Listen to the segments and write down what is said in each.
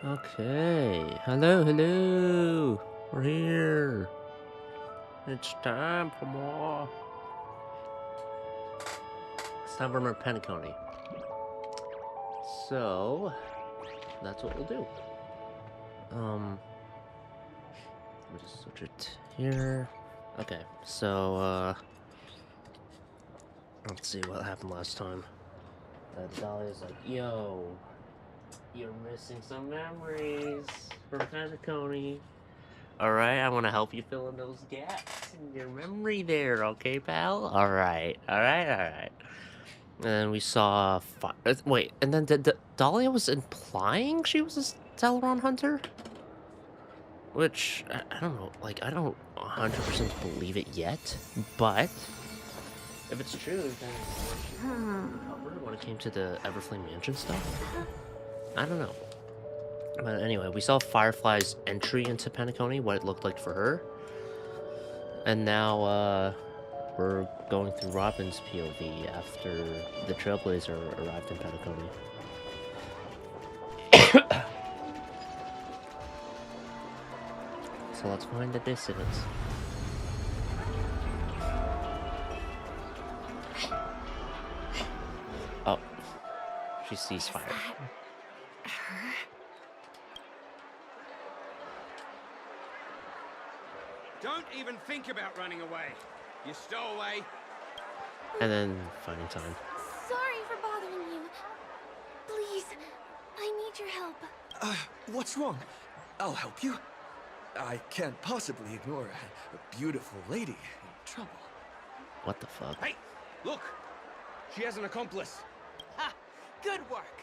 Okay. Hello, hello. We're here. It's time for more. It's time for more Penacony. So, that's what we'll do. Let me just switch it here. Okay, so, let's see what happened last time. Dahlia's like, yo, you're missing some memories from Penacony. Alright, I want to help you fill in those gaps in your memory there, okay, pal? Alright. And then we saw... wait, and then Dahlia was implying she was a Celeron hunter? Which, I don't know, like, I don't 100% believe it yet, but... if it's true, then she covered when it came to the Everflame Mansion stuff? I don't know. But anyway, we saw Firefly's entry into Penacony, what it looked like for her. And now, we're going through Robin's POV after the Trailblazer arrived in Penacony. So let's find the dissidents. Oh, she sees fire. Her? Don't even think about running away. You stowaway. And then finding time. Sorry for bothering you. Please, I need your help. What's wrong? I'll help you. I can't possibly ignore a beautiful lady in trouble. What the fuck? Hey, look. She has an accomplice. Ha! Good work.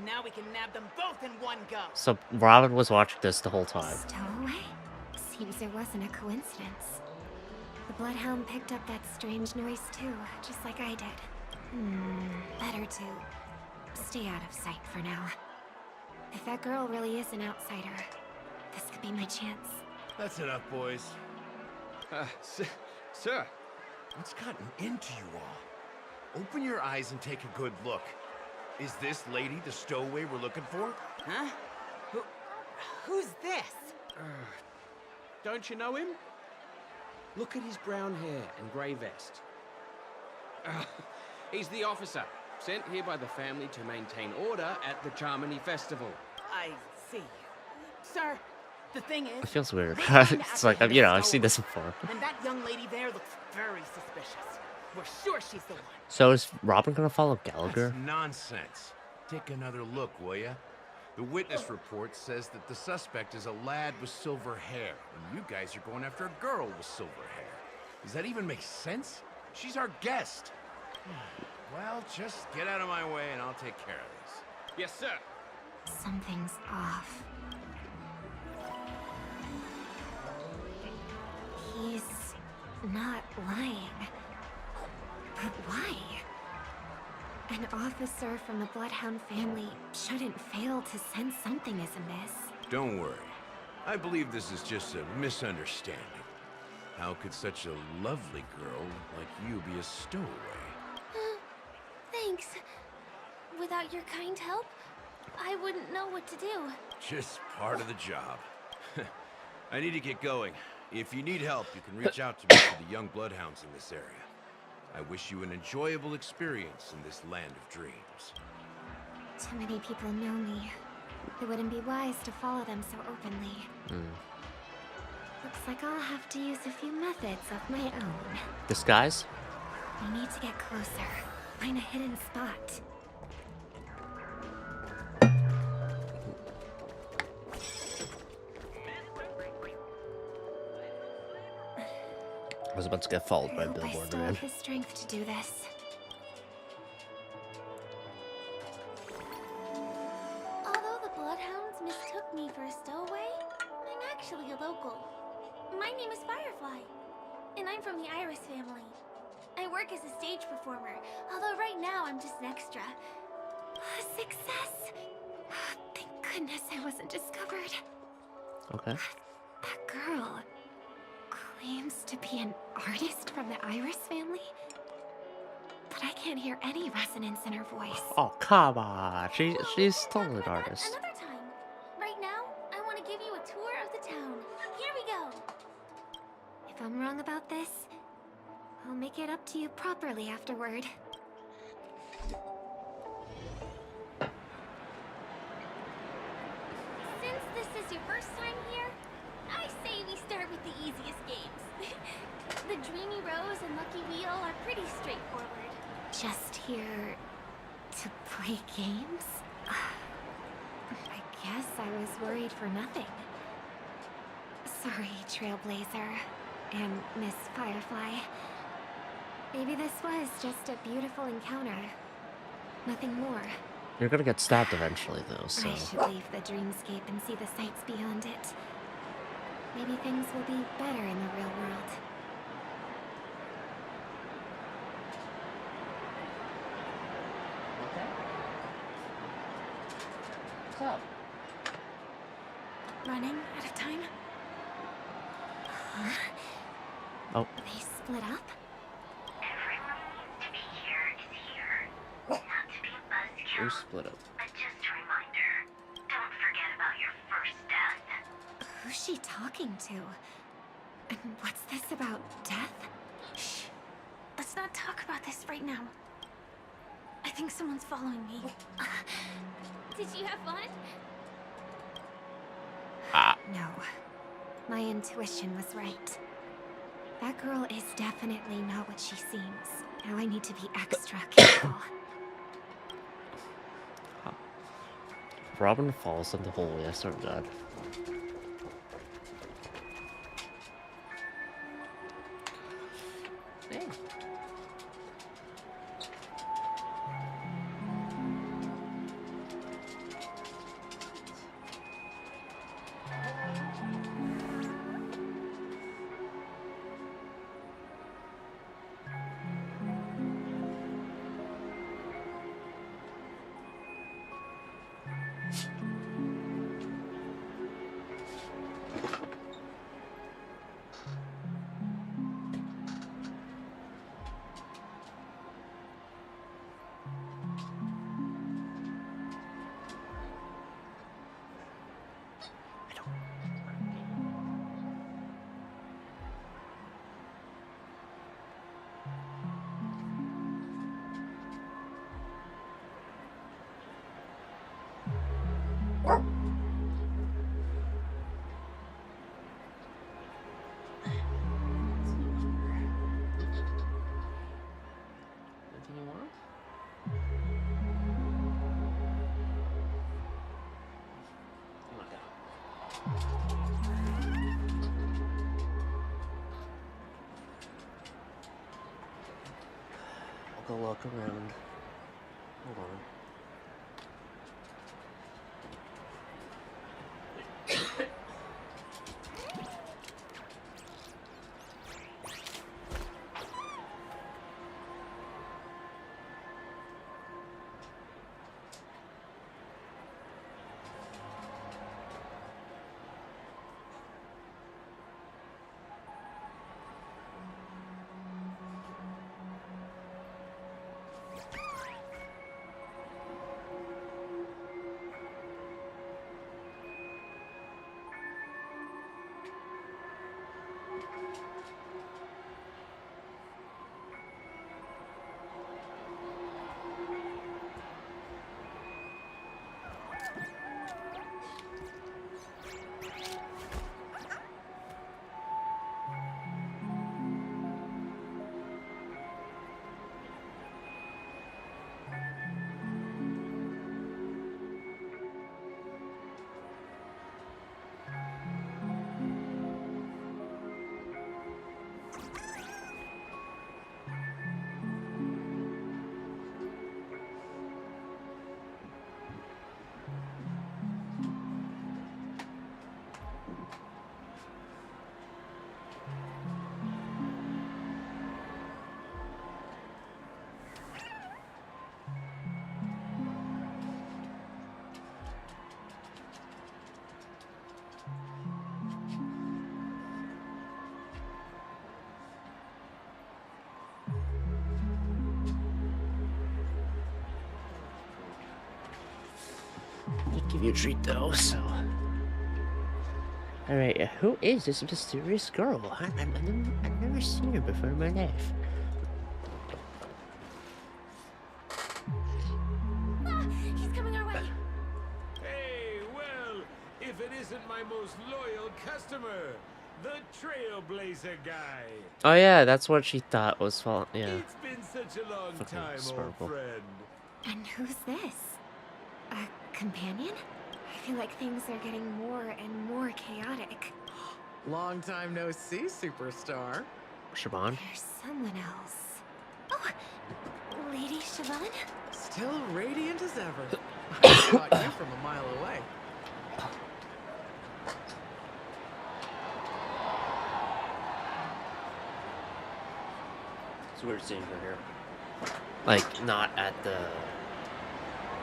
Now we can nab them both in one go. So Robin was watching this the whole time. Stowaway? Seems it wasn't a coincidence. The Bloodhound picked up that strange noise too, just like I did. Better to stay out of sight for now. If that girl really is an outsider, this could be my chance. That's enough, boys. Sir. What's gotten into you all? Open your eyes and take a good look. Is this lady the stowaway we're looking for? Huh? Who's this? Don't you know him? Look at his brown hair and grey vest. He's the officer, sent here by the family to maintain order at the Charmony Festival. I see. Sir, the thing is... It feels weird. we found It's out like, that you know, the I've seen this stowaway. before. And that young lady there looks very suspicious. We're sure she's the one. So is Robin gonna follow Gallagher? That's nonsense. Take another look, will ya? The witness report says that the suspect is a lad with silver hair, and you guys are going after a girl with silver hair. Does that even make sense? She's our guest. Well, just get out of my way and I'll take care of this. Yes, sir. Something's off. He's not lying. But why? An officer from the Bloodhound family shouldn't fail to sense something is amiss. Don't worry. I believe this is just a misunderstanding. How could such a lovely girl like you be a stowaway? Thanks. Without your kind help, I wouldn't know what to do. Just part of the job. I need to get going. If you need help, you can reach out to me for the young bloodhounds in this area. I wish you an enjoyable experience in this land of dreams. Too many people know me. It wouldn't be wise to follow them so openly. Looks like I'll have to use a few methods of my own. Disguise? We need to get closer. Find a hidden spot. I was about to get followed by a I billboard still man. have the strength to do this. Although the Bloodhounds mistook me for a stowaway, I'm actually a local. My name is Firefly, and I'm from the Iris family. I work as a stage performer, although right now I'm just an extra. Success! Thank goodness I wasn't discovered. Okay. That girl claims to be an artist from the Iris family, but I can't hear any resonance in her voice. Oh, come on. She's totally an artist. Another time. Right to you properly afterward. Since this is your first time here, I say we start with the easiest games. The Dreamy Rose and Lucky Wheel are pretty straightforward. Just here to play games? I guess I was worried for nothing. Sorry, Trailblazer and Miss Firefly. Maybe this was just a beautiful encounter. Nothing more. You're gonna get stabbed eventually, though, so... I should leave the dreamscape and see the sights beyond it. Maybe things will be better in the real world. Okay. What's up? Running out of time? Huh? Oh. They split up? Everyone needs to be here is here. Not to be a buzzkill, We're split up. but just a reminder. Don't forget about your first death. Who's she talking to? And what's this about death? Shh. Let's not talk about this right now. I think someone's following me. Did you have fun? No. My intuition was right. That girl is definitely not what she seems. Now I need to be extra careful. Robin falls in the hole, I swear to God. Hey. Anything you want? Oh my God. I'll go look around. Hold on. I'll give you a treat though, so. Alright, who is this mysterious girl? I've never seen her before in my life. isn't my most loyal customer, the Trailblazer guy. Oh yeah, that's what she thought was fault. Yeah. It's been such a long Fucking time, Sparkle. old friend. And who's this? A companion? I feel like things are getting more and more chaotic. Long time no see, superstar. Siobhan. There's someone else. Oh, Lady Siobhan? Still radiant as ever. I spot you from a mile away. It's weird seeing her here. Like, not at the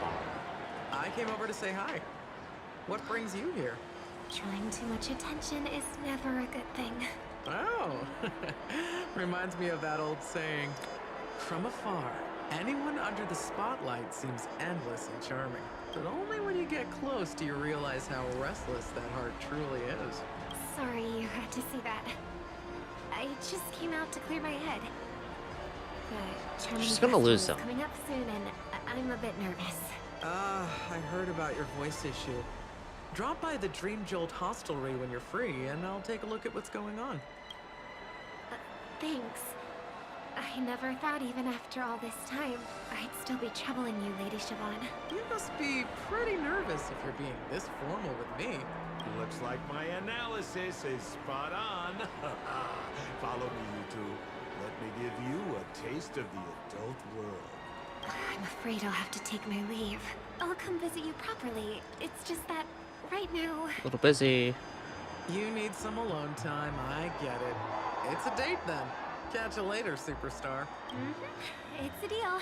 bar. I came over to say hi. What brings you here? Drawing too much attention is never a good thing. Oh, reminds me of that old saying, from afar, anyone under the spotlight seems endlessly charming. But only when you get close do you realize how restless that heart truly is. Sorry you had to see that. I just came out to clear my head. The charming She's gonna lose festival's them. coming up soon, and I'm a bit nervous. I heard about your voice issue. Drop by the Dream Jolt hostelry when you're free, and I'll take a look at what's going on. Thanks. I never thought even after all this time, I'd still be troubling you, Lady Siobhan. You must be pretty nervous if you're being this formal with me. Looks like my analysis is spot on. Follow me, you two. Let me give you a taste of the adult world. I'm afraid I'll have to take my leave. I'll come visit you properly. It's just that right now... A little busy. You need some alone time, I get it. It's a date then. Catch you later, superstar. It's a deal.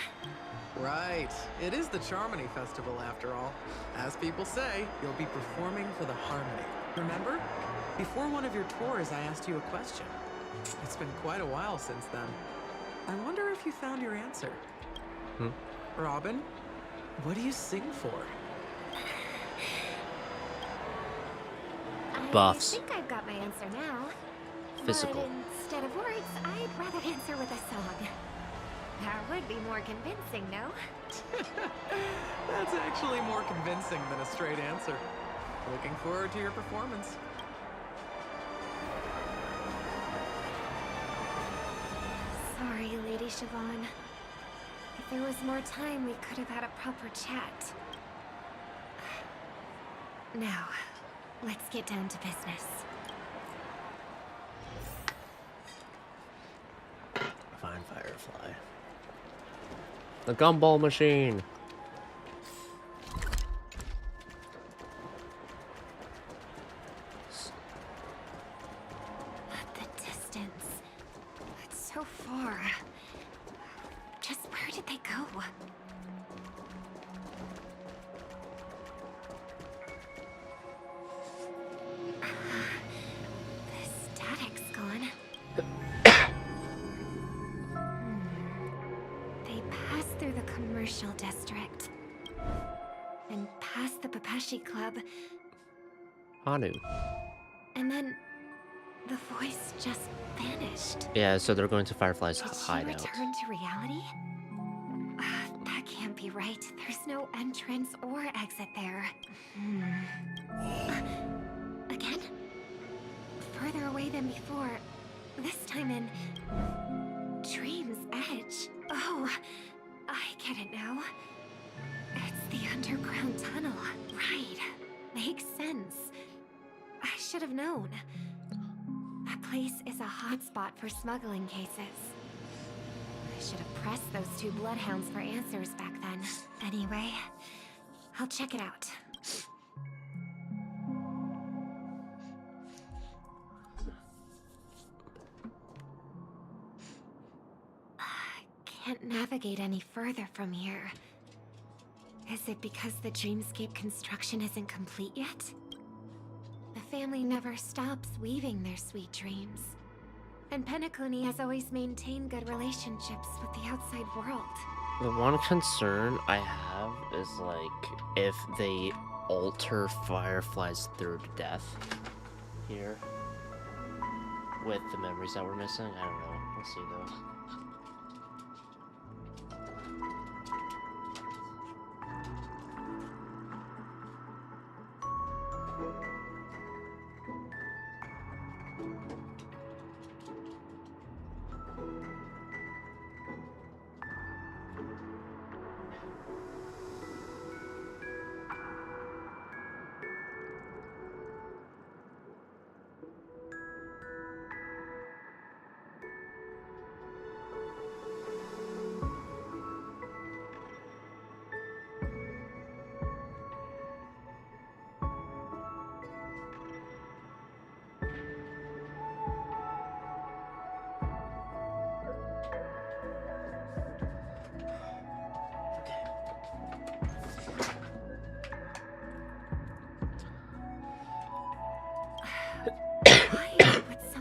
Right. It is the Charmony Festival after all. As people say, you'll be performing for the Harmony. Remember? Before one of your tours, I asked you a question. It's been quite a while since then. I wonder if you found your answer. Robin, what do you sing for? Buffs. I think I've got my answer now. Physical. But instead of words, I'd rather answer with a song. That would be more convincing, no? That's actually more convincing than a straight answer. Looking forward to your performance. Sorry, Lady Siobhan. If there was more time, we could have had a proper chat. Now, let's get down to business. Fine, Firefly. The gumball machine. At the distance. It's so far. Just where did they go? The static's gone. They passed through the commercial district. And past the Papashi Club. Hanu. And then the voice just vanished. Yeah, so they're going to Firefly's Did she hideout. return to reality? That can't be right. There's no entrance or exit there. Again? Further away than before. This time in Dream's Edge. Oh, I get it now. It's the underground tunnel. Right. Makes sense. I should have known. That place is a hotspot for smuggling cases. I should have pressed those two bloodhounds for answers back then. Anyway, I'll check it out. I can't navigate any further from here. Is it because the dreamscape construction isn't complete yet? The family never stops weaving their sweet dreams. And Penacony has always maintained good relationships with the outside world. The one concern I have is, like, if they alter Firefly's third death here with the memories that we're missing. I don't know. We'll see, though.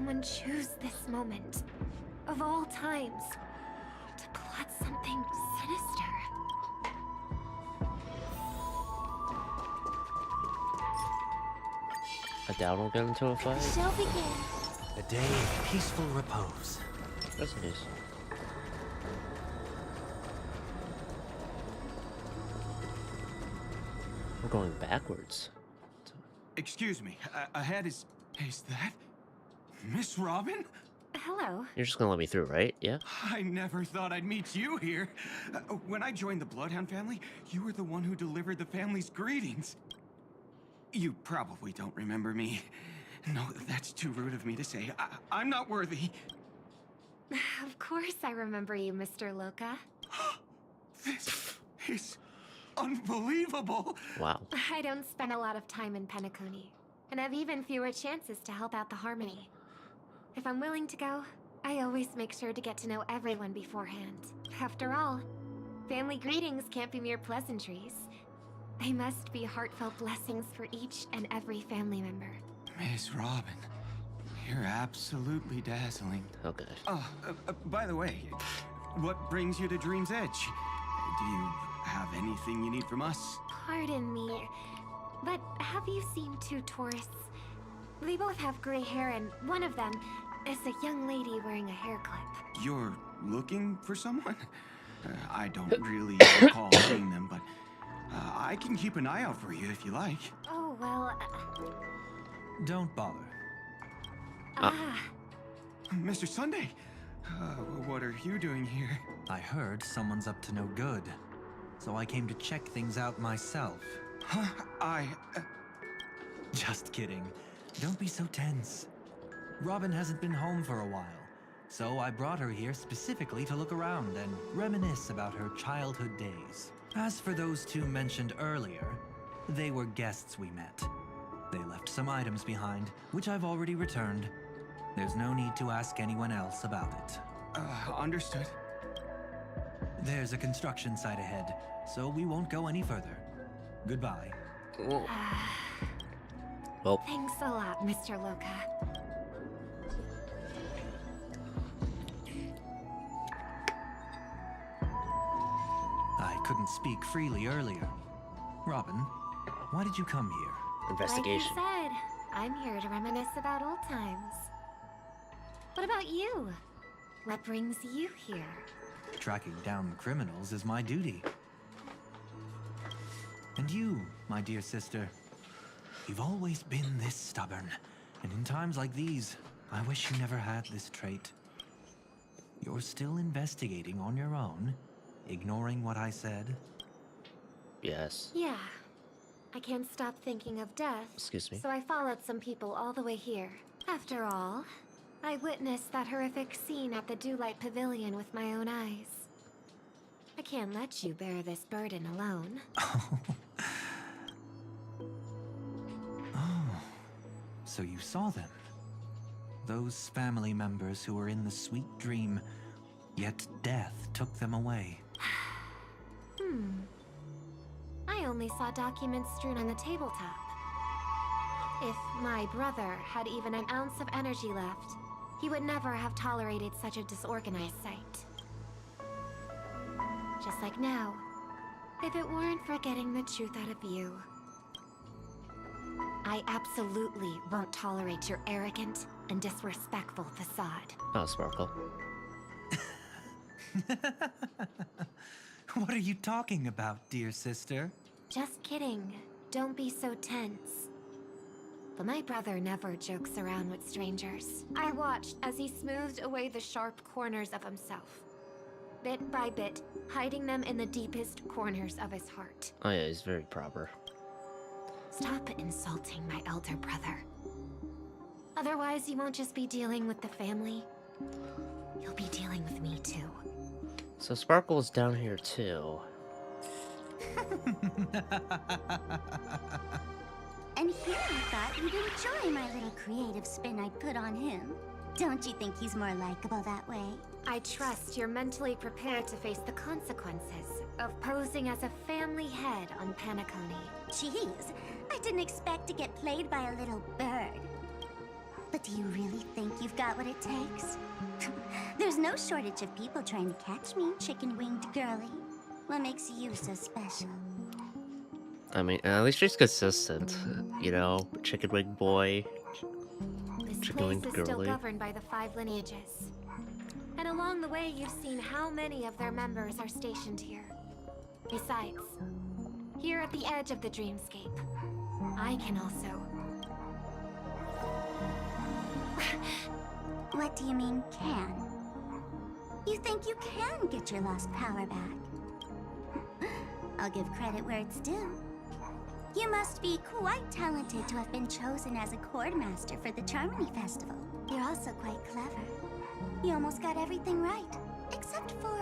someone choose this moment, of all times, to plot something sinister? I doubt we'll get into a fight. Shall begin. A day of peaceful repose. That's nice. We're going backwards. Excuse me, ahead is that Miss Robin? Hello. You're just gonna let me through, right? Yeah? I never thought I'd meet you here. When I joined the Bloodhound family, you were the one who delivered the family's greetings. You probably don't remember me. No, that's too rude of me to say. I'm not worthy. Of course I remember you, Mr. Loka. This is unbelievable. Wow. I don't spend a lot of time in Penacony, and have even fewer chances to help out the Harmony. If I'm willing to go, I always make sure to get to know everyone beforehand. After all, family greetings can't be mere pleasantries. They must be heartfelt blessings for each and every family member. Miss Robin, you're absolutely dazzling. Oh, good. By the way, what brings you to Dream's Edge? Do you have anything you need from us? Pardon me, but have you seen two tourists? They both have gray hair, and one of them is a young lady wearing a hair clip. You're looking for someone? I don't really recall seeing them, but I can keep an eye out for you if you like. Oh, well... Don't bother. Mr. Sunday, what are you doing here? I heard someone's up to no good, so I came to check things out myself. Huh? Just kidding. Don't be so tense. Robin hasn't been home for a while, so I brought her here specifically to look around and reminisce about her childhood days. As for those two mentioned earlier, they were guests we met. They left some items behind, which I've already returned. There's no need to ask anyone else about it. Understood. There's a construction site ahead, so we won't go any further. Goodbye. Well, Thanks a lot, Mr. Loka. I couldn't speak freely earlier. Robin, why did you come here? investigation. Like you said, I'm here to reminisce about old times. What about you? What brings you here? Tracking down criminals is my duty. And you, my dear sister, you've always been this stubborn. And in times like these, I wish you never had this trait. You're still investigating on your own, ignoring what I said? Yes. Yeah. I can't stop thinking of death. Excuse me. So I followed some people all the way here. After all, I witnessed that horrific scene at the Dewlight Pavilion with my own eyes. I can't let you bear this burden alone. Oh, so you saw them. Those family members who were in the sweet dream, yet death took them away. I only saw documents strewn on the tabletop. If my brother had even an ounce of energy left, he would never have tolerated such a disorganized sight. Just like now, if it weren't for getting the truth out of you. I absolutely won't tolerate your arrogant and disrespectful facade. Oh, Sparkle. What are you talking about, dear sister? Just kidding. Don't be so tense. But my brother never jokes around with strangers. I watched as he smoothed away the sharp corners of himself. Bit by bit, hiding them in the deepest corners of his heart. Oh yeah, he's very proper. Stop insulting my elder brother. Otherwise, you won't just be dealing with the family. You'll be dealing with me too. So Sparkle's down here too. And here I thought you'd enjoy my little creative spin I put on him. Don't you think he's more likable that way? I trust you're mentally prepared to face the consequences of posing as a family head on Penacony. Jeez, I didn't expect to get played by a little bird. But do you really think you've got what it takes? There's no shortage of people trying to catch me, chicken-winged girlie. What makes you so special? I mean, at least she's consistent. You know, chicken wing boy, This chicken place wing is still girly. governed by the 5 lineages. And along the way, you've seen how many of their members are stationed here. Besides, here at the edge of the dreamscape, I can also... What do you mean, can? You think you can get your lost power back? I'll give credit where it's due. You must be quite talented to have been chosen as a chord master for the Charmony Festival. You're also quite clever. You almost got everything right, except for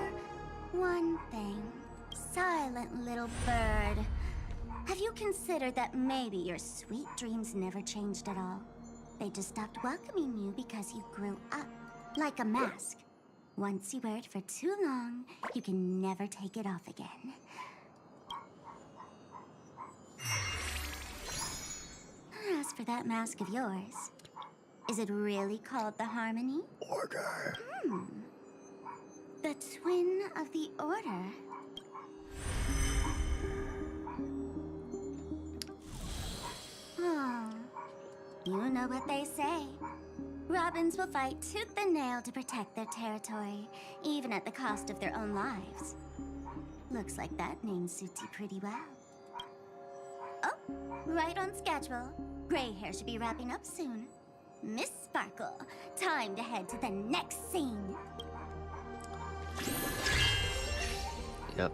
one thing. Silent little bird. Have you considered that maybe your sweet dreams never changed at all? They just stopped welcoming you because you grew up, like a mask. Once you wear it for too long, you can never take it off again. As for that mask of yours, is it really called the Harmony? Order. The twin of the Order. Oh, you know what they say. Robins will fight tooth and nail to protect their territory, even at the cost of their own lives. Looks like that name suits you pretty well. Oh, right on schedule. Gray hair should be wrapping up soon. Miss Sparkle, time to head to the next scene. Yep.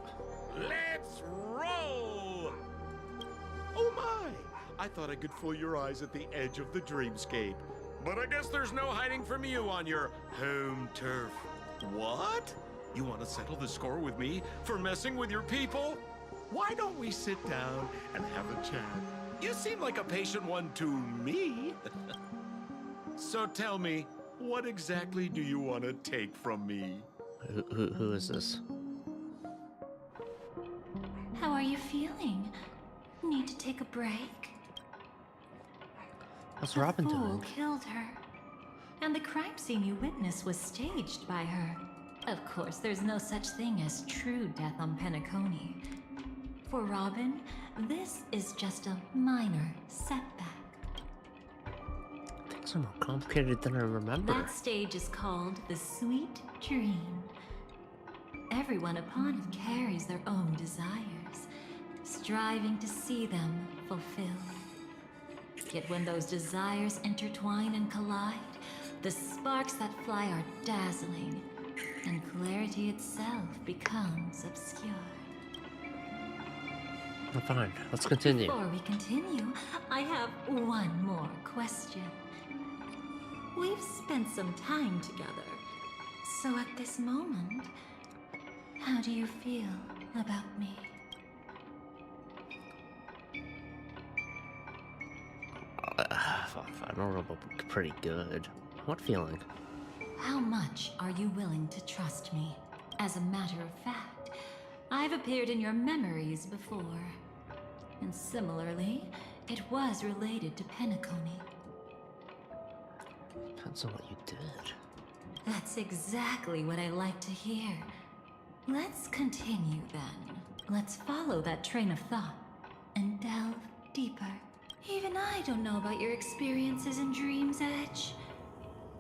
Let's roll! Oh my! I thought I could fool your eyes at the edge of the dreamscape. But I guess there's no hiding from you on your home turf. What? You want to settle the score with me for messing with your people? Why don't we sit down and have a chat? You seem like a patient one to me. So tell me, what exactly do you want to take from me? Who is this? How are you feeling? Need to take a break? How's Robin The fool doing? killed her. And the crime scene you witnessed was staged by her. Of course, there's no such thing as true death on Penacony. For Robin, this is just a minor setback. Things are more complicated than I remember. That stage is called the Sweet Dream. Everyone upon it carries their own desires, striving to see them fulfilled. Yet when those desires intertwine and collide, the sparks that fly are dazzling, and clarity itself becomes obscure. Oh, fine, let's continue. Before we continue, I have one more question. We've spent some time together, so at this moment, how do you feel about me? I don't know, but pretty good. What feeling? How much are you willing to trust me? As a matter of fact, I've appeared in your memories before. And similarly, it was related to Penacony. Depends on what you did. That's exactly what I like to hear. Let's continue then. Let's follow that train of thought and delve deeper. Even I don't know about your experiences in Dream's Edge.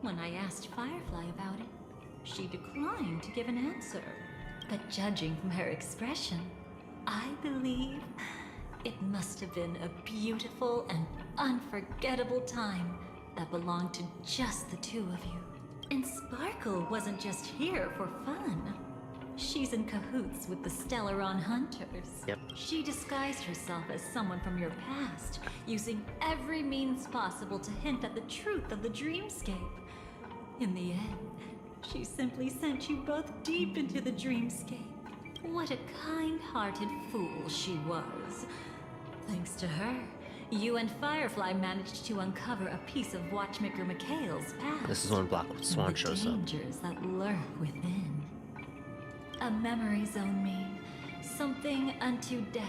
When I asked Firefly about it, she declined to give an answer. But judging from her expression, I believe it must have been a beautiful and unforgettable time that belonged to just the two of you. And Sparkle wasn't just here for fun. She's in cahoots with the Stellaron Hunters. Yep. She disguised herself as someone from your past, using every means possible to hint at the truth of the dreamscape. In the end, she simply sent you both deep into the dreamscape. What a kind-hearted fool she was. Thanks to her, you and Firefly managed to uncover a piece of Watchmaker Mikhail's past. This is when Blackwood Swan shows up. The dangers that lurk within. A memory zone mean something unto death.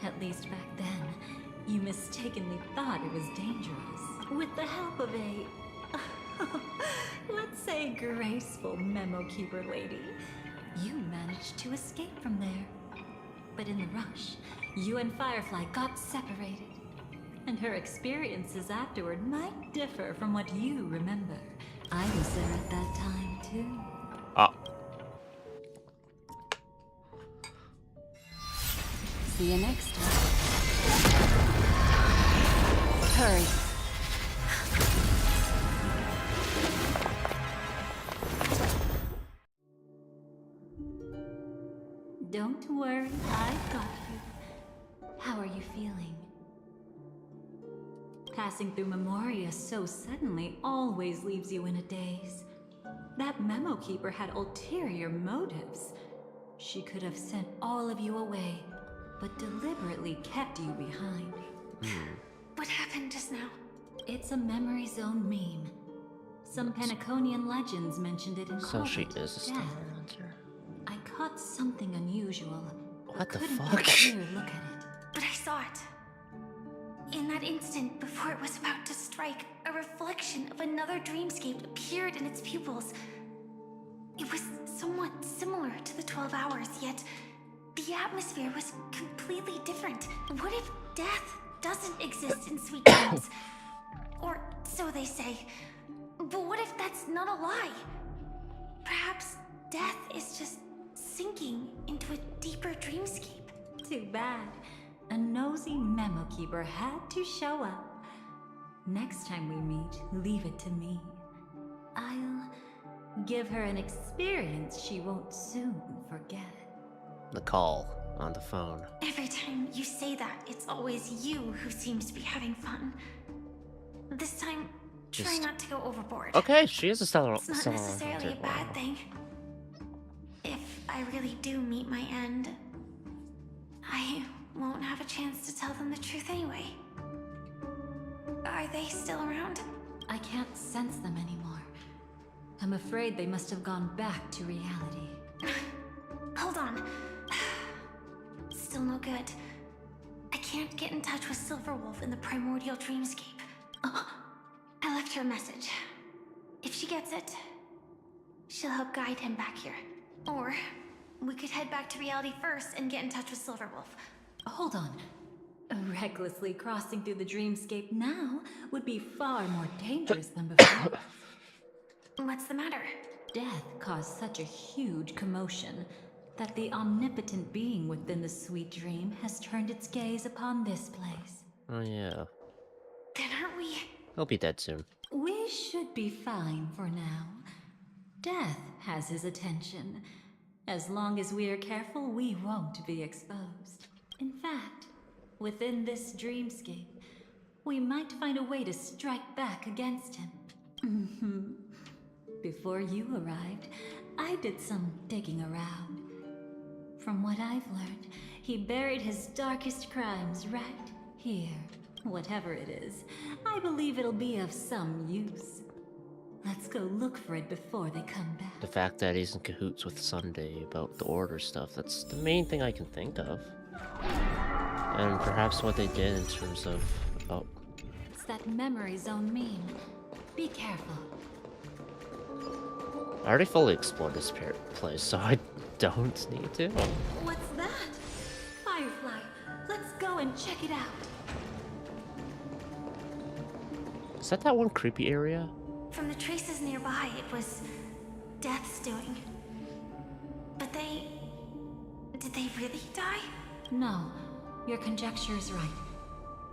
At least back then, You mistakenly thought it was dangerous. With the help of a, let's say, graceful memo keeper lady, you managed to escape from there. But in the rush, you and Firefly got separated. And her experiences afterward might differ from what you remember. I was there at that time, too. Oh. See you next time. Hurry. Don't worry, I've got you. How are you feeling? Passing through Memoria so suddenly always leaves you in a daze. That memo keeper had ulterior motives. She could have sent all of you away, but deliberately kept you behind. What happened just now? It's a memory zone meme. Some Penaconian legends mentioned it in So she Corbett. is a star hunter. I caught something unusual. What the couldn't fuck? get a clear look at it. But I saw it. In that instant, before it was about to strike, a reflection of another dreamscape appeared in its pupils. It was somewhat similar to the 12 hours, yet the atmosphere was completely different. What if death doesn't exist in sweet dreams? Or so they say. But what if that's not a lie? Perhaps death is just sinking into a deeper dreamscape. Too bad. A nosy memo keeper had to show up. Next time we meet, leave it to me. I'll give her an experience she won't soon forget. The call on the phone. Every time you say that, it's always you who seems to be having fun. This time, try Just- not to go overboard. Okay, she is a stellar. It's not necessarily a bad Wow. thing. If I really do meet my end, I won't have a chance to tell them the truth anyway. Are they still around? I can't sense them anymore. I'm afraid they must have gone back to reality. Hold on. Still no good. I can't get in touch with Silverwolf in the primordial dreamscape. I left her a message. If she gets it, she'll help guide him back here. Or we could head back to reality first and get in touch with Silverwolf. Hold on. Recklessly crossing through the dreamscape now would be far more dangerous than before. What's the matter? Death caused such a huge commotion that the omnipotent being within the sweet dream has turned its gaze upon this place. Oh yeah. Then aren't we? He'll be dead soon. We should be fine for now. Death has his attention. As long as we are careful, we won't be exposed. In fact, within this dreamscape, we might find a way to strike back against him. Before you arrived, I did some digging around. From what I've learned, he buried his darkest crimes right here. Whatever it is, I believe it'll be of some use. Let's go look for it before they come back. The fact that he's in cahoots with Sunday about the order stuff, that's the main thing I can think of. And perhaps what they did in terms of... Oh. It's that memory zone meme. Be careful. I already fully explored this place, so I don't need to. What's that? Firefly, let's go and check it out. Is that one creepy area? From the traces nearby, it was Death's doing. But they... did they really die? No, your conjecture is right.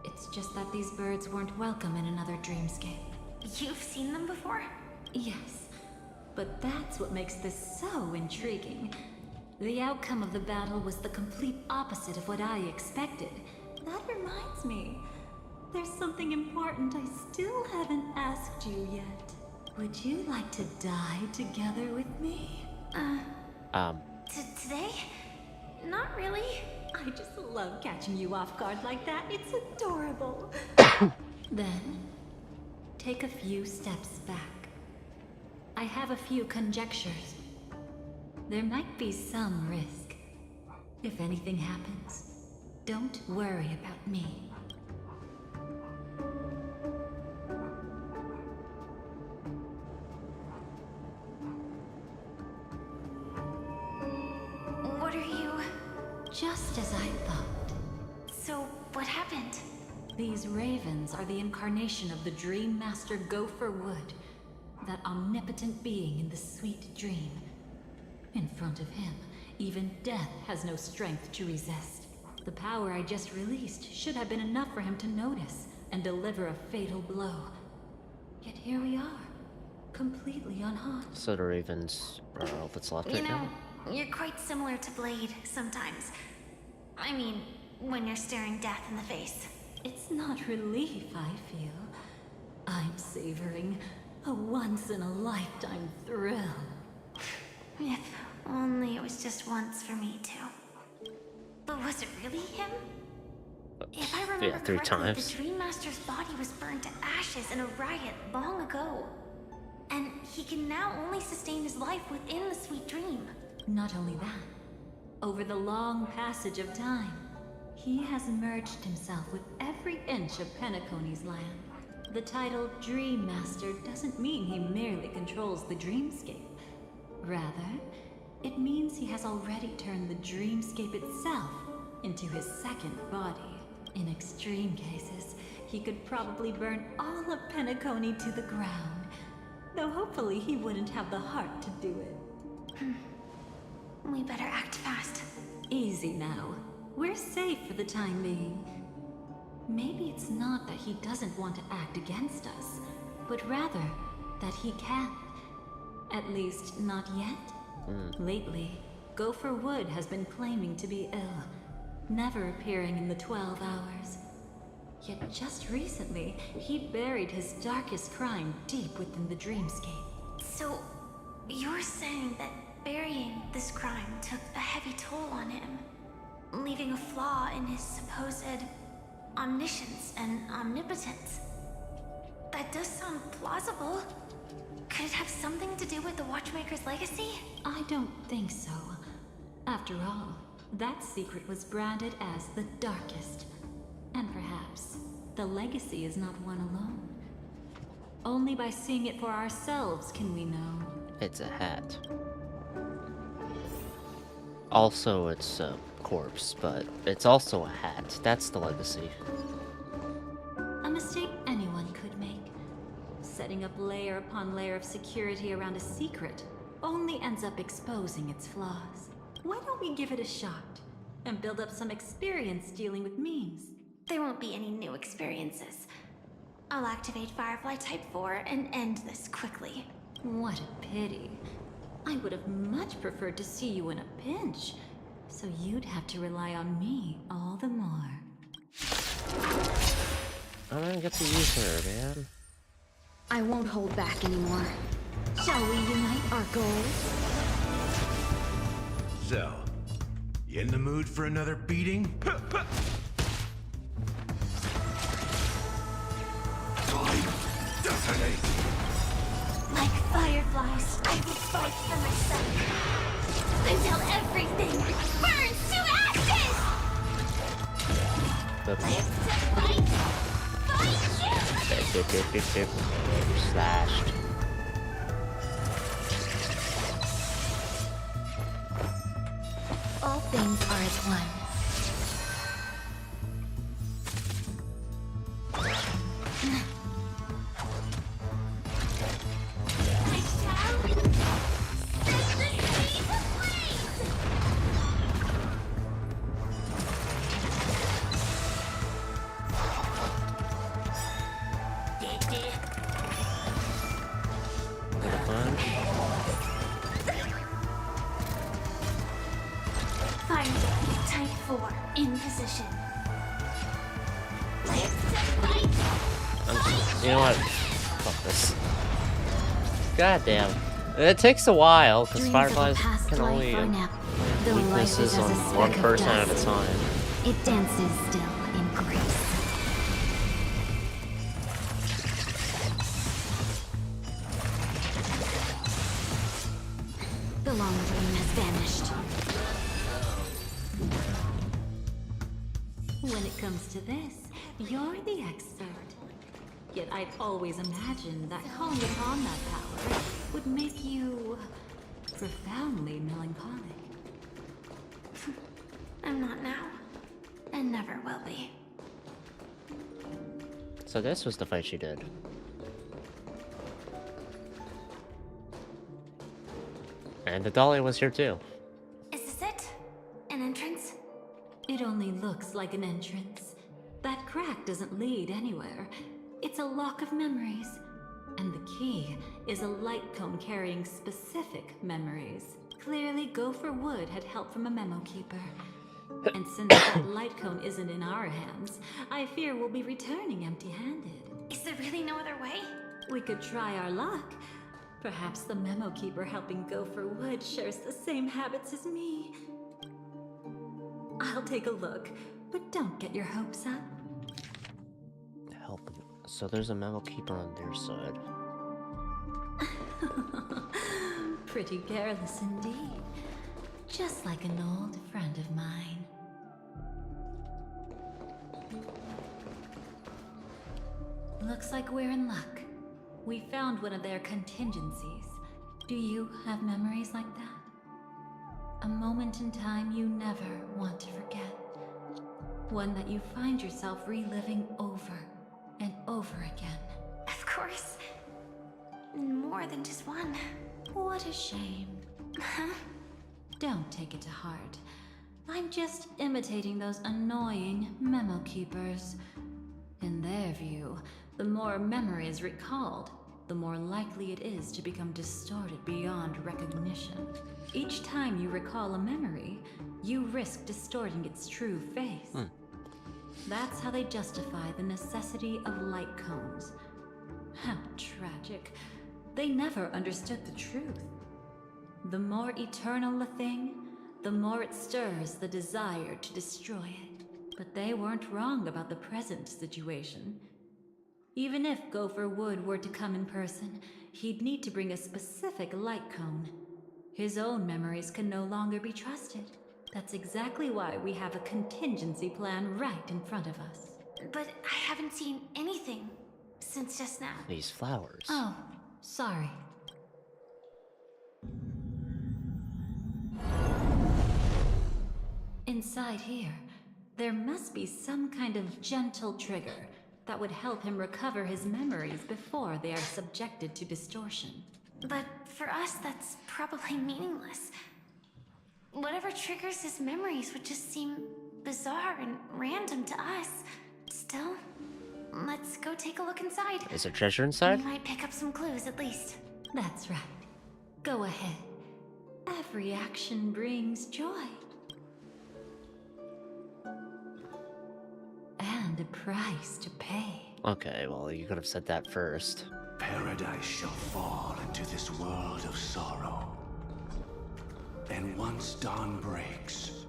It's just that these birds weren't welcome in another dreamscape. You've seen them before? Yes, but that's what makes this so intriguing. The outcome of the battle was the complete opposite of what I expected. That reminds me, there's something important I still haven't asked you yet. Would you like to die together with me? Today? Not really. I just love catching you off guard like that. It's adorable. Then, take a few steps back. I have a few conjectures. There might be some risk. If anything happens, don't worry about me. Just as I thought. So, what happened? These ravens are the incarnation of the Dream Master Gopher Wood, that omnipotent being in the sweet dream. In front of him, even death has no strength to resist. The power I just released should have been enough for him to notice and deliver a fatal blow. Yet here we are, completely unharmed. So the Ravens are all that's left You right know, now? you're quite similar to Blade sometimes. I mean, when you're staring death in the face. It's not relief, I feel. I'm savoring a once-in-a-lifetime thrill. If only it was just once for me, too. But was it really him? If I remember Yeah, 3 correctly, times. the Dream Master's body was burned to ashes in a riot long ago. And he can now only sustain his life within the sweet dream. Not only that, over the long passage of time, he has merged himself with every inch of Penacony's land. The title Dream Master doesn't mean he merely controls the dreamscape. Rather, it means he has already turned the dreamscape itself into his second body. In extreme cases, he could probably burn all of Penacony to the ground. Though hopefully he wouldn't have the heart to do it. We better act fast. Easy now. We're safe for the time being. Maybe it's not that he doesn't want to act against us, but rather that he can't. At least, not yet. Lately, Gopher Wood has been claiming to be ill, never appearing in the 12 hours. Yet just recently, he buried his darkest crime deep within the dreamscape. So, you're saying that burying this crime took a heavy toll on him, leaving a flaw in his supposed omniscience and omnipotence. That does sound plausible. Could it have something to do with the Watchmaker's legacy? I don't think so. After all, that secret was branded as the darkest. And perhaps the legacy is not one alone. Only by seeing it for ourselves can we know. It's a hat. Also, it's a corpse, but it's also a hat. That's the legacy. A mistake anyone could make. Setting up layer upon layer of security around a secret only ends up exposing its flaws. Why don't we give it a shot and build up some experience dealing with memes? There won't be any new experiences. I'll activate Firefly Type 4 and end this quickly. What a pity. I would have much preferred to see you in a pinch, so you'd have to rely on me all the more. I don't get to use her, man. I won't hold back anymore. Shall we unite our goals? So, you in the mood for another beating? Like fireflies, I will fight for myself. Until everything burns to ashes! Slashed. All things are as one. Type 4 in position. You know what? Fuck this. God damn. It takes a while, because fireflies can only weaknesses on one person at a time. It dances still in grace. The long dream has vanished. When it comes to this, you're the expert. Yet I've always imagined that calling upon that power would make you profoundly melancholic. I'm not now. and never will be. So this was the fight she did. And the Dahlia was here too. Is this it? An entrance? It only looks like an entrance. That crack doesn't lead anywhere. It's a lock of memories. And the key is a light cone carrying specific memories. Clearly, Gopher Wood had help from a memo keeper. And since that light cone isn't in our hands, I fear we'll be returning empty-handed. Is there really no other way? We could try our luck. Perhaps the memo keeper helping Gopher Wood shares the same habits as me. I'll take a look, but don't get your hopes up. Help. So there's a memo keeper on their side. Pretty careless indeed. Just like an old friend of mine. Looks like we're in luck. We found one of their contingencies. Do you have memories like that? A moment in time you never want to forget. One that you find yourself reliving over and over again. Of course. More than just one. What a shame. Huh? Don't take it to heart. I'm just imitating those annoying memo keepers. In their view, the more memory is recalled, the more likely it is to become distorted beyond recognition. Each time you recall a memory, you risk distorting its true face. That's how they justify the necessity of light cones. How tragic. They never understood the truth. The more eternal a thing, the more it stirs the desire to destroy it. But they weren't wrong about the present situation. Even if Gopher Wood were to come in person, he'd need to bring a specific light cone. His own memories can no longer be trusted. That's exactly why we have a contingency plan right in front of us. But I haven't seen anything since just now. These flowers. Oh, sorry. Inside here, there must be some kind of gentle trigger that would help him recover his memories before they are subjected to distortion. But for us, that's probably meaningless. Whatever triggers his memories would just seem bizarre and random to us. Still, let's go take a look inside. Is there treasure inside? We might pick up some clues at least. That's right. Go ahead. Every action brings joy. And a price to pay. Okay, well, you could have said that first. Paradise shall fall into this world of sorrow. And once dawn breaks,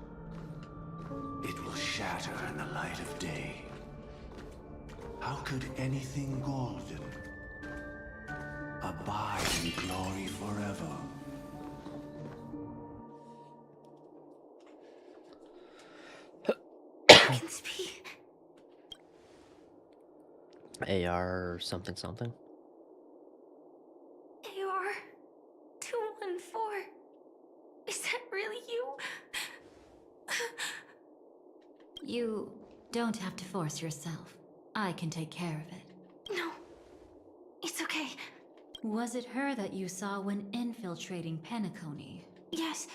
it will shatter in the light of day. How could anything golden abide in glory forever? I can speak. AR something something. AR 214. Is that really you? You don't have to force yourself. I can take care of it. No. It's okay. Was it her that you saw when infiltrating Penacony? Yes.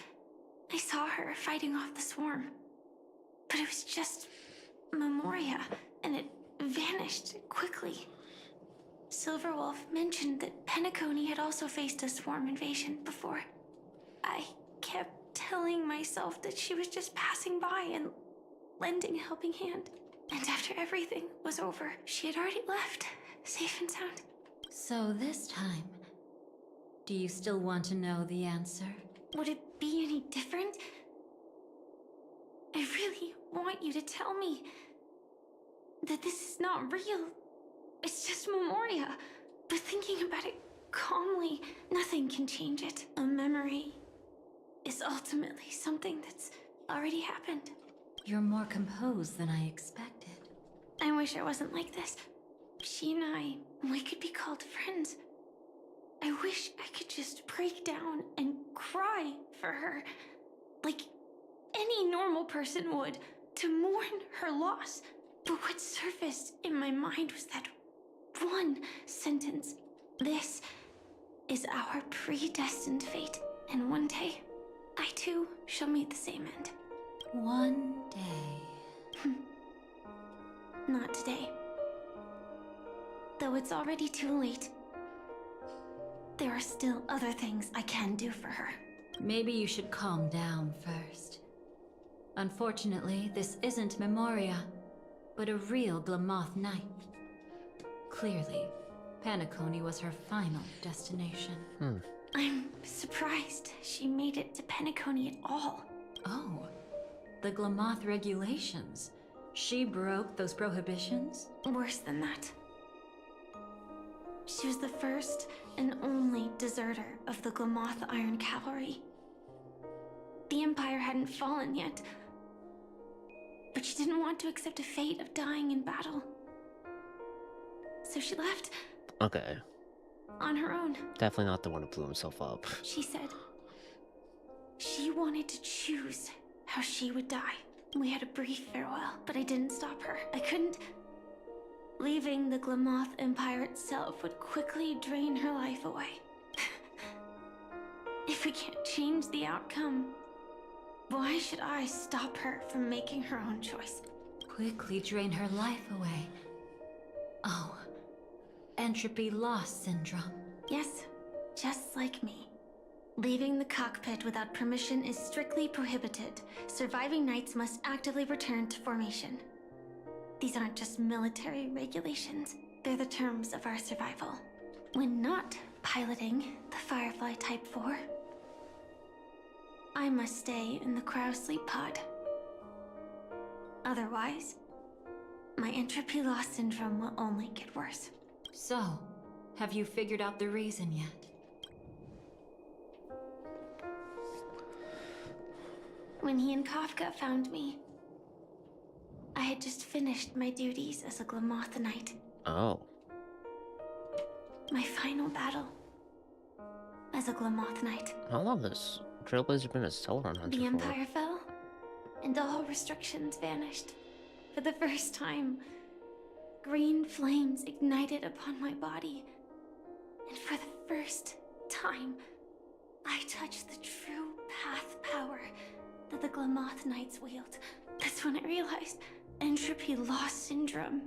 I saw her fighting off the swarm. But it was just Memoria, and it vanished quickly. Silverwolf mentioned that Penacony had also faced a swarm invasion before. I kept telling myself that she was just passing by and lending a helping hand. And after everything was over, she had already left, safe and sound. So this time, do you still want to know the answer? Would it be any different? I really want you to tell me that this is not real. It's just Memoria. But thinking about it calmly, nothing can change it. A memory is ultimately something that's already happened. You're more composed than I expected. I wish I wasn't like this. She and I, we could be called friends. I wish I could just break down and cry for her, like any normal person would. to mourn her loss. But what surfaced in my mind was that one sentence. This is our predestined fate, and one day, I too shall meet the same end. One day. Not today. Though it's already too late, there are still other things I can do for her. Maybe you should calm down first. Unfortunately, this isn't Memoria, but a real Glamoth night. Clearly, Penacony was her final destination. I'm surprised she made it to Penacony at all. Oh, the Glamoth regulations. She broke those prohibitions? Worse than that. She was the first and only deserter of the Glamoth Iron Cavalry. The Empire hadn't fallen yet, but she didn't want to accept a fate of dying in battle. So she left. Okay. On her own. Definitely not the one who blew himself up. She said she wanted to choose how she would die. We had a brief farewell, but I didn't stop her. I couldn't. Leaving the Glamoth Empire itself would quickly drain her life away. If we can't change the outcome, why should I stop her from making her own choice? Quickly drain her life away. Oh, entropy loss syndrome. Yes, just like me. Leaving the cockpit without permission is strictly prohibited. Surviving knights must actively return to formation. These aren't just military regulations. They're the terms of our survival. When not piloting the Firefly Type 4, I must stay in the Crow Sleep Pod. Otherwise, my entropy loss syndrome will only get worse. So, have you figured out the reason yet? When he and Kafka found me, I had just finished my duties as a Glamoth Knight. Oh. My final battle as a Glamoth Knight. How long has Trailblazer been a Celeron Hunter The for? Empire fell, and all restrictions vanished. For the first time, green flames ignited upon my body. And for the first time, I touched the true path power that the Glamoth Knights wield. That's when I realized entropy loss syndrome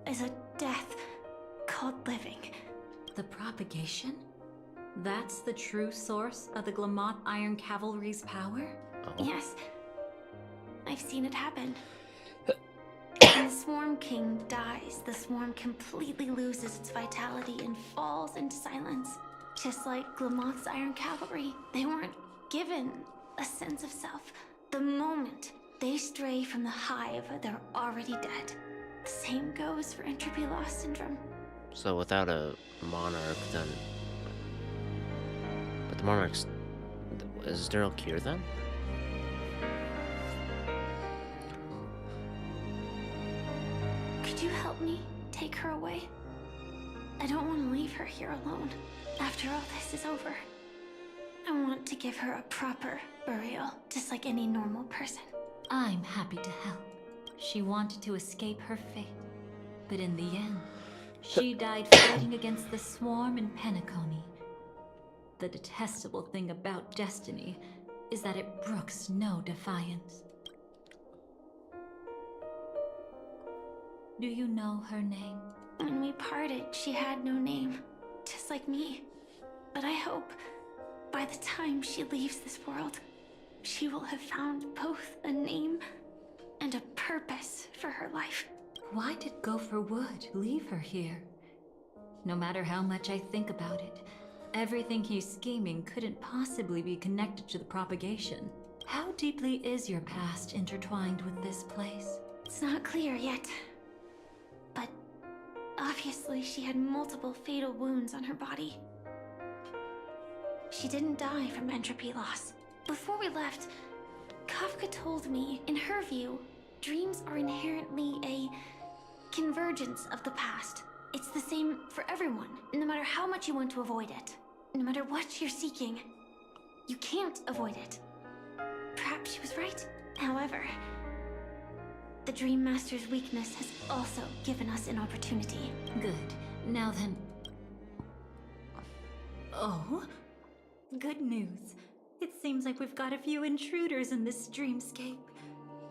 is a death called living. The propagation? That's the true source of the Glamoth Iron Cavalry's power? Oh. Yes. I've seen it happen. When the Swarm King dies, the Swarm completely loses its vitality and falls into silence. Just like Glamoth's Iron Cavalry, they weren't given a sense of self. The moment they stray from the hive, they're already dead. The same goes for entropy loss syndrome. So without a monarch, then... But the monarch's... Is there no cure then? Could you help me take her away? I don't want to leave her here alone. After all this is over, I want to give her a proper burial, just like any normal person. I'm happy to help. She wanted to escape her fate, but in the end, she died fighting against the swarm in Penacony. The detestable thing about destiny is that it brooks no defiance. Do you know her name? When we parted, she had no name, just like me. But I hope by the time she leaves this world, she will have found both a name and a purpose for her life. Why did Gopher Wood leave her here? No matter how much I think about it, everything he's scheming couldn't possibly be connected to the propagation. How deeply is your past intertwined with this place? It's not clear yet. But obviously she had multiple fatal wounds on her body. She didn't die from entropy loss. Before we left, Kafka told me, in her view, dreams are inherently a convergence of the past. It's the same for everyone, no matter how much you want to avoid it. No matter what you're seeking, you can't avoid it. Perhaps she was right. However, The Dream Master's weakness has also given us an opportunity. Good. Now then... Oh? Good news. It seems like we've got a few intruders in this dreamscape.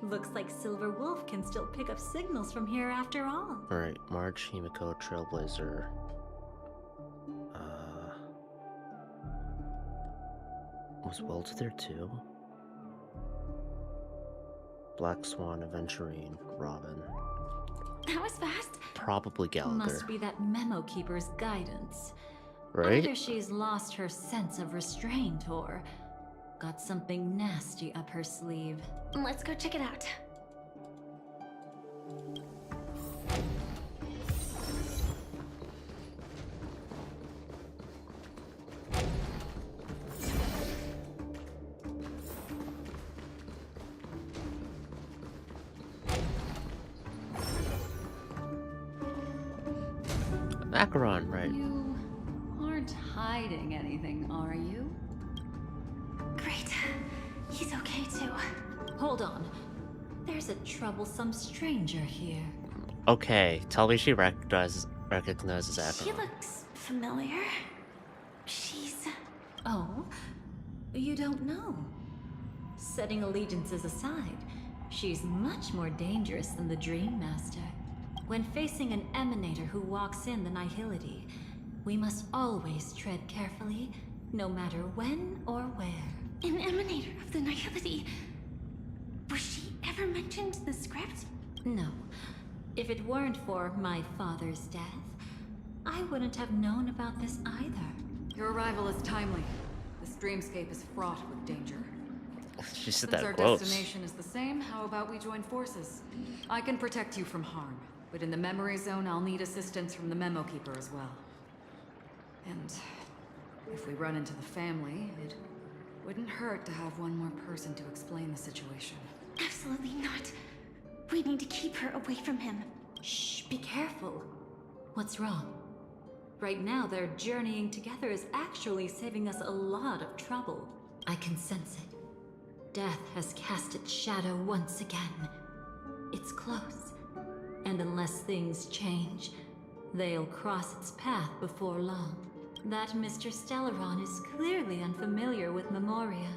Looks like Silver Wolf can still pick up signals from here after all. Alright, March, Himiko, Trailblazer. Was Welch there too? Black Swan, Aventurine, Robin. That was fast. Probably Gallagher. Must be that Memo Keeper's guidance. Right? Either she's lost her sense of restraint or got something nasty up her sleeve. Let's go check it out. Acheron, right. You aren't hiding anything, are you? Great. He's okay too. Hold on. There's a troublesome stranger here. Okay, tell me she recognizes Acheron. She looks familiar. She's... Oh? You don't know? Setting allegiances aside, she's much more dangerous than the Dream Master. When facing an emanator who walks in the nihility, we must always tread carefully, no matter when or where. An emanator of the nihility. Was she ever mentioned in the script? No. If it weren't for my father's death, I wouldn't have known about this either. Your arrival is timely. This dreamscape is fraught with danger. She said Since that our close. destination is the same, how about we join forces? I can protect you from harm, but in the memory zone, I'll need assistance from the Memo Keeper as well. And if we run into the family, it wouldn't hurt to have one more person to explain the situation. Absolutely not. We need to keep her away from him. Shh, be careful. What's wrong? Right now, their journeying together is actually saving us a lot of trouble. I can sense it. Death has cast its shadow once again. It's close. And unless things change, they'll cross its path before long. That Mr. Stellaron is clearly unfamiliar with Memoria.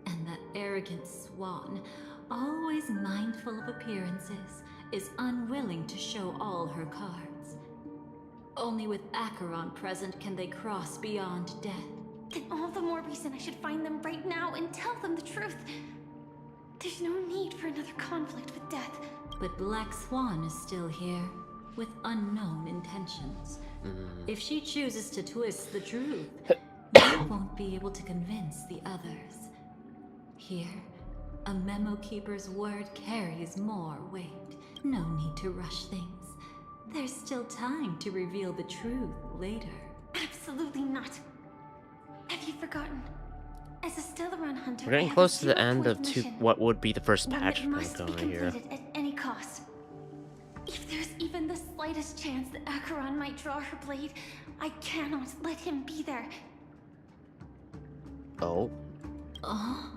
And that arrogant swan, always mindful of appearances, is unwilling to show all her cards. Only with Acheron present can they cross beyond death. Then all the more reason I should find them right now and tell them the truth. There's no need for another conflict with death. But Black Swan is still here, with unknown intentions. If she chooses to twist the truth, we won't be able to convince the others. Here, a Memo Keeper's word carries more weight. No need to rush things. There's still time to reveal the truth later. Absolutely not. Have you forgotten? As a Stellaron hunter, We're getting close to the end of what would be the first patch one that must be going here. completed at any cost. If there's even the slightest chance that Acheron might draw her blade, I cannot let him be there. Oh. Oh?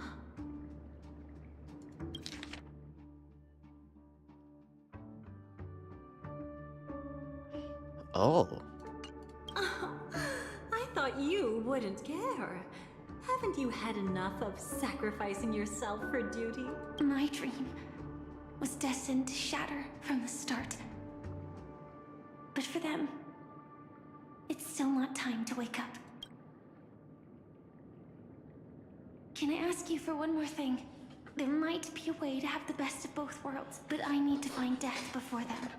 Oh. I thought you wouldn't care. Haven't you had enough of sacrificing yourself for duty? My dream was destined to shatter from the start. But for them, it's still not time to wake up. Can I ask you for one more thing? There might be a way to have the best of both worlds, but I need to find death before them.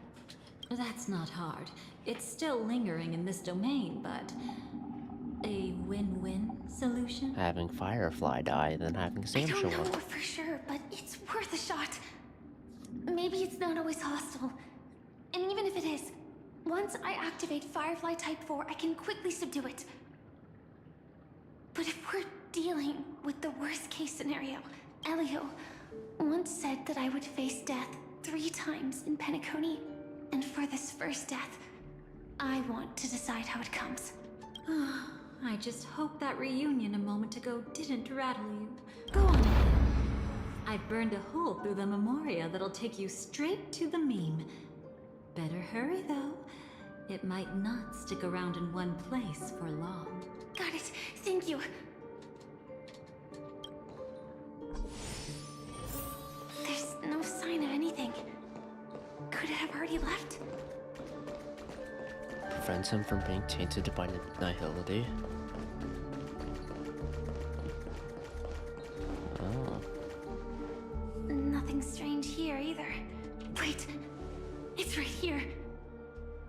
That's not hard. It's still lingering in this domain, but... a win-win solution? Having Firefly die, then having Sam I show don't know up. for sure, but it's worth a shot. Maybe it's not always hostile. And even if it is, once I activate Firefly Type 4, I can quickly subdue it. But if we're dealing with the worst-case scenario, Elio once said that I would face death 3 times in Penacony, and for this first death, I want to decide how it comes. I just hope that reunion a moment ago didn't rattle you. Go on. I've burned a hole through the Memoria that'll take you straight to the meme. Better hurry, though. It might not stick around in one place for long. Got it. Thank you. There's no sign of anything. Could it have already left? Prevents him from being tainted by nihility. Oh. Nothing strange here either. Wait, it's right here.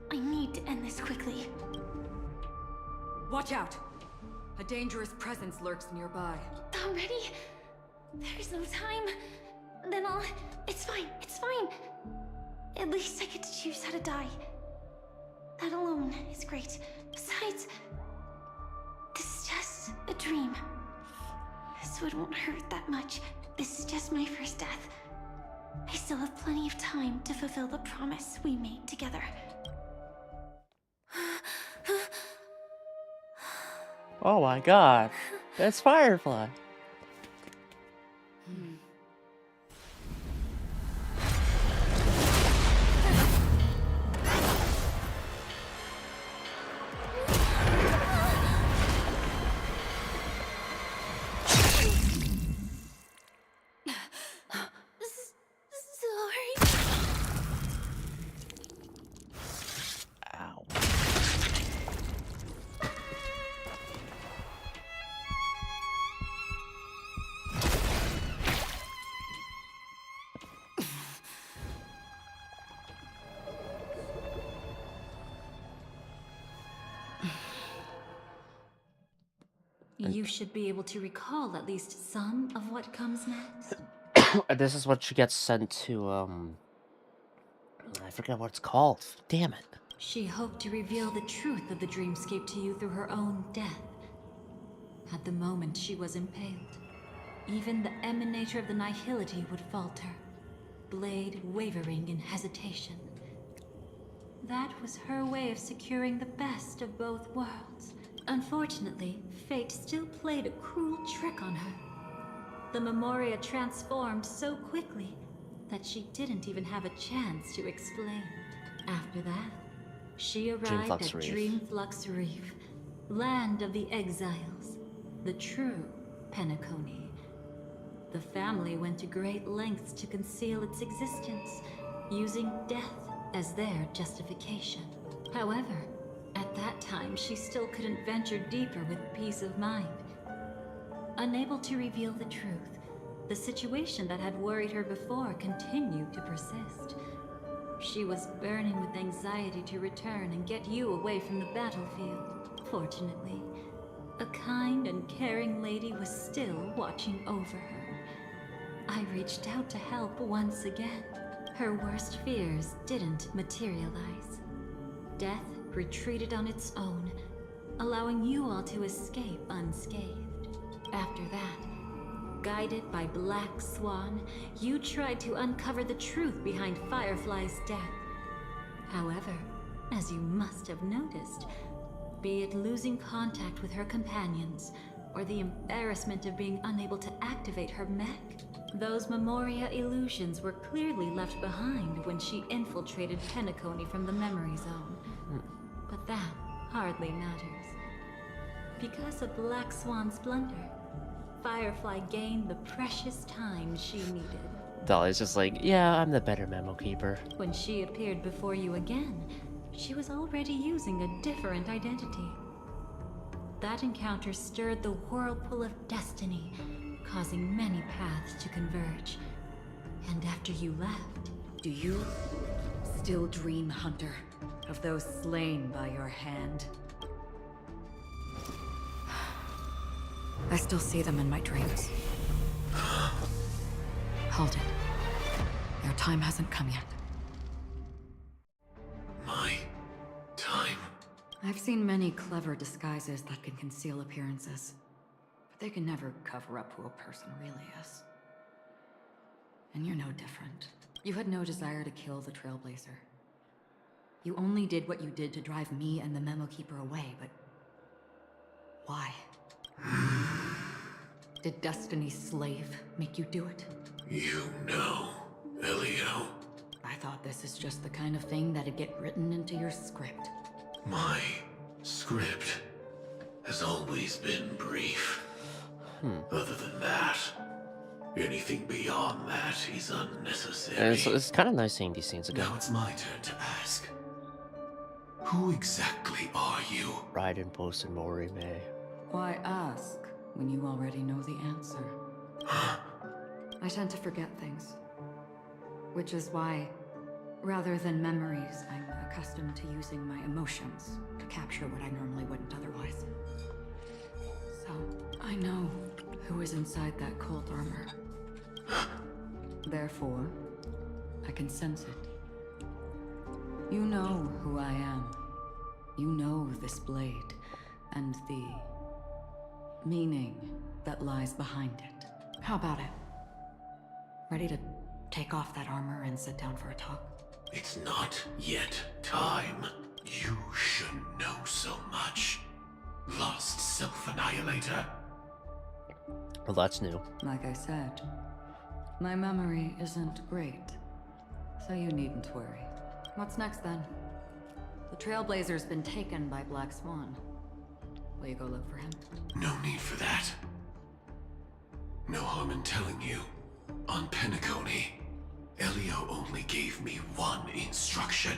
I need to end this quickly. Watch out! A dangerous presence lurks nearby. Already? There's no time. Then it's fine, it's fine. At least I get to choose how to die. That alone is great. Besides, this is just a dream. So it won't hurt that much. This is just my first death. I still have plenty of time to fulfill the promise we made together. Oh my god. That's Firefly. You should be able to recall at least some of what comes next. This is what she gets sent to, I forget what it's called. Damn it. She hoped to reveal the truth of the dreamscape to you through her own death. At the moment she was impaled, even the emanator of the nihility would falter, blade wavering in hesitation. That was her way of securing the best of both worlds. Unfortunately, fate still played a cruel trick on her. The Memoria transformed so quickly that she didn't even have a chance to explain. After that, she arrived at Dreamflux Reef, land of the exiles, the true Penacony. The family went to great lengths to conceal its existence, using death as their justification. However, at that time, she still couldn't venture deeper with peace of mind. Unable to reveal the truth, the situation that had worried her before continued to persist. She was burning with anxiety to return and get you away from the battlefield. Fortunately, a kind and caring lady was still watching over her. I reached out to help once again. Her worst fears didn't materialize. Death retreated on its own, allowing you all to escape unscathed. After that, guided by Black Swan, you tried to uncover the truth behind Firefly's death. However, as you must have noticed, be it losing contact with her companions, or the embarrassment of being unable to activate her mech, those Memoria illusions were clearly left behind when she infiltrated Penacony from the memory zone. But that hardly matters. Because of Black Swan's blunder, Firefly gained the precious time she needed. Dolly's just like, yeah, I'm the better memo keeper. When she appeared before you again, she was already using a different identity. That encounter stirred the whirlpool of destiny, causing many paths to converge. And after you left... Do you still dream, Hunter, of those slain by your hand? I still see them in my dreams. Hold it. Your time hasn't come yet. My time? I've seen many clever disguises that can conceal appearances, but they can never cover up who a person really is. And you're no different. You had no desire to kill the Trailblazer. You only did what you did to drive me and the Memo Keeper away, but... why? Did Destiny's slave make you do it? You know, Elio. I thought this is just the kind of thing that'd get written into your script. My script has always been brief. Other than that, anything beyond that is unnecessary. And it's kind of nice seeing these scenes again. Now it's my turn to ask. Who exactly are you? Raiden posted Morime. Why ask when you already know the answer? I tend to forget things. Which is why, rather than memories, I'm accustomed to using my emotions to capture what I normally wouldn't otherwise. So, I know who is inside that cold armor. Therefore, I can sense it. You know who I am. You know this blade, and the meaning that lies behind it. How about it? Ready to take off that armor and sit down for a talk? It's not yet time. You should know so much. Lost Self-Annihilator. Well, that's new. Like I said, my memory isn't great, so you needn't worry. What's next then? The Trailblazer's been taken by Black Swan. Will you go look for him? No need for that. No harm in telling you. On Penacony, Elio only gave me one instruction.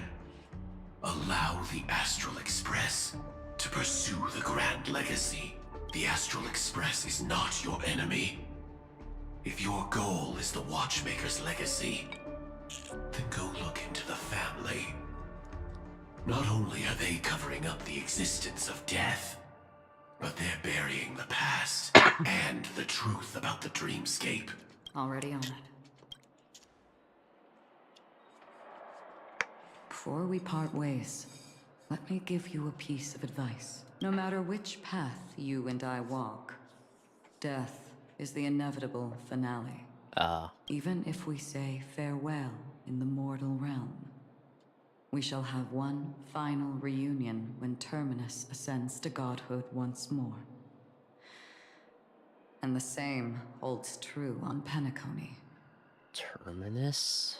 Allow the Astral Express to pursue the Grand Legacy. The Astral Express is not your enemy. If your goal is the Watchmaker's legacy, then go look into the family. Not only are they covering up the existence of death, but they're burying the past and the truth about the dreamscape. Already on it. Before we part ways, let me give you a piece of advice. No matter which path you and I walk, death is the inevitable finale. Even if we say farewell in the mortal realm, we shall have one final reunion when Terminus ascends to godhood once more. And the same holds true on Penacony. Terminus?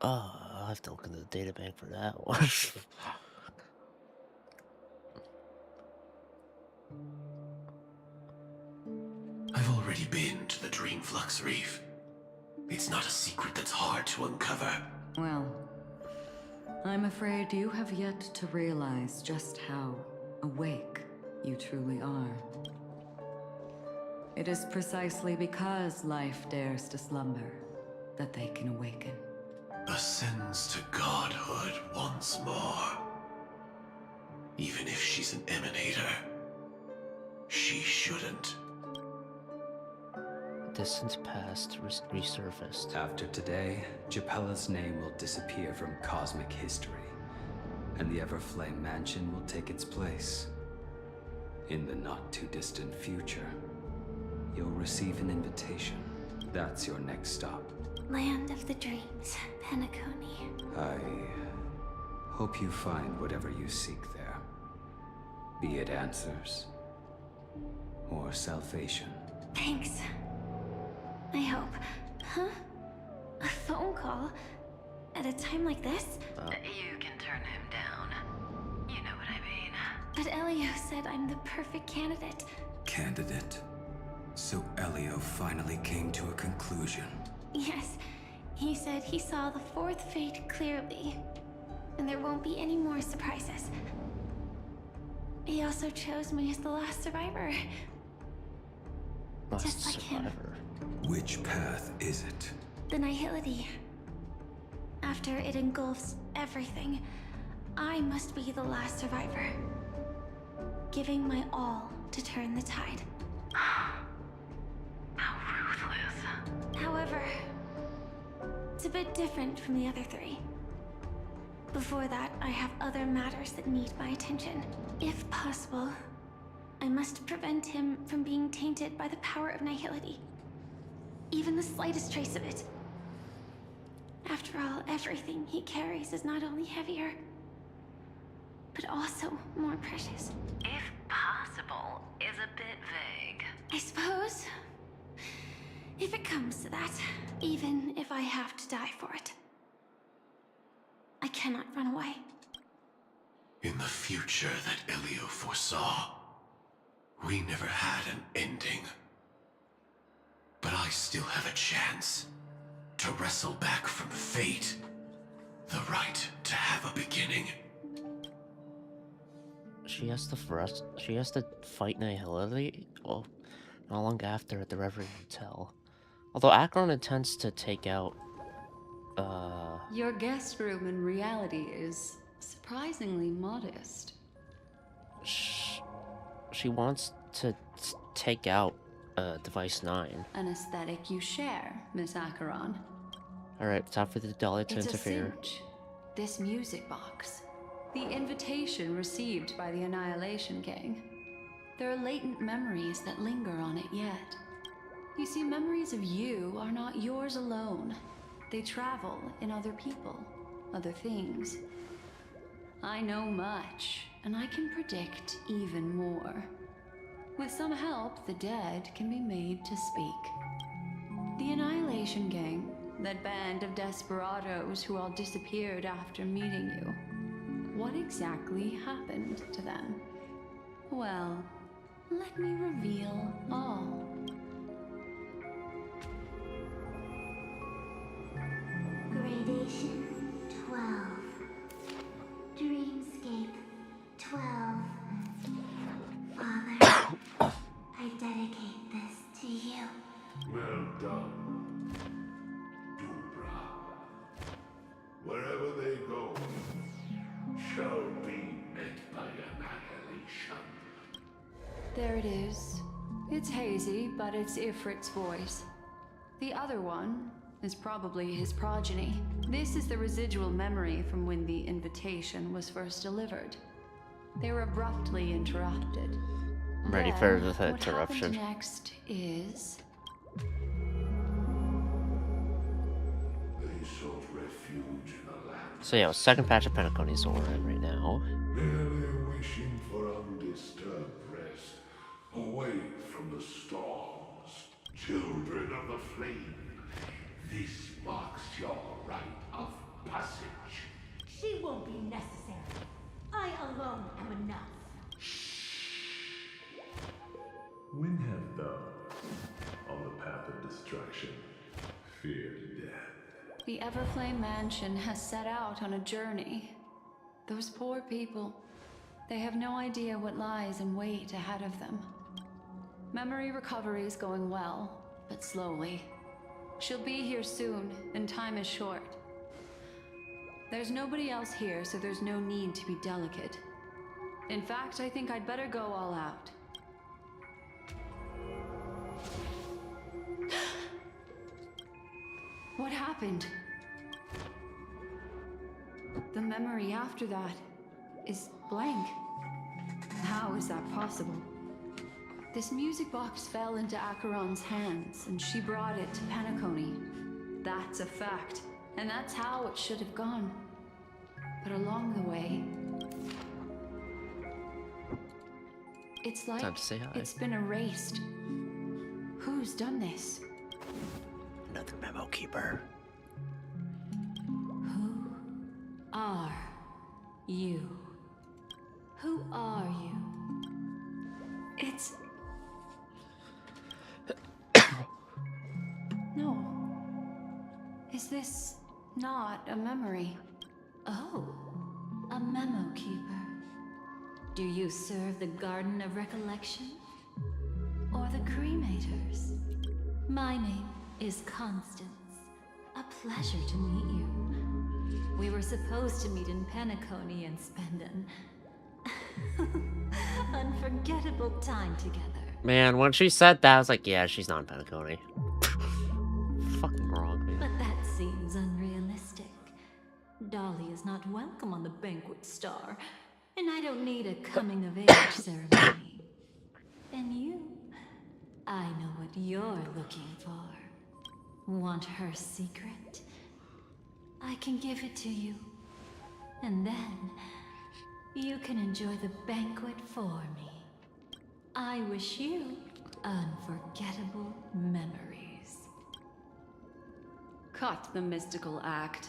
Oh, I'll have to look in the databank for that one. I've already been to the Dreamflux Reef. It's not a secret that's hard to uncover. Well, I'm afraid you have yet to realize just how awake you truly are. It is precisely because life dares to slumber that they can awaken. Ascends to godhood once more. Even if she's an emanator, she shouldn't. Distance past resurfaced. After today, Japella's name will disappear from cosmic history, and the Everflame Mansion will take its place. In the not-too-distant future, you'll receive an invitation. That's your next stop. Land of the Dreams, Penacony. I hope you find whatever you seek there. Be it answers or salvation. Thanks. I hope. Huh? A phone call? At a time like this? You can turn him down. You know what I mean. But Elio said I'm the perfect candidate. Candidate? So Elio finally came to a conclusion. Yes, he said he saw the fourth fate clearly, and there won't be any more surprises. He also chose me as the last survivor. Just like him. Which path is it? The Nihility. After it engulfs everything, I must be the last survivor. Giving my all to turn the tide. How ruthless. However, it's a bit different from the other three. Before that, I have other matters that need my attention. If possible, I must prevent him from being tainted by the power of Nihility. Even the slightest trace of it. After all, everything he carries is not only heavier, but also more precious. If possible is a bit vague. I suppose. If it comes to that, even if I have to die for it, I cannot run away. In the future that Elio foresaw, we never had an ending. But I still have a chance to wrestle back from fate the right to have a beginning. She has to fight Nihility? Well, not long after at the Reverie Hotel. Although Acheron intends to take out, Your guest room in reality is surprisingly modest. she wants to take out, Device 9. An aesthetic you share, Miss Acheron. Alright, time for the Dahlia to It's interfere. a cinch. This music box. The invitation received by the Annihilation Gang. There are latent memories that linger on it yet. You see, memories of you are not yours alone. They travel in other people, other things. I know much, and I can predict even more. With some help, the dead can be made to speak. The Annihilation Gang, that band of desperados who all disappeared after meeting you. What exactly happened to them? Well, let me reveal all. Gradation 12. Dreamscape 12. Father, I dedicate this to you. Well done, Dubra. Wherever they go, shall be met by annihilation. There it is. It's hazy, but it's Ifrit's voice. The other one is probably his progeny. This is the residual memory from when the invitation was first delivered. They were abruptly interrupted. I'm ready for the What interruption. happened next is... They sought refuge in a land So yeah, second patch of Penacony is over right now. merely wishing for undisturbed rest, away from the storms. Children of the flame, this marks your rite of passage. She won't be necessary. I alone am enough. When have thou, on the path of destruction, feared death? The Everflame Mansion has set out on a journey. Those poor people, they have no idea what lies in wait ahead of them. Memory recovery is going well, but slowly. She'll be here soon, and time is short. There's nobody else here, so there's no need to be delicate. In fact, I think I'd better go all out. What happened? The memory after that is blank. How is that possible? This music box fell into Acheron's hands, and she brought it to Penacony. That's a fact, and that's how it should have gone. But along the way, it's like Time to say hi. it's been erased. Who's done this? Another memo keeper. Who are you? Who are you? It's... No. Is this not a memory? Oh, a memo keeper. Do you serve the Garden of Recollection? Or the Cremators? My name is Constance. A pleasure to meet you. We were supposed to meet in Penacony and spend an unforgettable time together. Man, when she said that, I was like, yeah, she's not in Penacony. Fucking wrong, man. But that seems unrealistic. Dolly is not welcome on the Banquet Star, and I don't need a coming-of-age ceremony. And you, I know what you're looking for. Want her secret? I can give it to you. And then, you can enjoy the banquet for me. I wish you unforgettable memories. Cut the mystical act.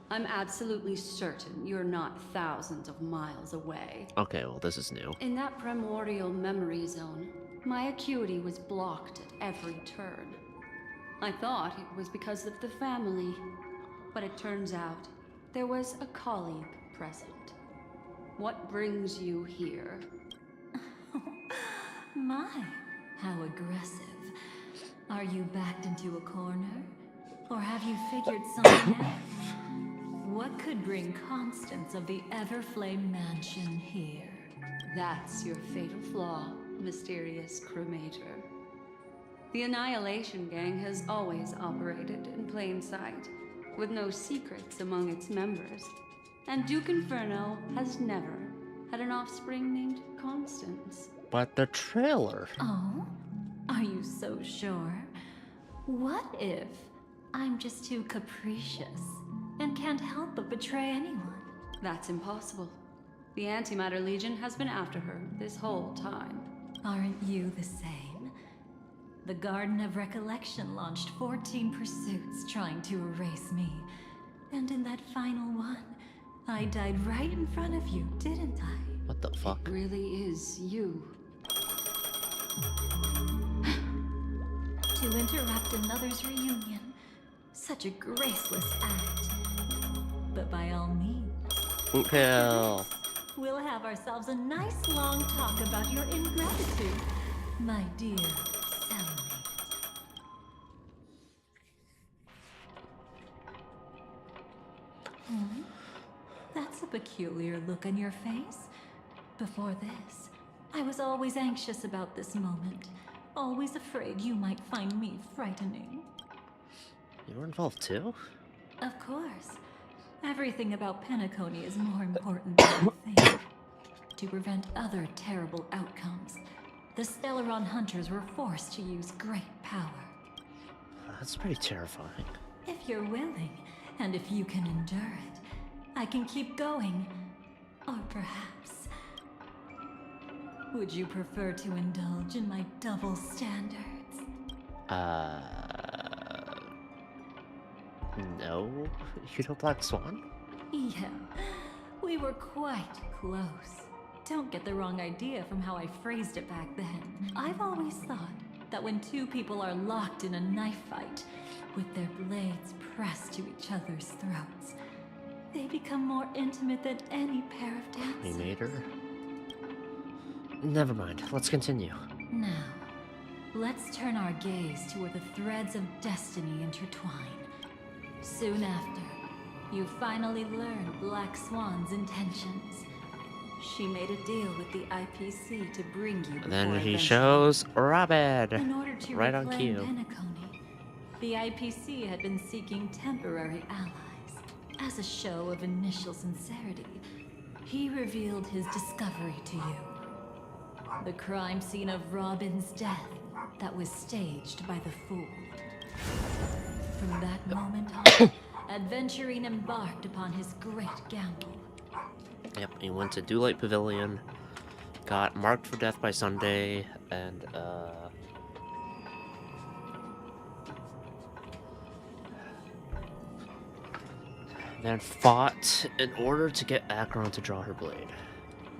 I'm absolutely certain you're not thousands of miles away. Okay, well, this is new. In that primordial memory zone, my acuity was blocked at every turn. I thought it was because of the family, but it turns out there was a colleague present. What brings you here? My, how aggressive. Are you backed into a corner? Or have you figured something out? What could bring Constance of the Everflame Mansion here? That's your fatal flaw, mysterious cremator. The Annihilation Gang has always operated in plain sight, with no secrets among its members. And Duke Inferno has never had an offspring named Constance. But the trailer. Oh? Are you so sure? What if I'm just too capricious and can't help but betray anyone? That's impossible. The Antimatter Legion has been after her this whole time. Aren't you the same? The Garden of Recollection launched 14 pursuits trying to erase me. And in that final one, I died right in front of you, didn't I? What the fuck? It really is you. To interrupt another's reunion. Such a graceless act. But by all means, Boot hell. we'll have ourselves a nice long talk about your ingratitude, my dear cellmate. Hmm? That's a peculiar look on your face. Before this, I was always anxious about this moment. Always afraid you might find me frightening. You were involved too? Of course. Everything about Penacony is more important than you think. To prevent other terrible outcomes, the Stellaron hunters were forced to use great power. That's pretty terrifying. If you're willing, and if you can endure it, I can keep going. Or perhaps... would you prefer to indulge in my double standards? No. You know Black Swan? Yeah, we were quite close. Don't get the wrong idea from how I phrased it back then. I've always thought that when two people are locked in a knife fight, with their blades pressed to each other's throats, they become more intimate than any pair of dancers. We made her? Never mind. Let's continue. Now, let's turn our gaze to where the threads of destiny intertwine. Soon after, you finally learn Black Swan's intentions. She made a deal with the IPC to bring you And then before he eventually- shows Robin. In order to Right on reclaim cue. Penacony, the IPC had been seeking temporary allies. As a show of initial sincerity, he revealed his discovery to you. The crime scene of Robin's death that was staged by the Fool. From that moment on, Adventurine embarked upon his great gamble. Yep, he went to Dewlight Pavilion, got marked for death by Sunday, and, then fought in order to get Akron to draw her blade,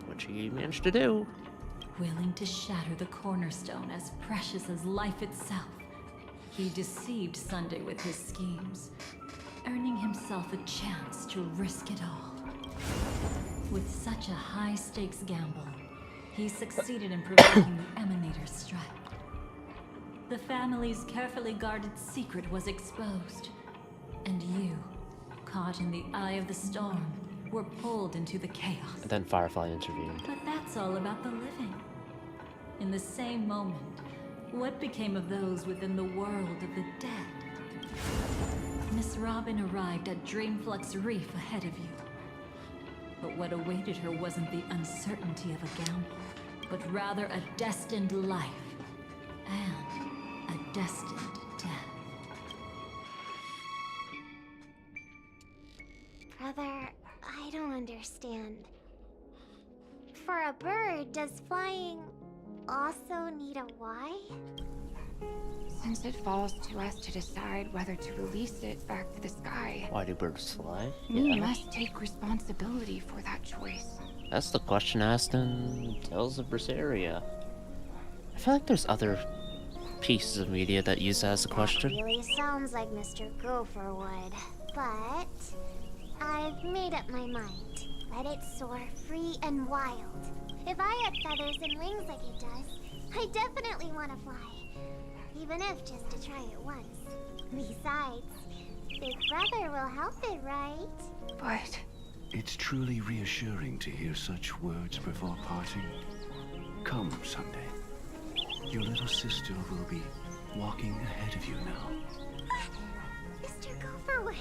which he managed to do. Willing to shatter the cornerstone as precious as life itself, he deceived Sunday with his schemes, earning himself a chance to risk it all. With such a high-stakes gamble, he succeeded in provoking the Emanator's strike. The family's carefully guarded secret was exposed, and you, caught in the eye of the storm, were pulled into the chaos. And then Firefly intervened. But that's all about the living. In the same moment, what became of those within the world of the dead? Miss Robin arrived at Dreamflux Reef ahead of you. But what awaited her wasn't the uncertainty of a gamble, but rather a destined life and a destined death. Brother, I don't understand. For a bird, does flying also need a Y? Since it falls to us to decide whether to release it back to the sky, Why do birds fly? we must take responsibility for that choice. That's the question asked in Tales of Berseria. I feel like there's other pieces of media that use that as a question. That really sounds like Mr. Gopher would. But I've made up my mind. Let it soar free and wild. If I had feathers and wings like it does, I definitely want to fly. Even if just to try it once. Besides, Big Brother will help it, right? But It's truly reassuring to hear such words before parting. Come someday. Your little sister will be walking ahead of you now. Mr. Gopherwood,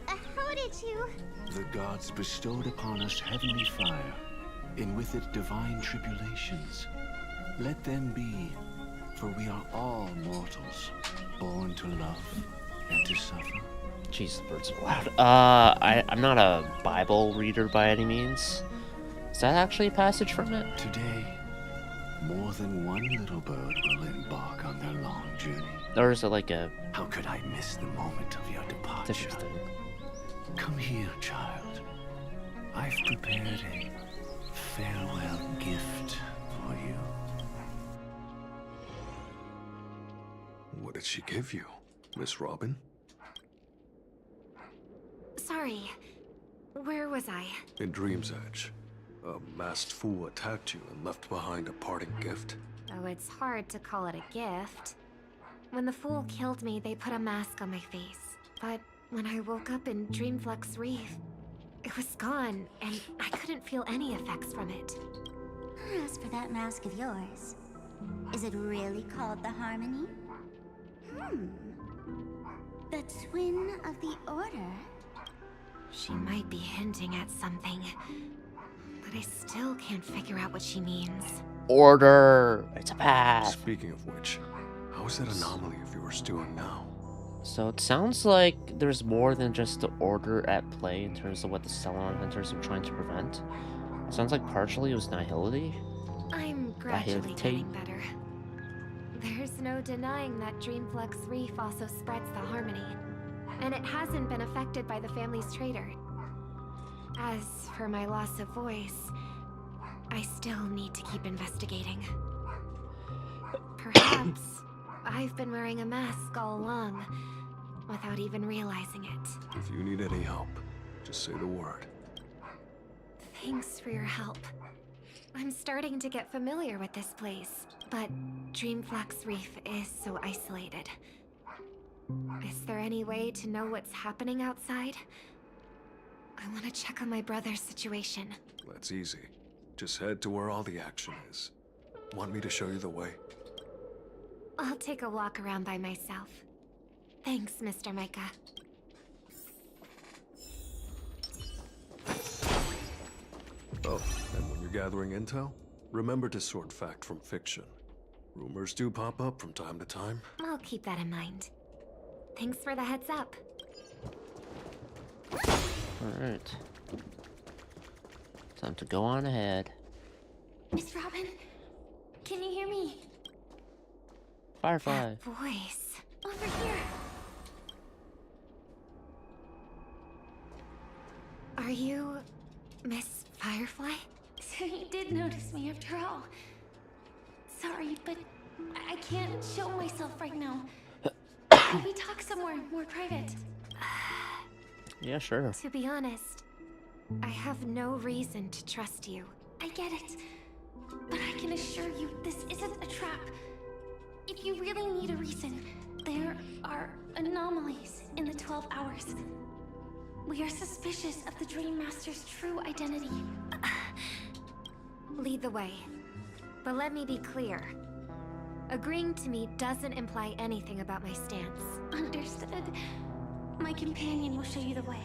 how did you... The gods bestowed upon us heavenly fire, and with it divine tribulations. Let them be, for we are all mortals, born to love and to suffer. Jeez, the birds are loud. I'm not a Bible reader by any means. Is that actually a passage from it? Today, more than one little bird will embark on their long journey. Or is it like a... How could I miss the moment of your departure? Interesting. Come here, child. I've prepared a farewell gift for you. What did she give you, Miss Robin? Sorry. Where was I? In Dream's Edge, a masked fool attacked you and left behind a parting gift. Oh, it's hard to call it a gift. When the fool killed me, they put a mask on my face. But when I woke up in Dreamflux Reef, it was gone, and I couldn't feel any effects from it. As for that mask of yours, is it really called the Harmony? The Twin of the Order? She might be hinting at something, but I still can't figure out what she means. Order! It's a path! Speaking of which, how is that anomaly of yours doing now? So it sounds like there's more than just the order at play in terms of what the Stellon Hunters are trying to prevent. It sounds like partially it was Nihility. I'm gradually getting better. There's no denying that Dreamflux Reef also spreads the Harmony, and it hasn't been affected by the family's traitor. As for my loss of voice, I still need to keep investigating. Perhaps I've been wearing a mask all along, without even realizing it. If you need any help, just say the word. Thanks for your help. I'm starting to get familiar with this place, but Dreamflux Reef is so isolated. Is there any way to know what's happening outside? I want to check on my brother's situation. That's easy. Just head to where all the action is. Want me to show you the way? I'll take a walk around by myself. Thanks, Mr. Micah. Oh, and when you're gathering intel, remember to sort fact from fiction. Rumors do pop up from time to time. I'll keep that in mind. Thanks for the heads up. Alright. Time to go on ahead. Miss Robin, can you hear me? Firefly. That voice. Over here. Are you Miss Firefly? So you did notice me after all. Sorry, but I can't show myself right now. Can we talk somewhere more private? Yeah, sure. To be honest, I have no reason to trust you. I get it. But I can assure you this isn't a trap. If you really need a reason, there are anomalies in the 12 hours. We are suspicious of the Dream Master's true identity. Lead the way. But let me be clear. Agreeing to me doesn't imply anything about my stance. Understood. My companion will show you the way.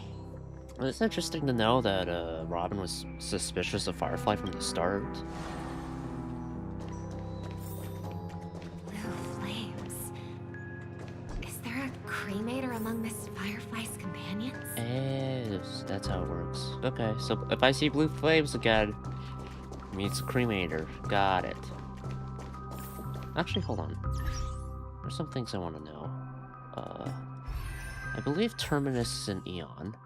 It's interesting to know that Robin was suspicious of Firefly from the start. Blue flames. Is there a cremator among Miss Firefly's companions? Yes, that's how it works. Okay, so if I see blue flames again, it means a cremator. Got it. Actually, hold on. There's some things I want to know. I believe Terminus is an Eon.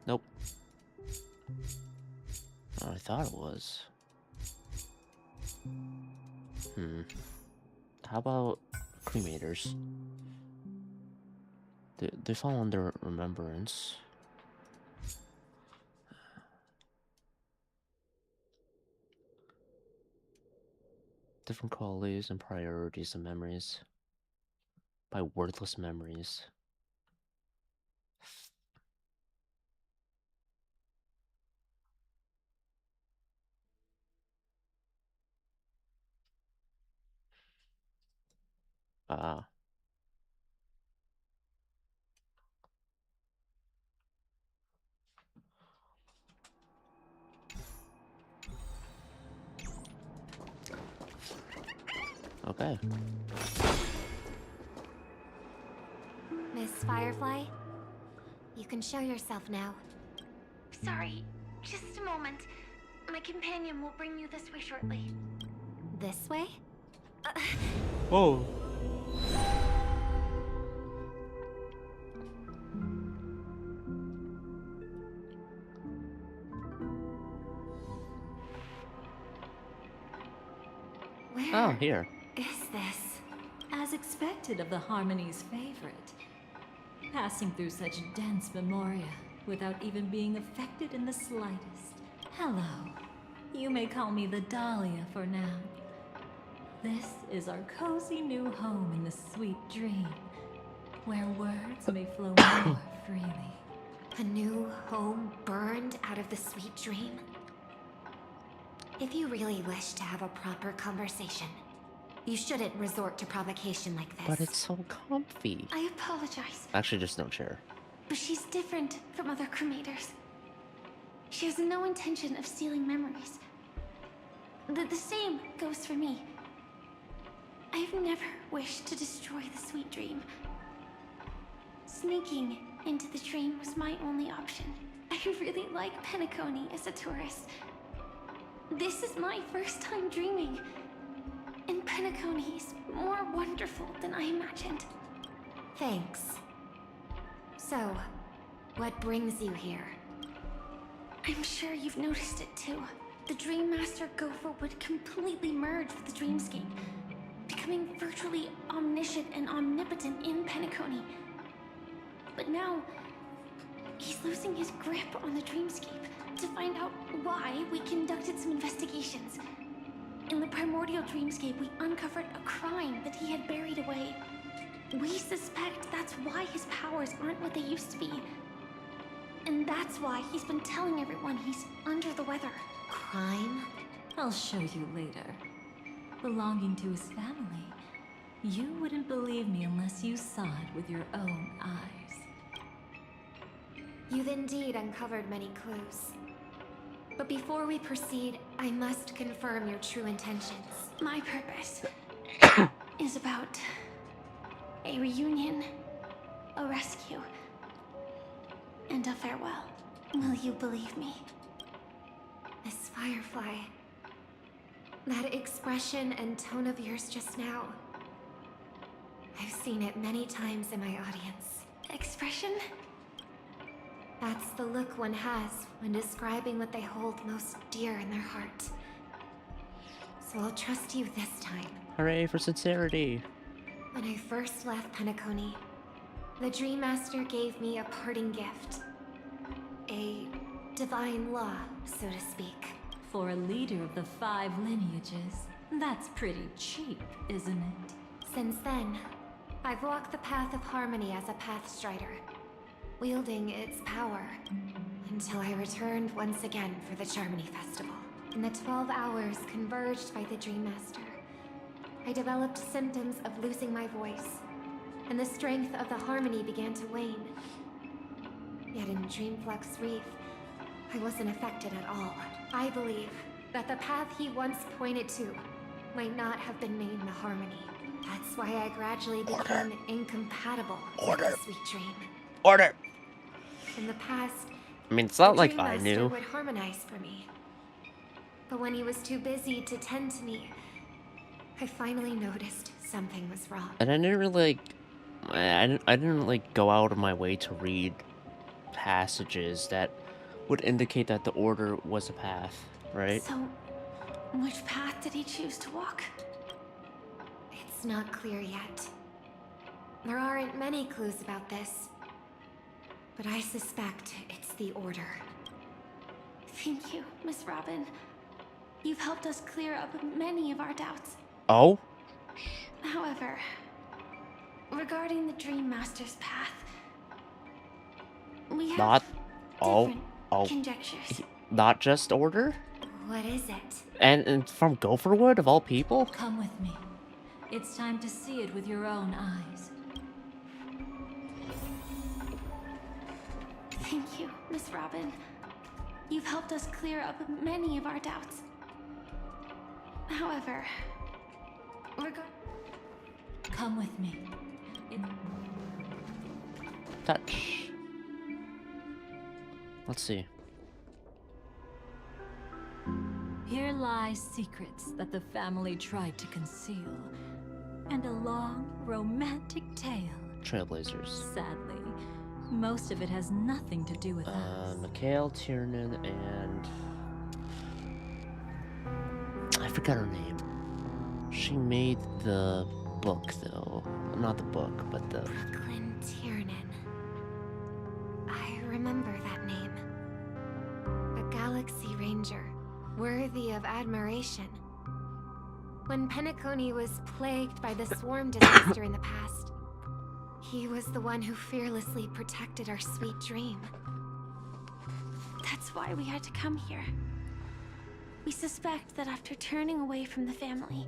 Nope. Oh, I thought it was. How about cremators? They fall under remembrance. Different qualities and priorities of memories. By worthless memories. Okay. Miss Firefly, you can show yourself now. Sorry, just a moment. My companion will bring you this way shortly. This way? Oh. Where here. is this? As expected of the Harmony's favorite. Passing through such dense memoria without even being affected in the slightest. Hello. You may call me the Dahlia for now. This is our cozy new home in the sweet dream, where words may flow more freely. A new home burned out of the sweet dream? If you really wish to have a proper conversation, you shouldn't resort to provocation like this. But it's so comfy. I apologize, Actually, just no chair. but she's different from other cremators. She has no intention of stealing memories. The same goes for me. I have never wished to destroy the sweet dream. Sneaking into the dream was my only option. I really like Penacony as a tourist. This is my first time dreaming. And Penacony is more wonderful than I imagined. Thanks. So, what brings you here? I'm sure you've noticed it too. The Dream Master Gopher would completely merge with the dreamscape, becoming virtually omniscient and omnipotent in Penacony. But now, he's losing his grip on the dreamscape. To find out why, we conducted some investigations. In the primordial dreamscape, we uncovered a crime that he had buried away. We suspect that's why his powers aren't what they used to be. And that's why he's been telling everyone he's under the weather. Crime? I'll show you later. Belonging to his family. You wouldn't believe me unless you saw it with your own eyes. You've indeed uncovered many clues. But before we proceed, I must confirm your true intentions. My purpose is about a reunion, a rescue, and a farewell. Will you believe me? Miss Firefly, that expression and tone of yours just now, I've seen it many times in my audience. Expression? That's the look one has when describing what they hold most dear in their heart. So I'll trust you this time. Hooray for sincerity. When I first left Penacony, the Dream Master gave me a parting gift. A divine law, so to speak. For a leader of the 5 lineages, that's pretty cheap, isn't it? Since then, I've walked the path of harmony as a Pathstrider, wielding its power, until I returned once again for the Charmony Festival. In the 12 hours converged by the Dream Master, I developed symptoms of losing my voice, and the strength of the harmony began to wane. Yet in Dreamflux Reef, I wasn't affected at all. I believe that the path he once pointed to might not have been named the harmony. That's why I gradually became incompatible with the sweet dream. Order! In the past, I mean, it's not the like Dream I Master knew. would harmonize for me. But when he was too busy to tend to me, I finally noticed something was wrong. And I didn't really like, I didn't like go out of my way to read passages that would indicate that the order was a path, right? So, which path did he choose to walk? It's not clear yet. There aren't many clues about this, but I suspect it's the order. Thank you, Miss Robin. You've helped us clear up many of our doubts. Oh? However, regarding the Dream Master's path, we have different conjectures. Not just order? What is it? And from Gopherwood, of all people? Come with me. It's time to see it with your own eyes. Thank you, Miss Robin. You've helped us clear up many of our doubts. However, come with me. Touch. Let's see. Here lie secrets that the family tried to conceal, and a long, romantic tale. Trailblazers. Sadly, most of it has nothing to do with us. Mikhail, Tiernan, and... I forgot her name. She made the book, though. Not the book, but the... Brooklyn Tiernan. I remember that name. A Galaxy Ranger, worthy of admiration. When Penacony was plagued by the swarm disaster in the past, he was the one who fearlessly protected our sweet dream. that's why we had to come here. We suspect that after turning away from the family,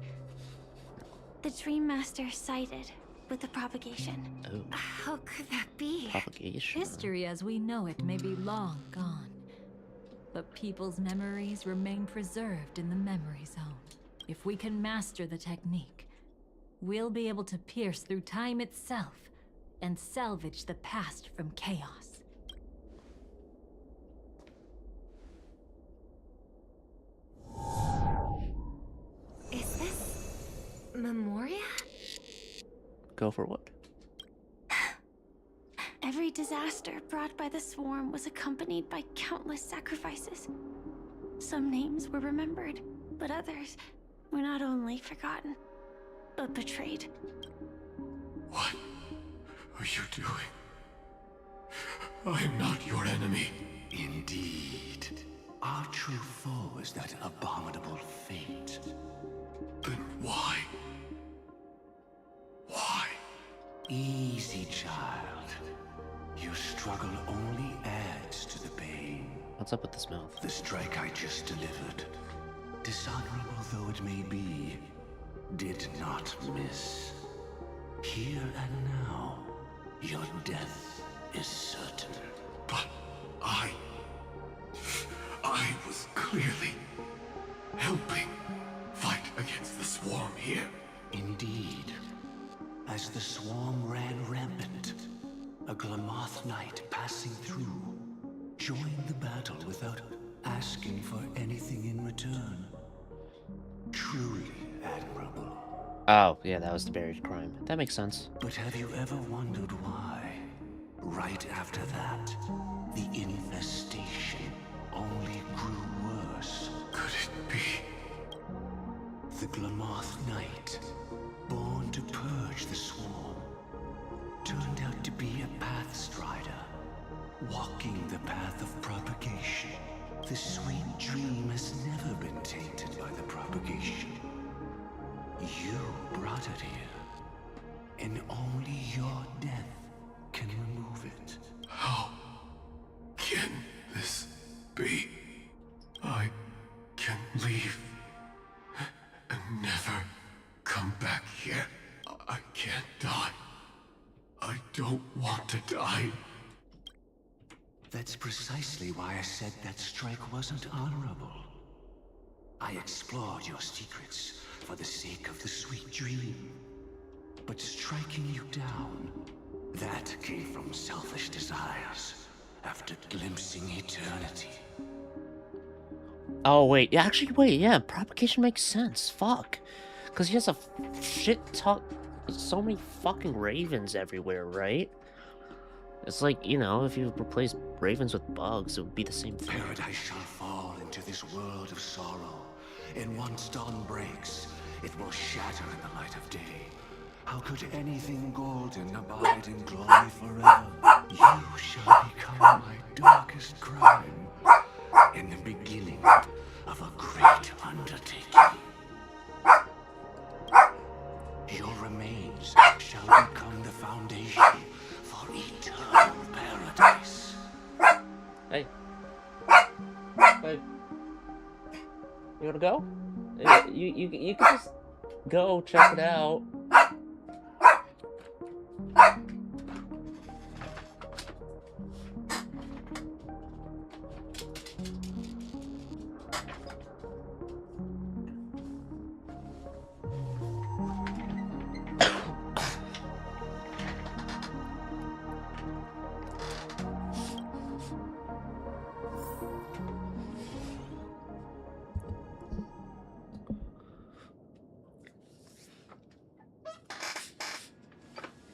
the Dream Master sided with the propagation. Oh. How could that be? Propagation. History as we know it may be long gone, but people's memories remain preserved in the memory zone. If we can master the technique, we'll be able to pierce through time itself and salvage the past from chaos. Is this Memoria? Gopherwood. Every disaster brought by the swarm was accompanied by countless sacrifices. Some names were remembered, but others were not only forgotten, but betrayed. What are you doing? I am not your enemy. Indeed. Our true foe is that abominable fate. Then why? Why? Easy, child. Your struggle only adds to the pain. What's up with this mouth? The strike I just delivered, dishonorable though it may be, did not miss. Here and now, your death is certain. But I was clearly helping fight against the swarm here. Indeed. As the swarm ran rampant, a Glamoth knight passing through joined the battle without asking for anything in return. Truly admirable. Oh, yeah, that was the buried crime. That makes sense. But have you ever wondered why, right after that, the infestation only grew worse? Could it be? The Glamoth Knight, born to purge the swarm, turned out to be a path strider, walking the path of propagation. The sweet dream has never been tainted by the propagation. You brought it here, and only your death can remove it. How can this be? I can leave and never come back here. I can't die. I don't want to die. That's precisely why I said that strike wasn't honorable. I explored your secrets for the sake of the sweet dream. But striking you down, that came from selfish desires after glimpsing eternity. Oh, wait. Actually, wait. Yeah, propagation makes sense. Fuck. Because he has a shit ton... So many fucking ravens everywhere, right? It's like, you know, if you replace ravens with bugs, it would be the same thing. Paradise shall fall into this world of sorrow, and once dawn breaks, it will shatter in the light of day. How could anything golden abide in glory forever? You shall become my darkest crime, in the beginning of a great undertaking. Your remains shall become the foundation for eternal paradise. Hey. Hey. You wanna go? You can just go check it out.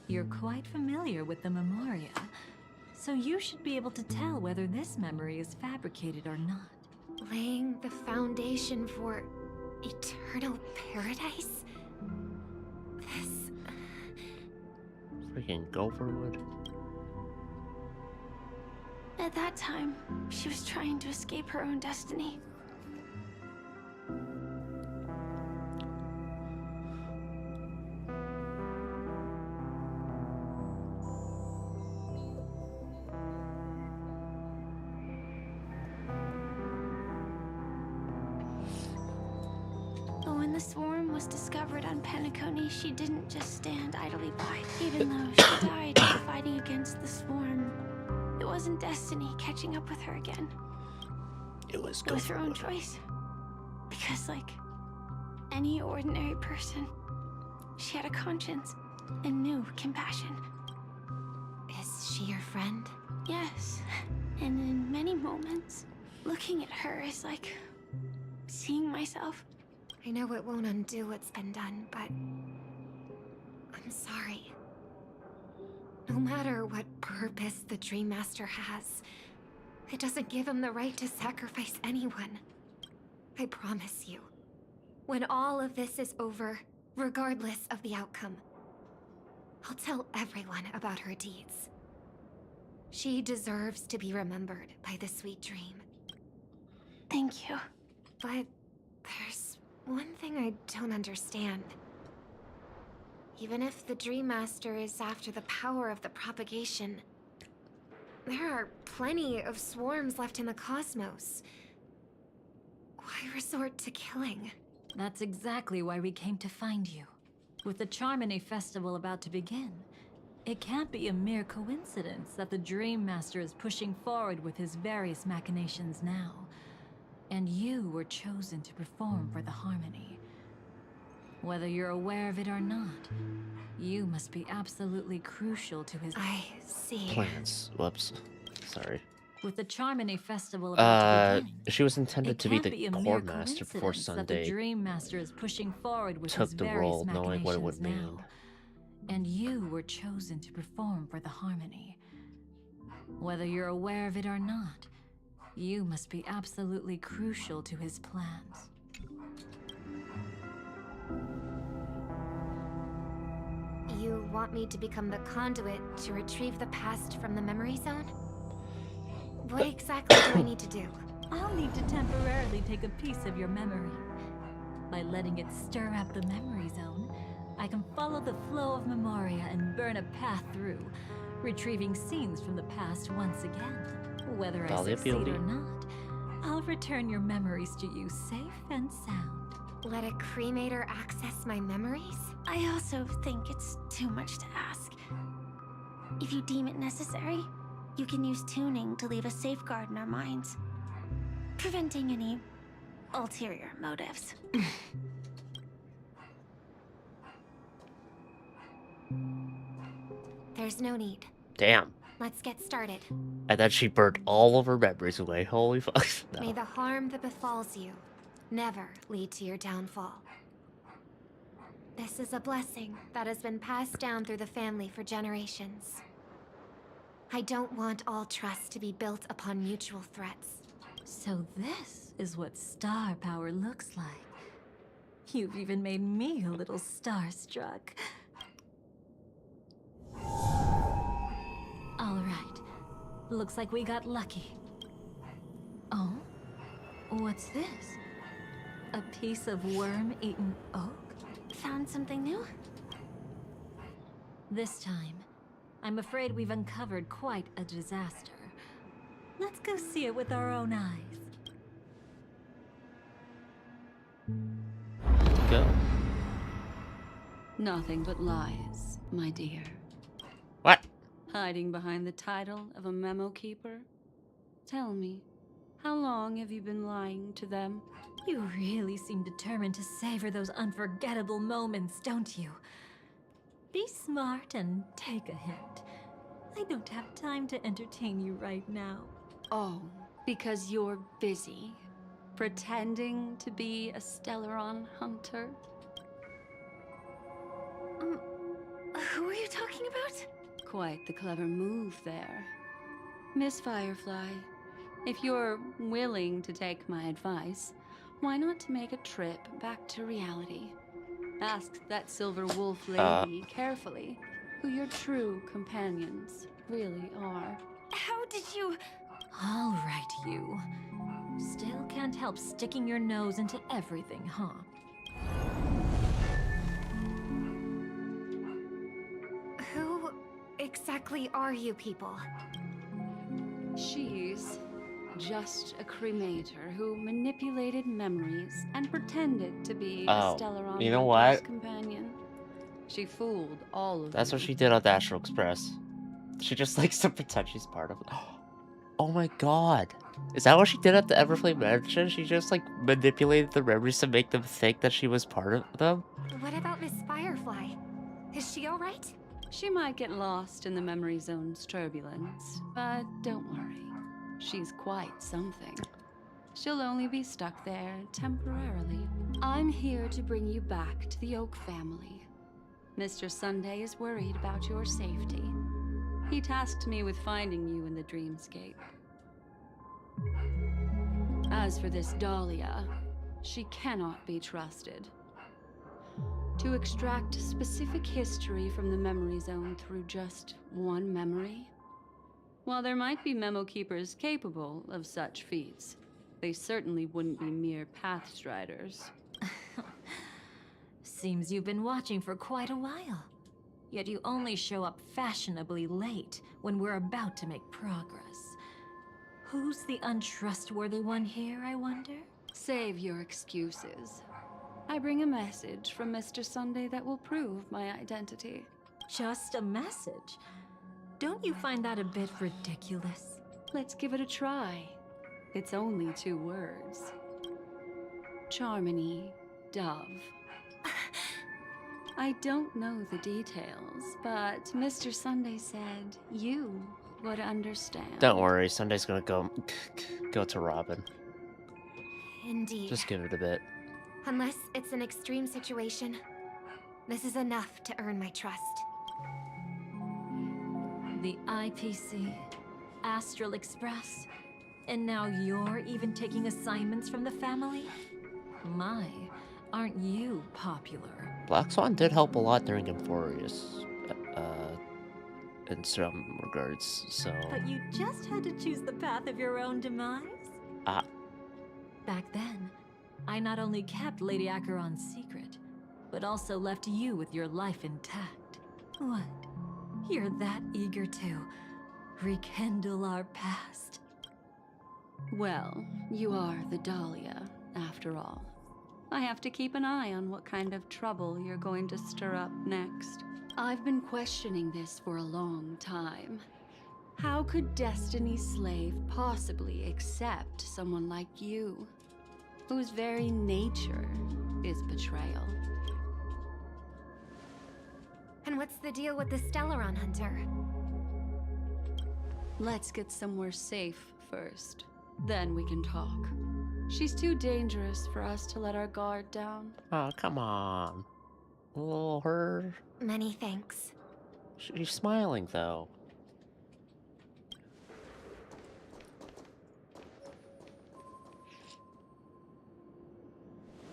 You're quite familiar with the Memoria, so you should be able to tell whether this memory is fabricated or not. Laying the foundation for eternal paradise? This... Freaking Gopherwood. At that time, she was trying to escape her own destiny. But when the swarm was discovered on Penacony, she didn't just stand idly by. Even though she died fighting against the swarm, it wasn't destiny catching up with her again. It was her own choice. Because, like any ordinary person, she had a conscience and knew compassion. Is she your friend? Yes. And in many moments, looking at her is like seeing myself. I know it won't undo what's been done, but I'm sorry. No matter what purpose the Dream Master has, it doesn't give him the right to sacrifice anyone. I promise you, when all of this is over, regardless of the outcome, I'll tell everyone about her deeds. She deserves to be remembered by the sweet dream. Thank you. But there's one thing I don't understand. Even if the Dream Master is after the power of the propagation, there are plenty of swarms left in the cosmos. Why resort to killing? That's exactly why we came to find you. With the Charmony Festival about to begin, it can't be a mere coincidence that the Dream Master is pushing forward with his various machinations now. And you were chosen to perform for the Harmony. Whether you're aware of it or not, you must be absolutely crucial to his... I see. Plans. Whoops. Sorry. With the Charmony Festival about to begin, she was intended to be the mere core master before coincidence that Sunday the Dream Master is pushing forward with took his the various role, knowing what it would machinations mean. now. And you were chosen to perform for the Harmony. Whether you're aware of it or not, you must be absolutely crucial to his plans. You want me to become the conduit to retrieve the past from the memory zone? What exactly do I need to do? I'll need to temporarily take a piece of your memory. By letting it stir up the memory zone, I can follow the flow of Memoria and burn a path through, retrieving scenes from the past once again. Whether I succeed or not, I'll return your memories to you safe and sound. Let a cremator access my memories? I also think it's too much to ask. If you deem it necessary, you can use tuning to leave a safeguard in our minds, preventing any ulterior motives. There's no need. Damn. Let's get started. And then she burned all of her memories away. Holy fuck. No. May the harm that befalls you never lead to your downfall. This is a blessing that has been passed down through the family for generations. I don't want all trust to be built upon mutual threats. So this is what star power looks like. You've even made me a little starstruck. All right. Looks like we got lucky. Oh? What's this? A piece of worm-eaten oak? Found something new? This time, I'm afraid we've uncovered quite a disaster. Let's go see it with our own eyes. Go. Nothing but lies, my dear. What? Hiding behind the title of a memo keeper? Tell me, how long have you been lying to them? You really seem determined to savor those unforgettable moments, don't you? Be smart and take a hint. I don't have time to entertain you right now. Oh, because you're busy. Pretending to be a Stellaron hunter? Who are you talking about? Quite the clever move there. Miss Firefly, if you're willing to take my advice, why not make a trip back to reality? Ask that silver wolf lady carefully who your true companions really are. How did you... All right, you. Still can't help sticking your nose into everything, huh? Who exactly are you people? She's just a cremator who manipulated memories and pretended to be a Stellaron you know hunter's what? companion. She fooled all of That's you. what she did on the Astral Express. She just likes to pretend she's part of it. Oh my god. Is that what she did at the Everflame Mansion? She just like manipulated the memories to make them think that she was part of them? What about Miss Firefly? Is she alright? She might get lost in the memory zone's turbulence, but don't worry. She's quite something. She'll only be stuck there temporarily. I'm here to bring you back to the Oak family. Mr. Sunday is worried about your safety. He tasked me with finding you in the dreamscape. As for this Dahlia, she cannot be trusted. To extract specific history from the memory zone through just one memory? While there might be memo keepers capable of such feats, they certainly wouldn't be mere pathstriders. Seems you've been watching for quite a while. Yet you only show up fashionably late when we're about to make progress. Who's the untrustworthy one here, I wonder? Save your excuses. I bring a message from Mr. Sunday that will prove my identity. Just a message? Don't you find that a bit ridiculous? Let's give it a try. It's only 2 words. Charmony, Dove. I don't know the details, but Mr. Sunday said you would understand. Don't worry, Sunday's gonna go to Robin. Indeed. Just give it a bit. Unless it's an extreme situation, this is enough to earn my trust. The IPC, Astral Express, and now you're even taking assignments from the family? My, aren't you popular? Black Swan did help a lot during Euphorius, in some regards, so... But you just had to choose the path of your own demise? Back then, I not only kept Lady Acheron's secret, but also left you with your life intact. What? You're that eager to rekindle our past? Well, you are the Dahlia, after all. I have to keep an eye on what kind of trouble you're going to stir up next. I've been questioning this for a long time. How could Destiny's slave possibly accept someone like you, whose very nature is betrayal? And what's the deal with the Stellaron hunter? Let's get somewhere safe first. Then we can talk. She's too dangerous for us to let our guard down. Oh, come on. Little her. Many thanks. She's smiling, though.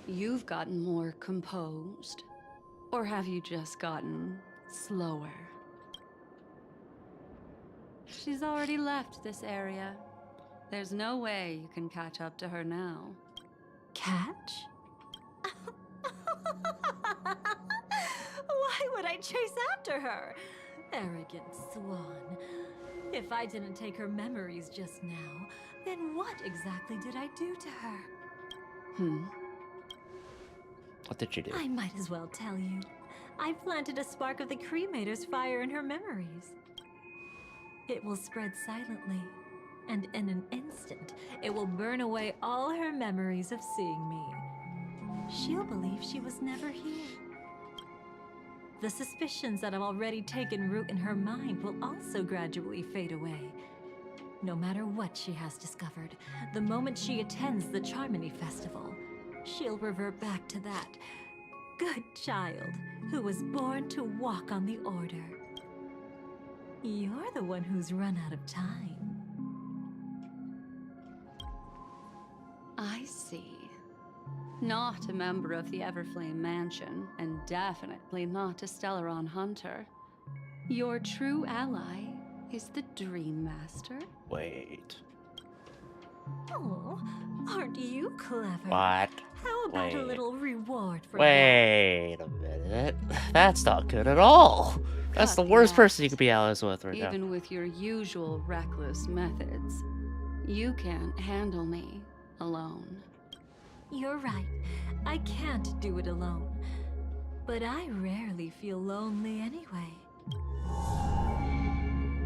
You've gotten more composed. Or have you just gotten slower? She's already left this area. There's no way you can catch up to her now. Catch? Why would I chase after her? Arrogant swan. If I didn't take her memories just now, then what exactly did I do to her? What did you do? I might as well tell you. I planted a spark of the cremator's fire in her memories. It will spread silently, and in an instant, it will burn away all her memories of seeing me. She'll believe she was never here. The suspicions that have already taken root in her mind will also gradually fade away. No matter what she has discovered, the moment she attends the Charmony Festival, she'll revert back to that good child who was born to walk on the Order. You're the one who's run out of time. I see. Not a member of the Everflame Mansion, and definitely not a Stellaron hunter. Your true ally is the Dream Master? Wait. Oh, aren't you clever? What? How about a Wait. little reward for Wait a minute. That's not good at all. That's the worst person you could be allies with right now. Even with your usual reckless methods, you can't handle me alone. You're right. I can't do it alone. But I rarely feel lonely anyway.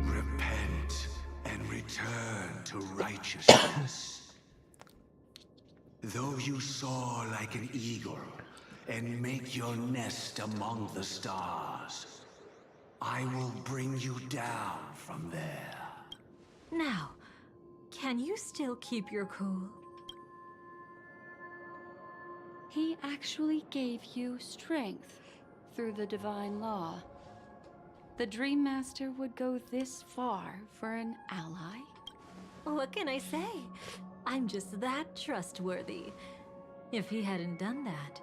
Repent and return to righteousness. Though you soar like an eagle and make your nest among the stars, I will bring you down from there. Now, can you still keep your cool? He actually gave you strength through the divine law. The Dream Master would go this far for an ally? What can I say? I'm just that trustworthy. If he hadn't done that,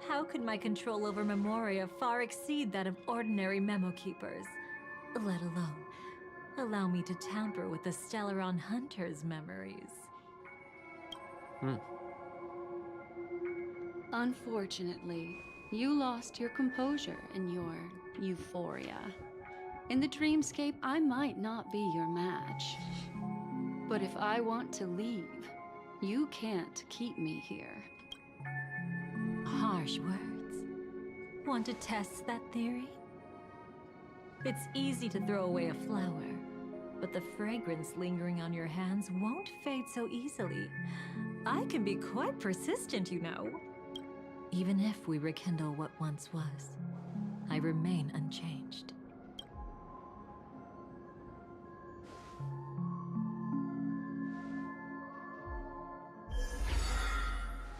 how could my control over Memoria far exceed that of ordinary memo keepers? Let alone allow me to tamper with the Stellaron Hunter's memories. Unfortunately, you lost your composure in your euphoria. In the dreamscape, I might not be your match. But if I want to leave, you can't keep me here. Harsh words. Want to test that theory? It's easy to throw away a flower, but the fragrance lingering on your hands won't fade so easily. I can be quite persistent, you know. Even if we rekindle what once was, I remain unchanged.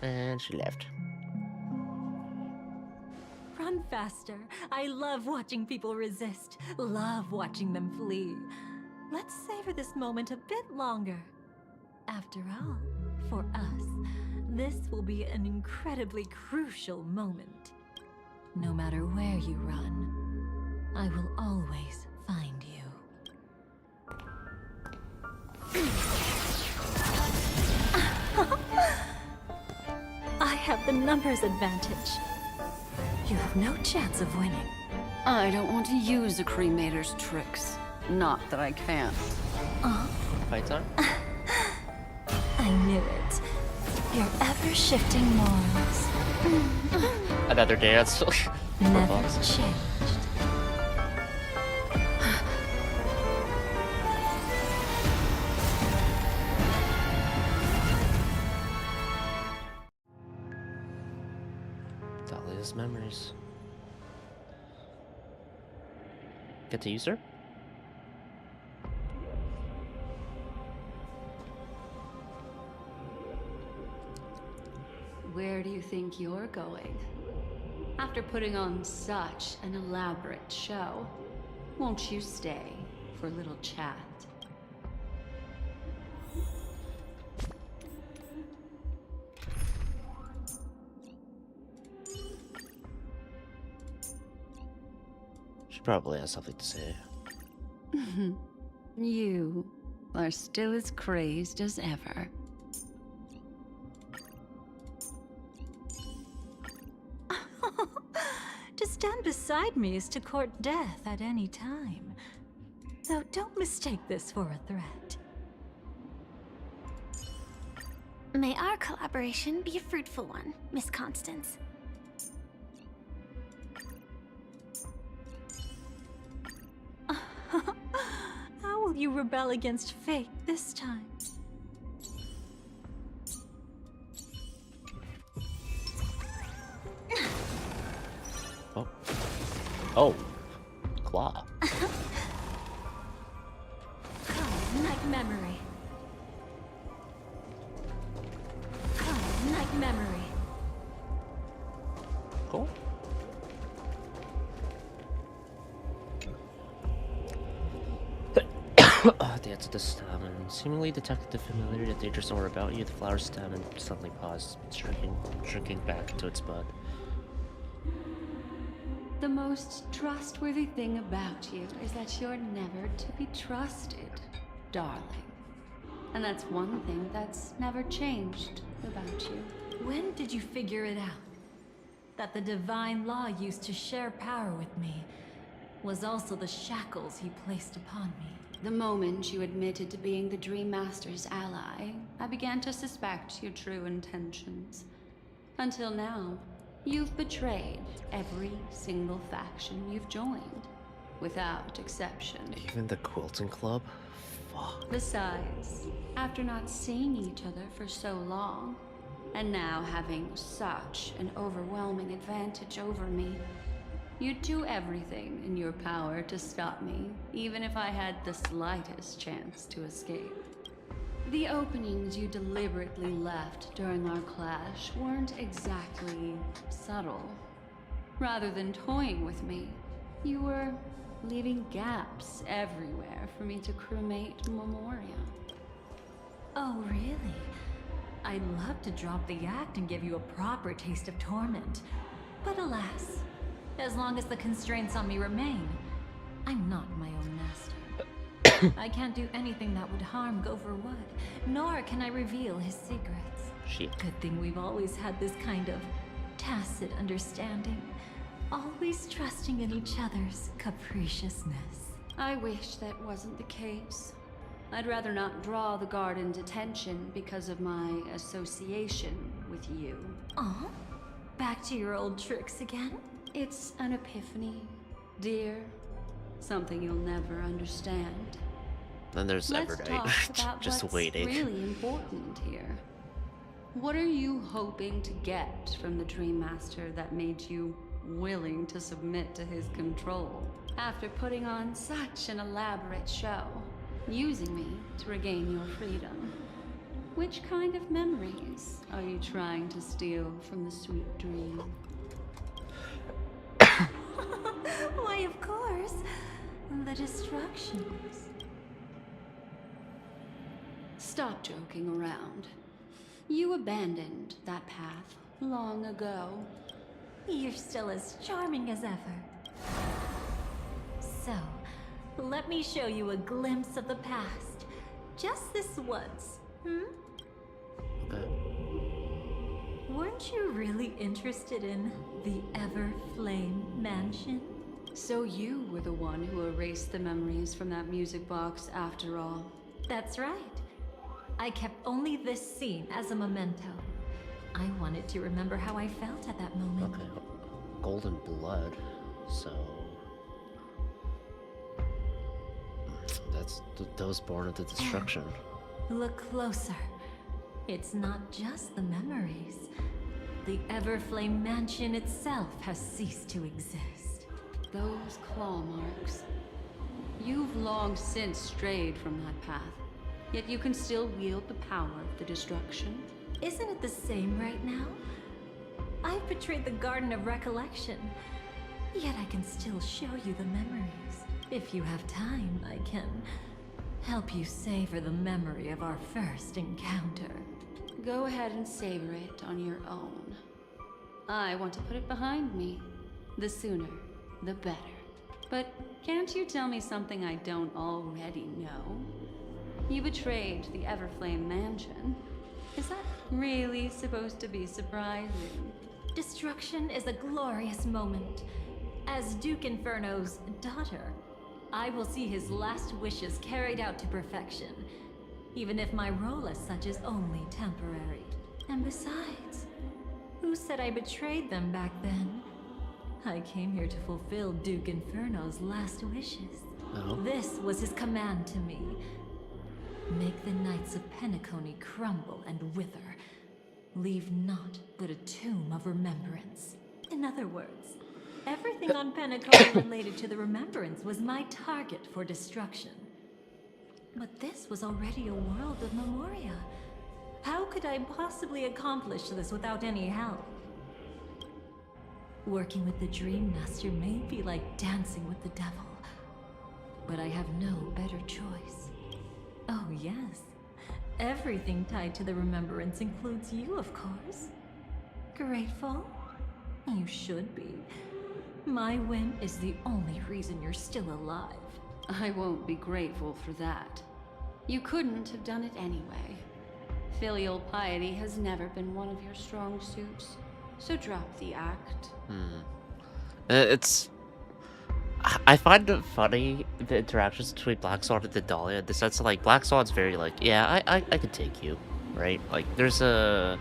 And she left. Run faster. I love watching people resist. Love watching them flee. Let's savor this moment a bit longer. After all, for us, this will be an incredibly crucial moment. No matter where you run, I will always find you. I have the numbers advantage. You have no chance of winning. I don't want to use a cremator's tricks. Not that I can't. Fight time? I knew it. Your ever-shifting morals. Another dance. Never changed. Dahlia's memories. Get to use her? where do you think you're going? After putting on such an elaborate show, won't you stay for a little chat? She probably has something to say. You are still as crazed as ever. To stand beside me is to court death at any time. So don't mistake this for a threat. May our collaboration be a fruitful one, Miss Constance. How will you rebel against fate this time? Oh. Oh. Claw. Night memory. Night memory. Cool. The answer to stem and seemingly detected the familiarity of danger somewhere about you. The flower stem and suddenly paused, shrinking back into its bud. The most trustworthy thing about you is that you're never to be trusted, darling. And that's one thing that's never changed about you. When did you figure it out? That the divine law used to share power with me was also the shackles he placed upon me. The moment you admitted to being the Dream Master's ally, I began to suspect your true intentions. Until now, you've betrayed every single faction you've joined, without exception. Even the quilting club? Fuck. Besides, after not seeing each other for so long, and now having such an overwhelming advantage over me, you'd do everything in your power to stop me, even if I had the slightest chance to escape. The openings you deliberately left during our clash weren't exactly subtle. Rather than toying with me, you were leaving gaps everywhere for me to cremate Memoria. Oh, really? I'd love to drop the act and give you a proper taste of torment. But alas, as long as the constraints on me remain, I'm not my own master. I can't do anything that would harm Gopher Wood, nor can I reveal his secrets. Shit. Good thing we've always had this kind of tacit understanding, always trusting in each other's capriciousness. I wish that wasn't the case. I'd rather not draw the guard into tension because of my association with you. Aw, back to your old tricks again? It's an epiphany, dear. Something you'll never understand. Then there's Let's Everdite. talk about Just what's waiting. really important here. What are you hoping to get from the Dream Master that made you willing to submit to his control? After putting on such an elaborate show, using me to regain your freedom. Which kind of memories are you trying to steal from the sweet dream? Why, of course. The destructions. Stop joking around. You abandoned that path long ago. You're still as charming as ever. So, let me show you a glimpse of the past. Just this once, Okay. Weren't you really interested in the Everflame Mansion? So you were the one who erased the memories from that music box after all. That's right. I kept only this scene as a memento. I wanted to remember how I felt at that moment. Okay. Golden blood. So that's those born of the destruction. Look closer. It's not just the memories. The Everflame Mansion itself has ceased to exist. Those claw marks. You've long since strayed from that path, yet you can still wield the power of the destruction. Isn't it the same right now? betrayed the Garden of Recollection. Yet I can still show you the memories. If you have time, I can help you savor the memory of our first encounter. Go ahead and savor it on your own. I want to put it behind me. The sooner, the better. But can't you tell me something I don't already know? You betrayed the Everflame Mansion. Is that really supposed to be surprising? Destruction is a glorious moment. As Duke Inferno's daughter, I will see his last wishes carried out to perfection, even if my role as such is only temporary. And besides, who said I betrayed them back then? I came here to fulfill Duke Inferno's last wishes. Oh. This was his command to me. Make the Knights of Penacony crumble and wither. Leave naught but a tomb of remembrance. In other words, everything on Penacony related to the remembrance was my target for destruction. But this was already a world of memoria. How could I possibly accomplish this without any help? Working with the Dream Master may be like dancing with the devil, but I have no better choice. Oh yes, everything tied to the remembrance includes you, of course. Grateful? You should be. My whim is the only reason you're still alive. I won't be grateful for that. You couldn't have done it anyway. Filial piety has never been one of your strong suits, so drop the act. I find it funny, the interactions between Black Swan and the Dahlia, in the sense of, like, Black Swan's very, like, yeah, I can take you, right? Like, there's a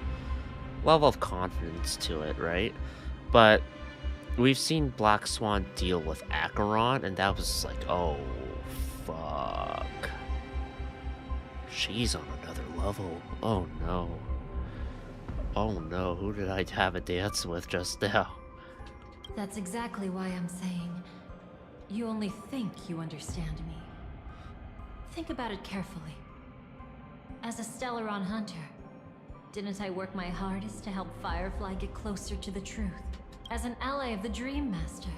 level of confidence to it, right? But we've seen Black Swan deal with Acheron, and that was like, oh, fuck. She's on another level. Oh, no. Oh, no. Who did I have a dance with just now? That's exactly why I'm saying, you only think you understand me. Think about it carefully. As a Stellaron hunter, didn't I work my hardest to help Firefly get closer to the truth? As an ally of the Dream Master,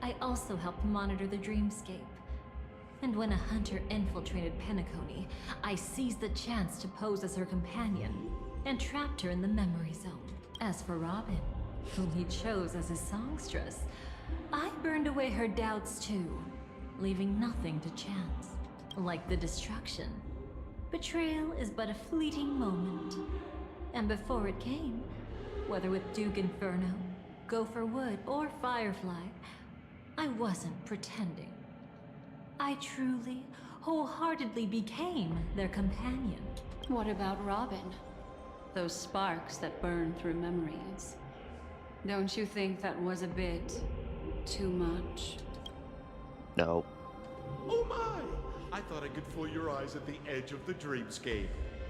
I also helped monitor the dreamscape. And when a hunter infiltrated Penacony, I seized the chance to pose as her companion and trapped her in the memory zone. As for Robin, whom he chose as his songstress, I burned away her doubts too, leaving nothing to chance. Like the destruction, betrayal is but a fleeting moment. And before it came, whether with Duke Inferno, Gopher Wood, or Firefly, I wasn't pretending. I truly, wholeheartedly became their companion. What about Robin? Those sparks that burn through memories. Don't you think that was a bit too much? No. Oh my! I thought I could fool your eyes at the edge of the dreamscape.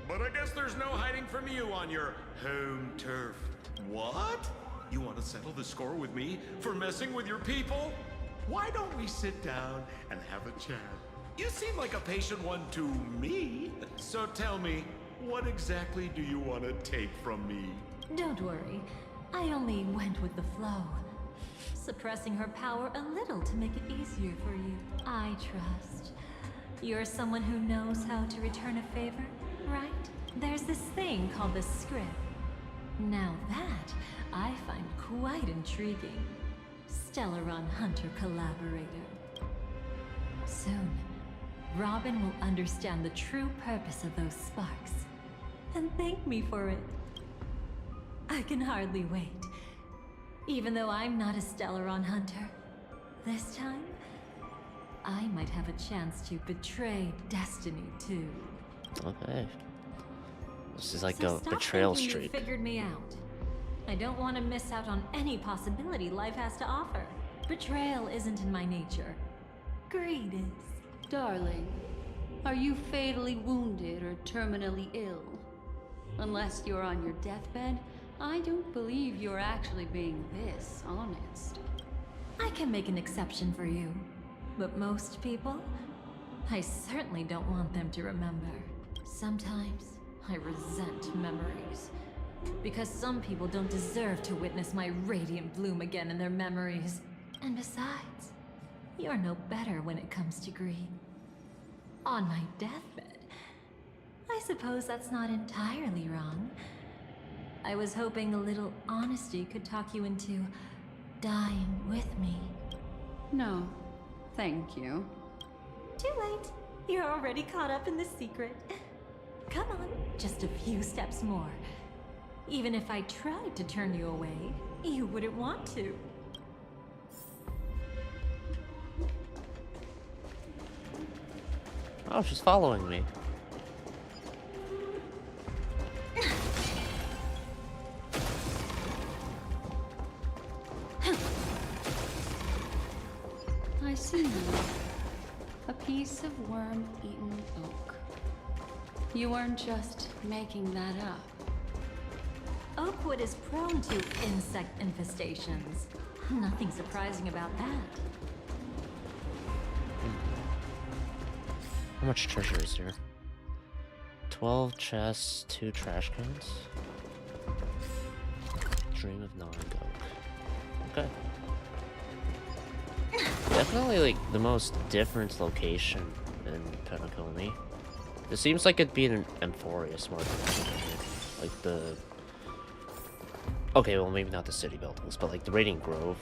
But I guess there's no hiding from you on your home turf. What? You want to settle the score with me for messing with your people? Why don't we sit down and have a chat? You seem like a patient one to me. So tell me, what exactly do you want to take from me? Don't worry, I only went with the flow, suppressing her power a little to make it easier for you. I trust. You're someone who knows how to return a favor, right? There's this thing called the script. Now that I find quite intriguing. Stellaron Hunter collaborator. Soon, Robin will understand the true purpose of those sparks and thank me for it. I can hardly wait. Even though I'm not a Stellaron Hunter, this time, I might have a chance to betray destiny too. Okay. This is like So a stop betrayal thinking streak. You figured me out. I don't want to miss out on any possibility life has to offer. Betrayal isn't in my nature. Greed is. Darling, are you fatally wounded or terminally ill? Unless you're on your deathbed, I don't believe you're actually being this honest. I can make an exception for you. But most people, I certainly don't want them to remember. Sometimes I resent memories. Because some people don't deserve to witness my radiant bloom again in their memories. And besides, you're no better when it comes to greed. On my deathbed, I suppose that's not entirely wrong. I was hoping a little honesty could talk you into dying with me. No, thank you. Too late. You're already caught up in the secret. Come on, just a few steps more. Even if I tried to turn you away, you wouldn't want to. Oh, she's following me. I see now. A piece of worm-eaten oak. You weren't just making that up. Oakwood is prone to insect infestations. Nothing surprising about that. How much treasure is there? 12 chests, 2 trash cans. Dream of non-goat. Okay. Definitely like the most different location in Penacony. It seems like it'd be an Emphorius more than anything. Like the... Okay, well maybe not the city buildings, but like the Radiant Grove.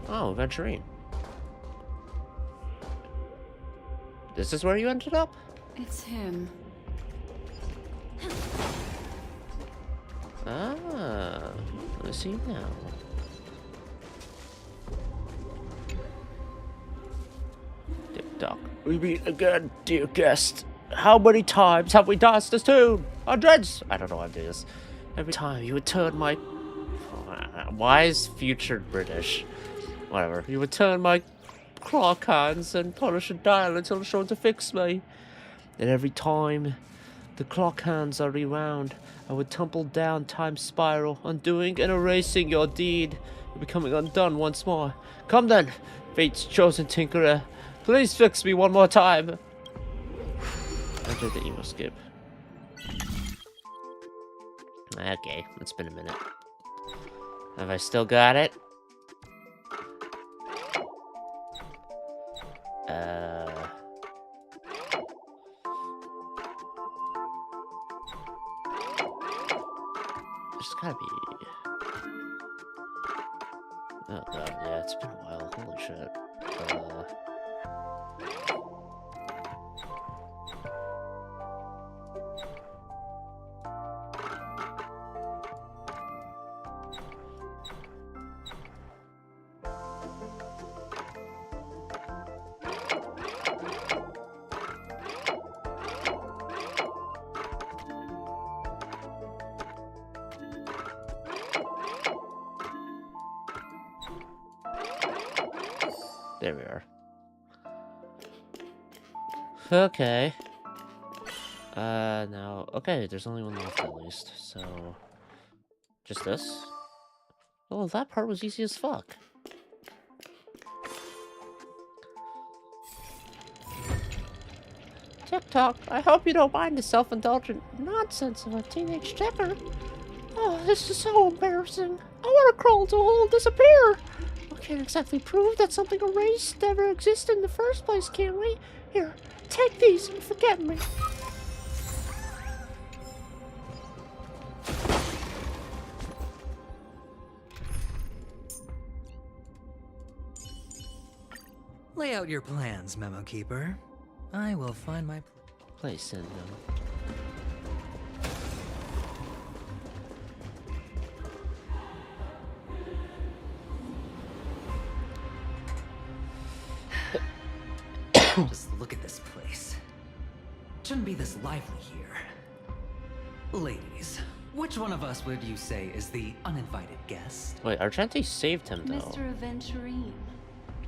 Oh, Venturine. This is where you ended up? It's him. Ah, I see now. Tick-tock. We meet again, dear guest. How many times have we danced this tune? Hundreds! I don't know how to do this. Every time you would turn my... Why is future British? Whatever. You would turn my clock hands and polish a dial until it's shown to fix me. And every time the clock hands are rewound, I would tumble down time's spiral, undoing and erasing your deed, becoming undone once more. Come then, fate's chosen tinkerer. Please fix me one more time. Enter the emo skip. Okay, it's been a minute. Have I still got it? There's gotta be... Oh god, yeah, it's been a while. Holy shit. There we are. Okay. Now, okay, there's only one left at least, so... Just this? Oh, that part was easy as fuck. TikTok, I hope you don't mind the self-indulgent nonsense of a teenage checker. Oh, this is so embarrassing. I want to crawl into a hole and disappear. We can't exactly prove that something erased ever existed in the first place, can we? Here, take these and forget me. Lay out your plans, Memo Keeper. I will find my place in them. Just look at this place. Shouldn't be this lively here. Ladies, which one of us would you say is the uninvited guest? Wait, Argenti saved him though. Mr. Aventurine,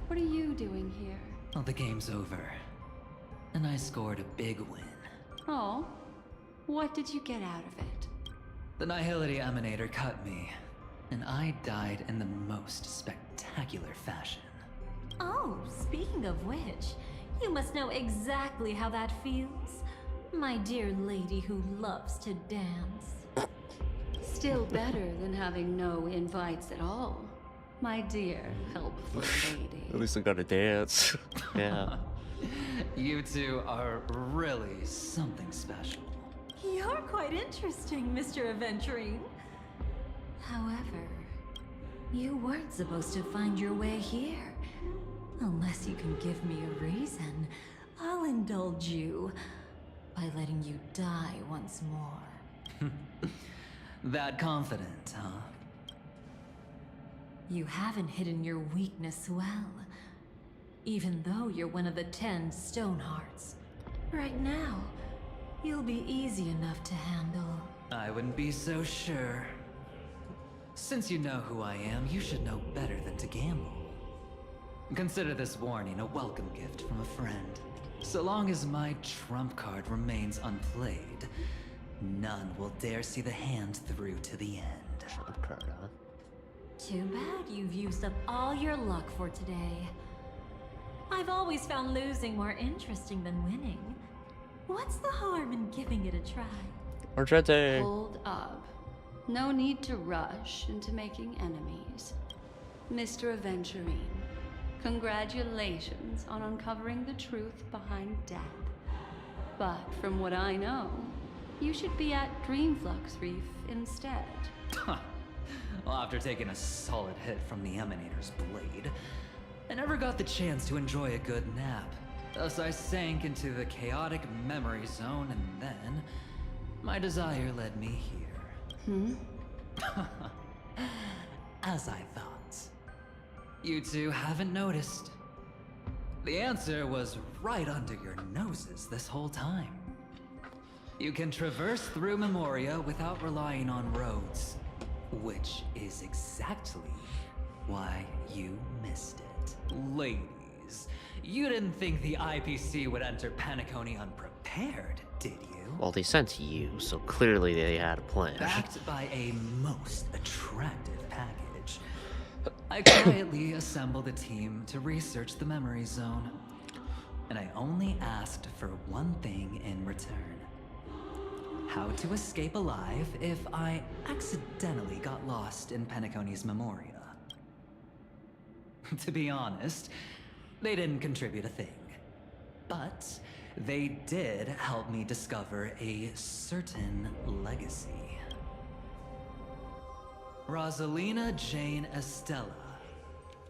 what are you doing here? Well, the game's over. And I scored a big win. Oh, what did you get out of it? The Nihility Emanator cut me, and I died in the most spectacular fashion. Oh, speaking of which, You must know exactly how that feels. My dear lady who loves to dance. Still better than having no invites at all, my dear helpful lady. At least I got to dance. Yeah. You two are really something special. You're quite interesting, Mr. Aventurine. However, you weren't supposed to find your way here. Unless you can give me a reason, I'll indulge you by letting you die once more. That confident, huh? You haven't hidden your weakness well, even though you're one of the 10 Stonehearts. Right now, you'll be easy enough to handle. I wouldn't be so sure. Since you know who I am, you should know better than to gamble. Consider this warning a welcome gift from a friend. So long as my trump card remains unplayed, none will dare see the hand through to the end. Trump card, huh? Too bad you've used up all your luck for today. I've always found losing more interesting than winning. What's the harm in giving it a try? Argente. Hold up. No need to rush into making enemies. Mr. Aventurine, congratulations on uncovering the truth behind death. But from what I know, you should be at Dreamflux Reef instead. Well, after taking a solid hit from the Emanator's blade, I never got the chance to enjoy a good nap. Thus I sank into the chaotic memory zone, and then my desire led me here. As I thought. You two haven't noticed. The answer was right under your noses this whole time. You can traverse through Memoria without relying on roads, which is exactly why you missed it. Ladies, you didn't think the IPC would enter Penacony unprepared, did you? Well, they sent you, so clearly they had a plan. Backed by a most attractive package, I quietly assembled a team to research the memory zone. And I only asked for one thing in return. How to escape alive if I accidentally got lost in Penacony's Memoria. To be honest, they didn't contribute a thing. But they did help me discover a certain legacy. Rosalina Jane Estella,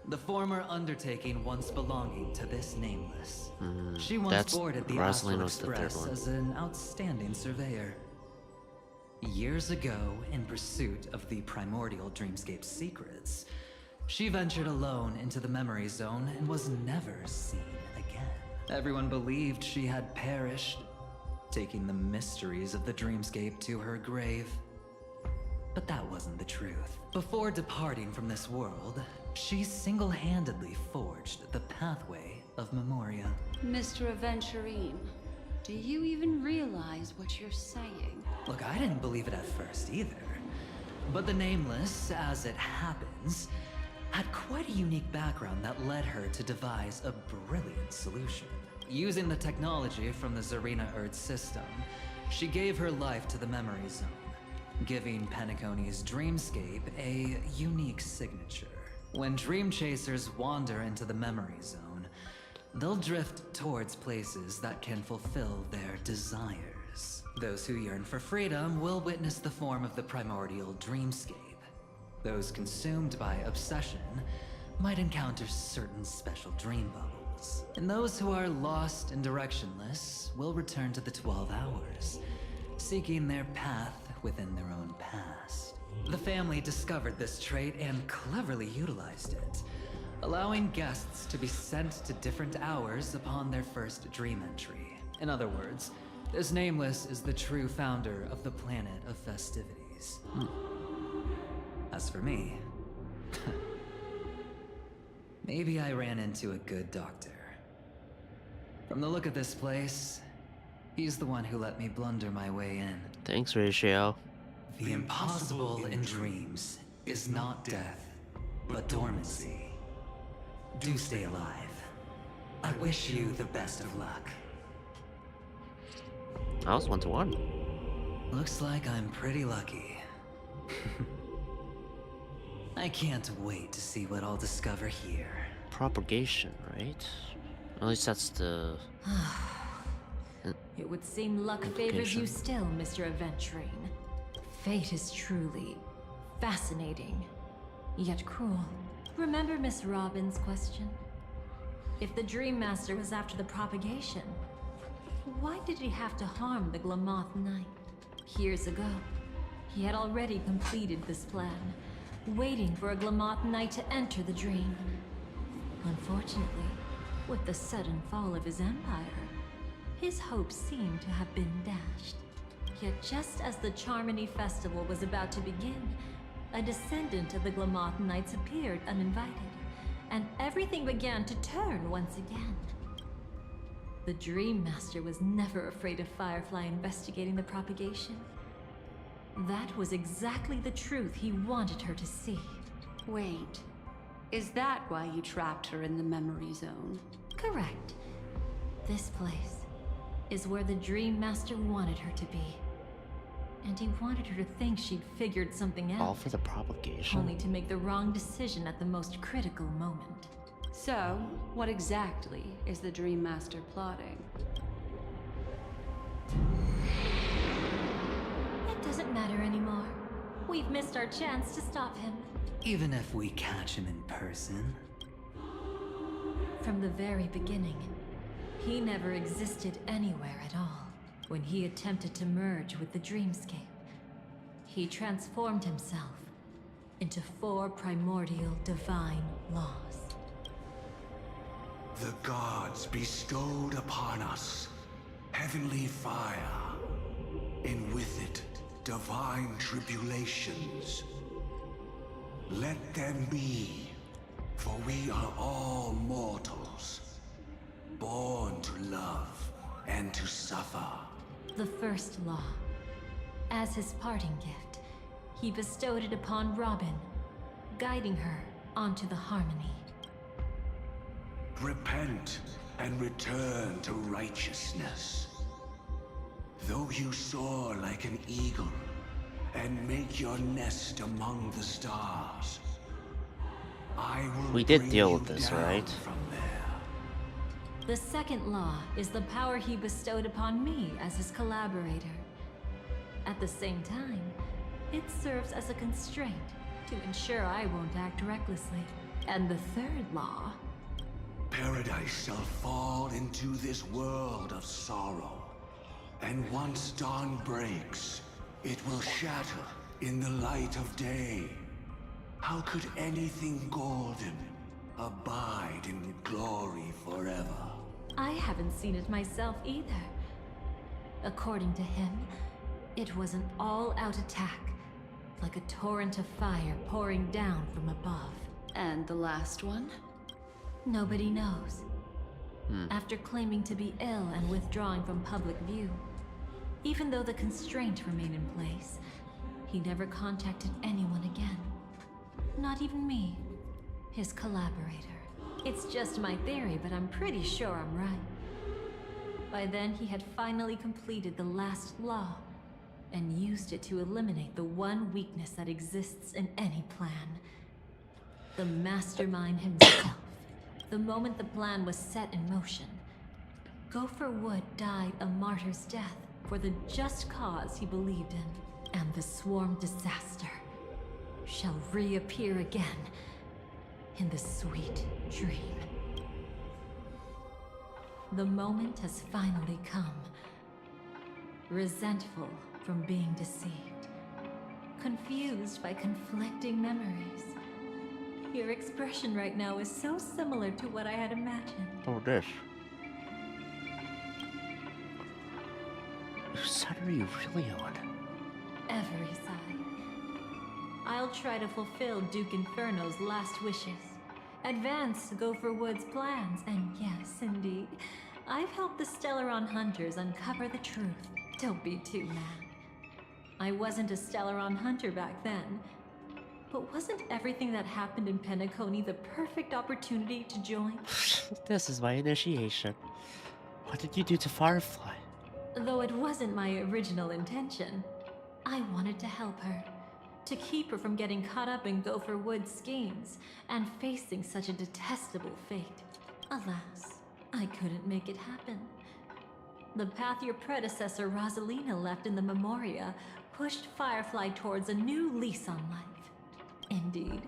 the former undertaking once belonging to this nameless. She once boarded the Astral Express as an outstanding surveyor. Years ago, in pursuit of the primordial dreamscape secrets, she ventured alone into the memory zone and was never seen again. Everyone believed she had perished, taking the mysteries of the dreamscape to her grave. But that wasn't the truth. Before departing from this world, she single-handedly forged the pathway of Memoria. Mr. Aventurine, do you even realize what you're saying? Look, I didn't believe it at first either. But the Nameless, as it happens, had quite a unique background that led her to devise a brilliant solution. Using the technology from the Zarina Earth system, she gave her life to the memory zone, giving Penacony's dreamscape a unique signature. When dream chasers wander into the memory zone, they'll drift towards places that can fulfill their desires. Those who yearn for freedom will witness the form of the primordial dreamscape. Those consumed by obsession might encounter certain special dream bubbles. And those who are lost and directionless will return to the 12 hours, seeking their path within their own past. The family discovered this trait and cleverly utilized it, allowing guests to be sent to different hours upon their first dream entry. In other words, this Nameless is the true founder of the planet of festivities. As for me, maybe I ran into a good doctor. From the look of this place, he's the one who let me blunder my way in. Thanks, Ratio. The impossible in dreams is not death, but dormancy. Do stay alive. I wish you the best of luck. I was 1-1. Looks like I'm pretty lucky. I can't wait to see what I'll discover here. Propagation, right? At least that's the... It would seem luck favors you still, Mr. Aventurine. Fate is truly fascinating, yet cruel. Remember Miss Robin's question? If the Dream Master was after the propagation, why did he have to harm the Glamoth Knight? Years ago, he had already completed this plan, waiting for a Glamoth Knight to enter the dream. Unfortunately, with the sudden fall of his empire, his hopes seemed to have been dashed. Yet just as the Charmony Festival was about to begin, a descendant of the Glamoth Knights appeared uninvited, and everything began to turn once again. The Dream Master was never afraid of Firefly investigating the propagation. That was exactly the truth he wanted her to see. Wait, is that why you trapped her in the memory zone? Correct. This place is where the Dream Master wanted her to be. And he wanted her to think she'd figured something out. All for the propagation? Only to make the wrong decision at the most critical moment. So, what exactly is the Dream Master plotting? It doesn't matter anymore. We've missed our chance to stop him. Even if we catch him in person? From the very beginning, he never existed anywhere at all. When he attempted to merge with the dreamscape, he transformed himself into 4 primordial divine laws. The gods bestowed upon us heavenly fire, and with it, divine tribulations. Let them be, for we are all mortals, born to love and to suffer. The first law. As his parting gift, he bestowed it upon Robin, guiding her onto the harmony. Repent and return to righteousness. Though you soar like an eagle and make your nest among the stars, I will We did bring deal you with this, down right? from there. The second law is the power he bestowed upon me as his collaborator. At the same time, it serves as a constraint to ensure I won't act recklessly. And the third law... Paradise shall fall into this world of sorrow, and once dawn breaks, it will shatter in the light of day. How could anything golden abide in glory forever? I haven't seen it myself either. According to him, it was an all-out attack, like a torrent of fire pouring down from above. And the last one? Nobody knows. After claiming to be ill and withdrawing from public view, even though the constraint remained in place, he never contacted anyone again. Not even me, his collaborator. It's just my theory, but I'm pretty sure I'm right. By then, he had finally completed the last law, and used it to eliminate the one weakness that exists in any plan. The mastermind himself. The moment the plan was set in motion, Gopher Wood died a martyr's death for the just cause he believed in. And the swarm disaster shall reappear again in the sweet dream. The moment has finally come. Resentful from being deceived. Confused by conflicting memories. Your expression right now is so similar to what I had imagined. Oh, this. Whose side are you really on? Every side. I'll try to fulfill Duke Inferno's last wishes. Advance Gopher Wood's plans, and yes, indeed, I've helped the Stellaron hunters uncover the truth. Don't be too mad. I wasn't a Stellaron hunter back then. But wasn't everything that happened in Penacony the perfect opportunity to join? This is my initiation. What did you do to Firefly? Though it wasn't my original intention, I wanted to help her. To keep her from getting caught up in Gopher Wood's schemes and facing such a detestable fate. Alas, I couldn't make it happen. The path your predecessor Rosalina left in the Memoria pushed Firefly towards a new lease on life. Indeed,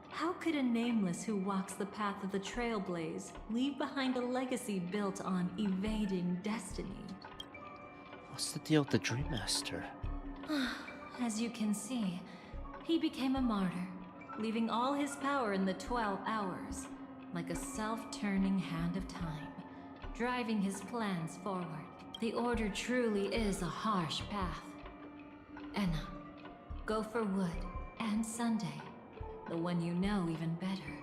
how could a nameless who walks the path of the Trailblaze leave behind a legacy built on evading destiny? What's the deal with the Dream Master? As you can see, he became a martyr, leaving all his power in the 12 hours, like a self-turning hand of time, driving his plans forward. The Order truly is a harsh path. Enna, Gopher Wood, and Sunday, the one you know even better.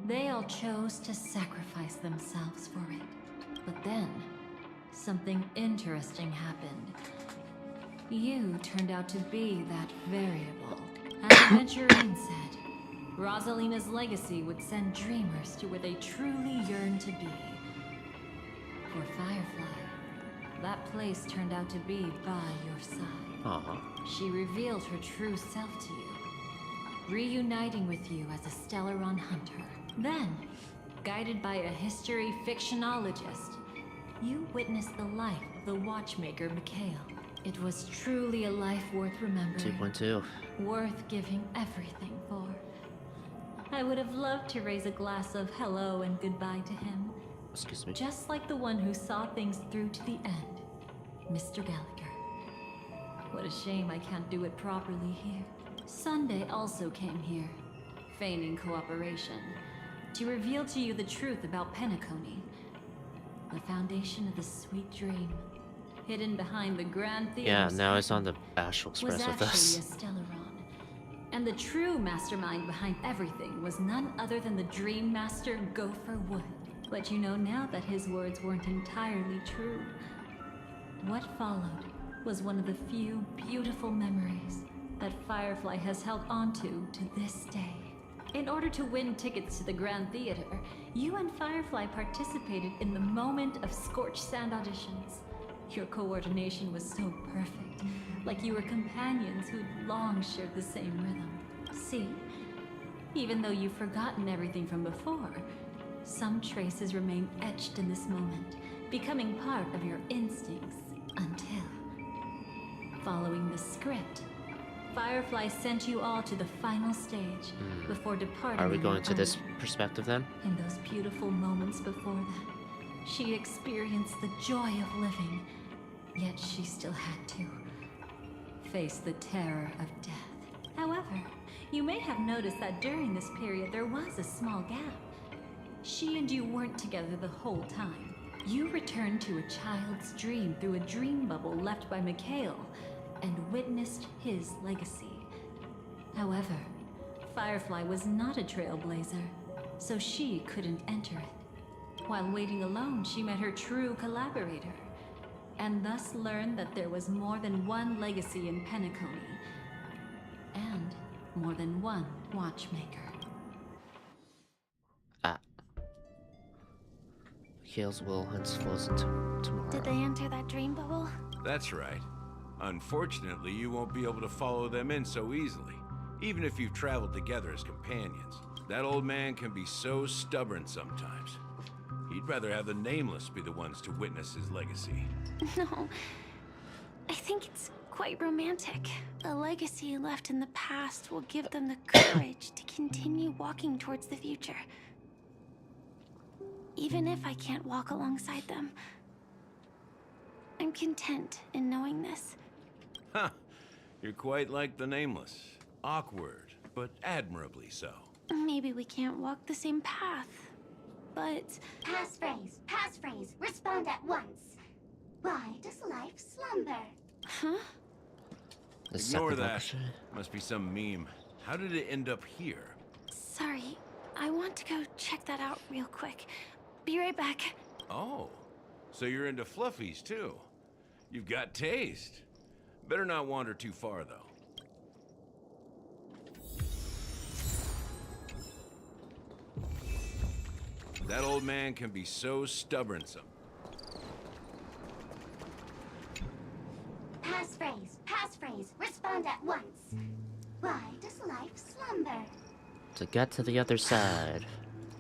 They all chose to sacrifice themselves for it. But then, something interesting happened. You turned out to be that variable. As Aventurine said, Rosalina's legacy would send dreamers to where they truly yearn to be. For Firefly, that place turned out to be by your side. She revealed her true self to you, reuniting with you as a Stellaron hunter. Then, guided by a history fictionologist, you witnessed the life of the watchmaker Mikhail. It was truly a life worth remembering. 2.2. Worth giving everything for. I would have loved to raise a glass of hello and goodbye to him. Excuse me. Just like the one who saw things through to the end, Mr. Gallagher. What a shame I can't do it properly here. Sunday also came here, feigning cooperation, to reveal to you the truth about Penacony, the foundation of the sweet dream, hidden behind the Grand Theater. Yeah, now it's on the Astral Was Express with us. actually a Stellaron. And the true mastermind behind everything was none other than the Dream Master Gopher Wood. But you know now that his words weren't entirely true. What followed was one of the few beautiful memories that Firefly has held onto to this day. In order to win tickets to the Grand Theater, you and Firefly participated in the Moment of Scorched Sand auditions. Your coordination was so perfect, like you were companions who'd long shared the same rhythm. See? Even though you've forgotten everything from before, some traces remain etched in this moment, becoming part of your instincts until... Following the script, Firefly sent you all to the final stage before departing. Are we in going your to this own. perspective then? In those beautiful moments before that, she experienced the joy of living, yet she still had to face the terror of death. However, you may have noticed that during this period there was a small gap. She and you weren't together the whole time. You returned to a child's dream through a dream bubble left by Mikhail and witnessed his legacy. However, Firefly was not a trailblazer, so she couldn't enter it. While waiting alone, she met her true collaborator, and thus learned that there was more than one legacy in Penacony, and more than one watchmaker. Mikhail's will hence flows into tomorrow. Did they enter that dream bubble? That's right. Unfortunately, you won't be able to follow them in so easily, even if you've traveled together as companions. That old man can be so stubborn sometimes. He'd rather have the Nameless be the ones to witness his legacy. No. I think it's quite romantic. A legacy left in the past will give them the courage to continue walking towards the future. Even if I can't walk alongside them, I'm content in knowing this. Huh. You're quite like the Nameless. Awkward, but admirably so. Maybe we can't walk the same path, but... Passphrase, respond at once. Why does life slumber? Huh? Ignore that. Must be some meme. How did it end up here? Sorry, I want to go check that out real quick. Be right back. Oh, so you're into fluffies too. You've got taste. Better not wander too far though. That old man can be so stubborn some. Passphrase, respond at once. Why does life slumber? To get to the other side.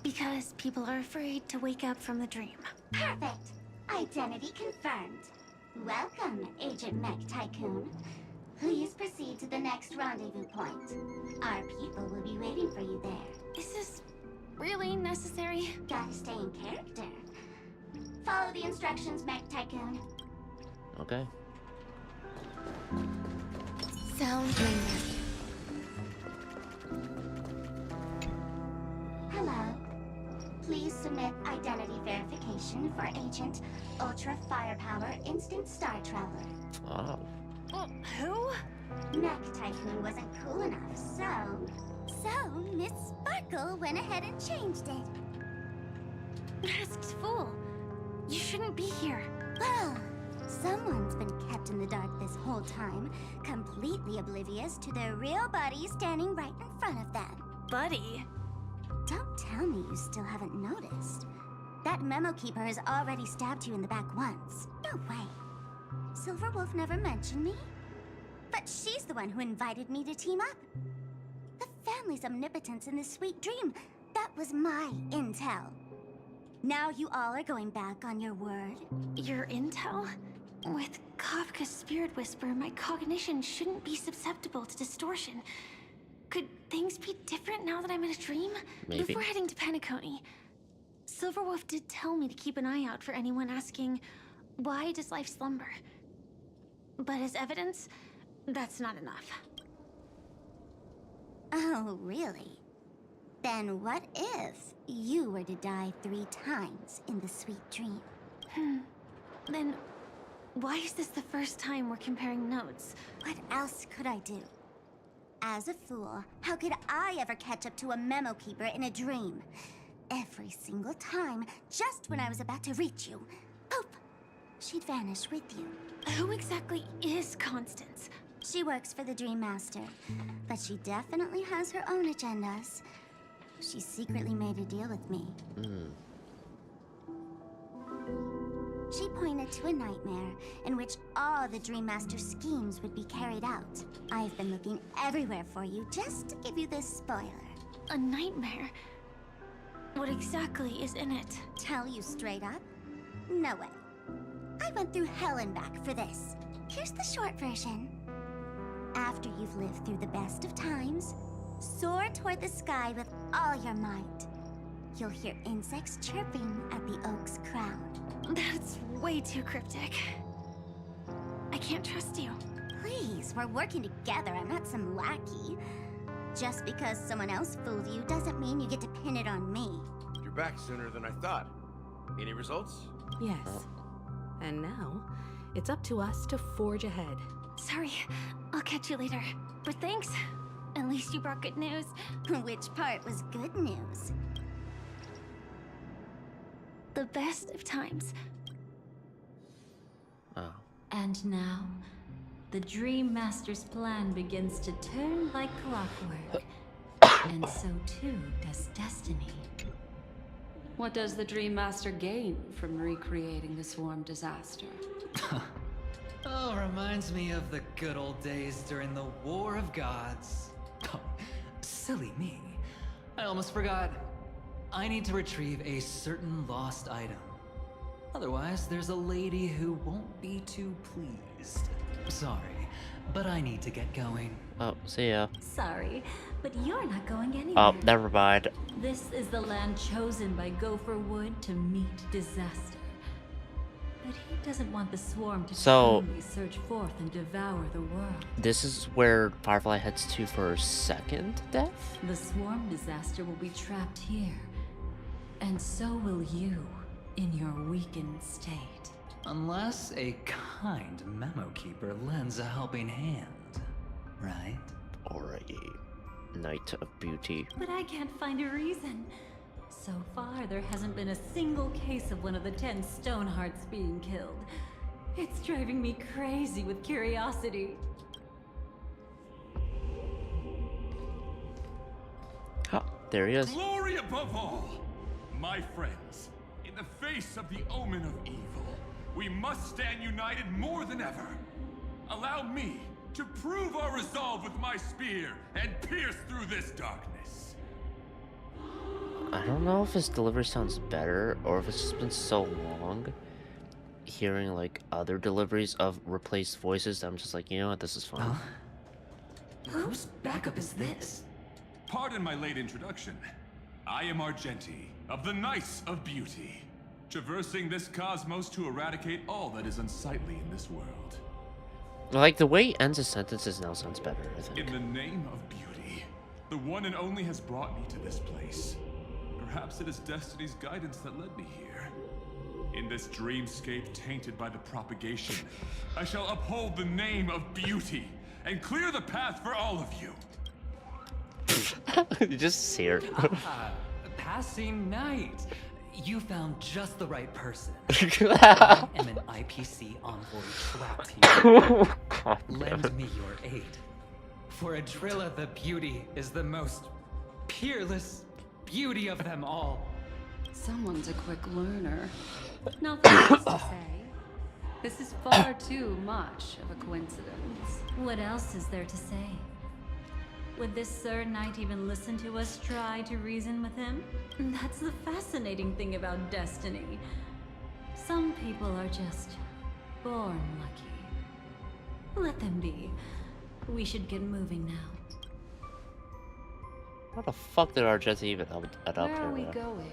Because people are afraid to wake up from the dream. Perfect. Identity confirmed. Welcome, Agent Mech Tycoon. Please proceed to the next rendezvous point. Our people will be waiting for you there. Is this really necessary? Gotta stay in character. Follow the instructions, Mech Tycoon. Okay. Sounds like Hello. Please submit identity verification for Agent Ultra Firepower Instant Star Traveler. Wow. Who? Mech Tycoon wasn't cool enough, so Miss Sparkle went ahead and changed it. Masked fool. You shouldn't be here. Well, someone's been kept in the dark this whole time, completely oblivious to their real buddy standing right in front of them. Buddy? Don't tell me you still haven't noticed. That memo keeper has already stabbed you in the back once. No way. Silverwolf never mentioned me. But she's the one who invited me to team up. The family's omnipotence in this sweet dream, that was my intel. Now you all are going back on your word? Your intel? With Kafka's spirit whisper, my cognition shouldn't be susceptible to distortion. Could things be different now that I'm in a dream? Maybe. Before heading to Penacony, Silverwolf did tell me to keep an eye out for anyone asking, why does life slumber? But as evidence, that's not enough. Oh, really? Then what if you were to die 3 times in the sweet dream? Then why is this the first time we're comparing notes? What else could I do? As a fool, how could I ever catch up to a memo keeper in a dream? Every single time, just when I was about to reach you, poof, she'd vanish with you. Who exactly is Constance? She works for the Dream Master, but she definitely has her own agendas. She secretly made a deal with me. She pointed to a nightmare in which all the Dream Master's schemes would be carried out. I've been looking everywhere for you just to give you this spoiler. A nightmare? What exactly is in it? Tell you straight up? No way. I went through hell and back for this. Here's the short version. After you've lived through the best of times, soar toward the sky with all your might. You'll hear insects chirping at the oak's crown. That's way too cryptic. I can't trust you. Please, we're working together. I'm not some lackey. Just because someone else fooled you doesn't mean you get to pin it on me. You're back sooner than I thought. Any results? Yes. And now, it's up to us to forge ahead. Sorry, I'll catch you later. But thanks. At least you brought good news. Which part was good news? The best of times. Oh. And now, the Dream Master's plan begins to turn like clockwork. And so too does destiny. What does the Dream Master gain from recreating the swarm disaster? Oh, reminds me of the good old days during the War of Gods. Oh, silly me. I almost forgot. I need to retrieve a certain lost item. Otherwise, there's a lady who won't be too pleased. Sorry, but I need to get going. Oh, see ya. Sorry, but you're not going anywhere. Oh, never mind. This is the land chosen by Gopher Wood to meet disaster. But he doesn't want the swarm to finally surge forth and devour the world. This is where Firefly heads to for her second death? The swarm disaster will be trapped here. And so will you, in your weakened state. Unless a kind memo keeper lends a helping hand, right? Alright. Knight of Beauty. But I can't find a reason. So far, there hasn't been a single case of one of the 10 Stonehearts being killed. It's driving me crazy with curiosity. Oh, there he is. Glory above all! My friends, in the face of the omen of evil, we must stand united more than ever. Allow me to prove our resolve with my spear and pierce through this darkness. I don't know if his delivery sounds better or if it's just been so long hearing like other deliveries of replaced voices that I'm just like, you know what, this is fine. Huh? Whose backup is this? Pardon my late introduction. I am Argenti, of the Knights of Beauty, traversing this cosmos to eradicate all that is unsightly in this world. Like, the way he ends his sentences now sounds better, I think. In the name of beauty, the one and only has brought me to this place. Perhaps it is destiny's guidance that led me here. In this dreamscape tainted by the propagation, I shall uphold the name of beauty and clear the path for all of you. You just seared. Passing night. You found just the right person. I am an IPC envoy trapped here. God, Lend me your aid. For Adrilla the Beauty is the most peerless beauty of them all. Someone's a quick learner. Nothing else to say. This is far too much of a coincidence. What else is there to say? Would this Sir Knight even listen to us try to reason with him? That's the fascinating thing about destiny. Some people are just born lucky. Let them be. We should get moving now. How the fuck did Argenti even adopt Where her? are we going?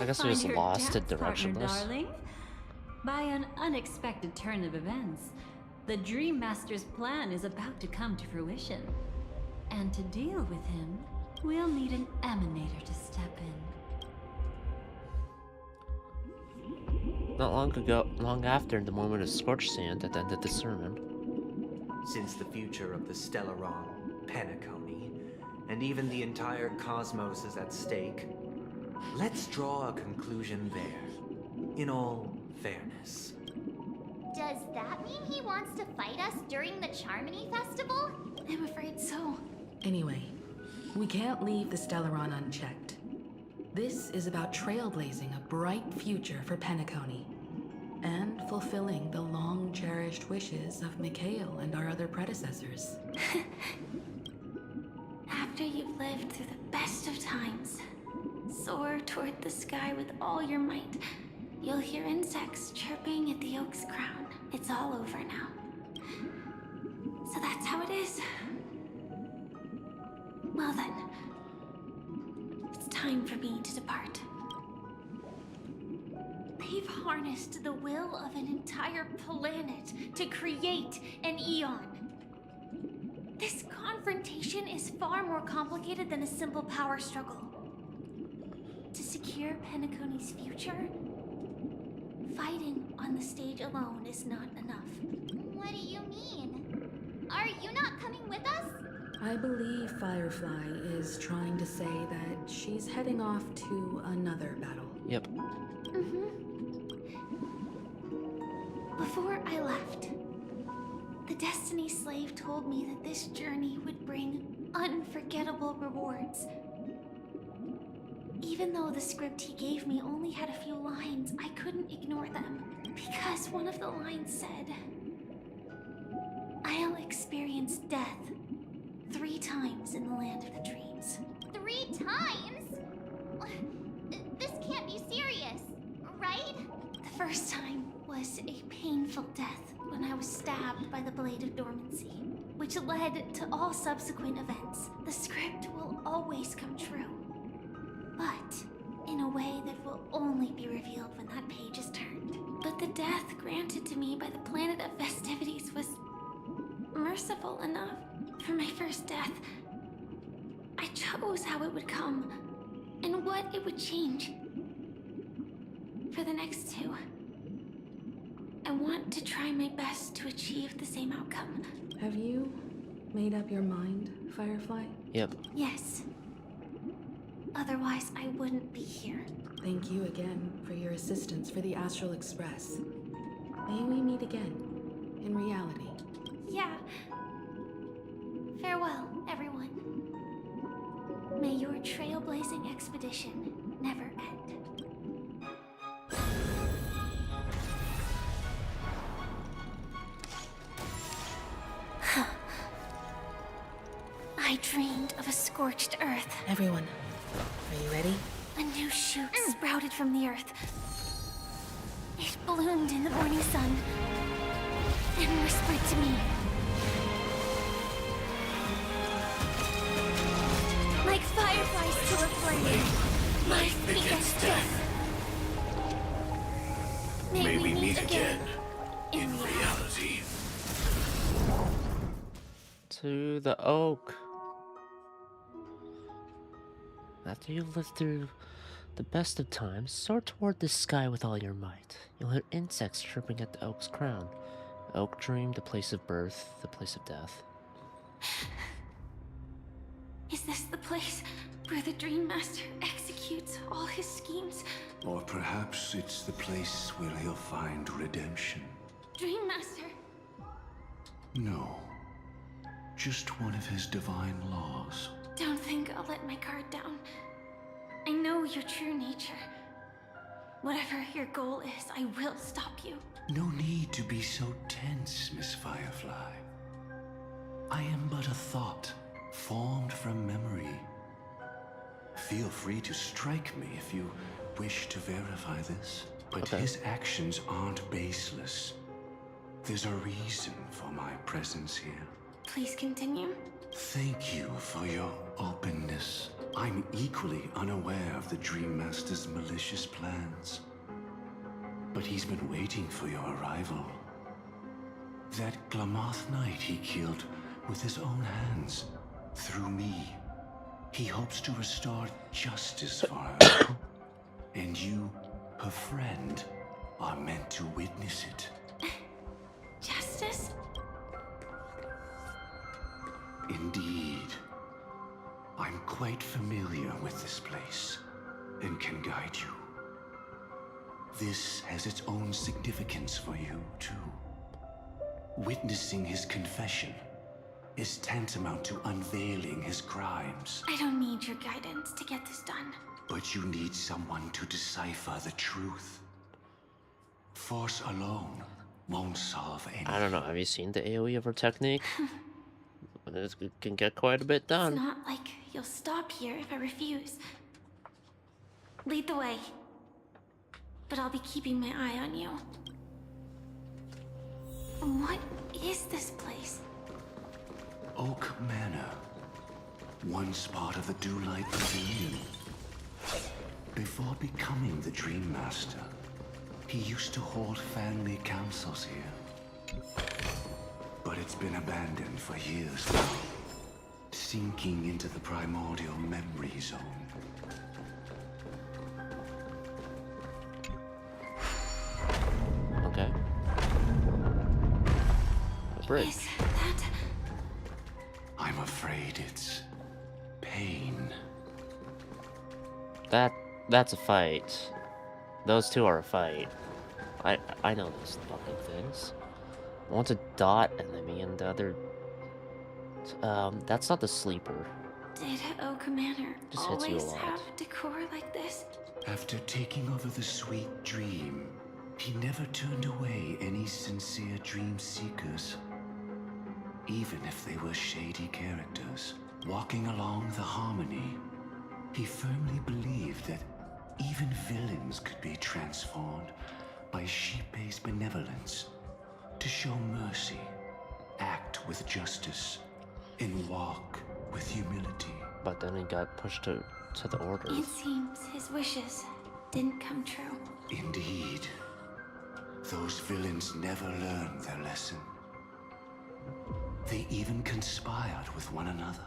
I guess he was Find your lost and death partner, directionless. darling. By an unexpected turn of events, the Dream Master's plan is about to come to fruition. And to deal with him, we'll need an emanator to step in. Not long after the moment of scorched sand that ended the sermon. Since the future of the Stellaron, Penacony, and even the entire cosmos is at stake, let's draw a conclusion there, in all fairness. Does that mean he wants to fight us during the Charmony Festival? I'm afraid so. Anyway, we can't leave the Stellaron unchecked. This is about trailblazing a bright future for Penacony, and fulfilling the long-cherished wishes of Mikhail and our other predecessors. After you've lived through the best of times, soar toward the sky with all your might. You'll hear insects chirping at the oak's crown. It's all over now. So that's how it is. Well then, it's time for me to depart. They've harnessed the will of an entire planet to create an Eon. This confrontation is far more complicated than a simple power struggle. To secure Penacony's future, fighting on the stage alone is not enough. What do you mean? Are you not coming with us? I believe Firefly is trying to say that she's heading off to another battle. Yep. Before I left, the Destiny Slave told me that this journey would bring unforgettable rewards. Even though the script he gave me only had a few lines, I couldn't ignore them. Because one of the lines said, I'll experience death 3 times in the land of the dreams. 3 times? This can't be serious, right? The first time was a painful death when I was stabbed by the Blade of Dormancy, which led to all subsequent events. The script will always come true, but in a way that will only be revealed when that page is turned. But the death granted to me by the planet of festivities was merciful enough. For my first death, I chose how it would come and what it would change. For the next 2, I want to try my best to achieve the same outcome. Have you made up your mind, Firefly? Yep. Yes. Otherwise, I wouldn't be here. Thank you again for your assistance for the Astral Express. May we meet again, in reality. Yeah. Farewell, everyone. May your trailblazing expedition never end. I dreamed of a scorched earth. Everyone, are you ready? A new shoot sprouted from the earth. It bloomed in the morning sun and whispered to me. Like fireflies to a flame, life begets death. May we meet again in reality. To the oak. After you live through the best of times, soar toward the sky with all your might. You'll hear insects chirping at the oak's crown. Oak dream, the place of birth, the place of death. Is this the place where the Dream Master executes all his schemes? Or perhaps it's the place where he'll find redemption. Dream Master? No. Just one of his divine laws. Don't think I'll let my guard down. I know your true nature. Whatever your goal is, I will stop you. No need to be so tense, Miss Firefly. I am but a thought, formed from memory. Feel free to strike me if you wish to verify this. But his actions aren't baseless. There's a reason for my presence here. Please continue. Thank you for your openness. I'm equally unaware of the Dream Master's malicious plans. But he's been waiting for your arrival. That Glamoth Knight he killed with his own hands, through me. He hopes to restore justice for her. And you, her friend, are meant to witness it. Justice? Indeed. I'm quite familiar with this place, and can guide you. This has its own significance for you, too. Witnessing his confession is tantamount to unveiling his crimes. I don't need your guidance to get this done. But you need someone to decipher the truth. Force alone won't solve anything. I don't know, have you seen the AoE of her technique? It can get quite a bit done. It's not like you'll stop here if I refuse. Lead the way. But I'll be keeping my eye on you. What is this place? Oak Manor. Once part of the Dewlight Pavilion. Before becoming the Dream Master, he used to hold family councils here. But it's been abandoned for years now, sinking into the primordial memory zone. Okay. A bridge. Is that... I'm afraid it's pain. That's a fight. Those two are a fight. I know those fucking things. One's a dot enemy and the other... that's not the sleeper. Did Oak Manor Just hits you a always lot. have decor like this? After taking over the sweet dream, he never turned away any sincere dream seekers. Even if they were shady characters. Walking along the harmony, he firmly believed that even villains could be transformed by sheep-based benevolence to show mercy, act with justice, and walk with humility. But then he got pushed to the order. It seems his wishes didn't come true. Indeed. Those villains never learned their lesson. They even conspired with one another,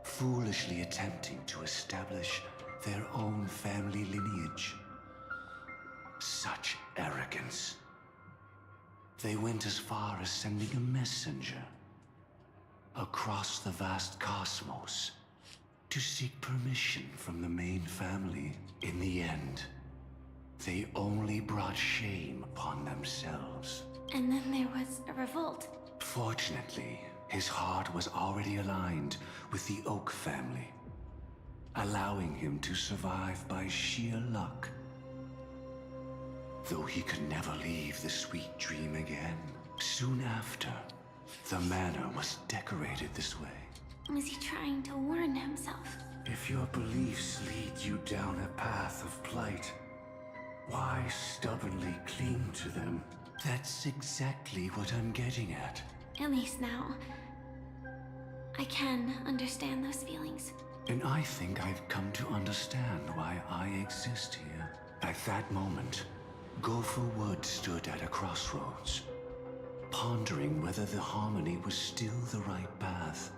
foolishly attempting to establish their own family lineage. Such arrogance. They went as far as sending a messenger across the vast cosmos to seek permission from the main family. In the end, they only brought shame upon themselves. And then there was a revolt. Fortunately, his heart was already aligned with the Oak family. allowing him to survive by sheer luck. Though he could never leave the sweet dream again. Soon after, the manor was decorated this way. Was he trying to warn himself? If your beliefs lead you down a path of plight, why stubbornly cling to them? That's exactly what I'm getting at. At least now, I can understand those feelings. And I think I've come to understand why I exist here. At that moment, Gopher Wood stood at a crossroads, pondering whether the harmony was still the right path.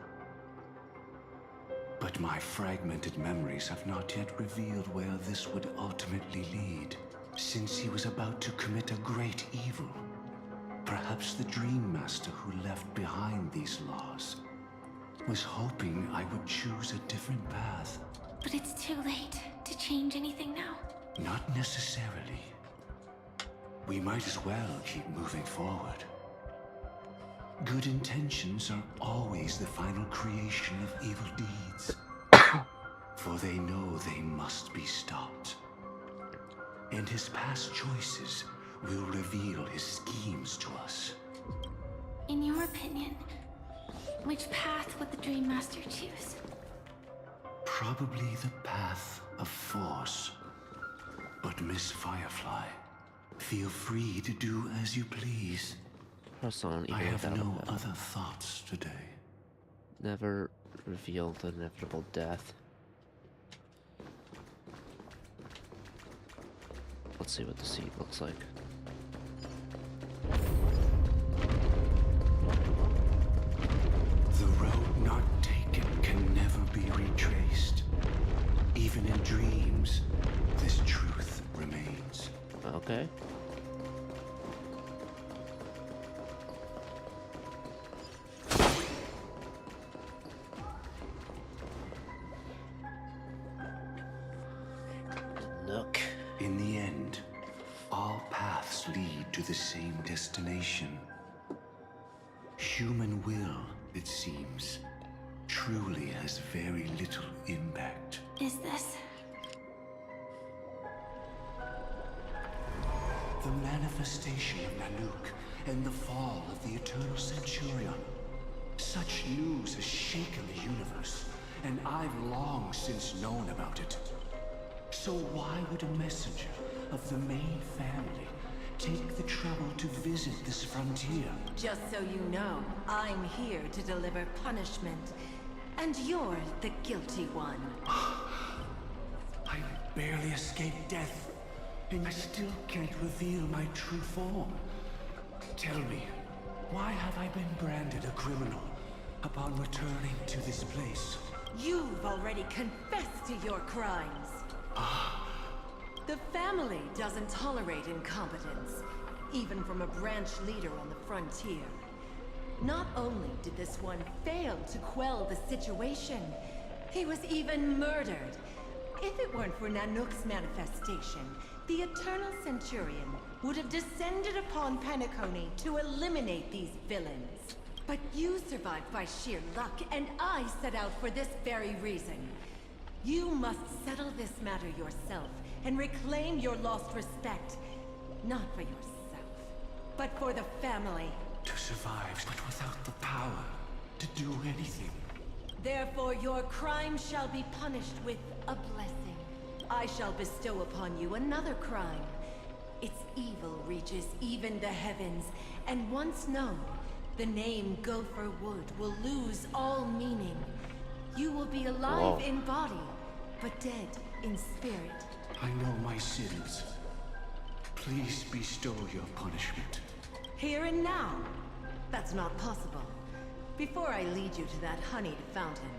But my fragmented memories have not yet revealed where this would ultimately lead. Since he was about to commit a great evil, perhaps the Dream Master who left behind these laws was hoping I would choose a different path. But it's too late to change anything now. Not necessarily. We might as well keep moving forward. Good intentions are always the final creation of evil deeds. For they know they must be stopped. And his past choices will reveal his schemes to us. In your opinion, which path would the Dream Master choose? Probably the path of force. But Miss Firefly, feel free to do as you please. I have no other thoughts today. Never reveal the inevitable death. Let's see what the seed looks like. The road not taken can never be retraced. Even in dreams, this truth remains. Okay. Look. In the end, all paths lead to the same destination. Human will, it seems, truly has very little impact. Is this? The manifestation of Nanook and the fall of the Eternal Centurion. Such news has shaken the universe, and I've long since known about it. So why would a messenger of the main family take the trouble to visit this frontier? Just so you know, I'm here to deliver punishment, and you're the guilty one. I barely escaped death, and I still can't reveal my true form. Tell me, why have I been branded a criminal upon returning to this place? You've already confessed to your crimes. The family doesn't tolerate incompetence, even from a branch leader on the frontier. Not only did this one fail to quell the situation, he was even murdered. If it weren't for Nanook's manifestation, the Eternal Centurion would have descended upon Penacony to eliminate these villains. But you survived by sheer luck, and I set out for this very reason. You must settle this matter yourself and reclaim your lost respect. Not for yourself, but for the family. To survive, but without the power to do anything. Therefore, your crime shall be punished with a blessing. I shall bestow upon you another crime. Its evil reaches even the heavens, and once known, the name Gopher Wood will lose all meaning. You will be alive in body, but dead in spirit. I know my sins. Please bestow your punishment. Here and now? That's not possible. Before I lead you to that honeyed fountain,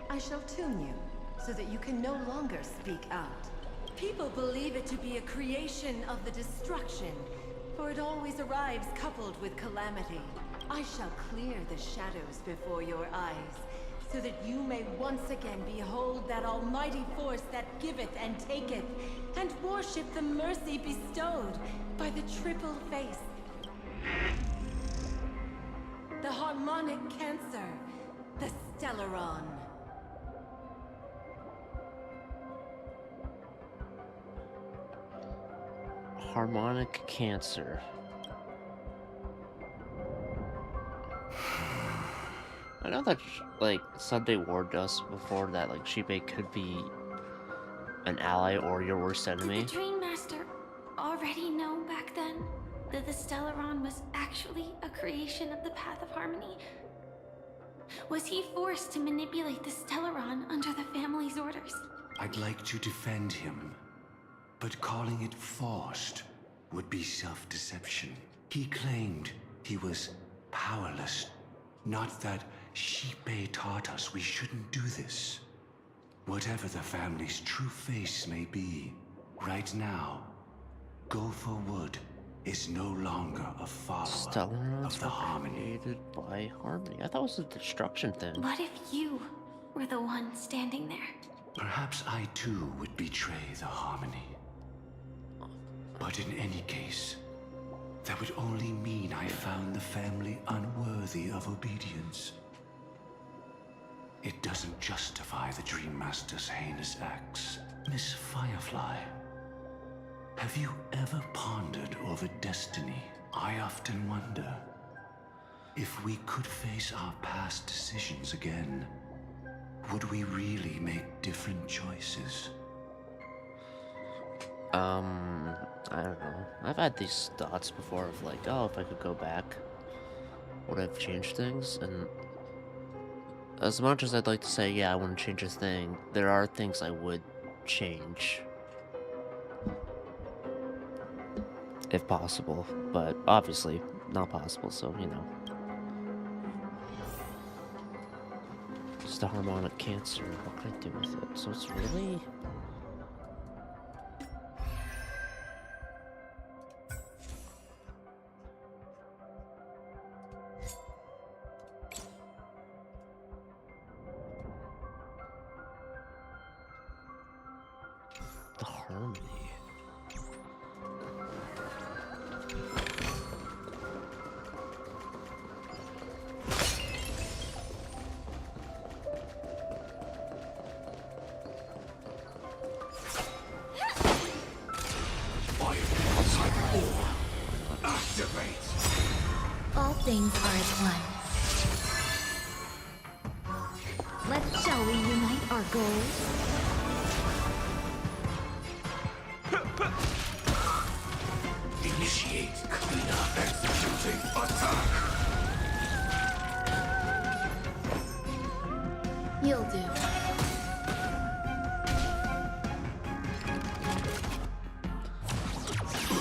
I shall tune you, so that you can no longer speak out. People believe it to be a creation of the destruction, for it always arrives coupled with calamity. I shall clear the shadows before your eyes, so that you may once again behold that almighty force that giveth and taketh, and worship the mercy bestowed by the triple face. The harmonic cancer, the Stellaron. harmonic cancer. I know that, like, Sunday warned us before that, like, Shibe could be an ally or your worst enemy. Did the Dream Master already know back then that the Stellaron was actually a creation of the Path of Harmony? Was he forced to manipulate the Stellaron under the family's orders? I'd like to defend him, but calling it forced would be self-deception. He claimed he was powerless, not that Shibe taught us we shouldn't do this. Whatever the family's true face may be, right now, Go for Wood is no longer a follower of the Harmony. Created by Harmony. I thought it was a destruction thing. What if you were the one standing there? Perhaps I too would betray the Harmony. But in any case, that would only mean I found the family unworthy of obedience. It doesn't justify the Dream Master's heinous acts. Miss Firefly, have you ever pondered over destiny? I often wonder if we could face our past decisions again, would we really make different choices? I don't know. I've had these thoughts before of like, oh, if I could go back, would I have changed things? And as much as I'd like to say, yeah, I wouldn't change a thing, there are things I would change. If possible, but obviously not possible, so, you know. Just a harmonic cancer, what can I do with it? So it's really... the Harmony. All things are as one. Shall we unite our goals? Initiate cleanup executing attack. You'll do.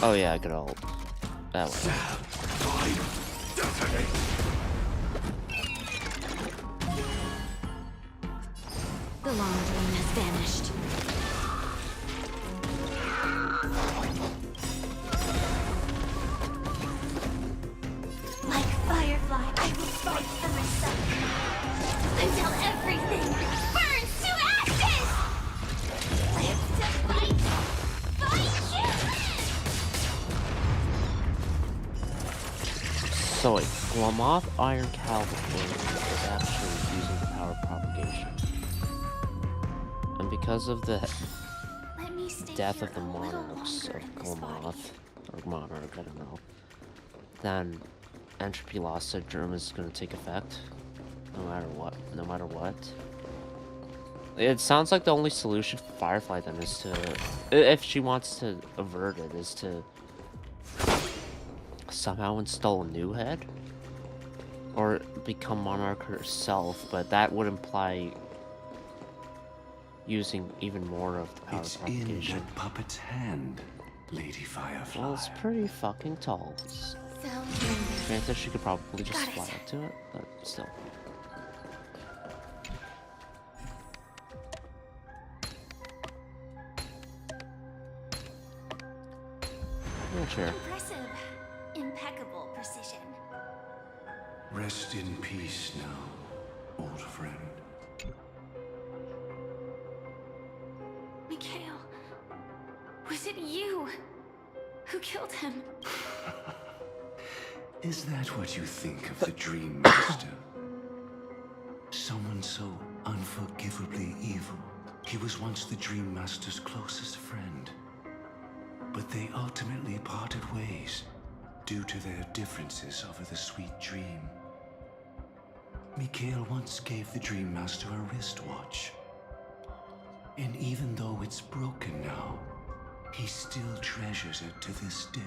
Oh yeah, I could ult. That way. The long dream has vanished. Like Firefly, I will fight for myself until everything burns to ashes! Live to fight! Fight you! So wait, Glamoth Iron Cavalcade is actually using the power of propagation. And because of the death of the monarchs of Glamoth, or Monarch, I don't know, then entropy loss syndrome is going to take effect, no matter what. It sounds like the only solution for Firefly then is to, if she wants to avert it, is to somehow install a new head? Or become Monarch herself, but that would imply using even more of the power of propagation. It's in that puppet's hand, Lady Firefly. Well, it's pretty fucking tall. Granted, she could probably just fly up to it, but still. Wheelchair. Impressive. Impeccable precision. Rest in peace now, old friend. Mikhail, was it you who killed him? Is that what you think of the Dream Master? Someone so unforgivably evil. He was once the Dream Master's closest friend. but they ultimately parted ways due to their differences over the sweet dream. Mikhail once gave the Dream Master a wristwatch. And even though it's broken now, he still treasures it to this day.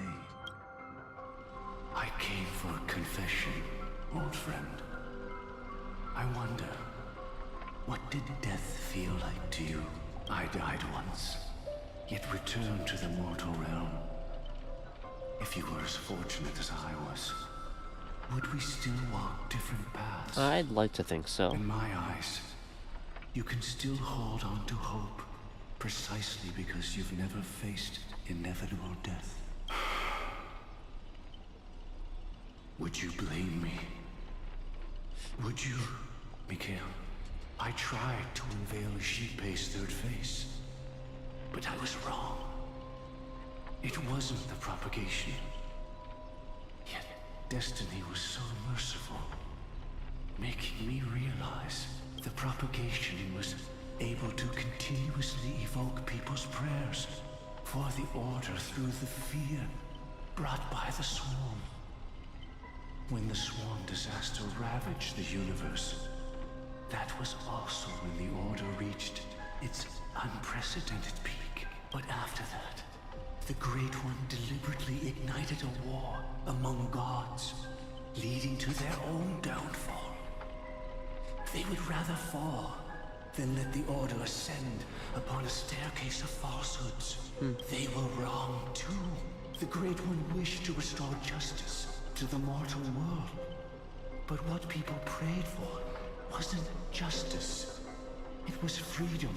I came for a confession, old friend. I wonder, what did death feel like to you? I died once, yet returned to the mortal realm. If you were as fortunate as I was, would we still walk different paths? I'd like to think so. In my eyes, you can still hold on to hope, precisely because you've never faced inevitable death. Would you blame me? Would you, Mikhail? I tried to unveil Xipe's third face, but I was wrong. It wasn't the propagation. Yet destiny was so merciful, making me realize the propagation was able to continuously evoke people's prayers for the order through the fear brought by the swarm. When the swarm disaster ravaged the universe, that was also when the order reached its unprecedented peak. But after that, the Great One deliberately ignited a war among gods, leading to their own downfall. They would rather fall than let the Order ascend upon a staircase of falsehoods. They were wrong too. The Great One wished to restore justice to the mortal world. But what people prayed for wasn't justice. It was freedom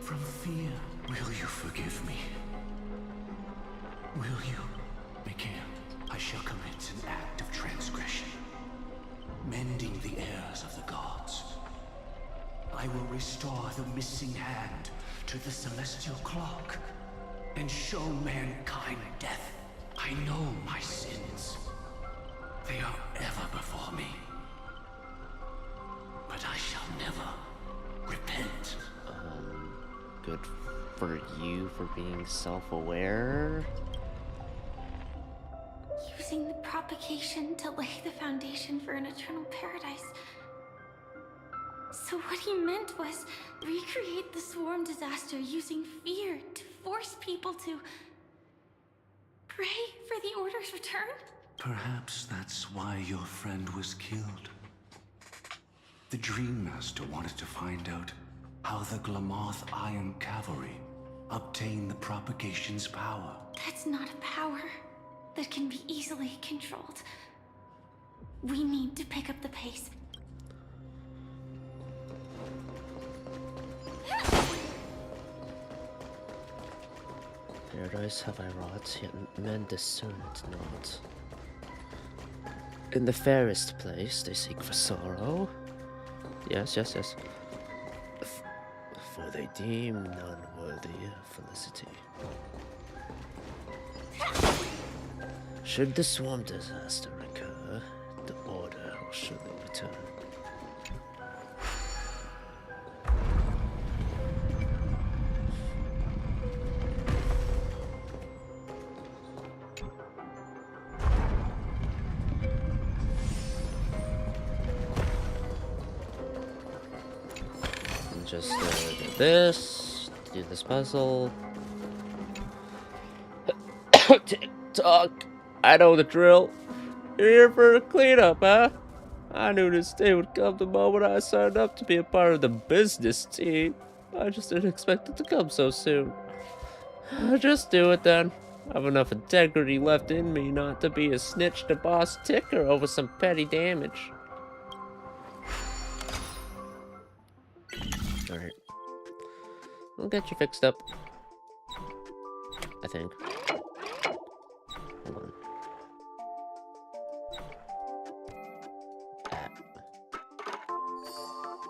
from fear. Will you forgive me? Will you, Mikhail? I shall commit an act of transgression, mending the errors of the gods. I will restore the missing hand to the celestial clock and show mankind death. I know my sins. They are ever before me. But I shall never repent. Good for you for being self-aware. Using the propagation to lay the foundation for an eternal paradise. So what he meant was recreate the swarm disaster using fear to force people to pray for the Order's return? Perhaps that's why your friend was killed. The Dream Master wanted to find out how the Glamoth Iron Cavalry obtained the propagation's power. That's not a power that can be easily controlled. We need to pick up the pace. Paradise have I wrought, yet men discern it not. In the fairest place they seek for sorrow. Yes. For they deem none worthy of felicity. Should the swarm disaster occur, the Order will surely return. Just do this, do this puzzle. Tick-tock, I know the drill. You're here for a cleanup, huh? I knew this day would come the moment I signed up to be a part of the business team. I just didn't expect it to come so soon. Just do it then. I have enough integrity left in me not to be a snitch to Boss Ticker over some petty damage. Alright. We'll get you fixed up. I think. Hold on.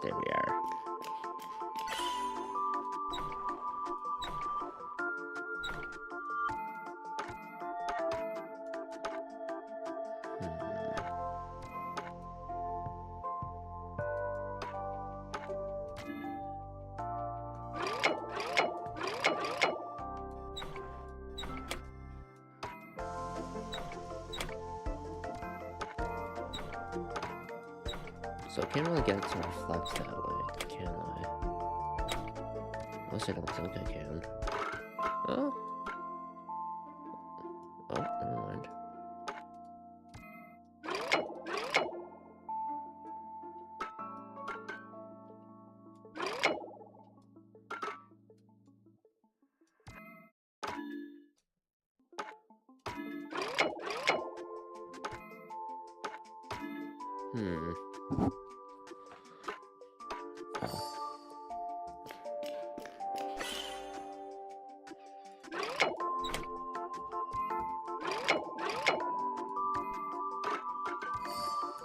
There we are. So I can't really get it to reflect that way, can I? Unless I don't think I can. Oh. Oh, never mind.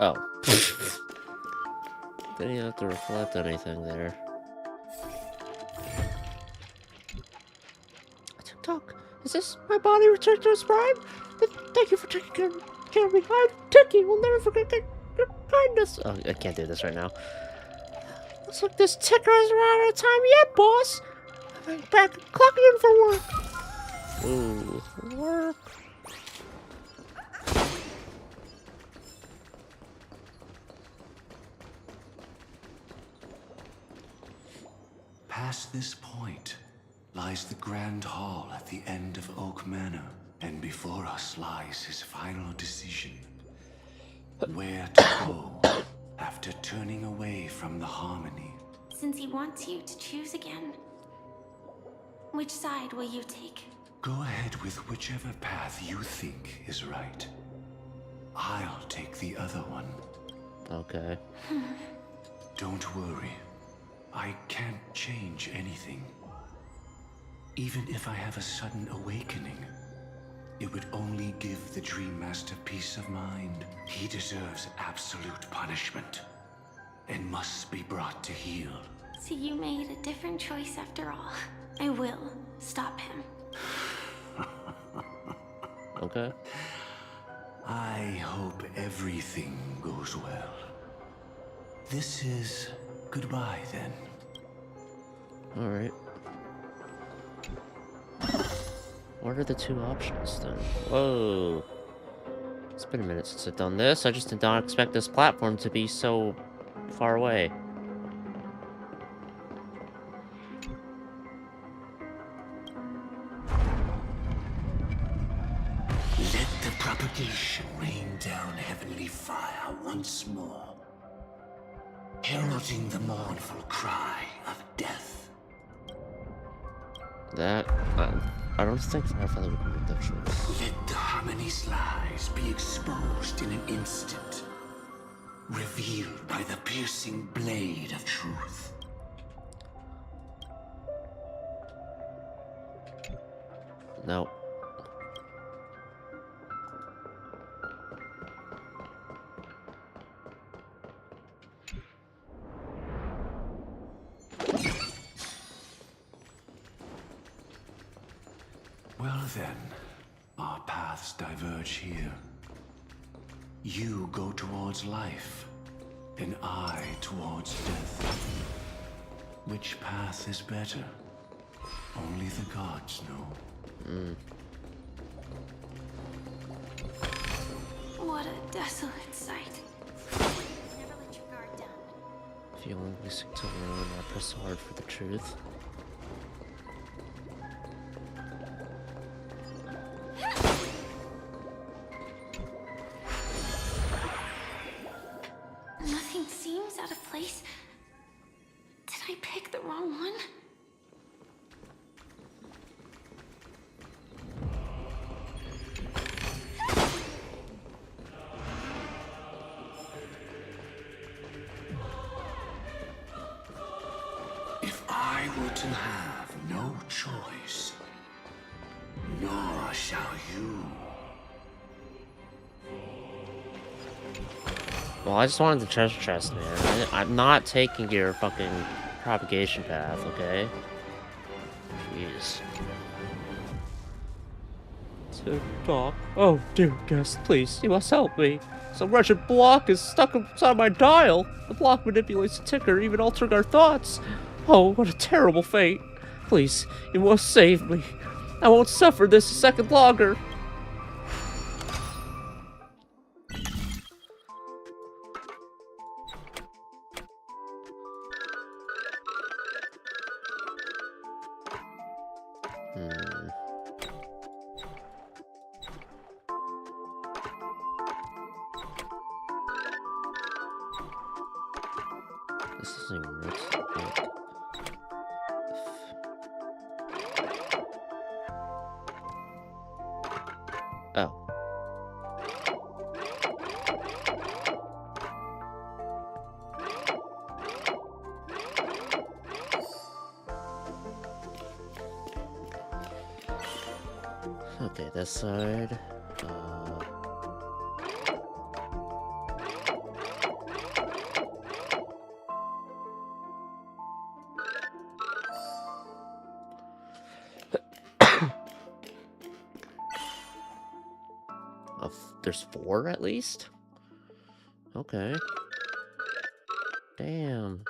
Oh. Didn't even have to reflect anything there. TikTok, is this my body returned to its prime? Thank you for taking care of me. I'm Tiki. We'll never forget your kindness. Oh, I can't do this right now. Looks like this ticker hasn't run out of time yet, boss. I'm back clocking in for work. Ooh, work. Past this point lies the Grand Hall at the end of Oak Manor, and before us lies his final decision. Where to go after turning away from the Harmony. Since he wants you to choose again, which side will you take? Go ahead with whichever path you think is right. I'll take the other one. Okay. Don't worry. I can't change anything. Even if I have a sudden awakening, it would only give the Dream Master peace of mind. He deserves absolute punishment and must be brought to heel. So you made a different choice after all. I will stop him. Okay. I hope everything goes well. This is goodbye then. Alright. What are the two options then? Whoa. It's been a minute since I've done this. I just did not expect this platform to be so far away. Let the propagation rain down heavenly fire once more, heralding the mournful cry of death. That, I don't think Firefly would make that choice. Let the Harmony's lies be exposed in an instant, revealed by the piercing blade of truth. No. Well then, our paths diverge here. You go towards life, and I towards death. Which path is better? Only the gods know. What a desolate sight. Never let your guard down. Feeling we seek to learn, I press hard for the truth. Nothing seems out of place. Did I pick the wrong one? If I were to have no choice, nor shall you. Well, I just wanted the treasure chest, man. I'm not taking your fucking propagation path, okay? Jeez. TikTok. Oh, dear guest, please, you must help me. Some wretched block is stuck inside my dial. The block manipulates the ticker, even altering our thoughts. Oh, what a terrible fate. Please, you must save me. I won't suffer this a second longer. This doesn't even work. Oh. Okay, this side. There's 4 at least? Okay. Damn.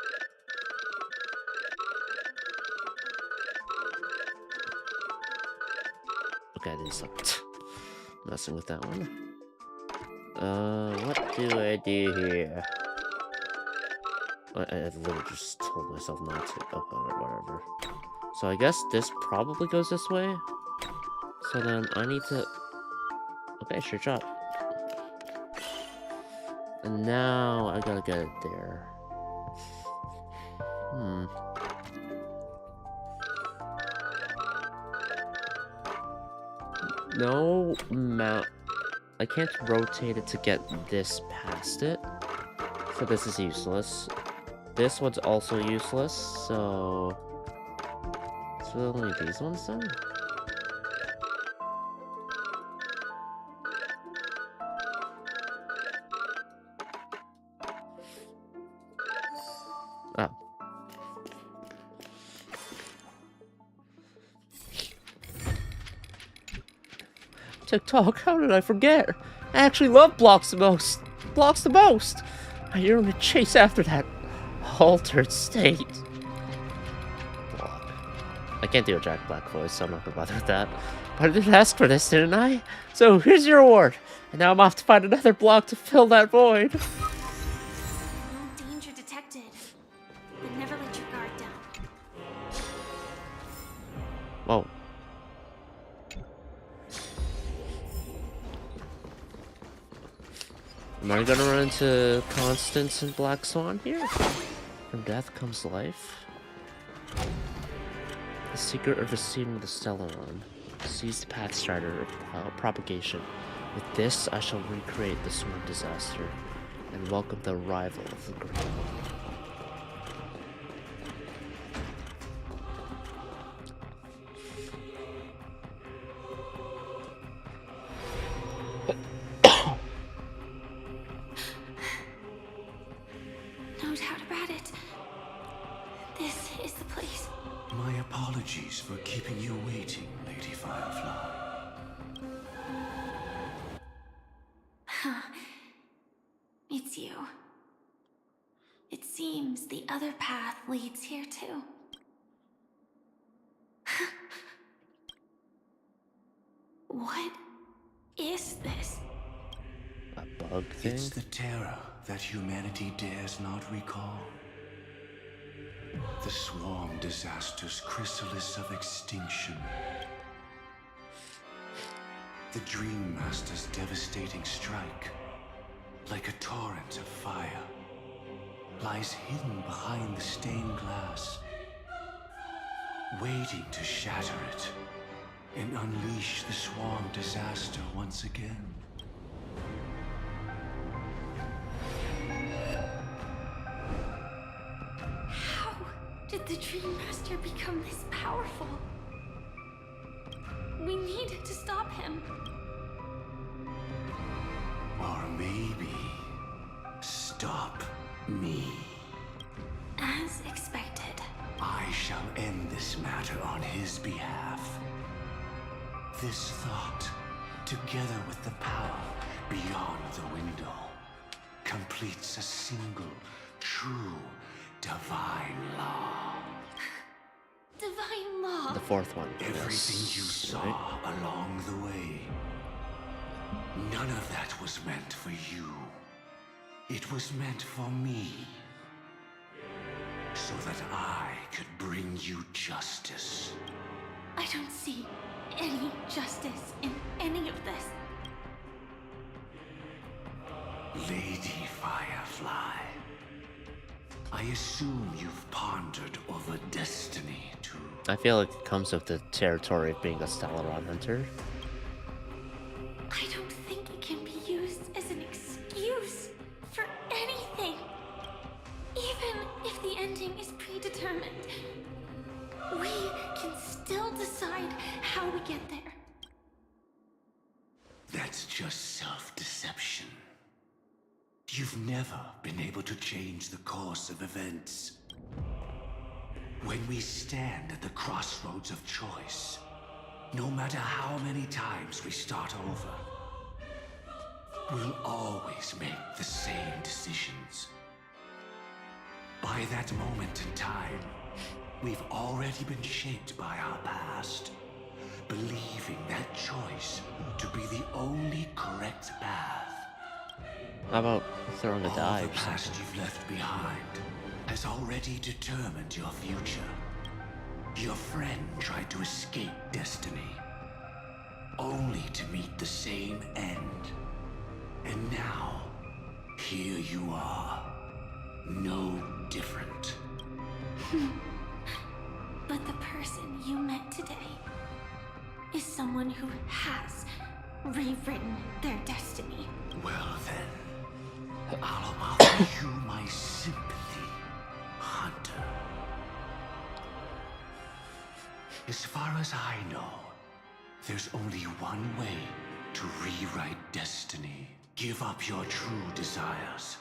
Okay, I didn't stop messing with that one. What do I do here? I literally just told myself not to. Oh, whatever. So I guess this probably goes this way. So then I need to... Okay, sure shot. And now I gotta get it there. No mount. I can't rotate it to get this past it. So this is useless. This one's also useless, so... So only these ones then? Oh. TikTok, how did I forget? I actually love blocks the most. Blocks the most. I yearn to chase after that altered state. Block. I can't do a Jack Black voice, so I'm not gonna bother with that. But I did ask for this, didn't I? So here's your reward. And now I'm off to find another block to fill that void. No danger detected. But never let your guard down. Whoa. Am I gonna run into Constance and Black Swan here? From death comes life. The secret of receiving the Stellaron. Seize the Path Strider of propagation. With this, I shall recreate the Swarm disaster and welcome the arrival of the Great. No doubt about it. This is the place. My apologies for keeping you waiting, Lady Firefly. Huh. It's you. It seems the other path leads here too. What is this? A bug thing? It's the terror that humanity dares not recall. The Swarm disaster's chrysalis of extinction. The Dream Master's devastating strike, like a torrent of fire, lies hidden behind the stained glass, waiting to shatter it and unleash the Swarm disaster once again. How did the Dream Master become this powerful? We need to stop him. Or maybe stop me. As expected. I shall end this matter on his behalf. This thought, together with the power beyond the window, completes a single, true, divine law. Divine law. The fourth one. Everything Yes. you saw Right? along the way, none of that was meant for you. It was meant for me. So that I could bring you justice. I don't see any justice in any of this. Lady Firefly, I I assume you've pondered over destiny too. I feel like it comes with the territory of being a Stellaron hunter. I don't think it can be used as an excuse for anything. Even if the ending is predetermined, we can still decide how we get there. That's just self-deception. You've never been able to change the course of events. When we stand at the crossroads of choice, no matter how many times we start over, we'll always make the same decisions. By that moment in time, we've already been shaped by our past, believing that choice to be the only correct path. How about throwing a All die the or past something? you've left behind has already determined your future. Your friend tried to escape destiny, only to meet the same end. And now, here you are, no different. But the person you met today is someone who has rewritten their destiny. Well then, I'll offer you my sympathy, Hunter. As far as I know, there's only one way to rewrite destiny. Give up your true desires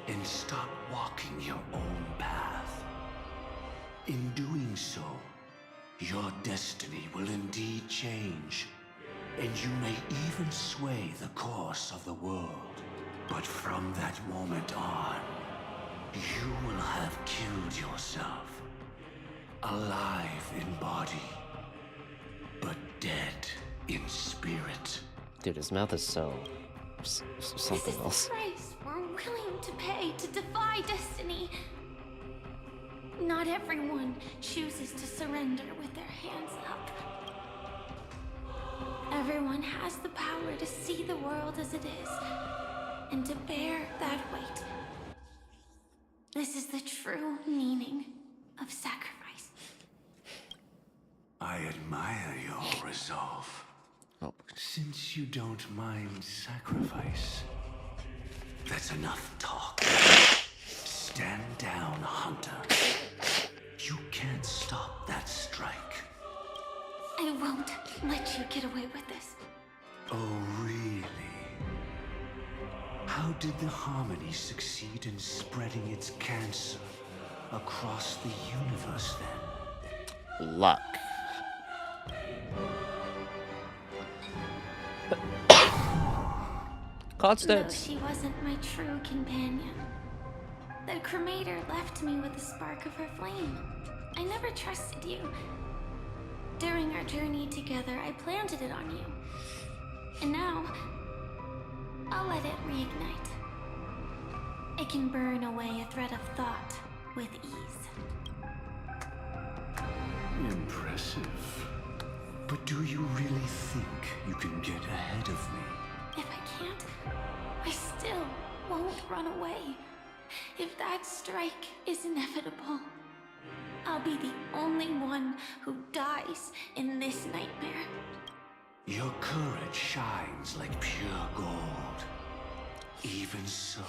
and stop walking your own path. In doing so, your destiny will indeed change, and you may even sway the course of the world. But from that moment on, you will have killed yourself. Alive in body, but dead in spirit. Dude, his mouth is so... something This else. is the price we're willing to pay to defy destiny. Not everyone chooses to surrender with their hands up. Everyone has the power to see the world as it is, and to bear that weight. This is the true meaning of sacrifice. I admire your resolve. Since you don't mind sacrifice, that's enough talk. Stand down, Hunter. You can't stop that strike. I won't let you get away with this. Oh, really? How did the Harmony succeed in spreading its cancer across the universe then? Luck. Though Constance. she wasn't my true companion, the cremator left me with a spark of her flame. I never trusted you. During our journey together, I planted it on you. And now, I'll let it reignite. It can burn away a thread of thought with ease. Impressive. But do you really think you can get ahead of me? If I can't, I still won't run away. If that strike is inevitable, I'll be the only one who dies in this nightmare. Your courage shines like pure gold. Even so,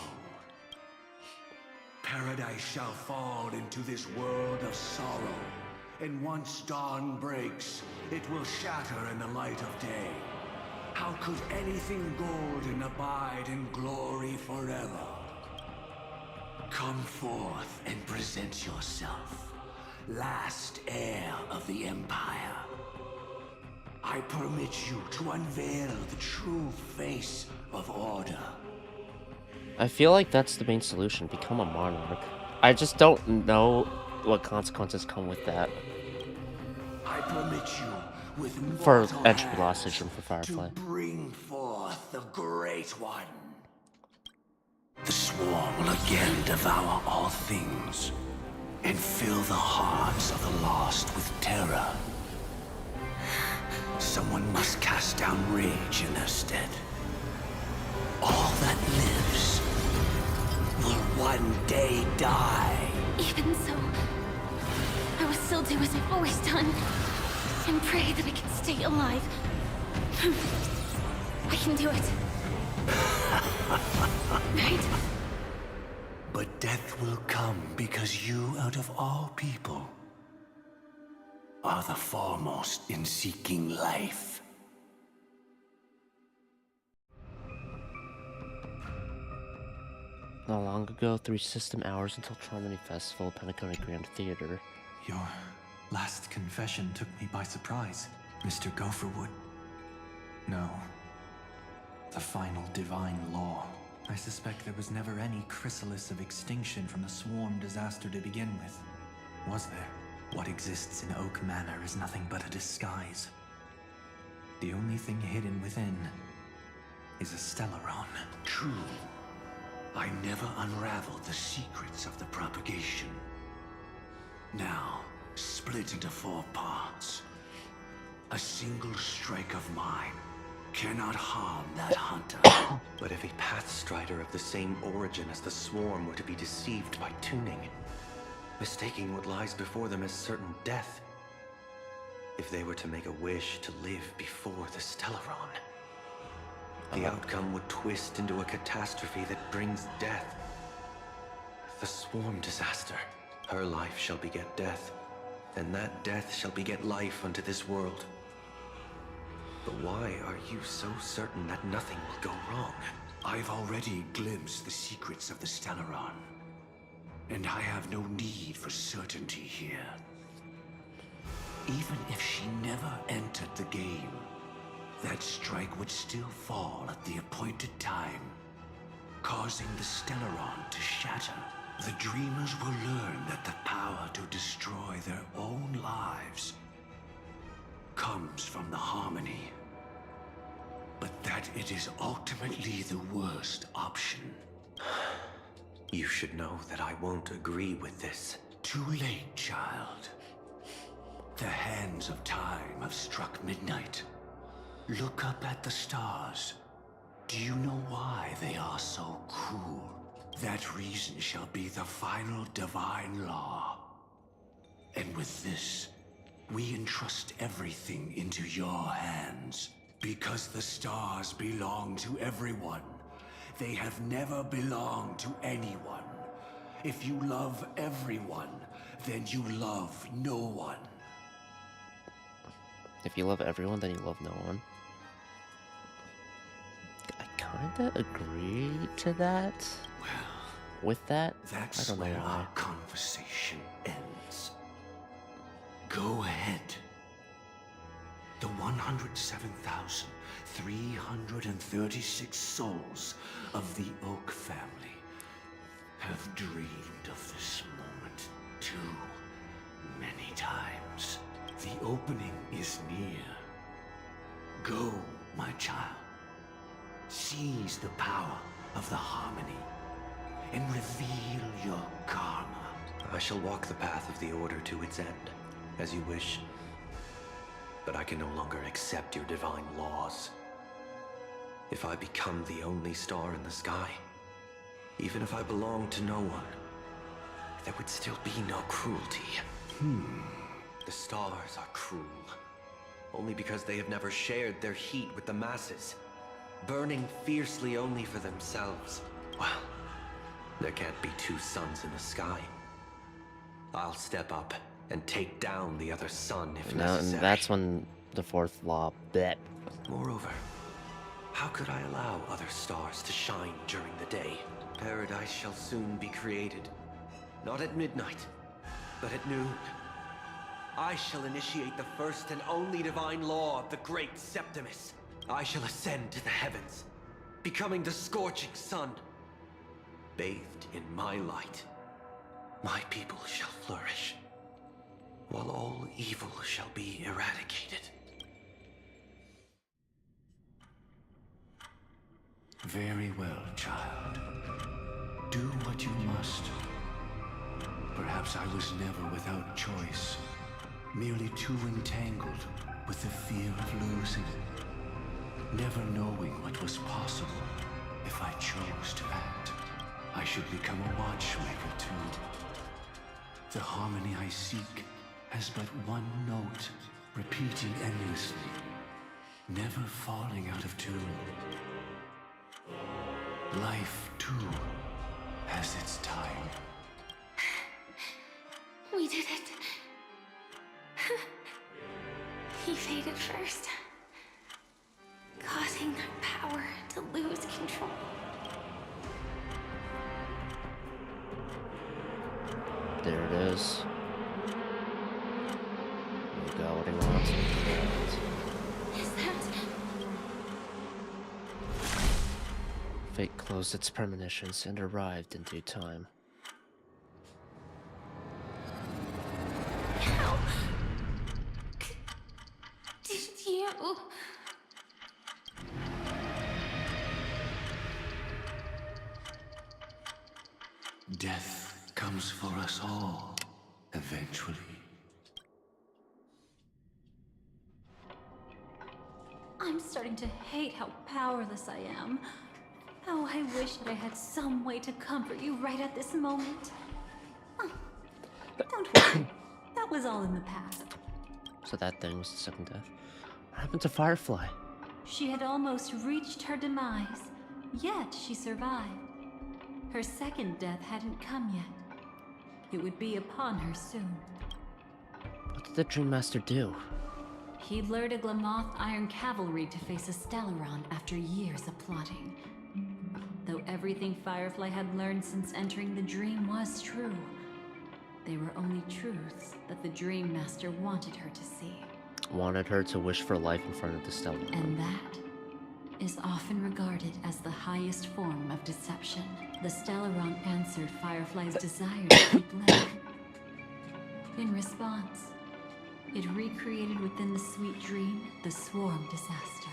paradise shall fall into this world of sorrow, and once dawn breaks, it will shatter in the light of day. How could anything golden abide in glory forever? Come forth and present yourself, last heir of the Empire. I permit you to unveil the true face of order. I feel like that's the main solution. Become a monarch. I just don't know what consequences come with that. I permit you with For mortal entry hands loss system for Firefly. to bring forth the Great One. The Swarm will again devour all things and fill the hearts of the lost with terror. Someone must cast down rage in their stead. All that lives will one day die. even so, I will still do as I've always done, and pray that I can stay alive. I can do it. Right? But death will come because you, out of all people, are the foremost in seeking life. Not long ago, 3 system hours until Tronity Festival, Penacony Grand Theater. Your last confession took me by surprise, Mr. Gopherwood. No. The final divine law. I suspect there was never any chrysalis of extinction from the swarm disaster to begin with. Was there? What exists in Oak Manor is nothing but a disguise. The only thing hidden within is a Stellaron. True. I never unraveled the secrets of the propagation. Now, split into 4 parts. A single strike of mine cannot harm that hunter. But if a Pathstrider of the same origin as the Swarm were to be deceived by tuning, mistaking what lies before them as certain death, if they were to make a wish to live before the Stellaron, the outcome would twist into a catastrophe that brings death. The Swarm disaster. Her life shall beget death, and that death shall beget life unto this world. But why are you so certain that nothing will go wrong? I've already glimpsed the secrets of the Stellaron, and I have no need for certainty here. Even if she never entered the game, that strike would still fall at the appointed time, causing the Stellaron to shatter. The Dreamers will learn that the power to destroy their own lives comes from the Harmony, but that it is ultimately the worst option. You should know that I won't agree with this. Too late, child. The hands of time have struck midnight. Look up at the stars. Do you know why they are so cruel? That reason shall be the final divine law. And with this, we entrust everything into your hands. Because the stars belong to everyone. They have never belonged to anyone. If you love everyone, then you love no one. If you love everyone, then you love no one. I kinda agree to that. With that, That's I don't know where why. our conversation ends. Go ahead. The 107,336 souls of the Oak family have dreamed of this moment too many times. The opening is near. Go, my child. Seize the power of the Harmony and reveal your karma. I shall walk the path of the Order to its end, as you wish. But I can no longer accept your divine laws. If I become the only star in the sky, even if I belong to no one, there would still be no cruelty. The stars are cruel, only because they have never shared their heat with the masses, burning fiercely only for themselves. Well, there can't be 2 suns in the sky. I'll step up and take down the other sun if necessary. And that's when the 4th law bet. Moreover, how could I allow other stars to shine during the day? Paradise shall soon be created. Not at midnight, but at noon. I shall initiate the first and only divine law of the great Septimus. I shall ascend to the heavens, becoming the scorching sun. Bathed in my light, my people shall flourish, while all evil shall be eradicated. Very well, child. Do what you must. Perhaps I was never without choice, merely too entangled with the fear of losing, never knowing what was possible if I chose to act. I should become a watchmaker too. The harmony I seek has but one note, repeated endlessly, never falling out of tune. Life, too, has its time. We did it. He faded first, causing the power to lose control. There it is. We got what he wants. Is that... Fate closed its premonitions and arrived in due time. How did you... Death comes for us all, eventually. I'm starting to hate how powerless I am. Oh, I wish that I had some way to comfort you right at this moment. Oh, don't worry. That was all in the past. So that thing was the second death. What happened to Firefly? She had almost reached her demise, yet she survived. Her second death hadn't come yet. It would be upon her soon. What did the Dream Master do? He lured a Glamoth Iron Cavalry to face a Stellaron after years of plotting. Though everything Firefly had learned since entering the dream was true, they were only truths that the Dream Master wanted her to see. Wanted her to wish for life in front of the Stellaron. And that is often regarded as the highest form of deception. The Stellaron answered Firefly's desire to keep living. In response, it recreated within the sweet dream the Swarm Disaster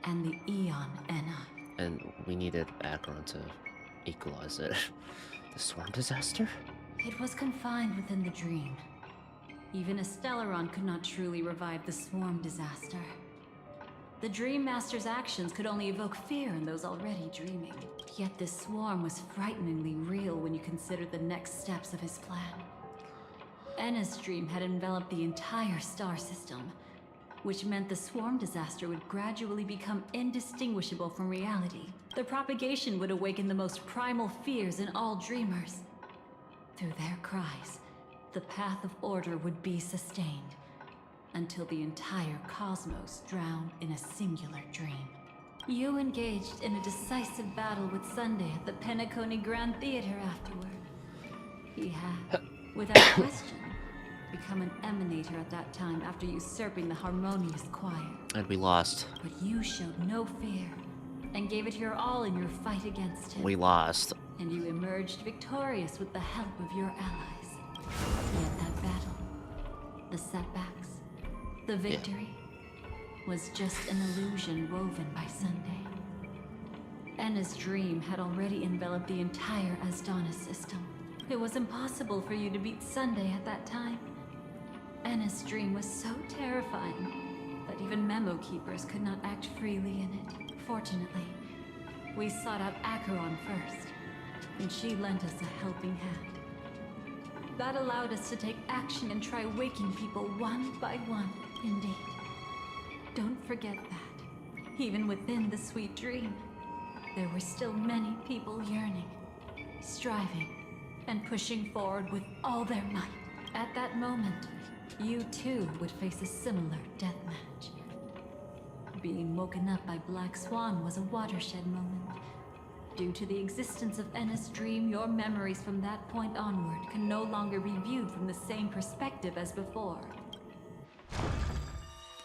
and the Eon Enna. And we needed Akron to equalize it. The Swarm Disaster? It was confined within the dream. Even a Stellaron could not truly revive the Swarm Disaster. The Dream Master's actions could only evoke fear in those already dreaming. Yet this swarm was frighteningly real when you consider the next steps of his plan. Enna's dream had enveloped the entire star system, which meant the Swarm Disaster would gradually become indistinguishable from reality. The propagation would awaken the most primal fears in all dreamers. Through their cries, the path of order would be sustained, until the entire cosmos drowned in a singular dream. You engaged in a decisive battle with Sunday at the Penacony Grand Theater afterward. He had, without question, become an emanator at that time after usurping the harmonious choir. And we lost. But you showed no fear, and gave it your all in your fight against him. We lost. And you emerged victorious with the help of your allies. Yet that battle, the setbacks, the victory, was just an illusion woven by Sunday. Enna's dream had already enveloped the entire Asdana system. It was impossible for you to beat Sunday at that time. Enna's dream was so terrifying that even memo keepers could not act freely in it. Fortunately, we sought out Acheron first, and she lent us a helping hand. That allowed us to take action and try waking people one by one, indeed. Don't forget that, even within the sweet dream, there were still many people yearning, striving, and pushing forward with all their might. At that moment, you too would face a similar deathmatch. Being woken up by Black Swan was a watershed moment. Due to the existence of Enna's dream, your memories from that point onward can no longer be viewed from the same perspective as before.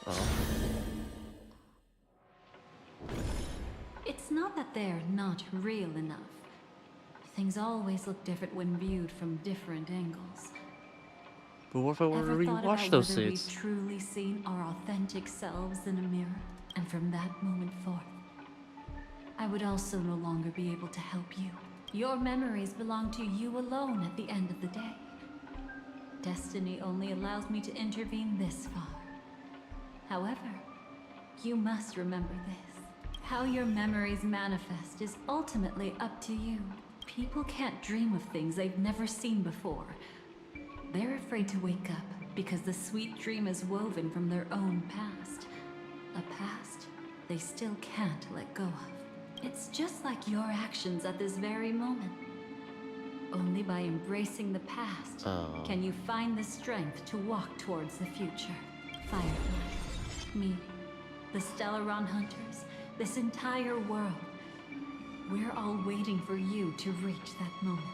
Oh. It's not that they're not real enough. Things always look different when viewed from different angles. But what if I want to rewatch those whether scenes? we've truly seen our authentic selves in a mirror? And from that moment forth, I would also no longer be able to help you. Your memories belong to you alone at the end of the day. Destiny only allows me to intervene this far. However, you must remember this. How your memories manifest is ultimately up to you. People can't dream of things they've never seen before, They're afraid to wake up because the sweet dream is woven from their own past. A past they still can't let go of. It's just like your actions at this very moment. Only by embracing the past can you find the strength to walk towards the future. Firefly, me, the Stellaron Hunters, this entire world. We're all waiting for you to reach that moment.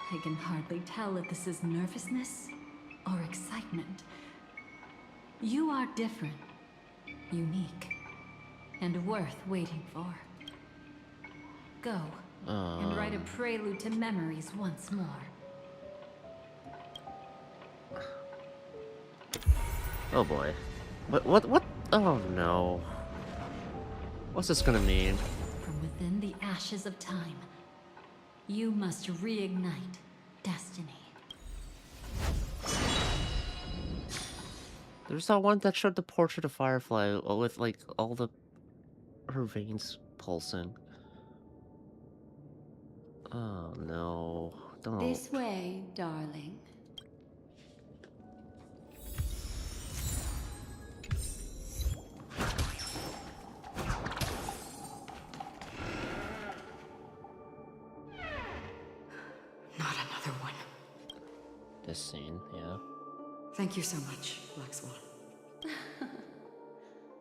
I can hardly tell if this is nervousness or excitement. You are different, unique, and worth waiting for. Go and write a prelude to memories once more. Oh boy. What? Oh no. What's this gonna mean? From within the ashes of time, you must reignite destiny. There's that one that showed the portrait of Firefly with like all her veins pulsing. Oh no. Don't. This way, darling. Not another one. This scene, yeah. Thank you so much, Black Swan.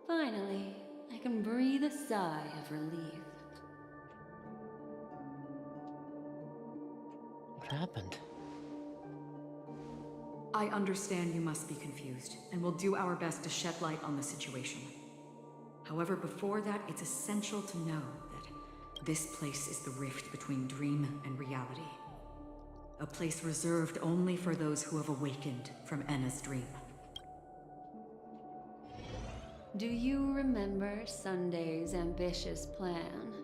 Finally, I can breathe a sigh of relief. What happened? I understand you must be confused, and we'll do our best to shed light on the situation. However, before that, it's essential to know that this place is the rift between dream and reality. A place reserved only for those who have awakened from Enna's dream. Do you remember Sunday's ambitious plan?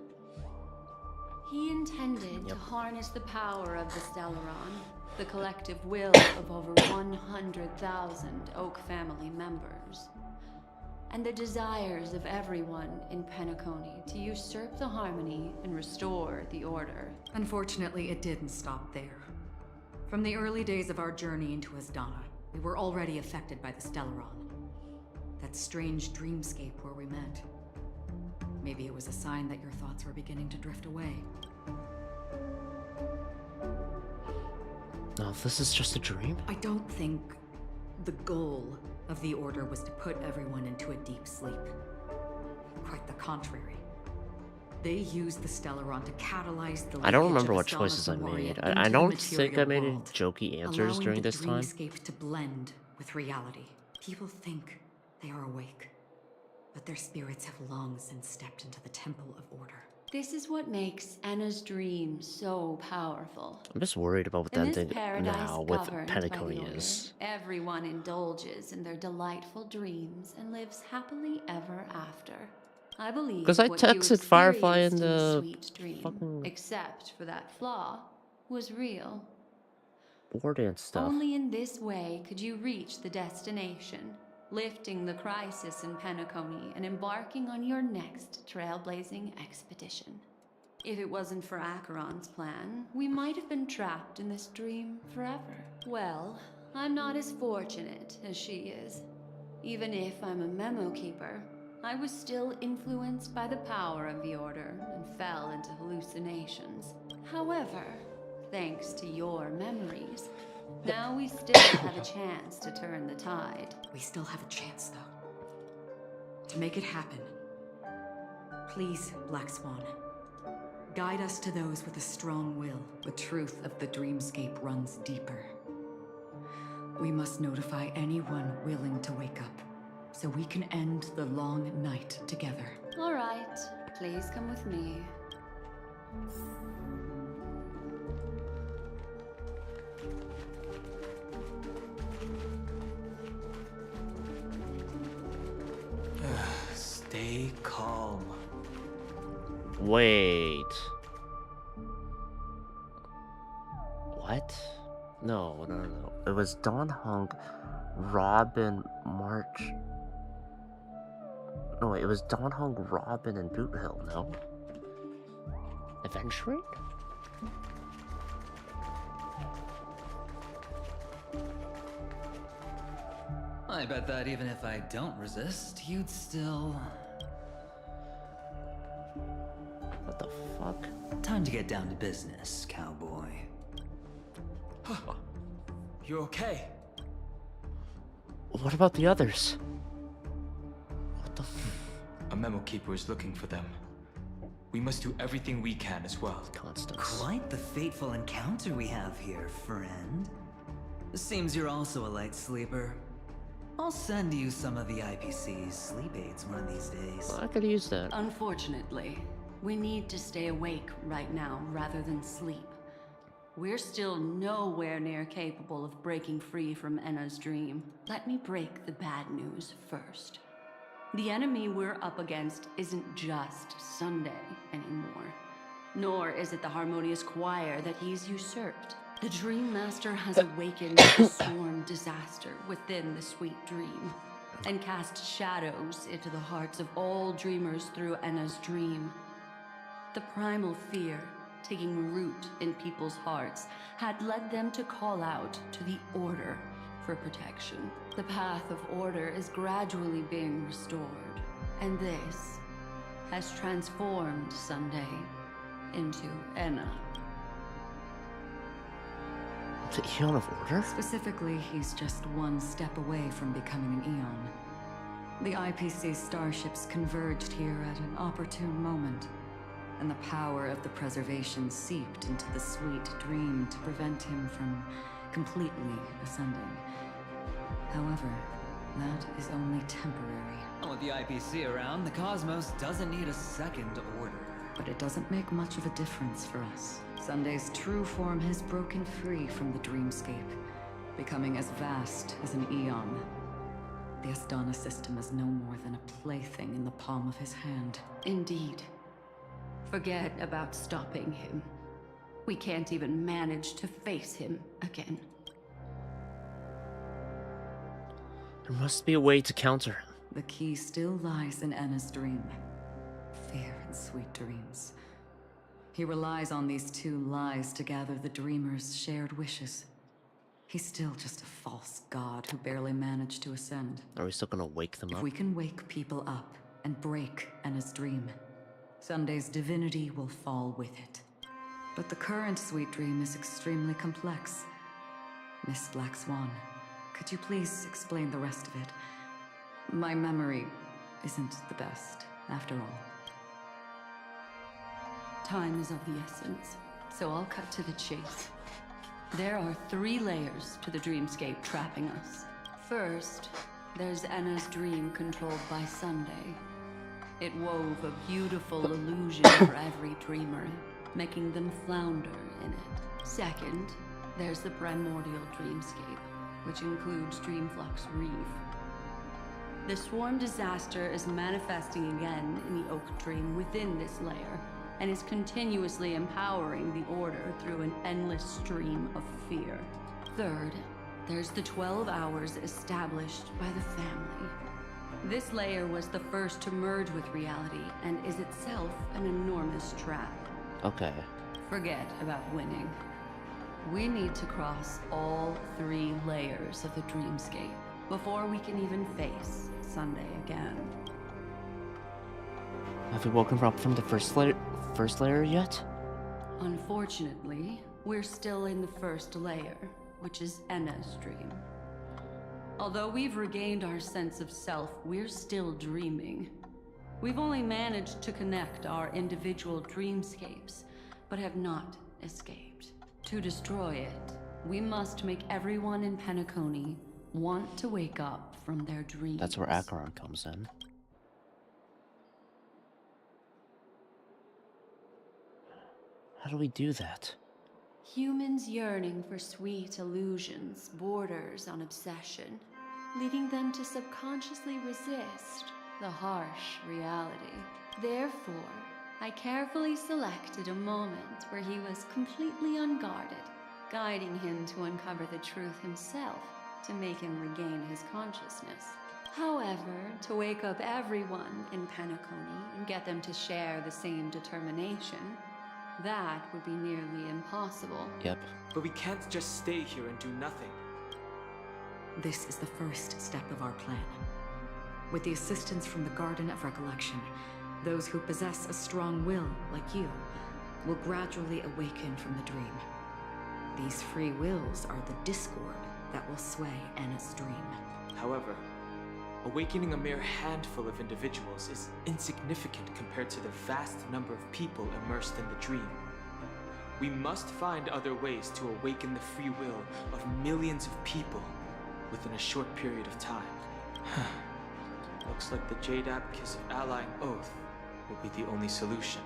He intended to harness the power of the Stellaron, the collective will of over 100,000 Oak family members, and the desires of everyone in Penacony to usurp the harmony and restore the order. Unfortunately, it didn't stop there. From the early days of our journey into Asdana, we were already affected by the Stellaron. That strange dreamscape where we met. Maybe it was a sign that your thoughts were beginning to drift away. No, if this is just a dream? I don't think the goal of the Order was to put everyone into a deep sleep. Quite the contrary. They used the Stellaron to catalyze the I don't lineage remember of what Asdana choices I Memoria made. into I the don't think I material made any world, jokey answers allowing during the this time. dreamscape to blend with reality. People think they are awake, but their spirits have long since stepped into the Temple of Order. This is what makes Anna's dream so powerful. I'm just worried about what the In this ending paradise now with governed by Penacony the Order, is. everyone indulges in their delightful dreams and lives happily ever after. I believe Because I what you texted Firefly in experienced the sweet dream, fucking except for that flaw, was real. war dance stuff. Only in this way could you reach the destination, lifting the crisis in Penacony and embarking on your next trailblazing expedition. If it wasn't for Acheron's plan, we might have been trapped in this dream forever. Well, I'm not as fortunate as she is. Even if I'm a memo keeper, I was still influenced by the power of the Order and fell into hallucinations. However, thanks to your memories, now we still have a chance to turn the tide. We still have a chance, though. To make it happen, please, Black Swan, guide us to those with a strong will. The truth of the dreamscape runs deeper. We must notify anyone willing to wake up, so we can end the long night together. All right, please come with me. Stay calm. Wait. What? No. It was Dawn Hung, Robin, March. No, wait, it was Dawn Hung, Robin, and Boot Hill, no? Adventuring? I bet that even if I don't resist, you'd still... What the fuck? Time to get down to business, cowboy. You okay? What about the others? What the A memo keeper is looking for them. We must do everything we can as well. Constance. Quite the fateful encounter we have here, friend. Seems you're also a light sleeper. I'll send you some of the IPC's sleep aids one of these days. Well, I could use that. Unfortunately, we need to stay awake right now rather than sleep. We're still nowhere near capable of breaking free from Enna's dream. Let me break the bad news first. The enemy we're up against isn't just Sunday anymore. Nor is it the harmonious choir that he's usurped. The Dream Master has awakened the swarm disaster within the sweet dream, and cast shadows into the hearts of all dreamers through Enna's dream. The primal fear taking root in people's hearts had led them to call out to the Order for protection. The path of order is gradually being restored, and this has transformed Sunday into Enna. The Eon of Order? Specifically, he's just one step away from becoming an Eon. The IPC starships converged here at an opportune moment, and the power of the preservation seeped into the sweet dream to prevent him from completely ascending. However, that is only temporary. With the IPC around, the cosmos doesn't need a second order. But it doesn't make much of a difference for us. Sunday's true form has broken free from the dreamscape, becoming as vast as an Eon. The Astana system is no more than a plaything in the palm of his hand. Indeed. Forget about stopping him. We can't even manage to face him again. There must be a way to counter him. The key still lies in Enna's dream. Fear and sweet dreams. He relies on these two lies to gather the dreamers' shared wishes. He's still just a false god who barely managed to ascend. Are we still gonna wake them If up? we can wake people up and break Enna's dream, Sunday's divinity will fall with it. But the current sweet dream is extremely complex. Miss Black Swan, could you please explain the rest of it? My memory isn't the best, after all. Time is of the essence, so I'll cut to the chase. There are 3 layers to the dreamscape trapping us. First, there's Enna's dream controlled by Sunday. It wove a beautiful illusion for every dreamer, making them flounder in it. Second, there's the primordial dreamscape, which includes Dreamflux Reef. The swarm disaster is manifesting again in the Oak Dream within this layer, and is continuously empowering the Order through an endless stream of fear. Third, there's the 12 hours established by the family. This layer was the first to merge with reality, and is itself an enormous trap. Okay. Forget about winning. We need to cross all 3 layers of the dreamscape before we can even face Sunday again. Have we woken up from the first layer yet? Unfortunately, we're still in the first layer, which is Enna's dream. Although we've regained our sense of self, we're still dreaming. We've only managed to connect our individual dreamscapes, but have not escaped. To destroy it, we must make everyone in Penacony want to wake up from their dreams. That's where Acheron comes in. How do we do that? Humans yearning for sweet illusions borders on obsession, leading them to subconsciously resist the harsh reality. Therefore, I carefully selected a moment where he was completely unguarded, guiding him to uncover the truth himself to make him regain his consciousness. However, to wake up everyone in Penacony and get them to share the same determination, that would be nearly impossible. Yep. But we can't just stay here and do nothing. This is the first step of our plan. With the assistance from the Garden of Recollection, those who possess a strong will, like you, will gradually awaken from the dream. These free wills are the discord that will sway Anna's dream. However, awakening a mere handful of individuals is insignificant compared to the vast number of people immersed in the dream. We must find other ways to awaken the free will of millions of people within a short period of time. Looks like the Jade Abacus of Allying Oath will be the only solution.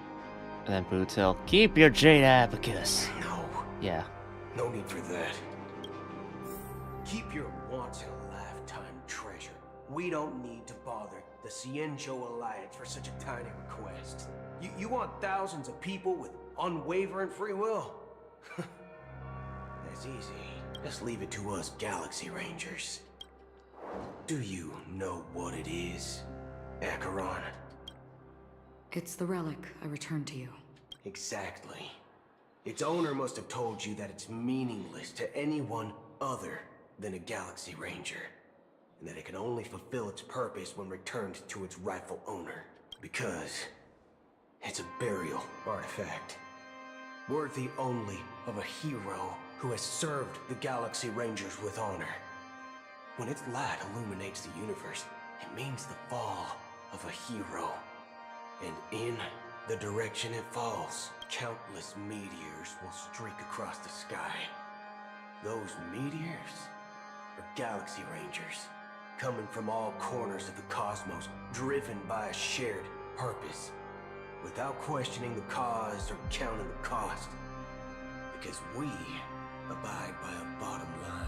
And then Bootel, keep your Jade Abacus. No. Yeah. No need for that. Keep your once-in-a-lifetime treasure. We don't need to bother the Cienjo Alliance for such a tiny request. You want thousands of people with unwavering free will? That's easy. Just leave it to us Galaxy Rangers. Do you know what it is, Acheron? It's the relic I returned to you. Exactly. Its owner must have told you that it's meaningless to anyone other than a Galaxy Ranger, and that it can only fulfill its purpose when returned to its rightful owner. Because it's a burial artifact, worthy only of a hero who has served the Galaxy Rangers with honor. When its light illuminates the universe, it means the fall of a hero. And in the direction it falls, countless meteors will streak across the sky. Those meteors are Galaxy Rangers, coming from all corners of the cosmos, driven by a shared purpose, without questioning the cause or counting the cost. Because we abide by a bottom line.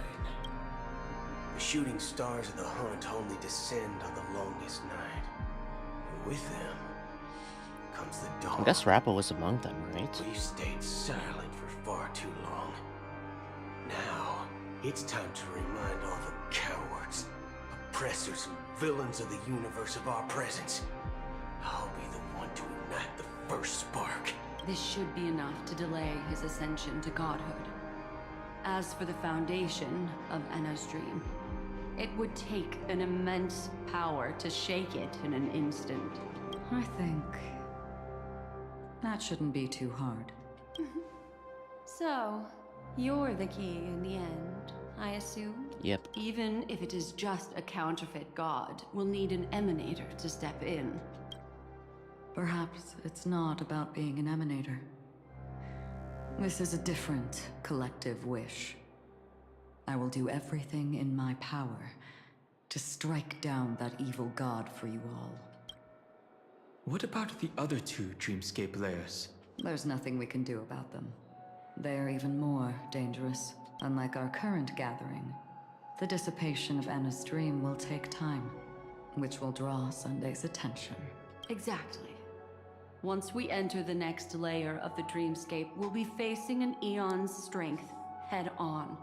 The shooting stars of the hunt only descend on the longest night. And with them comes the dawn. I guess Rappa was among them, right? We've stayed silent for far too long. Now, it's time to remind all the cowards, oppressors, and villains of the universe of our presence. I'll be the one to ignite the first spark. This should be enough to delay his ascension to godhood. As for the foundation of Anna's dream, it would take an immense power to shake it in an instant. I think that shouldn't be too hard. So, you're the key in the end, I assume? Yep. Even if it is just a counterfeit god, we'll need an emanator to step in. Perhaps it's not about being an emanator. This is a different collective wish. I will do everything in my power to strike down that evil god for you all. What about the other two dreamscape layers? There's nothing we can do about them. They're even more dangerous. Unlike our current gathering, the dissipation of Anna's dream will take time, which will draw Sunday's attention. Exactly. Once we enter the next layer of the dreamscape, we'll be facing an eon's strength head on.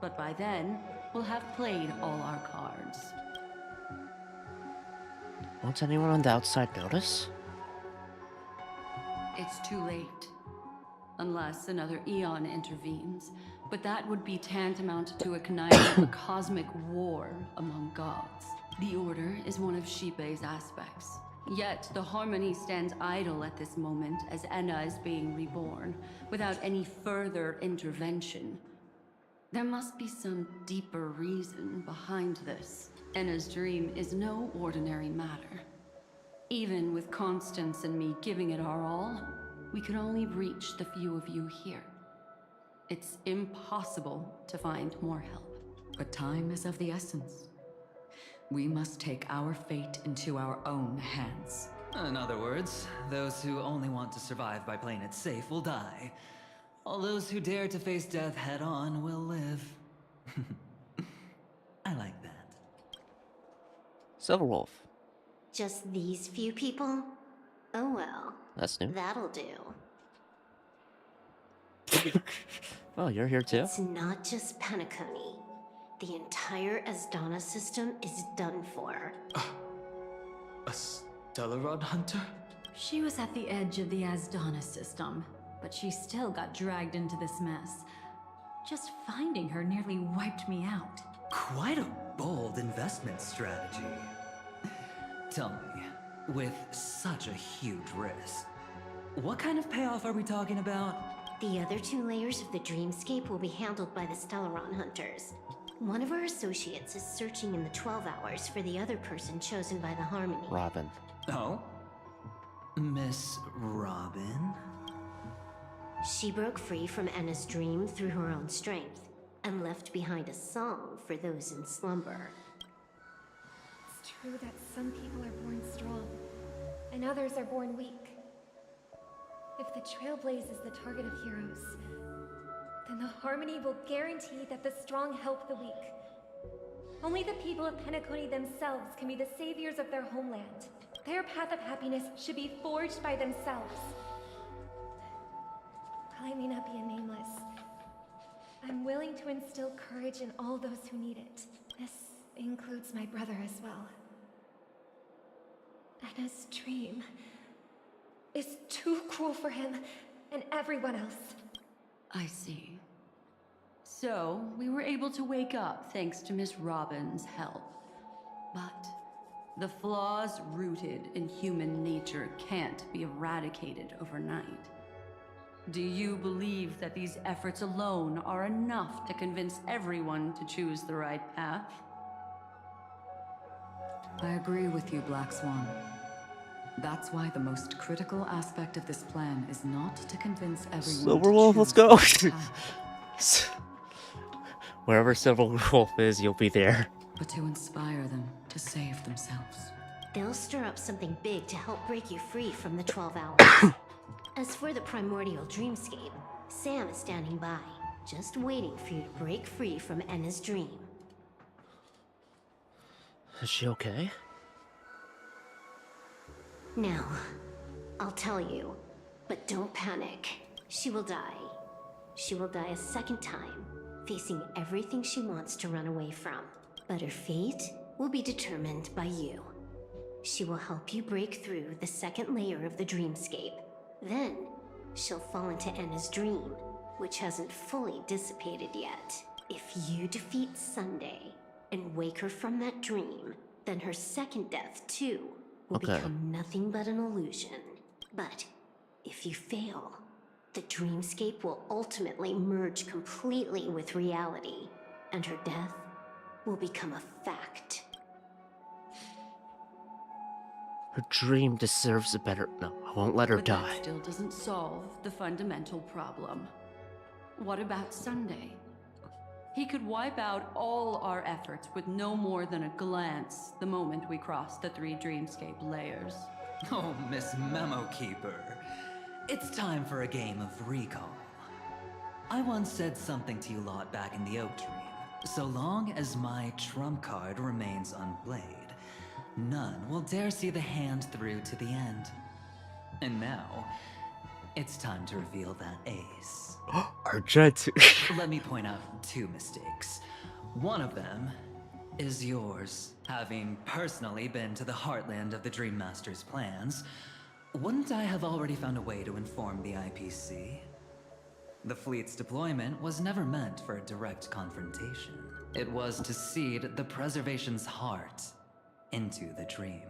But by then, we'll have played all our cards. Won't anyone on the outside notice? It's too late. Unless another eon intervenes. But that would be tantamount to igniting a cosmic war among gods. The Order is one of Xipe's aspects. Yet, the Harmony stands idle at this moment as Enna is being reborn, without any further intervention. There must be some deeper reason behind this. Enna's dream is no ordinary matter. Even with Constance and me giving it our all, we could only reach the few of you here. It's impossible to find more help. But time is of the essence. We must take our fate into our own hands. In other words, those who only want to survive by playing it safe will die. All those who dare to face death head-on will live. I like that. Silverwolf. Just these few people? Oh well. That's new. That'll do. Oh, you're here too? It's not just Penacony. The entire Asdana system is done for. A Stellaron hunter? She was at the edge of the Asdana system, but she still got dragged into this mess. Just finding her nearly wiped me out. Quite a bold investment strategy. Tell me, with such a huge risk, what kind of payoff are we talking about? The other 2 layers of the dreamscape will be handled by the Stellaron hunters. One of our associates is searching in the 12 hours for the other person chosen by the Harmony. Robin. Oh? Miss Robin? She broke free from Enna's dream through her own strength, and left behind a song for those in slumber. It's true that some people are born strong, and others are born weak. If the Trailblaze is the target of heroes, then the Harmony will guarantee that the strong help the weak. Only the people of Penacony themselves can be the saviors of their homeland. Their path of happiness should be forged by themselves. While I may not be a nameless, I'm willing to instill courage in all those who need it. This includes my brother as well. Enna's dream is too cruel for him and everyone else. I see. So, we were able to wake up thanks to Miss Robin's help. But the flaws rooted in human nature can't be eradicated overnight. Do you believe that these efforts alone are enough to convince everyone to choose the right path? I agree with you, Black Swan. That's why the most critical aspect of this plan is not to convince everyone Silverwolf, let's go! Wherever Silverwolf is, you'll be there. but to inspire them to save themselves. They'll stir up something big to help break you free from the 12 hours. As for the primordial dreamscape, Sam is standing by, just waiting for you to break free from Enna's dream. Is she okay? Now, I'll tell you, but don't panic. She will die. She will die a second time, facing everything she wants to run away from. But her fate will be determined by you. She will help you break through the second layer of the dreamscape. Then, she'll fall into Enna's dream, which hasn't fully dissipated yet. If you defeat Sunday and wake her from that dream, then her second death, too, will become nothing but an illusion. But if you fail, the dreamscape will ultimately merge completely with reality, and her death will become a fact. Her dream deserves a better... No, I won't let her But die. that still doesn't solve the fundamental problem. What about Sunday? He could wipe out all our efforts with no more than a glance the moment we cross the 3 dreamscape layers. Oh, Miss Memo Keeper. It's time for a game of recall. I once said something to you lot back in the Oak Dream. So long as my trump card remains unplayed, none will dare see the hand through to the end. And now, it's time to reveal that ace. Argent. Let me point out 2 mistakes. One of them is yours. Having personally been to the heartland of the Dream Master's plans, wouldn't I have already found a way to inform the IPC? The fleet's deployment was never meant for a direct confrontation. It was to seed the preservation's heart into the dream.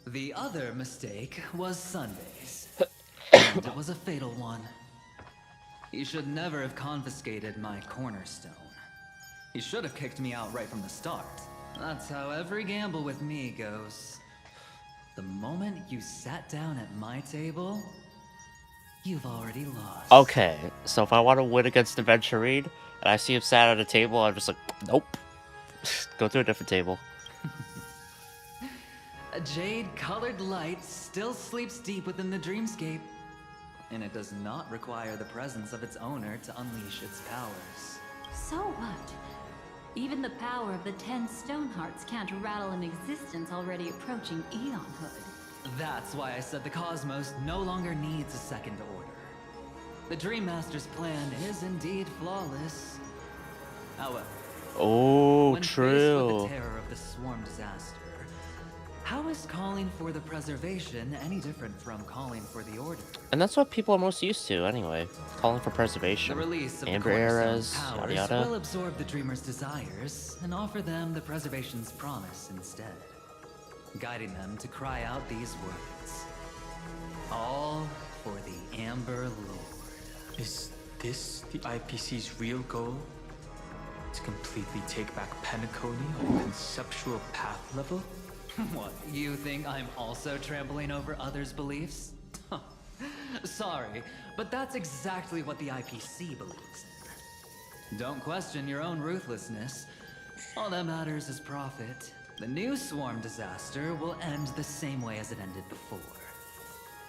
The other mistake was Sunday's, and it was a fatal one. He should never have confiscated my cornerstone. He should have kicked me out right from the start. That's how every gamble with me goes. The moment you sat down at my table, you've already lost. Okay, so if I want to win against the Venturine, and I see him sat at a table, I'm just like, nope. Go to a different table. A jade-colored light still sleeps deep within the dreamscape, and it does not require the presence of its owner to unleash its powers. So what? Even the power of the 10 Stonehearts can't rattle an existence already approaching eonhood. That's why I said the cosmos no longer needs a second order. The Dream Master's plan is indeed flawless. However, Oh, when true. faced with the terror of the swarm disaster, How is calling for the preservation any different from calling for the order? And that's what people are most used to, anyway. Calling for preservation. The release of Amber the Cornerstone's eras, yada powers yada. will absorb the Dreamer's desires and offer them the preservation's promise instead, guiding them to cry out these words. All for the Amber Lord. Is this the IPC's real goal? To completely take back Penacony on a conceptual path level? What, you think I'm also trampling over others' beliefs? Sorry, but that's exactly what the IPC believes in. Don't question your own ruthlessness. All that matters is profit. The new swarm disaster will end the same way as it ended before.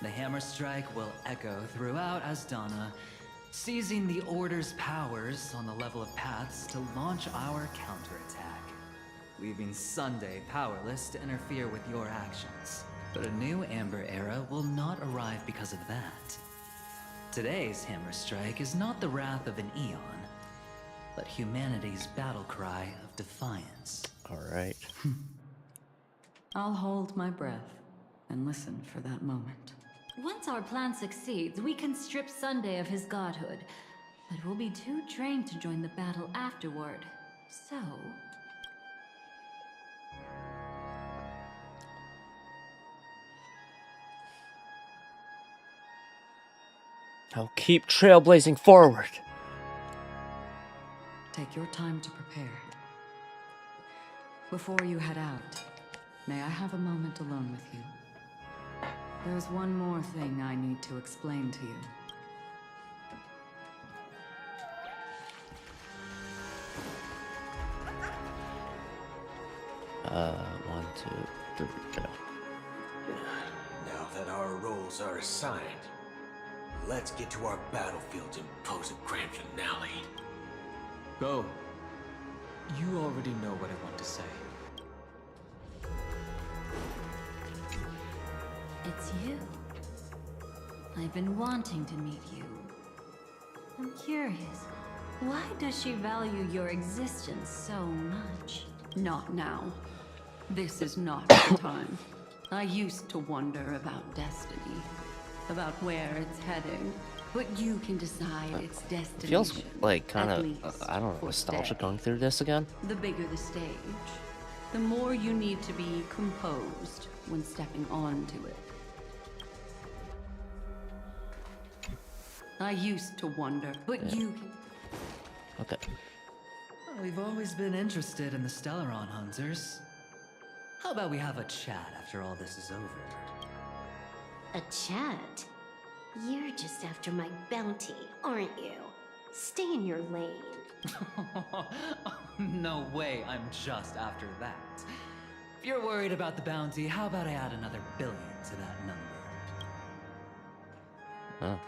The hammer strike will echo throughout Asdana, seizing the Order's powers on the level of paths to launch our counterattack, leaving Sunday powerless to interfere with your actions. But a new Amber era will not arrive because of that. Today's hammer strike is not the wrath of an eon, but humanity's battle cry of defiance. Alright. I'll hold my breath and listen for that moment. Once our plan succeeds, we can strip Sunday of his godhood, but we'll be too drained to join the battle afterward. So... I'll keep trailblazing forward. Take your time to prepare. Before you head out, may I have a moment alone with you? There's one more thing I need to explain to you. One, two, three, go. Now that our roles are assigned, let's get to our battlefields and pose a grand finale. Go. You already know what I want to say. It's you. I've been wanting to meet you. I'm curious, why does she value your existence so much? Not now. This is not the time. I used to wonder about destiny, about where it's heading, but you can decide its destination. Feels like kind of, I don't know, nostalgic going through this again. The bigger the stage, the more you need to be composed when stepping onto it. I used to wonder, but you can... Okay. We've always been interested in the Stellaron hunters. How about we have a chat after all this is over? A chat? You're just after my bounty, aren't you? Stay in your lane. No way, I'm just after that. If you're worried about the bounty, how about I add another billion to that number? Oh.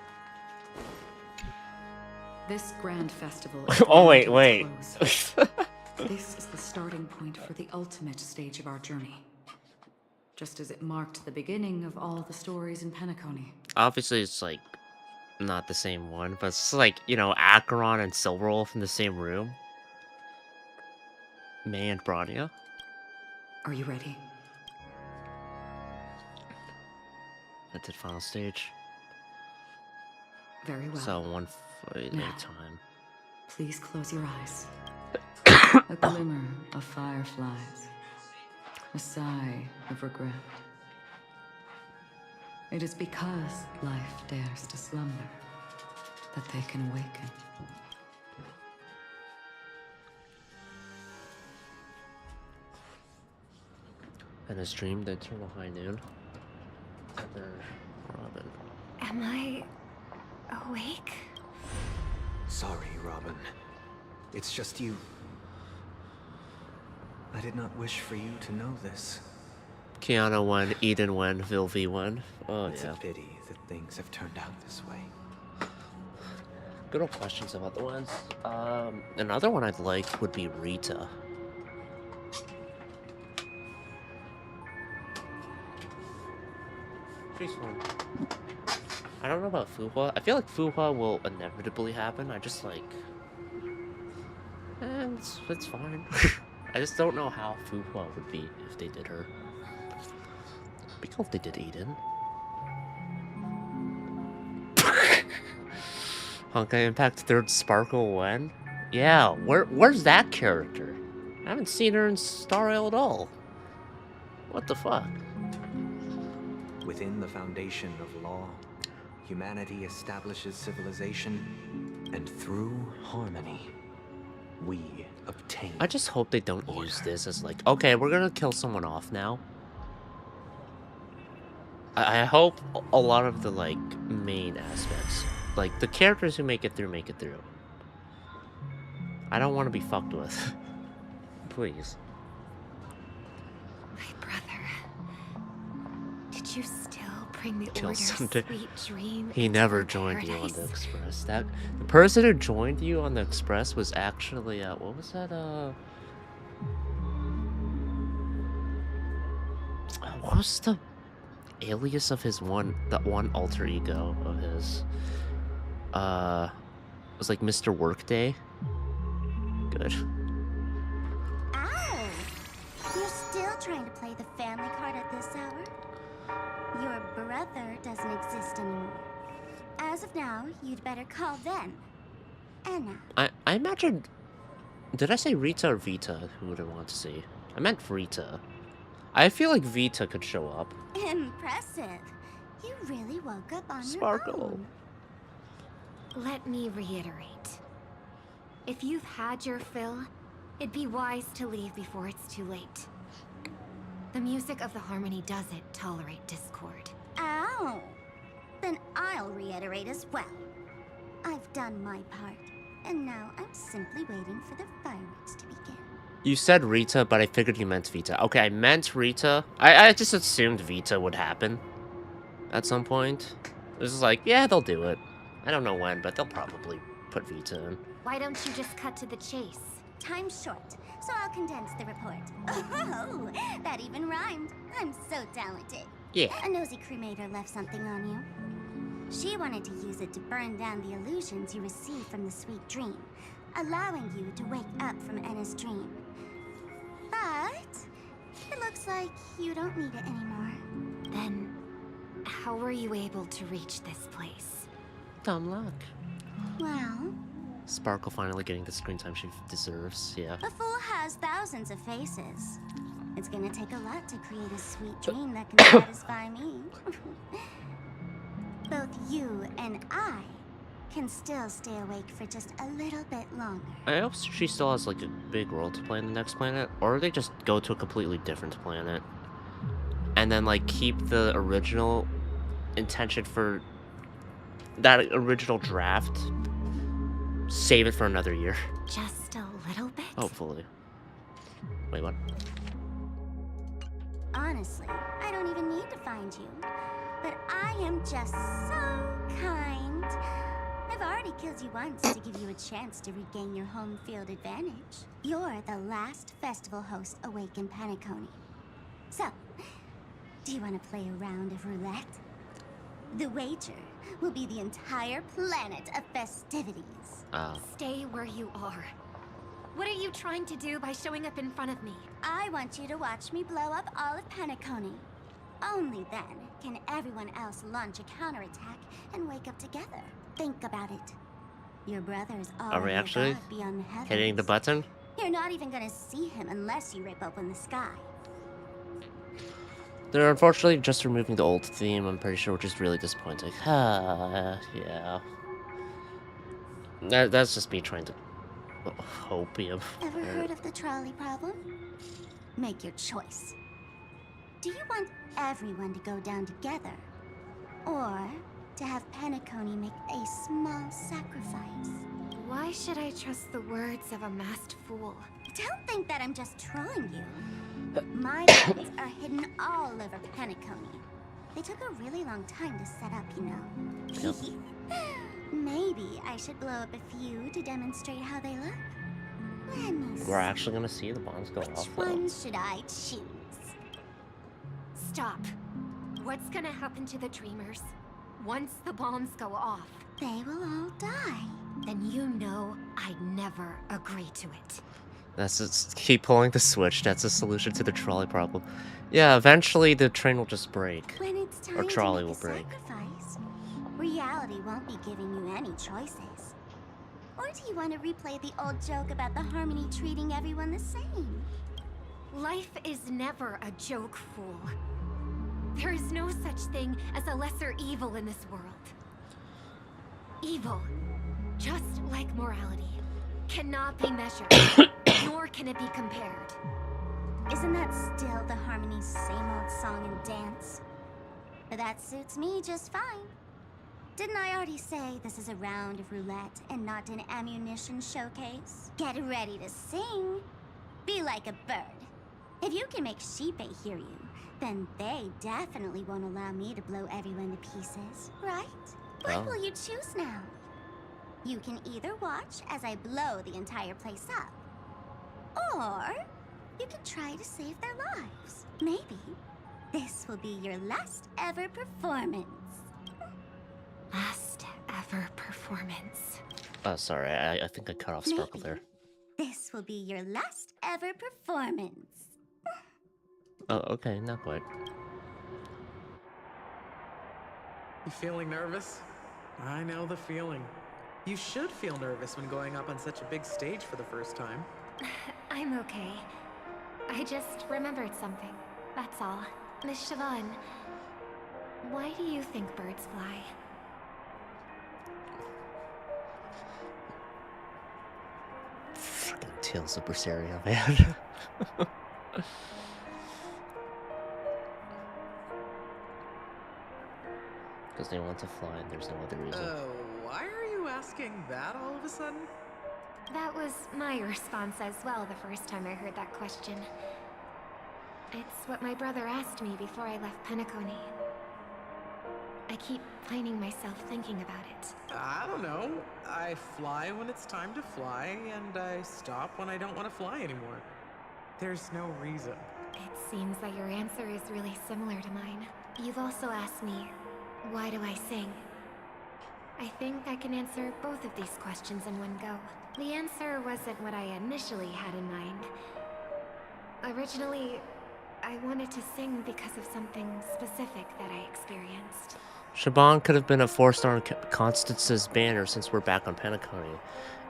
This grand festival Oh, wait. This is the starting point for the ultimate stage of our journey. Just as it marked the beginning of all the stories in Penacony. Obviously, it's like not the same one, but it's like, you know, Acheron and Silverwolf in the same room. May and Bronya. Are you ready? That's the final stage. Very well. So one fight at Now, a time. Please close your eyes. A glimmer of fireflies. A sigh of regret. It is because life dares to slumber that they can awaken. And his dream, the eternal high noon. Ever Robin. Am I awake? Sorry, Robin. It's just you. I did not wish for you to know this. Kiana won, Eden won, Vilvi won. Oh, It's yeah. a pity that things have turned out this way. Good old questions about the ones. Another one I'd like would be Rita. She's fun. I don't know about Fuhua. I feel like Fuhua will inevitably happen. I just like... it's fine. I just don't know how Fuhua would be if they did her. Be cool if they did Eden. Honkai Impact 3rd Sparkle when? Yeah, where's that character? I haven't seen her in Star Rail at all. What the fuck? Within the foundation of law, humanity establishes civilization, and through harmony, we obtain. I just hope they don't use this as like, okay, we're gonna kill someone off now. I hope a lot of the like main aspects, like the characters who make it through, I don't want to be fucked with. Please. My brother. Did you still bring the Kill order, someday. sweet dream? He never joined you on the Express. The person who joined you on the Express was actually what was that? What was the alias of his that one alter ego of his? It was like Mr. Workday. Good. Ow! You're still trying to play the family card at this hour? Your brother doesn't exist anymore. As of now, you'd better call them. Anna. I imagine. Did I say Rita or Vita? Who would I want to see? I meant Rita. I feel like Vita could show up. Impressive. You really woke up on Sparkle. your own. Let me reiterate. If you've had your fill, it'd be wise to leave before it's too late. The music of the harmony doesn't tolerate discord. Ow! Then I'll reiterate as well. I've done my part, and now I'm simply waiting for the fireworks to begin. You said Rita, but I figured you meant Vita. Okay, I meant Rita. I just assumed Vita would happen at some point. It was like, yeah, they'll do it. I don't know when, but they'll probably put Vita in. Why don't you just cut to the chase? Time's short, so I'll condense the report. Oh, that even rhymed. I'm so talented. Yeah. A nosy cremator left something on you. She wanted to use it to burn down the illusions you received from the sweet dream, allowing you to wake up from Enna's dream. But it looks like you don't need it anymore. Then, how were you able to reach this place? Dumb luck. Well, Sparkle finally getting the screen time she deserves, yeah. a fool has thousands of faces. It's gonna take a lot to create a sweet dream that can satisfy me. Both you and I can still stay awake for just a little bit longer. I hope she still has like a big role to play in the next planet, or they just go to a completely different planet. And then like keep the original intention for that original draft. Save it for another year. Just a little bit? Hopefully. Wait, what? Honestly, I don't even need to find you. But I am just so kind. I've already killed you once to give you a chance to regain your home field advantage. You're the last festival host awake in Penacony. So, do you want to play a round of roulette? The wager will be the entire planet of festivities. Stay where you are. What are you trying to do by showing up in front of me? I want you to watch me blow up all of Penacony. Only then can everyone else launch a counterattack and wake up together. Think about it. Your brother's Are already we a actually god beyond the heavens. hitting the button? You're not even gonna see him unless you rip open the sky. They're unfortunately just removing the old theme, I'm pretty sure, which is really disappointing. Yeah. That's just me trying to hopium. Ever heard of the trolley problem? Make your choice. Do you want everyone to go down together? Or to have Penacony make a small sacrifice? Why should I trust the words of a masked fool? Don't think that I'm just trolling you. My plans are hidden all over Penacony. They took a really long time to set up, you know. Maybe I should blow up a few to demonstrate how they look. Let me see. We're actually gonna see the bombs go off. Which one should I choose? Stop. What's gonna happen to the dreamers once the bombs go off? They will all die. Then you know I'd never agree to it. That's just keep pulling the switch. That's a solution to the trolley problem. Yeah, eventually the train will just break. When it's time Or trolley to will make a break. sacrifice, reality won't be giving you any choices. Or do you want to replay the old joke about the Harmony treating everyone the same? Life is never a joke, fool. There is no such thing as a lesser evil in this world. Evil, just like morality, cannot be measured, nor can it be compared. Isn't that still the Harmony's same old song and dance? But that suits me just fine. Didn't I already say this is a round of roulette and not an ammunition showcase? Get ready to sing. Be like a bird. If you can make Sheepei hear you, then they definitely won't allow me to blow everyone to pieces, right? What will you choose now? You can either watch as I blow the entire place up, or you can try to save their lives. Maybe this will be your last ever performance. Last ever performance. Oh, sorry, I think I cut off Sparkle there. This will be your last ever performance. Oh, okay, not quite. You feeling nervous? I know the feeling. You should feel nervous when going up on such a big stage for the first time. I'm okay. I just remembered something. That's all. Miss Siobhan, why do you think birds fly? Fucking Tales of Berseria, man. Because they want to fly and there's no other reason. Why are you asking that all of a sudden? That was my response as well the first time I heard that question. It's what my brother asked me before I left Penacony. I keep finding myself thinking about it. I don't know. I fly when it's time to fly, and I stop when I don't want to fly anymore. There's no reason. It seems that your answer is really similar to mine. You've also asked me, why do I sing? I think I can answer both of these questions in one go. The answer wasn't what I initially had in mind. Originally, I wanted to sing because of something specific that I experienced. Siobhan could have been a 4-star on Constance's banner since we're back on Penacony.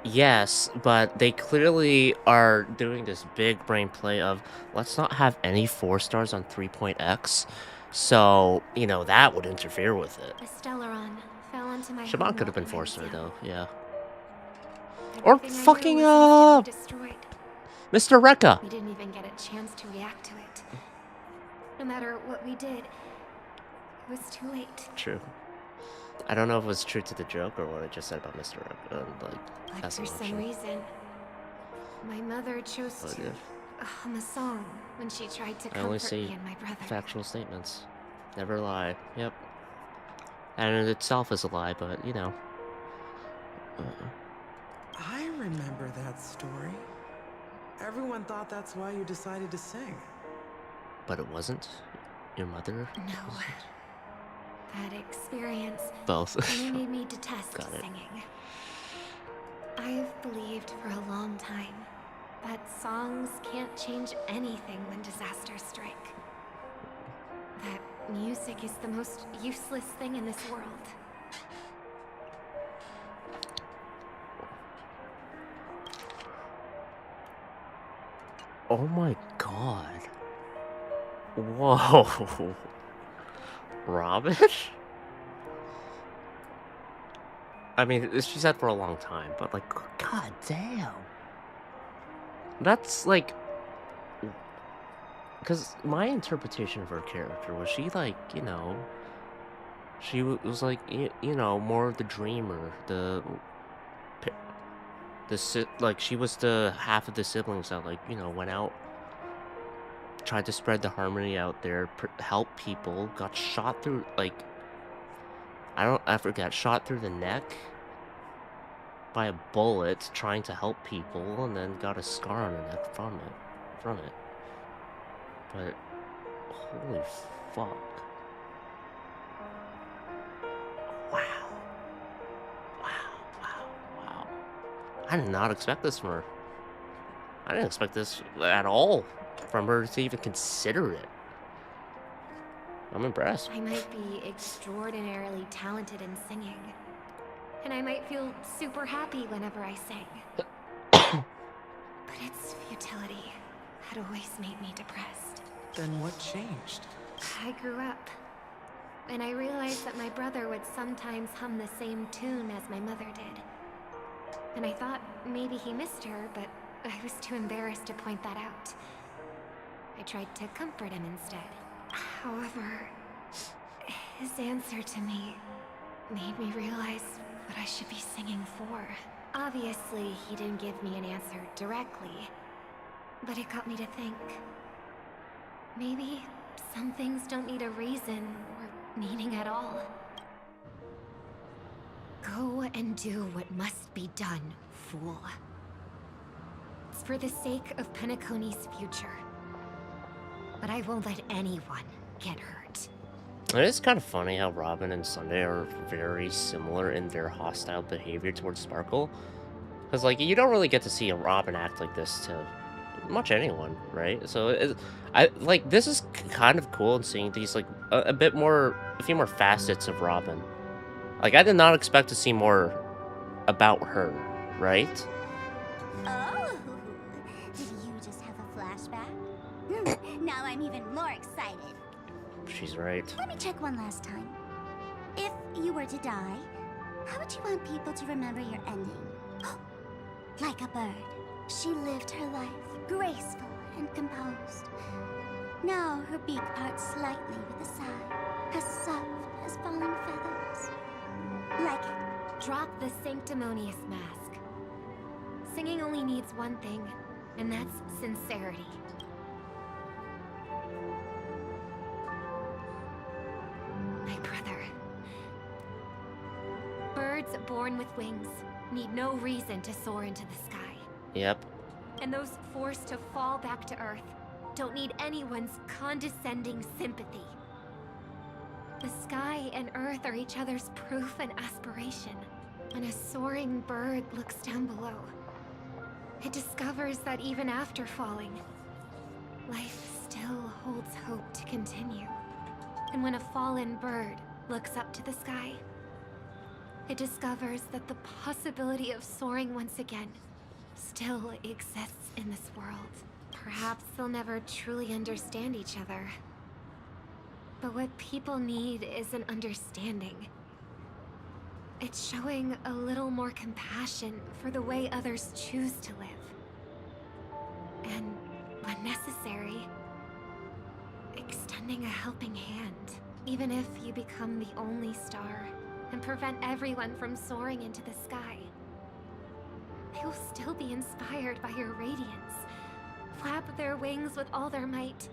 Yes, but they clearly are doing this big brain play of, let's not have any 4 stars on 3.x. So, you know, that would interfere with it. The Stellaron fell onto my Siobhan could have been 4-star though, yeah. Or fucking Mr. Rekka! We didn't even get a chance to react to it. No matter what we did, it was too late. True. I don't know if it was true to the joke or what I just said about Mr. Rekka. But that's for some reason, my mother chose to hum a song when she tried to I only comfort say me and my brother. factual statements. Never lie. Yep. And in itself is a lie, but, you know. I remember that story. Everyone thought that's why you decided to sing. But it wasn't? Your mother? No. That experience Both. only made me detest Got it. singing. I've believed for a long time that songs can't change anything when disasters strike. That music is the most useless thing in this world. Oh my god. Whoa. Robin? I mean, she said for a long time, but like, god damn. That's like... Because my interpretation of her character was she like, you know... She was like, you know, more of the dreamer, like, she was the half of the siblings that, like, you know, went out, tried to spread the harmony out there, help people, got shot through, like, I forget, shot through the neck by a bullet trying to help people, and then got a scar on her neck from it. But, holy fuck. I did not expect this from her. I didn't expect this at all from her to even consider it. I'm impressed. I might be extraordinarily talented in singing, and I might feel super happy whenever I sing. But its futility had always made me depressed. Then what changed? I grew up, and I realized that my brother would sometimes hum the same tune as my mother did. And I thought maybe he missed her, but I was too embarrassed to point that out. I tried to comfort him instead. However, his answer to me made me realize what I should be singing for. Obviously, he didn't give me an answer directly, but it got me to think. Maybe some things don't need a reason or meaning at all. Go and do what must be done, fool. It's for the sake of Penacony's future. But I won't let anyone get hurt. It is kind of funny how Robin and Sunday are very similar in their hostile behavior towards Sparkle. Because, like, you don't really get to see a Robin act like this to much anyone, right? So, this is kind of cool in seeing these, like, a few more facets of Robin. Like, I did not expect to see more about her, right? Oh, did you just have a flashback? Now I'm even more excited. She's right. Let me check one last time. If you were to die, how would you want people to remember your ending? Like a bird, she lived her life, graceful and composed. Now her beak parts slightly with a sigh, as soft as falling feathers. Like it. Drop the sanctimonious mask. Singing only needs one thing, and that's sincerity. My brother. Birds born with wings need no reason to soar into the sky. Yep. And those forced to fall back to Earth don't need anyone's condescending sympathy. The sky and Earth are each other's proof and aspiration. When a soaring bird looks down below, it discovers that even after falling, life still holds hope to continue. And when a fallen bird looks up to the sky, it discovers that the possibility of soaring once again still exists in this world. Perhaps they'll never truly understand each other. But what people need is an understanding. It's showing a little more compassion for the way others choose to live. And, when necessary, extending a helping hand. Even if you become the only star and prevent everyone from soaring into the sky, they will still be inspired by your radiance, flap their wings with all their might,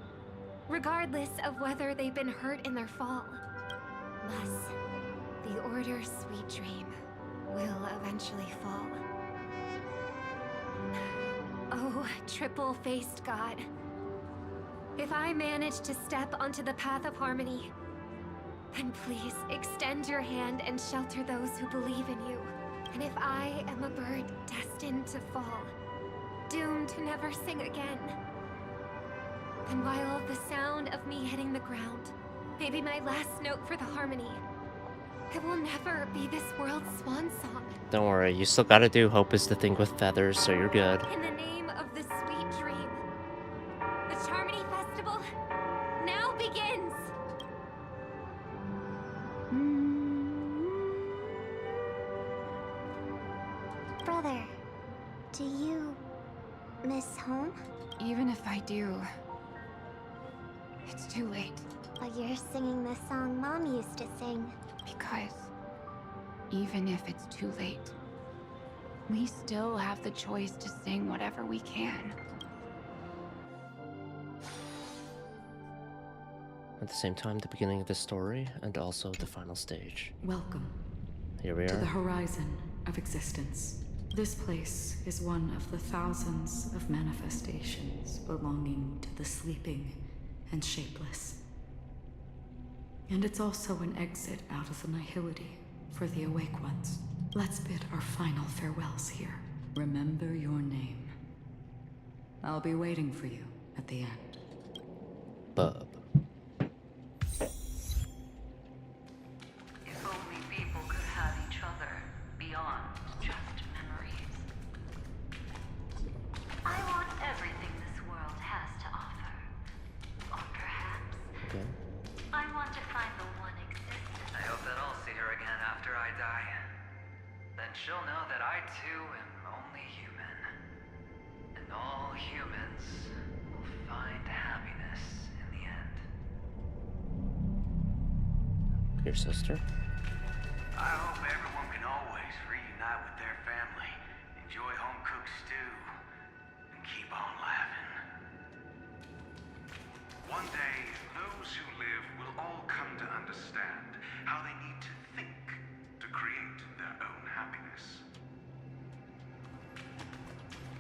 regardless of whether they've been hurt in their fall. Thus, the Order's sweet dream will eventually fall. Oh, triple-faced God. If I manage to step onto the path of harmony, then please extend your hand and shelter those who believe in you. And if I am a bird destined to fall, doomed to never sing again, then while the sound of me hitting the ground may be my last note for the harmony, it will never be this world's swan song. Don't worry, you still gotta do Hope is the Thing with Feathers, so you're good. In the name of the sweet dream, the Charmony Festival now begins! Brother, do you miss home? Even if I do, it's too late. But you're singing the song Mom used to sing. Because even if it's too late, we still have the choice to sing whatever we can. At the same time, the beginning of the story and also the final stage. Welcome. Here we to the are. horizon of existence. This place is one of the thousands of manifestations belonging to the sleeping and shapeless. And it's also an exit out of the nihility for the awake ones. Let's bid our final farewells here. Remember your name. I'll be waiting for you at the end. Bub. If only people could have each other beyond just memories. I want everything this world has to offer. Or perhaps Okay. I want to find the one existence. I hope that I'll see her again after I die. Then she'll know that I too am only human. And all humans will find happiness in the end. Your sister? I hope everyone can always reunite with their family, enjoy home-cooked stew, and keep on laughing. One day, those who live will all come to understand how they need to think to create their own happiness.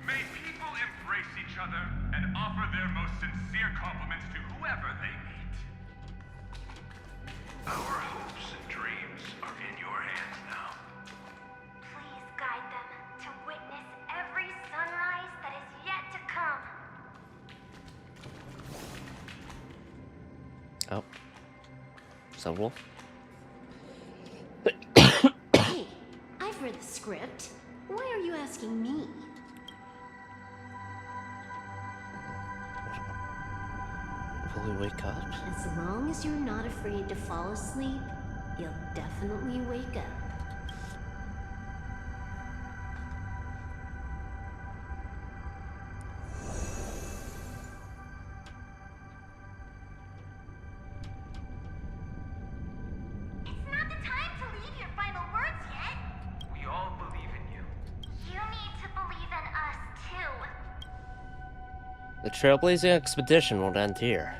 May people embrace each other and offer their most sincere compliments to whoever they meet. Our hopes and dreams are in your hands now. Please guide them to witness every sunrise that is yet to come. Oh. Is that Wolf? Hey, I've read the script. Why are you asking me? Will we wake up? As long as you're not afraid to fall asleep, you'll definitely wake up. It's not the time to leave your final words yet. We all believe in you. You need to believe in us too. The trailblazing expedition won't end here.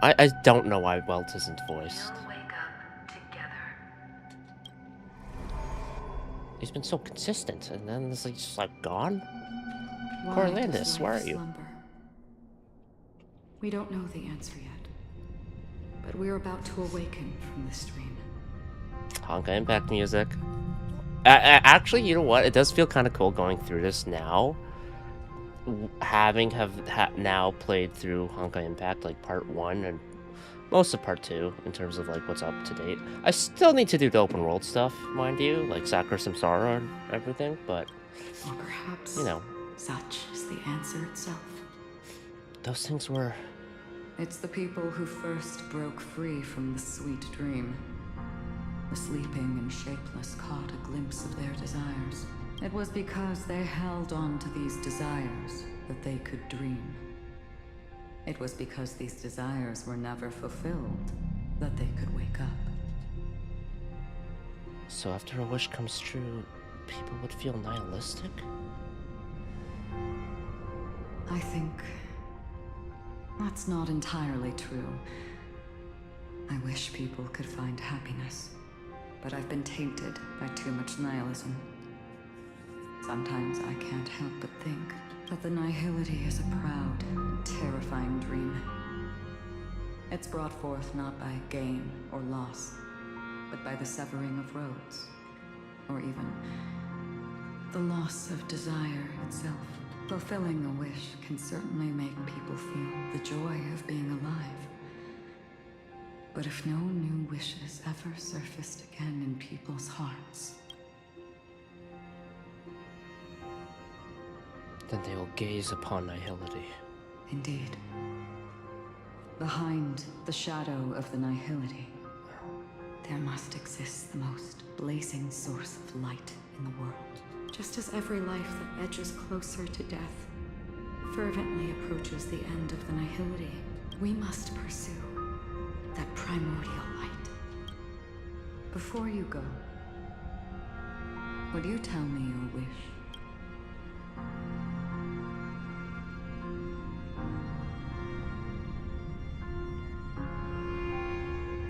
I don't know why Welt isn't voiced. We'll wake up together. He's been so consistent, and then it's like just like gone. Why Corlandis, does where life are you? slumber? We don't know the answer yet, but we're about to awaken from this dream. Honka Impact music. Actually, you know what? It does feel kind of cool going through this now. Having now played through Honka Impact, like part 1 and most of part 2 in terms of like what's up to date. I still need to do the open world stuff, mind you, like Sakura Samsara and everything, but Or perhaps you know, such is the answer itself. those things were. It's the people who first broke free from the sweet dream. The sleeping and shapeless caught a glimpse of their desires. It was because they held on to these desires that they could dream. It was because these desires were never fulfilled that they could wake up. So after a wish comes true, people would feel nihilistic? I think that's not entirely true. I wish people could find happiness, but I've been tainted by too much nihilism. Sometimes I can't help but think that the nihility is a proud and terrifying dream. It's brought forth not by gain or loss, but by the severing of roads, or even the loss of desire itself. Fulfilling a wish can certainly make people feel the joy of being alive. But if no new wishes ever surfaced again in people's hearts, then they will gaze upon nihility. indeed, behind the shadow of the nihility, there must exist the most blazing source of light in the world. Just as every life that edges closer to death fervently approaches the end of the nihility, we must pursue that primordial light. Before you go, would you tell me your wish?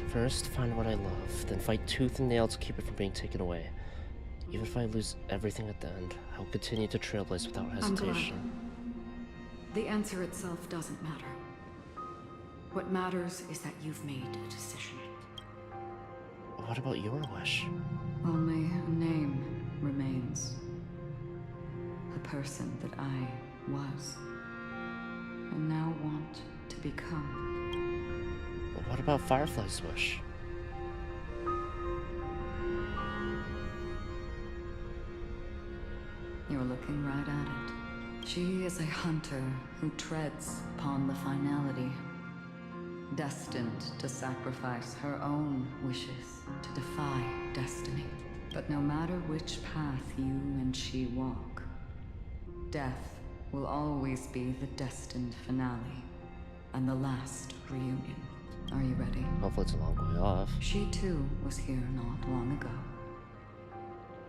First, find what I love, then fight tooth and nail to keep it from being taken away. Even if I lose everything at the end, I will continue to trailblaze without I'm hesitation. glad. The answer itself doesn't matter. What matters is that you've made a decision. What about your wish? Only a name remains. A person that I was, and now want to become. But what about Firefly's wish? You're looking right at it. She is a hunter who treads upon the finality, destined to sacrifice her own wishes to defy destiny. But no matter which path you and she walk, death will always be the destined finale and the last reunion. Are you ready? Hopefully it's a long way off. She too was here not long ago.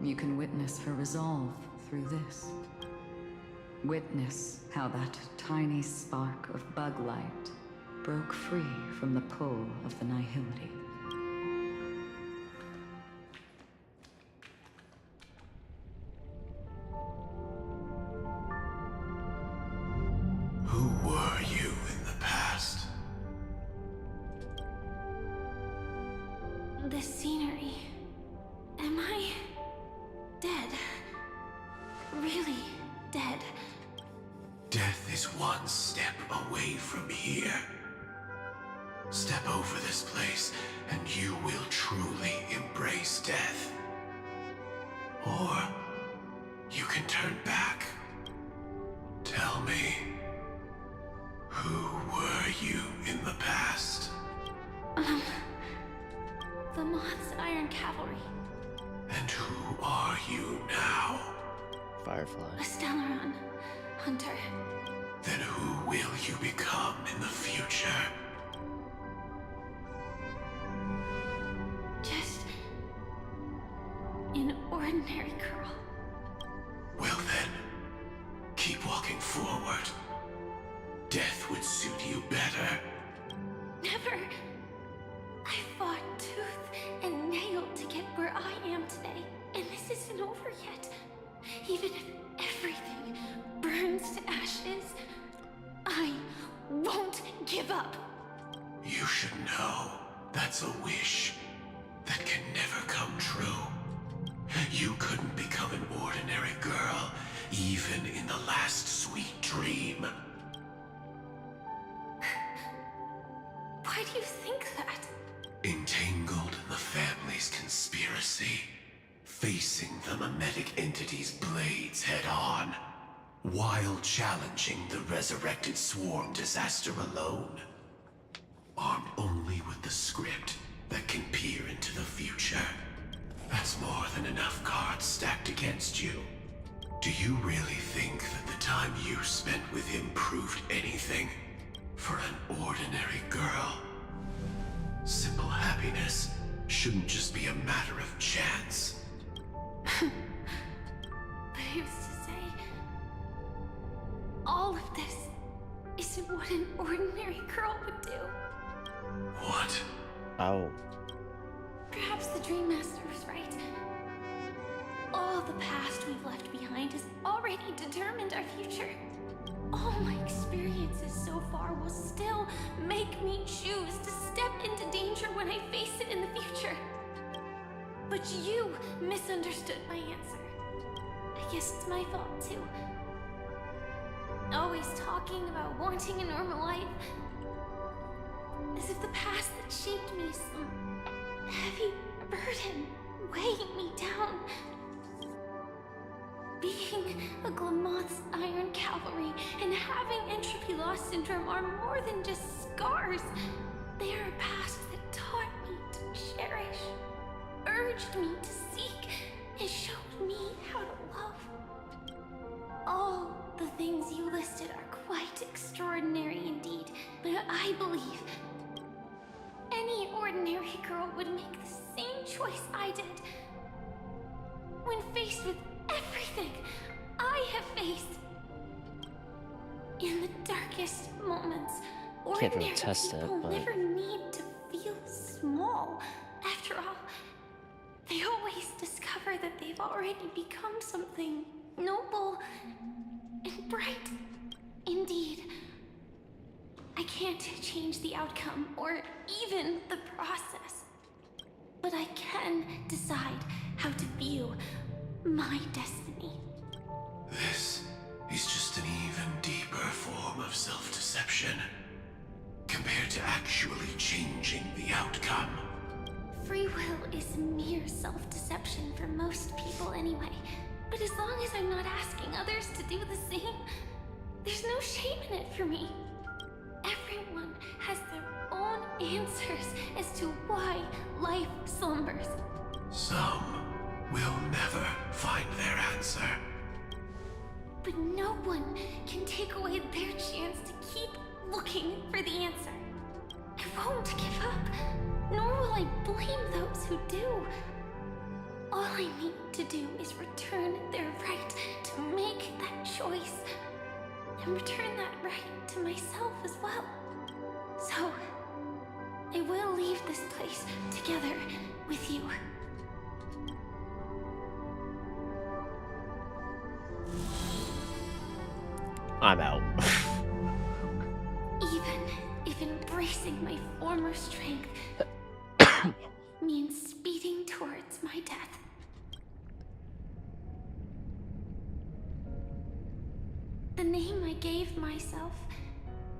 You can witness her resolve through this. Witness how that tiny spark of bug light broke free from the pull of the nihility. Who were you in the past? The scenery. Am I dead? Really dead? Death is one step away from here. Step over this place, and you will truly embrace death. Or you can turn back. Tell me, who were you in the past? The Moth's Iron Cavalry. And who are you now? Firefly. A Stellaron hunter. Then who will you become in the future? Just an ordinary girl. Well then, keep walking forward. Death would suit you better. Never. I fought tooth and nail to get where I am today, and this isn't over yet. Even if everything burns to ashes, I won't give up. You should know that's a wish that can never come true. You couldn't become an ordinary girl, even in the last sweet dream. Why do you think that? Entangled in the family's conspiracy, facing the mimetic entity's blades head-on, while challenging the resurrected swarm disaster alone. Armed only with the script that can peer into the future. That's more than enough cards stacked against you. Do you really think that the time you spent with him proved anything? For an ordinary girl? Simple happiness shouldn't just be a matter of chance. But who's to say all of this isn't what an ordinary girl would do? What? Oh. Perhaps the Dream Master was right. All the past we've left behind has already determined our future. All my experiences so far will still make me choose to step into danger when I face it in the future. But you misunderstood my answer. I guess it's my fault too. Always talking about wanting a normal life. As if the past that shaped me is some heavy burden weighing me down. Being a Glamoth's Iron Cavalry and having entropy loss syndrome are more than just scars. They are a past that taught me to cherish, urged me to seek, and showed me how to love. All the things you listed are quite extraordinary indeed, but I believe any ordinary girl would make the same choice I did. When faced with everything I have faced. In the darkest moments, Can't really ordinary test people it, but never need to feel small. After all, they always discover that they've already become something noble and bright. Indeed, I can't change the outcome or even the process, but I can decide how to view my destiny. This is just an even deception compared to actually changing the outcome. Free will is mere self-deception for most people anyway. But as long as I'm not asking others to do the same, there's no shame in it for me. Everyone has their own answers as to why life slumbers. Some will never find their answer. But no one can take away their chance to keep looking for the answer. I won't give up, nor will I blame those who do. All I need to do is return their right to make that choice, and return that right to myself as well. So, I will leave this place together with you. I'm out. Even if embracing my former strength means speeding towards my death. The name I gave myself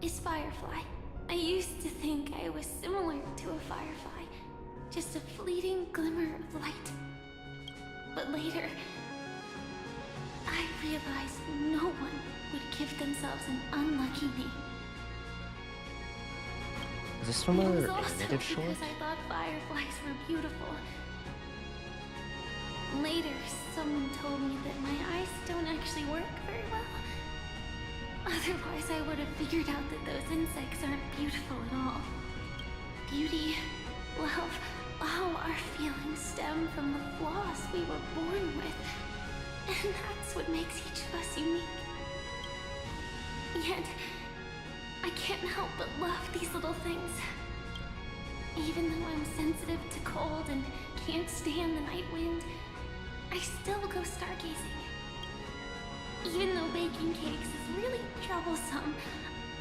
is Firefly. I used to think I was similar to a firefly, just a fleeting glimmer of light. But later, I realized no one would give themselves an unlucky name. Is this from It our was also animated short? because I thought fireflies were beautiful. Later, someone told me that my eyes don't actually work very well. Otherwise, I would have figured out that those insects aren't beautiful at all. Beauty, love, all our feelings stem from the flaws we were born with. And that's what makes each of us unique. Yet, I can't help but love these little things. Even though I'm sensitive to cold and can't stand the night wind, I still go stargazing. Even though baking cakes is really troublesome,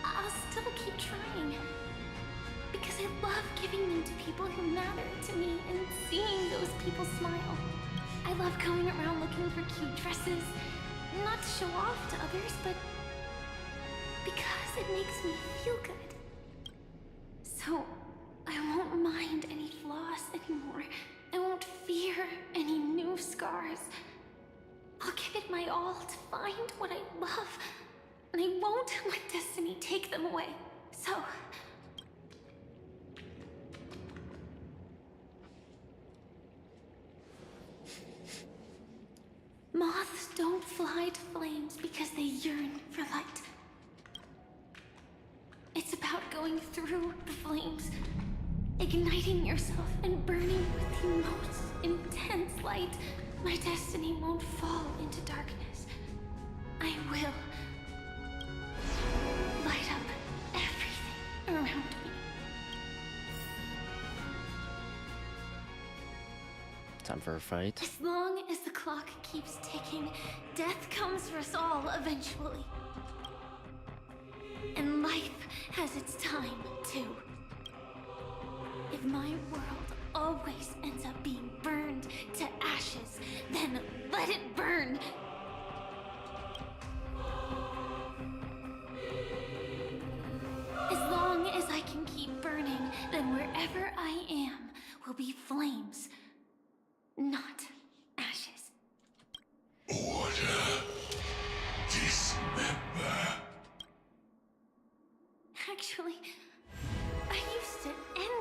I'll still keep trying. Because I love giving them to people who matter to me and seeing those people smile. I love going around looking for cute dresses, not to show off to others, but because it makes me feel good. So, I won't mind any flaws anymore. I won't fear any new scars. I'll give it my all to find what I love, and I won't let destiny take them away. So... Moths don't fly to flames because they yearn for light. It's about going through the flames, igniting yourself and burning with the most intense light. My destiny won't fall into darkness. I will light up everything around me. Time for a fight. As long as the clock keeps ticking, death comes for us all eventually. And life has its time, too. If my world always ends up being burned to ashes, then let it burn! As long as I can keep burning, then wherever I am will be flames, not ashes. Order. Dismember. Actually, I used to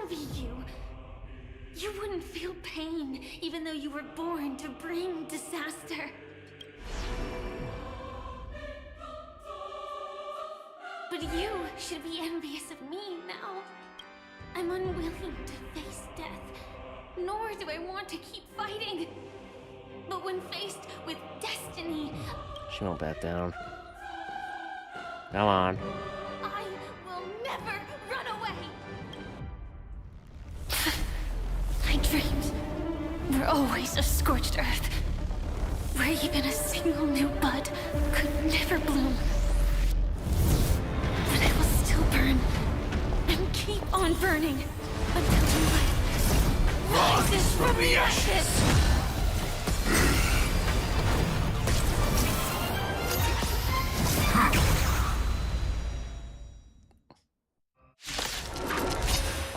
envy you. You wouldn't feel pain, even though you were born to bring disaster. But you should be envious of me now. I'm unwilling to face death, nor do I want to keep fighting. But when faced with destiny, She won't back down. Come on. I will never run away. My dreams were always of scorched earth, where even a single new bud could never bloom. But I will still burn, and keep on burning, until life rises from the ashes!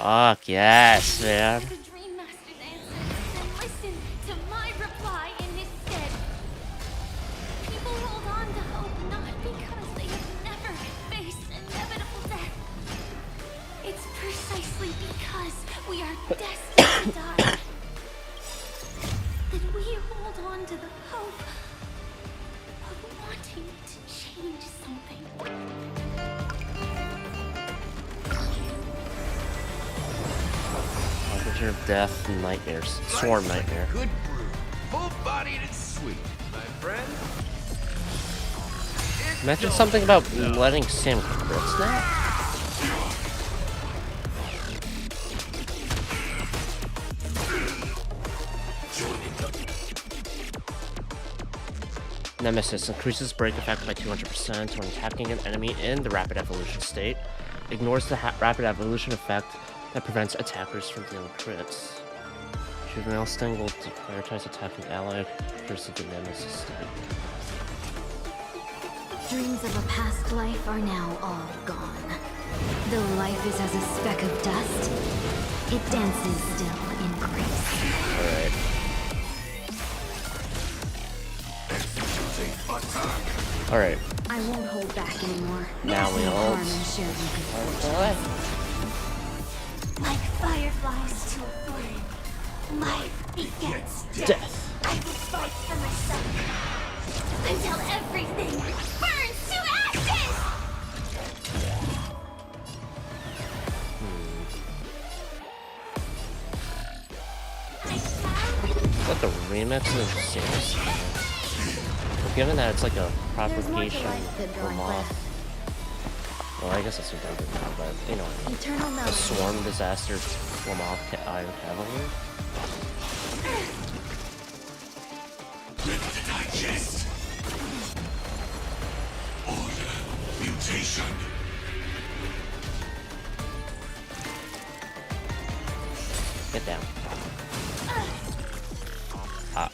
Fuck yes, man. The Dream Master's answer, then listen to my reply in his stead. People hold on to hope not because they have never faced inevitable death. It's precisely because we are destined to die that we hold on to the hope of wanting to change something. Harbinger of death and nightmares. Swarm nightmare. Good brew. Full-bodied and sweet, my friend. Mention something about letting Sam crits now? Nemesis increases break effect by 200% when attacking an enemy in the rapid evolution state. Ignores the rapid evolution effect that prevents attackers from dealing crits. Juvenile Sting will prioritize attacking ally versus the Nemesis state. Dreams of a past life are now all gone. Though life is as a speck of dust, it dances still in grace. Alright. Alright. I won't hold back anymore. Now we all. Like fireflies to a flame, life begets death. I will fight for myself until everything burns to ashes! Is that the remix of Sam's? Well, given that it's like a propagation Lamont. Well, I guess that's redundant now, but you know what I mean. A swarm disaster Lamont Iron Cavalry. Ready to digest. Order. Mutation. Get down. Ah.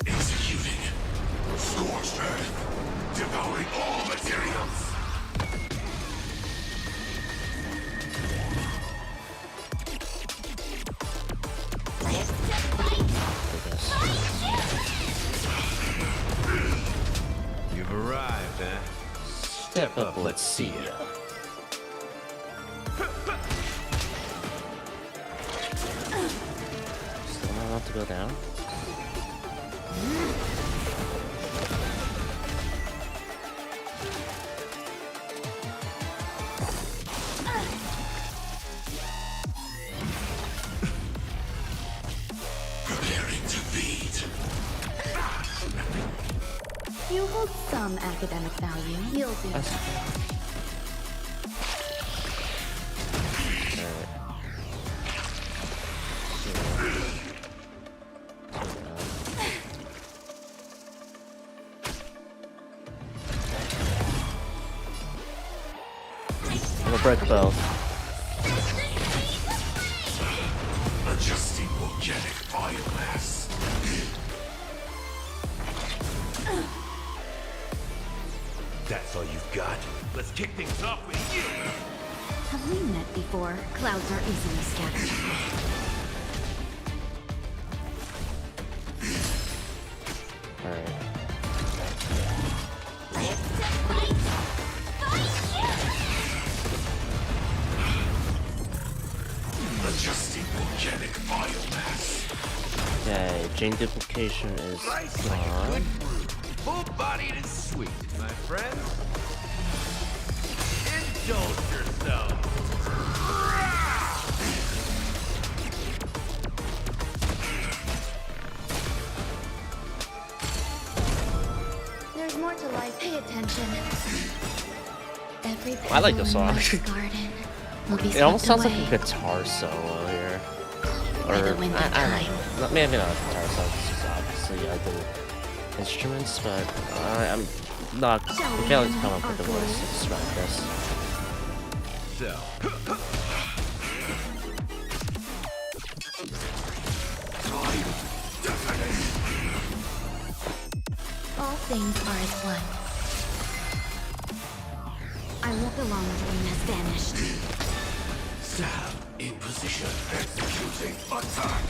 Executing. Scorched earth. Devouring all materials. You've arrived, eh? Step up, let's see ya. Still not allowed to go down? Preparing to feed. You hold some academic value. You'll do that. I'm gonna break both. Adjusting organic biomass. That's all you've got? Let's kick things off with you! Have we met before? Clouds are easily scattered. Alright. Adjusting organic biomass. Okay, gene duplication is gone. Full-bodied and sweet, my friend. Indulge yourself. There's more to life. Pay attention. Every I like the song. It almost sounds like a away. guitar solo here. Or, By the wind of I don't time. know. Maybe not a guitar solo, because obviously other instruments, but I'm not failing to come up with a voice to describe this. So. All things are as one. I won't belong to him has vanished. Sam, In position. Executing attack.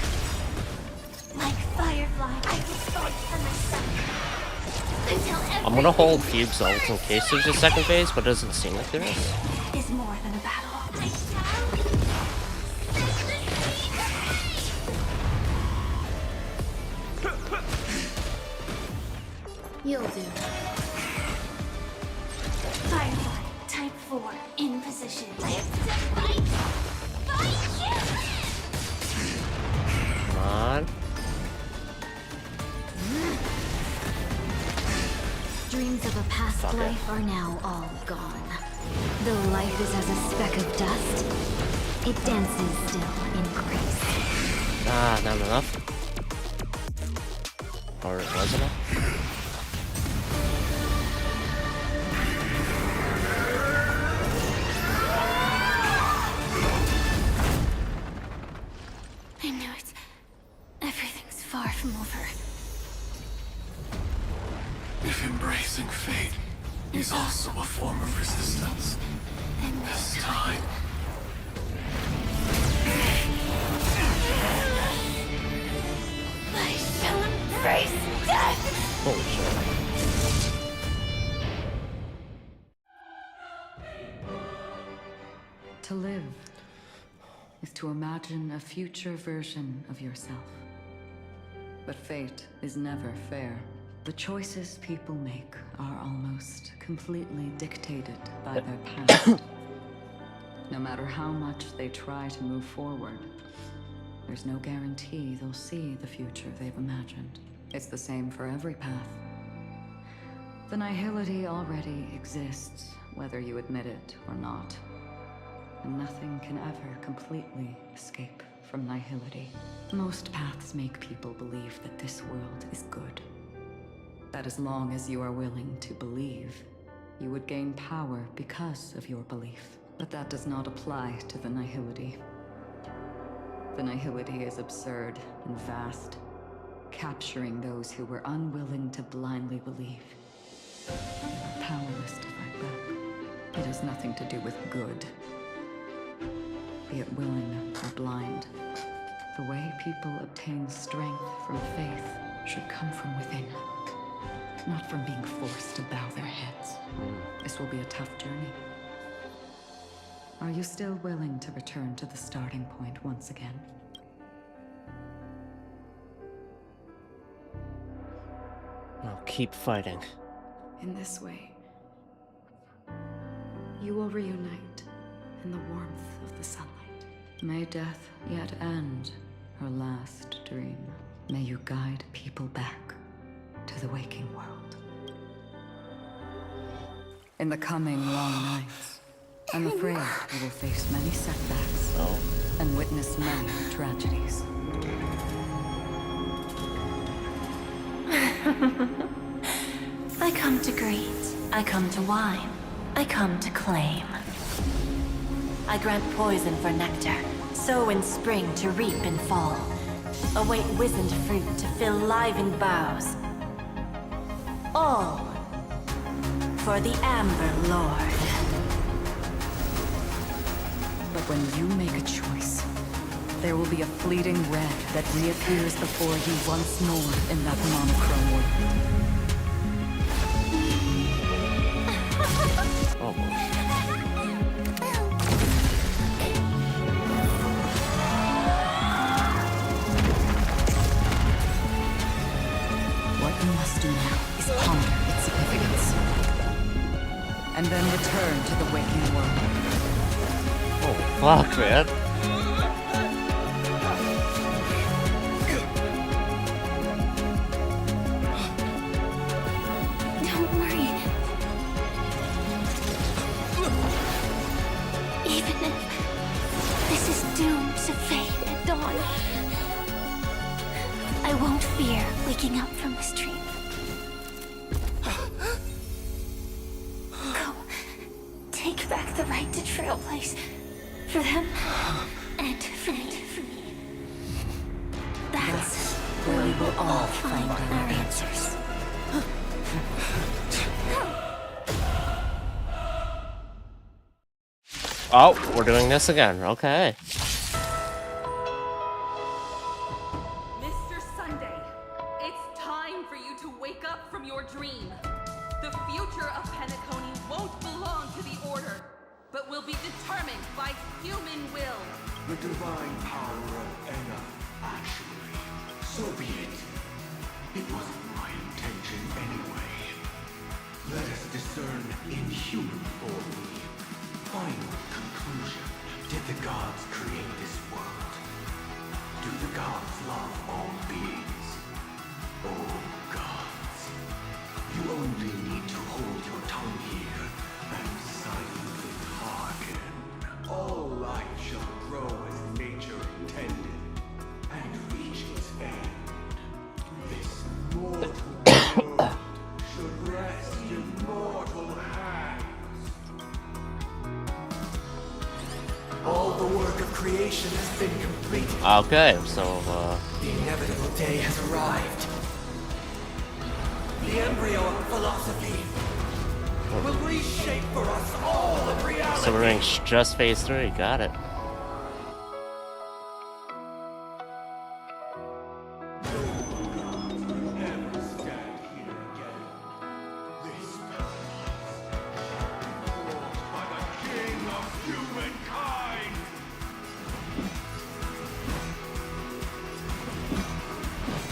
Like Firefly, I will fight for myself. Until I'm gonna hold Fube's ult in case there's a second phase, but it doesn't seem like there is. is more than a battle. You'll do. Firefly, type 4, in position. I have to fight! Fight you! Come on. Dreams of a past life are now all gone. Though life is as a speck of dust, it dances still in grace. Ah, not enough. Or it was enough. I know it. Everything's far from over. If embracing fate is also a form of resistance, this time. I shall embrace death! Holy shit. To live is to imagine a future version of yourself. But fate is never fair. The choices people make are almost completely dictated by their past. No matter how much they try to move forward, there's no guarantee they'll see the future they've imagined. It's the same for every path. The nihility already exists, whether you admit it or not. And nothing can ever completely escape from nihility. Most paths make people believe that this world is good. That as long as you are willing to believe, you would gain power because of your belief. But that does not apply to the nihility. The nihility is absurd and vast, capturing those who were unwilling to blindly believe. Powerless to fight back. It has nothing to do with good. Be it willing or blind, the way people obtain strength from faith should come from within, not from being forced to bow their heads. This will be a tough journey. Are you still willing to return to the starting point once again? I'll keep fighting. In this way, you will reunite in the warmth of the sunlight. May death yet end her last dream. May you guide people back to the waking world. In the coming long nights, I'm afraid you will face many setbacks and witness many tragedies. I come to greet. I come to wine. I come to claim. I grant poison for nectar, sow in spring to reap in fall. Await wizened fruit to fill livened boughs. All for the Amber Lord. But when you make a choice, there will be a fleeting red that reappears before you once more in that monochrome world. Oh. What you must do now is ponder its significance. And then return to the waking world. Oh, fuck, man. Don't worry. Even if this is doomed to fade at dawn, I won't fear waking up from this dream. Go. Take back the right to trailblaze. For them, and for me. That's where we will all find our answers. Oh, we're doing this again. Okay. for you to wake up from your dream. The future of Penacony won't belong to the Order, but will be determined by human will. The divine power of Enna, actually. So be it. It wasn't my intention anyway. Let us discern in human form the final conclusion. Did the gods create this world? Do the gods love all beings? Oh gods, you only need to hold your tongue here and silently hearken. All life shall grow as nature intended and reach its end. This mortal world should rest in mortal hands. All the work of creation has been completed. Okay, so The inevitable day has arrived. The embryo of philosophy will reshape for us all of reality. so we're doing just phase 3. Got it. Never stand here again. This paradise by the king of humankind.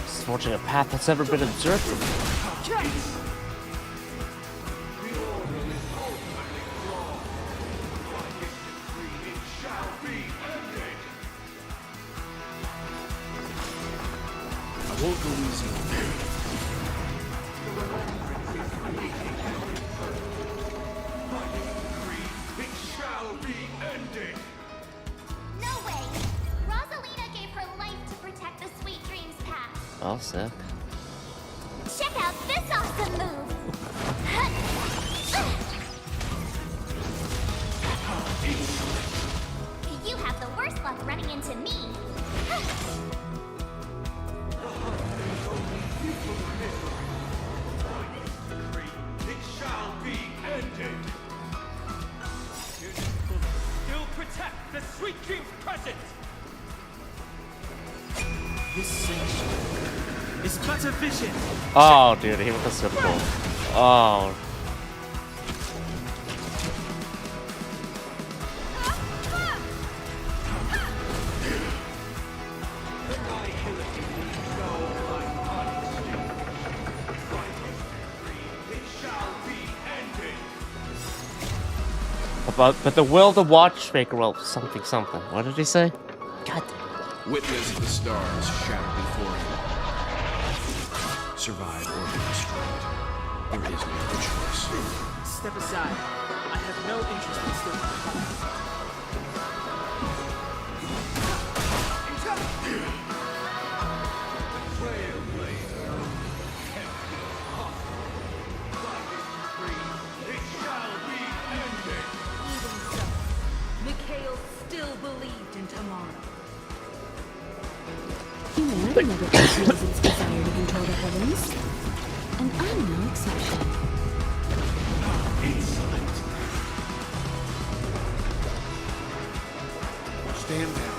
It's forging a path that's never been observed before. I won't go easy on you. It shall be ended. No way! Rosalina gave her life to protect the Sweet Dreams path. Oh, sick. Check out this awesome move! You have the worst luck running into me. It shall be ended. Still protect the Sweet Dreams present! This sanctuary is but a vision. Oh, dude, he with the symbol. Oh. But the will of the watchmaker, well, something. What did he say? God. Witness the stars shatter before him. Survive or be destroyed. There is no other choice. Step aside. I have no interest in still. Mikhail still believed in tomorrow. Humanity never pursues its desire to control the heavens. And I'm no exception. Insolent. Stand back.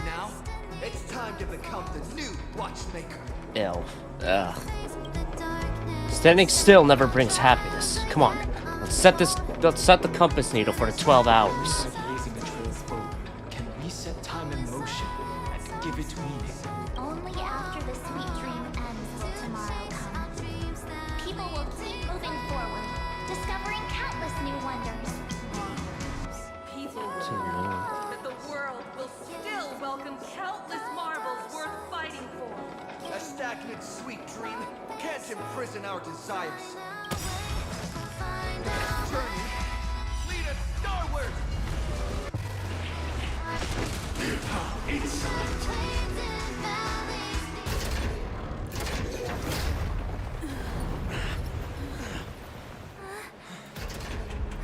Now, it's time to become the new watchmaker. Ew. Ugh. Standing still never brings happiness. Come on. Let's set the compass needle for the 12 hours. Raising a trail forward can reset time in motion and give it meaning. Only after the sweet dream ends will tomorrow come. People will keep moving forward, discovering countless new wonders. People will know that the world will still welcome countless marvels worth fighting for. A stagnant sweet dream can't imprison our desires. This journey lead us skyward.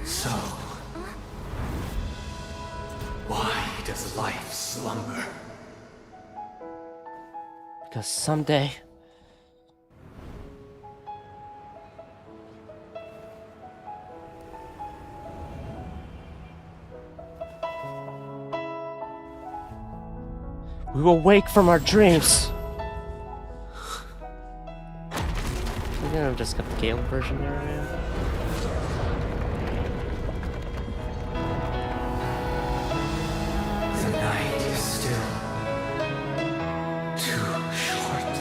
So, why does life slumber? Because someday, We will wake from our dreams. We're gonna just got the Gale version there, man. The night is still too short.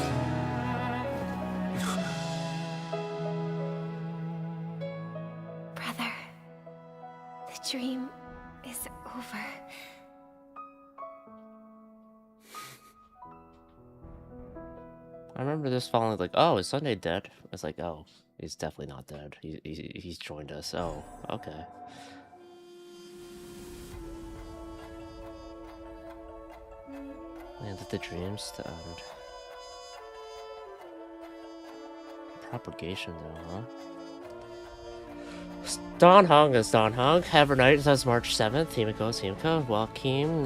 Brother, the dream is over. I remember this falling like, oh, is Sunday dead? It's like, oh, he's definitely not dead. He's joined us. Oh, okay. Man, did the dreams to end? Propagation, though, huh? Don Hong is Don Hong. Evernight says March 7th. Himiko is Himiko. Joaquin,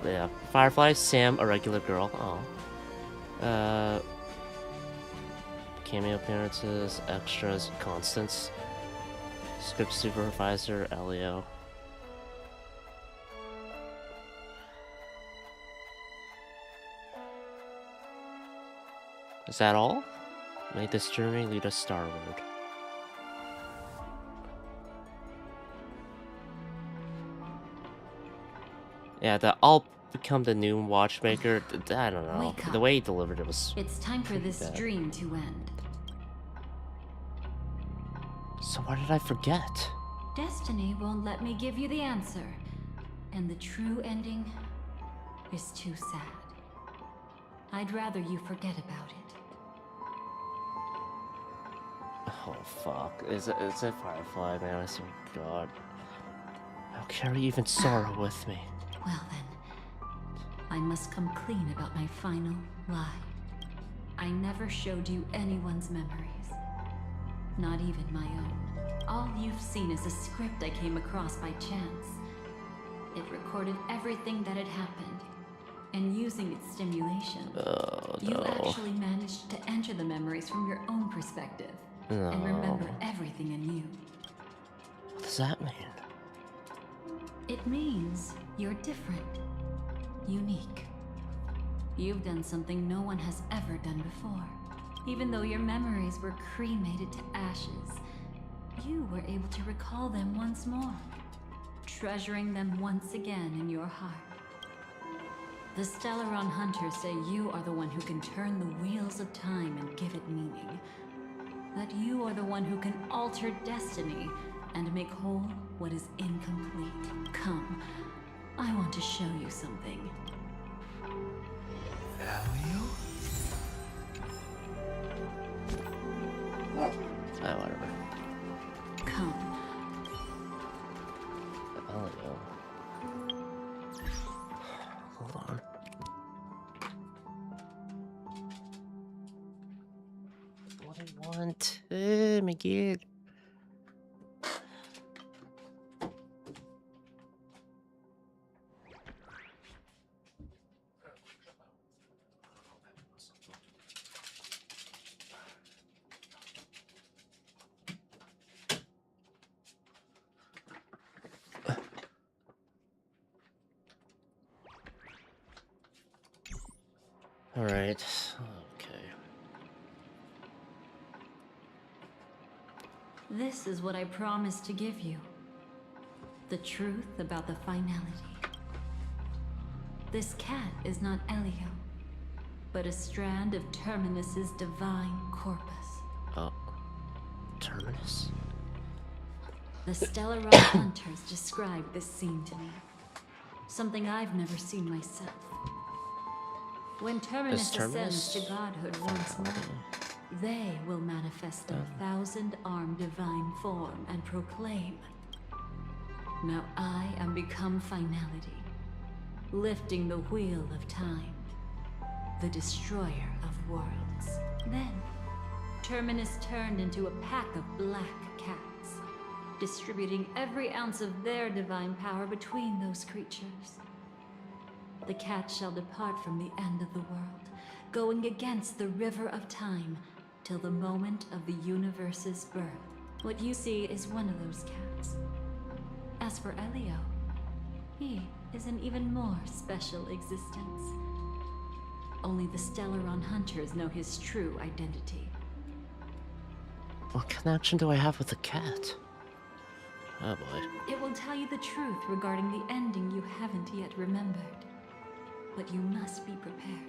yeah. Firefly, Sam, a regular girl. Oh. Cameo appearances, extras, Constance. Script supervisor, Elio. Is that all? May this journey lead us starward. Yeah, I'll become the new watchmaker. I don't know. The way he delivered it was. It's time for this bad. dream to end. So what did I forget? Destiny won't let me give you the answer. And the true ending is too sad. I'd rather you forget about it. Oh fuck. Is it Firefly, man? I swear to God. I'll carry even sorrow with me. Well then, I must come clean about my final lie. I never showed you anyone's memories. Not even my own. All you've seen is a script I came across by chance. It recorded everything that had happened. And using its stimulation, you actually managed to enter the memories from your own perspective. No. And remember everything anew. What does that mean? It means you're different. Unique. You've done something no one has ever done before. Even though your memories were cremated to ashes, you were able to recall them once more, treasuring them once again in your heart. The Stellaron Hunters say you are the one who can turn the wheels of time and give it meaning. That you are the one who can alter destiny and make whole what is incomplete. Come, I want to show you something. Elio? Whatever. Come. Elio. Hold on. What do I want? Oh my god. All right. Okay. This is what I promised to give you. The truth about the finality. This cat is not Elio, but a strand of Terminus's divine corpus. Oh. Terminus? The Stellaron Hunters described this scene to me. Something I've never seen myself. When Terminus ascends to godhood once more, they will manifest their 1,000-armed divine form and proclaim, "Now I am become finality, lifting the wheel of time, the destroyer of worlds." Then, Terminus turned into a pack of black cats, distributing every ounce of their divine power between those creatures. The cat shall depart from the end of the world, going against the river of time, till the moment of the universe's birth. What you see is one of those cats. As for Elio, he is an even more special existence. only the Stellaron hunters know his true identity. What connection do I have with the cat? Oh boy. It will tell you the truth regarding the ending you haven't yet remembered. But you must be prepared.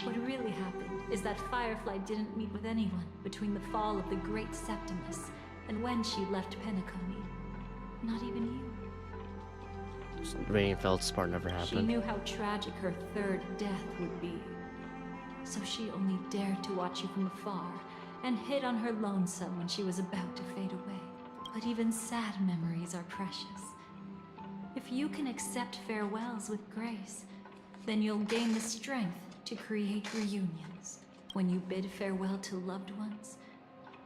What really happened is that Firefly didn't meet with anyone between the fall of the Great Septimus and when she left Penacony. Not even you. Rainfeld's part never happened. She knew how tragic her third death would be. So she only dared to watch you from afar and hid on her lonesome when she was about to fade away. But even sad memories are precious. If you can accept farewells with grace, then you'll gain the strength to create reunions. When you bid farewell to loved ones,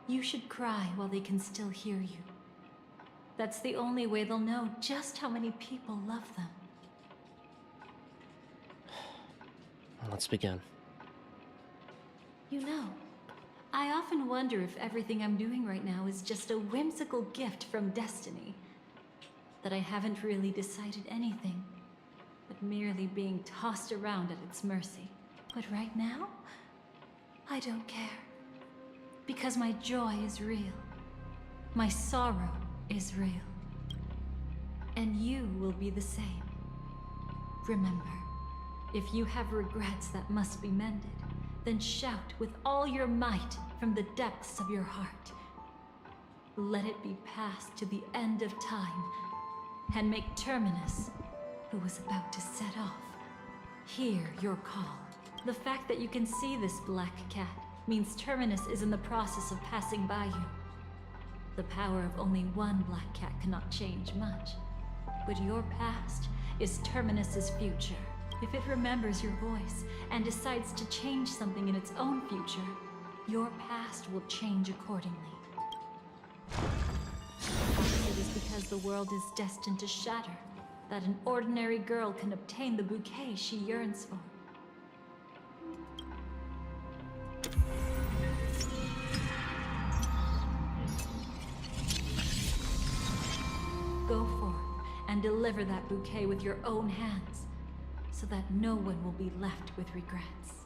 you should cry while they can still hear you. That's the only way they'll know just how many people love them. Let's begin. You know, I often wonder if everything I'm doing right now is just a whimsical gift from destiny. That I haven't really decided anything, but merely being tossed around at its mercy. But right now, I don't care. Because my joy is real. My sorrow is real. And you will be the same. Remember, if you have regrets that must be mended, then shout with all your might from the depths of your heart. Let it be passed to the end of time, and make Terminus, who was about to set off, hear your call. The fact that you can see this black cat means Terminus is in the process of passing by you. The power of only one black cat cannot change much, but your past is Terminus's future. If it remembers your voice and decides to change something in its own future, your past will change accordingly. It is because the world is destined to shatter that an ordinary girl can obtain the bouquet she yearns for. Go forth and deliver that bouquet with your own hands, so that no one will be left with regrets.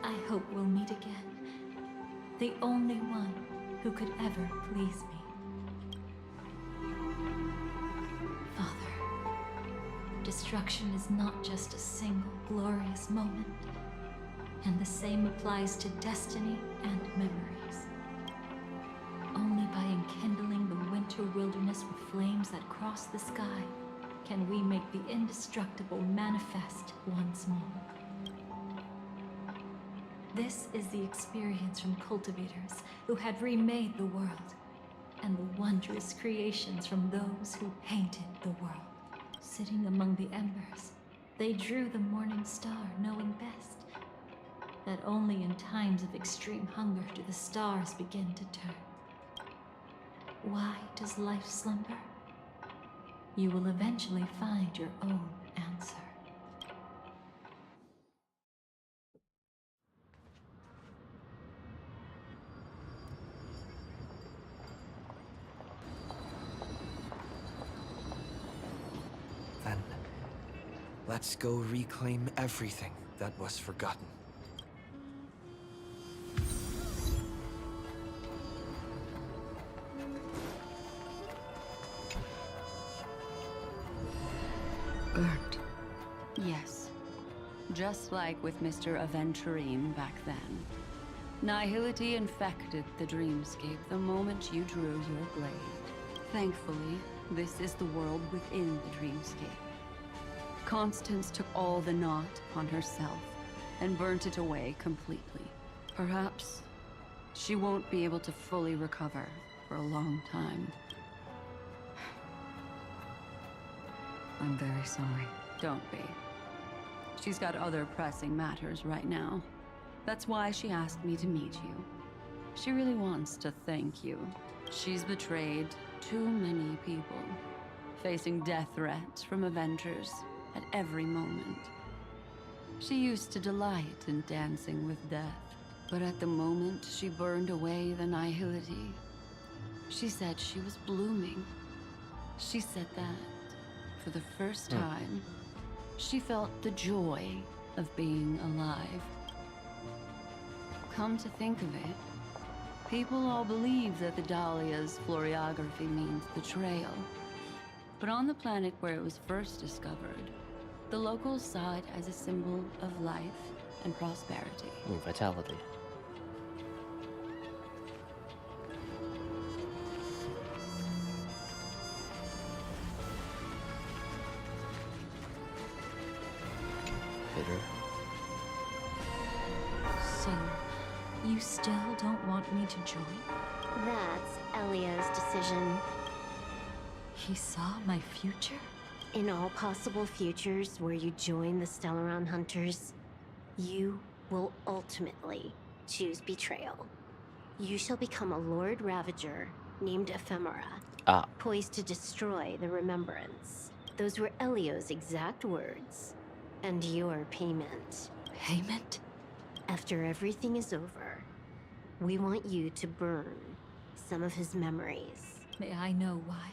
I hope we'll meet again. The only one who could ever please me. Father, destruction is not just a single glorious moment. And the same applies to destiny and memories. Only by enkindling the winter wilderness with flames that cross the sky can we make the indestructible manifest once more. This is the experience from cultivators who had remade the world, and the wondrous creations from those who painted the world. Sitting among the embers, they drew the morning star, knowing best that only in times of extreme hunger do the stars begin to turn. Why does life slumber? You will eventually find your own answer. Then, let's go reclaim everything that was forgotten. Burnt. Yes. Just like with Mr. Aventurine back then. Nihility infected the dreamscape the moment you drew your blade. Thankfully, this is the world within the dreamscape. Constance took all the knot upon herself and burnt it away completely. Perhaps she won't be able to fully recover for a long time. I'm very sorry. Don't be. She's got other pressing matters right now. That's why she asked me to meet you. She really wants to thank you. She's betrayed too many people, facing death threats from Avengers at every moment. She used to delight in dancing with death, but at the moment she burned away the nihility, She said she was blooming. She said that, for the first time, she felt the joy of being alive. Come to think of it, people all believe that the Dahlia's floriography means betrayal. But on the planet where it was first discovered, the locals saw it as a symbol of life and prosperity. Vitality. Bitter. So, you still don't want me to join? That's Elio's decision. He saw my future? In all possible futures where you join the Stellaron Hunters, you will ultimately choose betrayal. You shall become a Lord Ravager named Ephemera, poised to destroy the Remembrance. Those were Elio's exact words. And your payment. Payment? After everything is over, we want you to burn some of his memories. May I know why?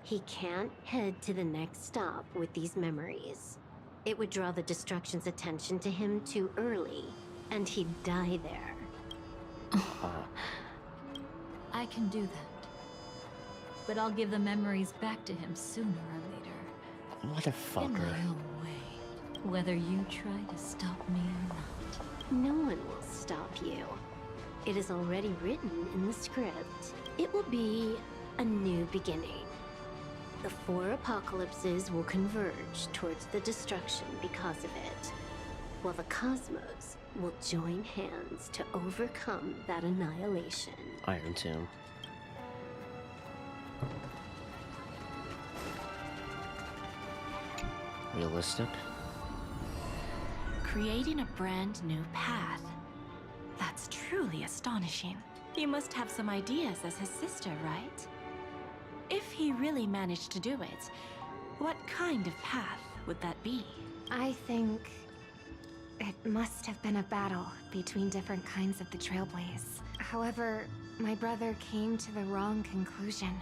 He can't head to the next stop with these memories. It would draw the Destruction's attention to him too early, and he'd die there. I can do that. But I'll give the memories back to him sooner or later. In Motherfucker. my own way. Whether you try to stop me or not. No one will stop you. It is already written in the script. It will be a new beginning. The 4 apocalypses will converge towards the destruction because of it, while the cosmos will join hands to overcome that annihilation. Iron Tomb. Realistic. Creating a brand new path. That's truly astonishing. You must have some ideas as his sister, right? If he really managed to do it, what kind of path would that be? I think it must have been a battle between different kinds of the Trailblaze. However, my brother came to the wrong conclusion.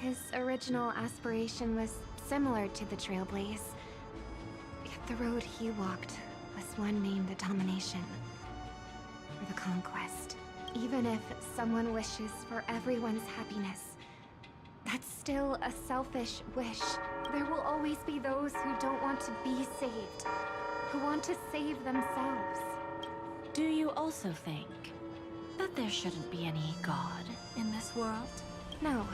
His original aspiration was similar to the Trailblaze, yet the road he walked was one named the Domination, or the Conquest. Even if someone wishes for everyone's happiness, that's still a selfish wish. There will always be those who don't want to be saved, who want to save themselves. Do you also think that there shouldn't be any God in this world? No.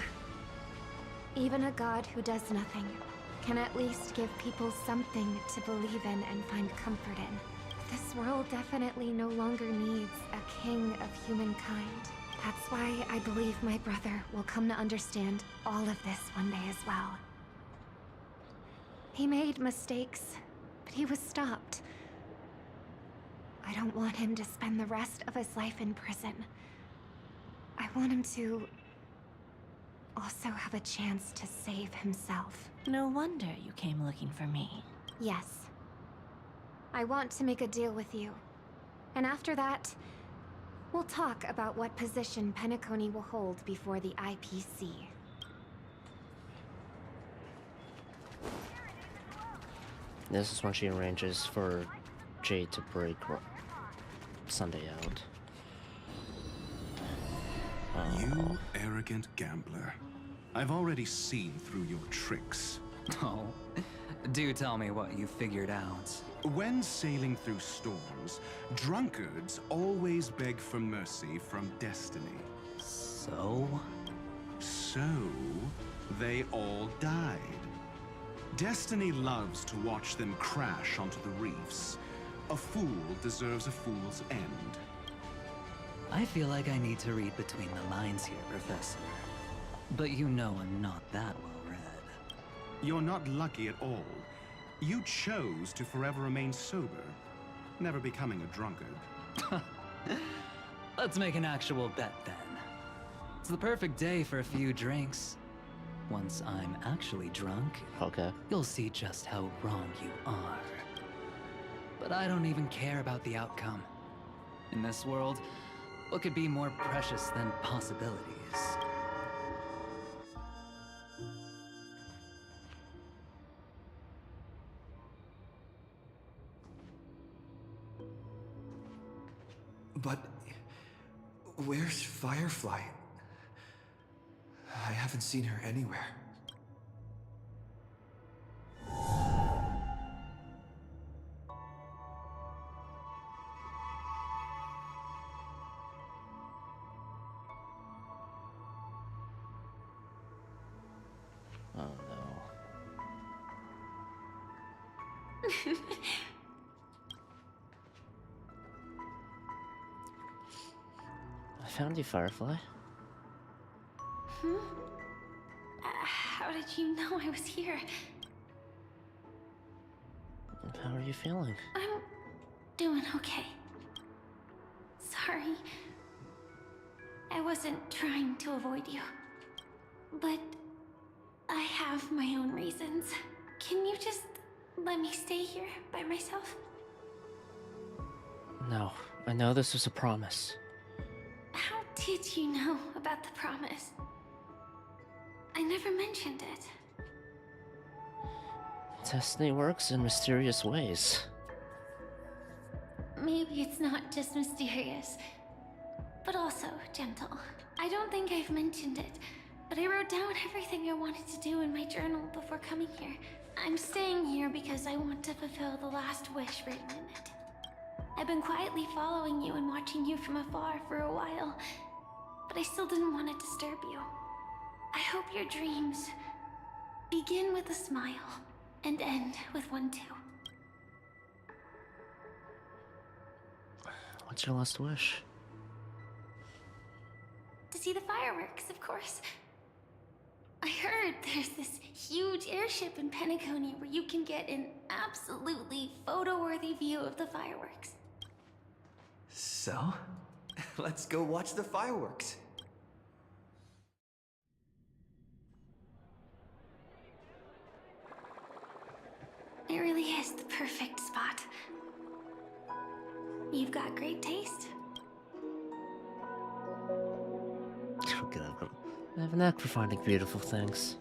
Even a God who does nothing can at least give people something to believe in and find comfort in. This world definitely no longer needs a king of humankind. That's why I believe my brother will come to understand all of this one day as well. He made mistakes, but he was stopped. I don't want him to spend the rest of his life in prison. I want him to also have a chance to save himself. No wonder you came looking for me. Yes. I want to make a deal with you. And after that, we'll talk about what position Penacony will hold before the IPC. This is when she arranges for Jade to break Sunday out. You arrogant gambler. I've already seen through your tricks. Oh, do tell me what you figured out. When sailing through storms, drunkards always beg for mercy from destiny. So? So, they all died. Destiny loves to watch them crash onto the reefs. A fool deserves a fool's end. I feel like I need to read between the lines here, Professor. But you know I'm not that well read. You're not lucky at all. You chose to forever remain sober, never becoming a drunkard. Let's make an actual bet then. It's the perfect day for a few drinks. Once I'm actually drunk, you'll see just how wrong you are. But I don't even care about the outcome. In this world, What could be more precious than possibilities? But where's Firefly? I haven't seen her anywhere. Oh no. I found you, Firefly. Hmm? How did you know I was here? How are you feeling? I'm doing okay. Sorry. I wasn't trying to avoid you. But I have my own reasons. Can you just let me stay here by myself? No, I know this was a promise. How did you know about the promise? I never mentioned it. Destiny works in mysterious ways. Maybe it's not just mysterious, but also gentle. I don't think I've mentioned it, but I wrote down everything I wanted to do in my journal before coming here. I'm staying here because I want to fulfill the last wish written in it. I've been quietly following you and watching you from afar for a while, but I still didn't want to disturb you. I hope your dreams begin with a smile and end with one too. What's your last wish? To see the fireworks, of course. I heard there's this huge airship in Penacony where you can get an absolutely photo-worthy view of the fireworks. So, let's go watch the fireworks. It really is the perfect spot. You've got great taste. Oh, good. I have a knack for finding beautiful things.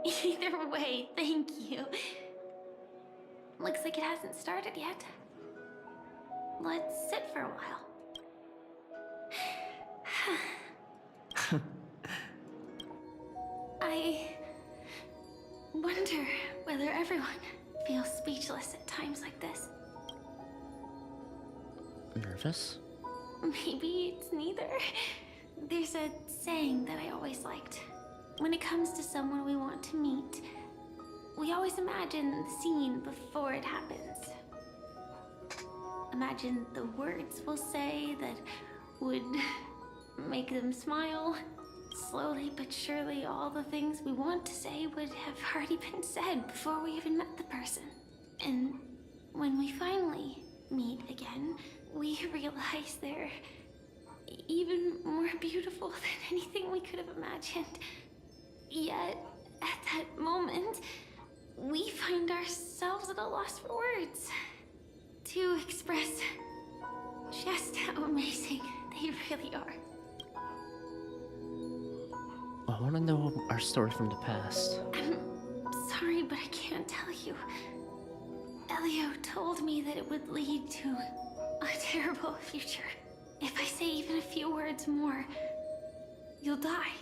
Either way, thank you. Looks like it hasn't started yet. Let's sit for a while. I wonder whether everyone feels speechless at times like this. Nervous? Maybe it's neither. There's a saying that I always liked. When it comes to someone we want to meet, we always imagine the scene before it happens. Imagine the words we'll say that would make them smile. Slowly but surely, all the things we want to say would have already been said before we even met the person. And when we finally meet again, we realize they're even more beautiful than anything we could have imagined. Yet, at that moment, we find ourselves at a loss for words to express just how amazing they really are. I want to know our story from the past. I'm sorry, but I can't tell you. Elio told me that it would lead to a terrible future. If I say even a few words more, you'll die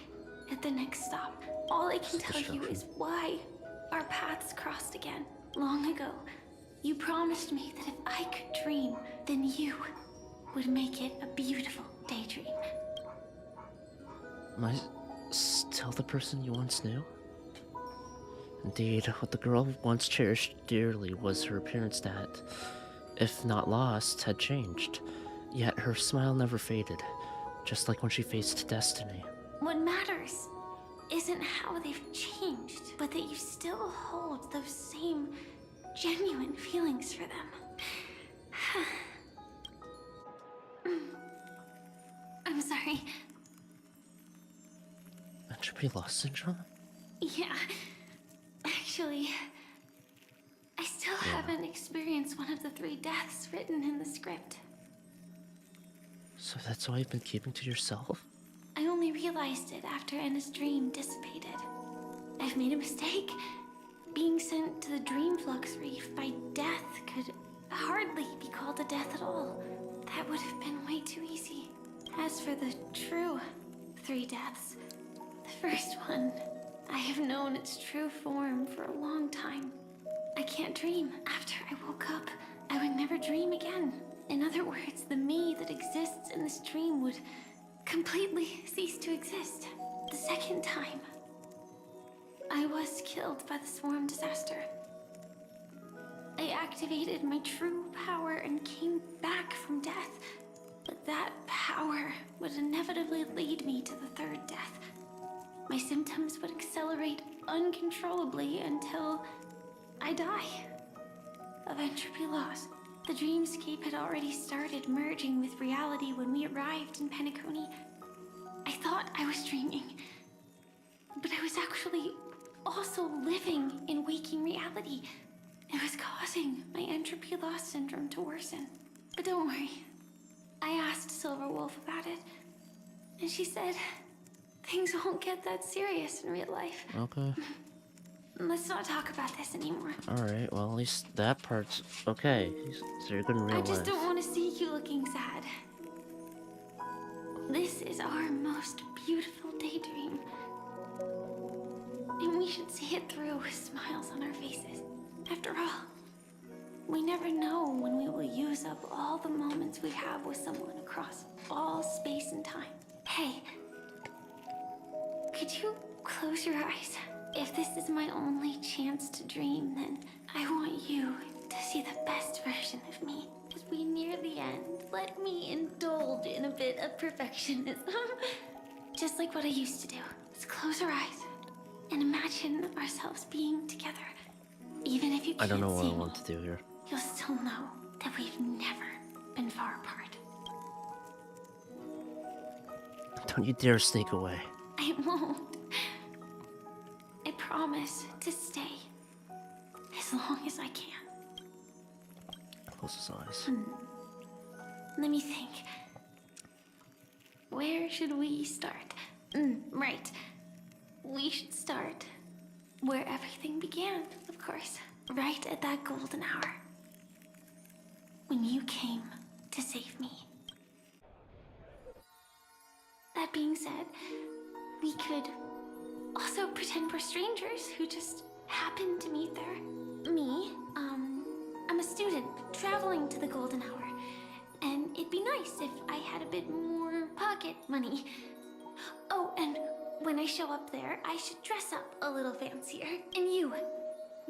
at the next stop. All I can tell you is why our paths crossed again. Long ago, you promised me that if I could dream, then you would make it a beautiful daydream. Am I still the person you once knew? Indeed, what the girl once cherished dearly was her appearance that, if not lost, had changed. Yet her smile never faded, just like when she faced destiny. What matters isn't how they've changed, but that you still hold those same genuine feelings for them. I'm sorry. Entropy loss syndrome? Yeah. Actually, I still haven't experienced one of the 3 deaths written in the script. So that's all you've been keeping to yourself? I only realized it after Anna's dream dissipated. I've made a mistake. Being sent to the Dream Flux Reef by death could hardly be called a death at all. That would have been way too easy. As for the true 3 deaths, the first one, I have known its true form for a long time. I can't dream. After I woke up, I would never dream again. In other words, the me that exists in this dream would completely cease to exist. The second time, I was killed by the swarm disaster. I activated my true power and came back from death. But that power would inevitably lead me to the 3rd death. My symptoms would accelerate uncontrollably until I die of entropy loss. The dreamscape had already started merging with reality when we arrived in Penacony. I thought I was dreaming, but I was actually also living in waking reality. It was causing my entropy loss syndrome to worsen. But don't worry, I asked Silverwolf about it, and she said things won't get that serious in real life. Okay. Let's not talk about this anymore. Alright, well, at least that part's okay. So you're good in real I just life. don't want to see you looking sad. This is our most beautiful daydream. And we should see it through with smiles on our faces. After all, we never know when we will use up all the moments we have with someone across all space and time. Hey, could you close your eyes? If this is my only chance to dream, then I want you to see the best version of me. As we near the end, let me indulge in a bit of perfectionism. Just like what I used to do. Let's close our eyes and imagine ourselves being together. Even if you can't I don't know what see I want me, to do here. you'll still know that we've never been far apart. Don't you dare sneak away. I won't. I promise to stay as long as I can. Close his eyes. Let me think. Where should we start? Right. We should start where everything began, of course. Right at that golden hour. When you came to save me. That being said, we could also pretend we're strangers who just happened to meet there. Me, I'm a student traveling to the golden hour. And it'd be nice if I had a bit more pocket money. Oh, and when I show up there, I should dress up a little fancier. And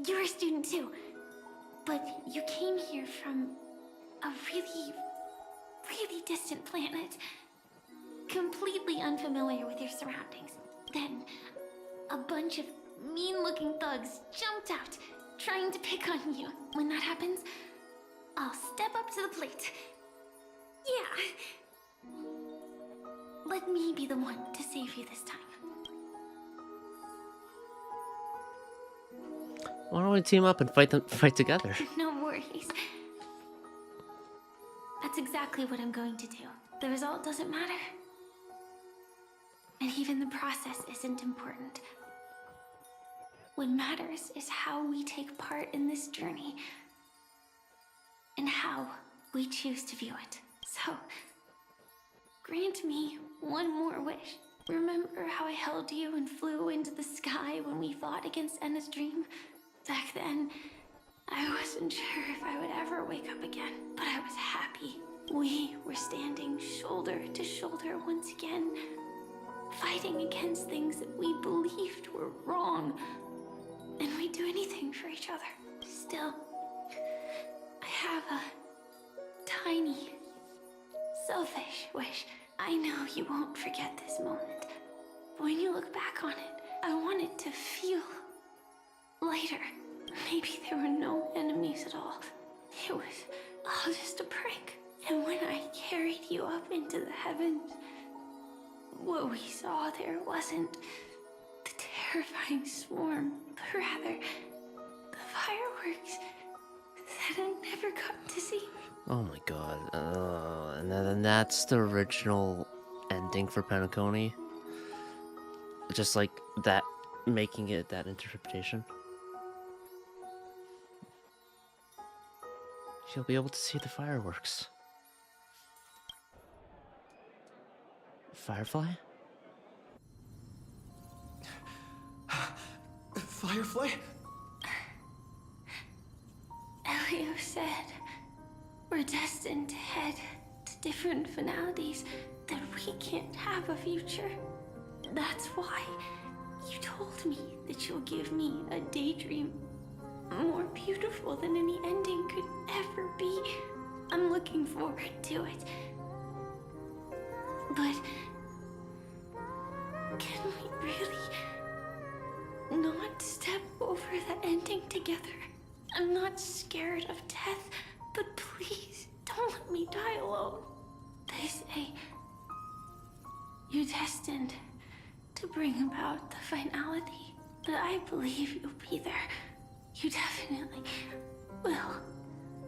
you're a student too. But you came here from a really, really distant planet. Completely unfamiliar with your surroundings. Then, a bunch of mean-looking thugs jumped out, trying to pick on you. When that happens, I'll step up to the plate. Yeah. Let me be the one to save you this time. Why don't we team up and fight together? No worries. That's exactly what I'm going to do. The result doesn't matter. And even the process isn't important. What matters is how we take part in this journey. And how we choose to view it. So, grant me one more wish. Remember how I held you and flew into the sky when we fought against Enna's dream? Back then, I wasn't sure if I would ever wake up again, but I was happy. We were standing shoulder to shoulder once again, fighting against things that we believed were wrong, and we'd do anything for each other. Still, I have a tiny, selfish wish. I know you won't forget this moment, but when you look back on it, I want it to feel lighter. Maybe there were no enemies at all. It was all just a prank. And when I carried you up into the heavens, what we saw there wasn't the terrifying swarm, but rather the fireworks that I never got to see. Oh my god. And then that's the original ending for Penacony. Just like that, making it that interpretation. You'll be able to see the fireworks. Firefly? Firefly? Elio said we're destined to head to different finalities, that we can't have a future. That's why you told me that you'll give me a daydream more beautiful than any ending could ever be. I'm looking forward to it. But can we really not step over the ending together? I'm not scared of death, but please don't let me die alone. They say you're destined to bring about the finality, but I believe you'll be there. You definitely will.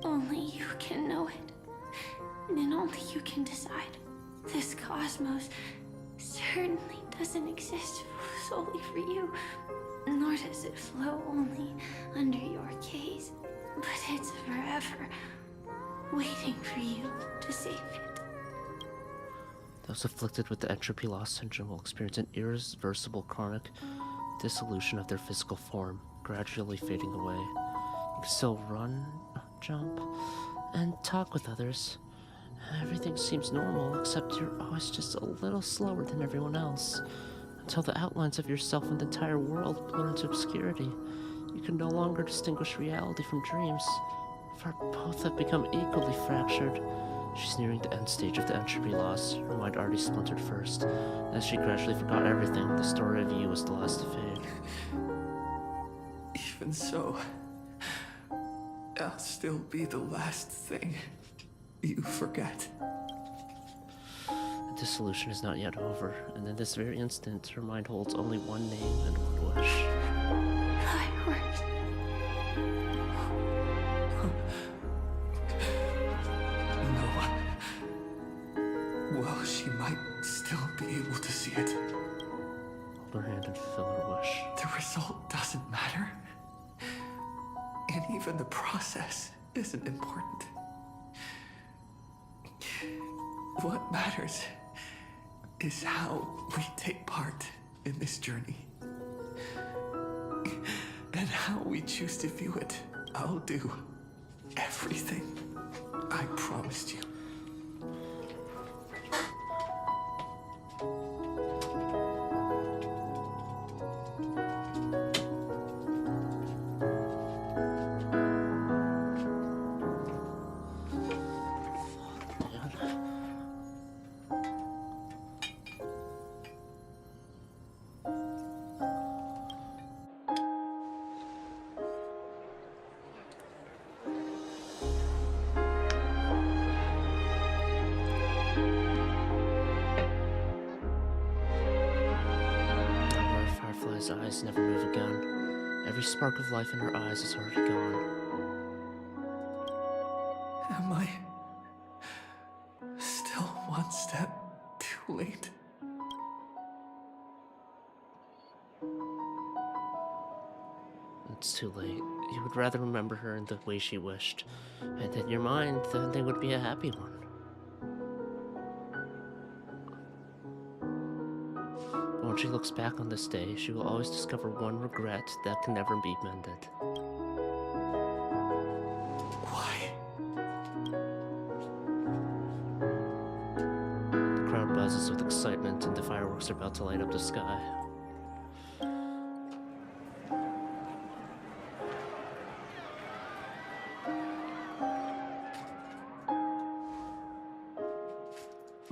Only you can know it. And only you can decide. This cosmos certainly doesn't exist solely for you, nor does it flow only under your gaze, but it's forever waiting for you to save it. Those afflicted with the entropy loss syndrome will experience an irreversible chronic dissolution of their physical form, gradually fading away. You can still run, jump, and talk with others. Everything seems normal, except you're always just a little slower than everyone else, until the outlines of yourself and the entire world blur into obscurity. You can no longer distinguish reality from dreams, for both have become equally fractured. She's nearing the end stage of the entropy loss. Her mind already splintered first. As she gradually forgot everything, the story of you was the last to fade. Even so, I'll still be the last thing you forget. The dissolution is not yet over, and in this very instant, her mind holds only one name and one wish. Fireworks. No. Well, she might still be able to see it. Hold her hand and fulfill her wish. The result doesn't matter. And even the process isn't important. What matters is how we take part in this journey. And how we choose to view it. I'll do everything I promised you. Firefly's eyes never move again. Every spark of life in her eyes is already gone. Am I still one step too late? It's too late. You would rather remember her in the way she wished, and in your mind, the ending would be a happy one. But when she looks back on this day, she will always discover one regret that can never be mended. Why? The crowd buzzes with excitement, and the fireworks are about to light up the sky.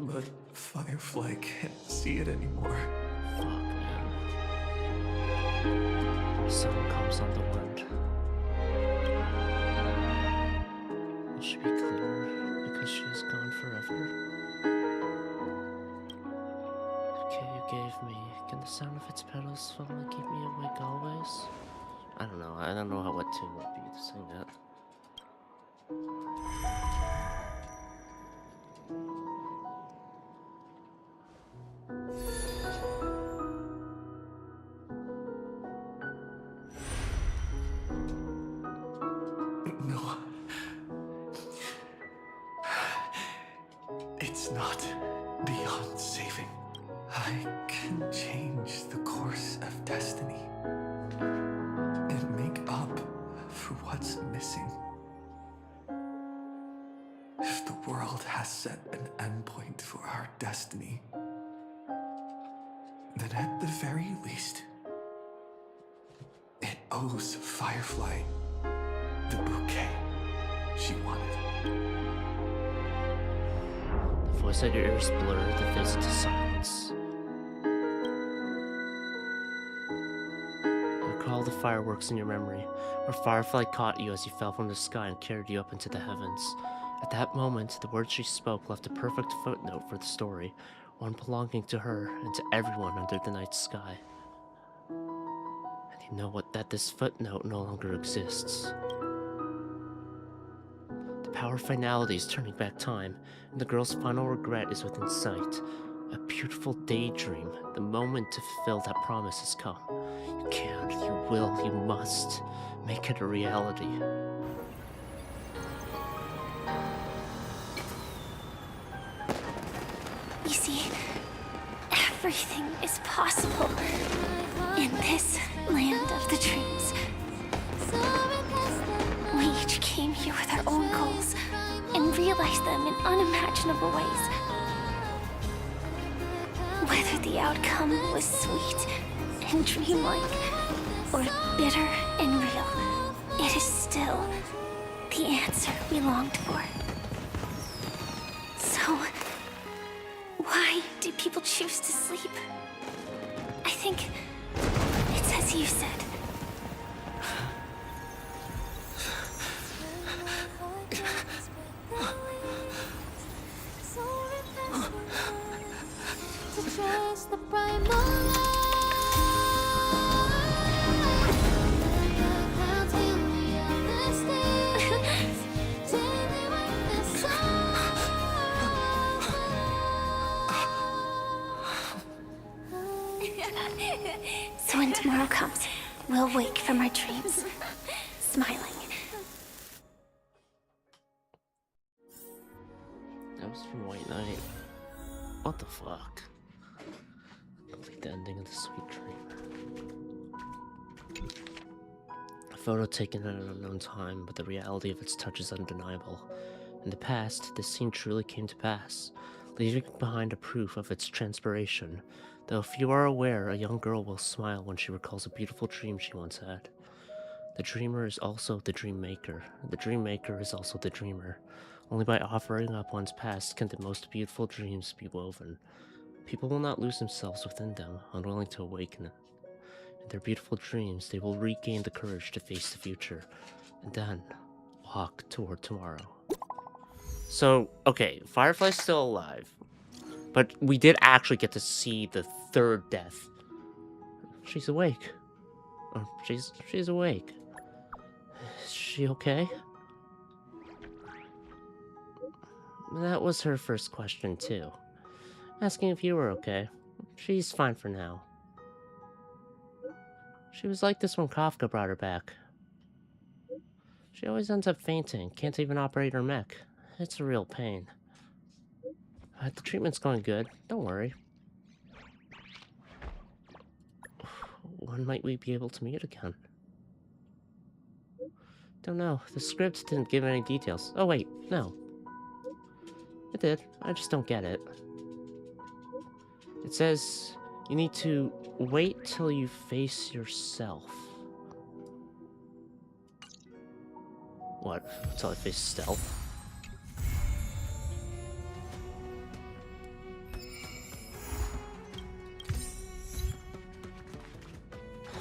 But Firefly can't see it anymore. Fuck, man. The sun comes on the wind. Will she be clear because she is gone forever? Okay, you gave me. Can the sound of its petals fondly keep me awake always? I don't know. I don't know what tune would be to sing that. is not beyond saving. I can change the course of destiny and make up for what's missing. If the world has set an endpoint for our destiny, then at the very least, it owes Firefly the bouquet she wanted. The voice at your ears blurred, the face into silence. Recall the fireworks in your memory, where Firefly caught you as you fell from the sky and carried you up into the heavens. At that moment, the words she spoke left a perfect footnote for the story, one belonging to her and to everyone under the night sky. And you know what? That this footnote no longer exists. The power of finality is turning back time, and the girl's final regret is within sight. A beautiful daydream. The moment to fulfill that promise has come. You can, you will, you must make it a reality. You see, everything is possible in this land of the dreams. We each came here with our own goals and realized them in unimaginable ways. Whether the outcome was sweet and dreamlike or bitter and real, it is still the answer we longed for. So, why do people choose to sleep? I think it's as you said. So when tomorrow comes, we'll wake from our dreams, smiling. That was from White Knight. What the fuck? Complete the ending of the sweet dream. A photo taken at an unknown time, but the reality of its touch is undeniable. In the past, this scene truly came to pass, leaving behind a proof of its transpiration. Though few are aware, a young girl will smile when she recalls a beautiful dream she once had. The dreamer is also the dream maker. The dream maker is also the dreamer. Only by offering up one's past can the most beautiful dreams be woven. People will not lose themselves within them, unwilling to awaken. In their beautiful dreams, they will regain the courage to face the future, and then walk toward tomorrow. So, okay, Firefly's still alive. But we did actually get to see the third death. She's awake. Oh, she's awake. Is she okay? That was her first question, too. Asking if you were okay. She's fine for now. She was like this when Kafka brought her back. She always ends up fainting, can't even operate her mech. It's a real pain. The treatment's going good, don't worry. When might we be able to meet again? Don't know, the script didn't give any details. Oh wait, no. It did, I just don't get it. It says you need to wait till you face yourself. What, until I face stealth?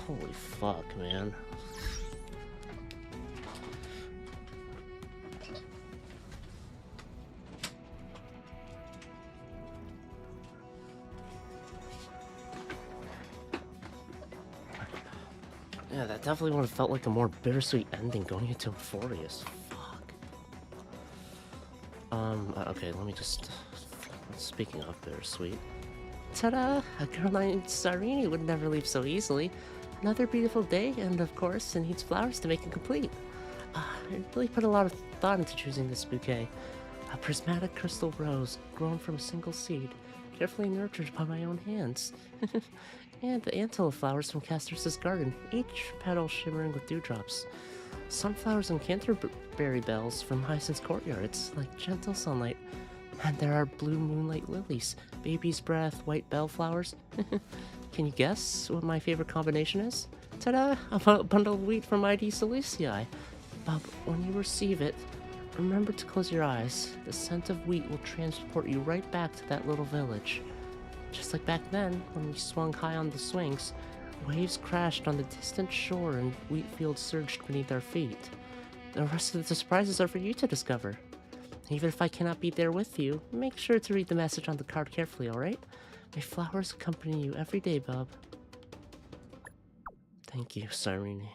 Holy fuck, man. Yeah, that definitely would have felt like a more bittersweet ending going into Euphorious. Fuck. Okay, let me just... Speaking of bittersweet... Ta-da! A girl named Sarini would never leave so easily. Another beautiful day, and of course, it needs flowers to make it complete. I really put a lot of thought into choosing this bouquet. A prismatic crystal rose grown from a single seed, carefully nurtured by my own hands. And the antilla flowers from Castor's garden, each petal shimmering with dewdrops. Sunflowers and canterbury bells from Hyacinth's courtyard. It's like gentle sunlight. And there are blue moonlight lilies, baby's breath, white bellflowers. Can you guess what my favorite combination is? Ta-da! A bundle of wheat from ID Silicii. Bob, when you receive it, remember to close your eyes. The scent of wheat will transport you right back to that little village. Just like back then, when we swung high on the swings, waves crashed on the distant shore and wheat fields surged beneath our feet. The rest of the surprises are for you to discover. Even if I cannot be there with you, make sure to read the message on the card carefully, alright? May flowers accompany you every day, bub. Thank you, Cyrene.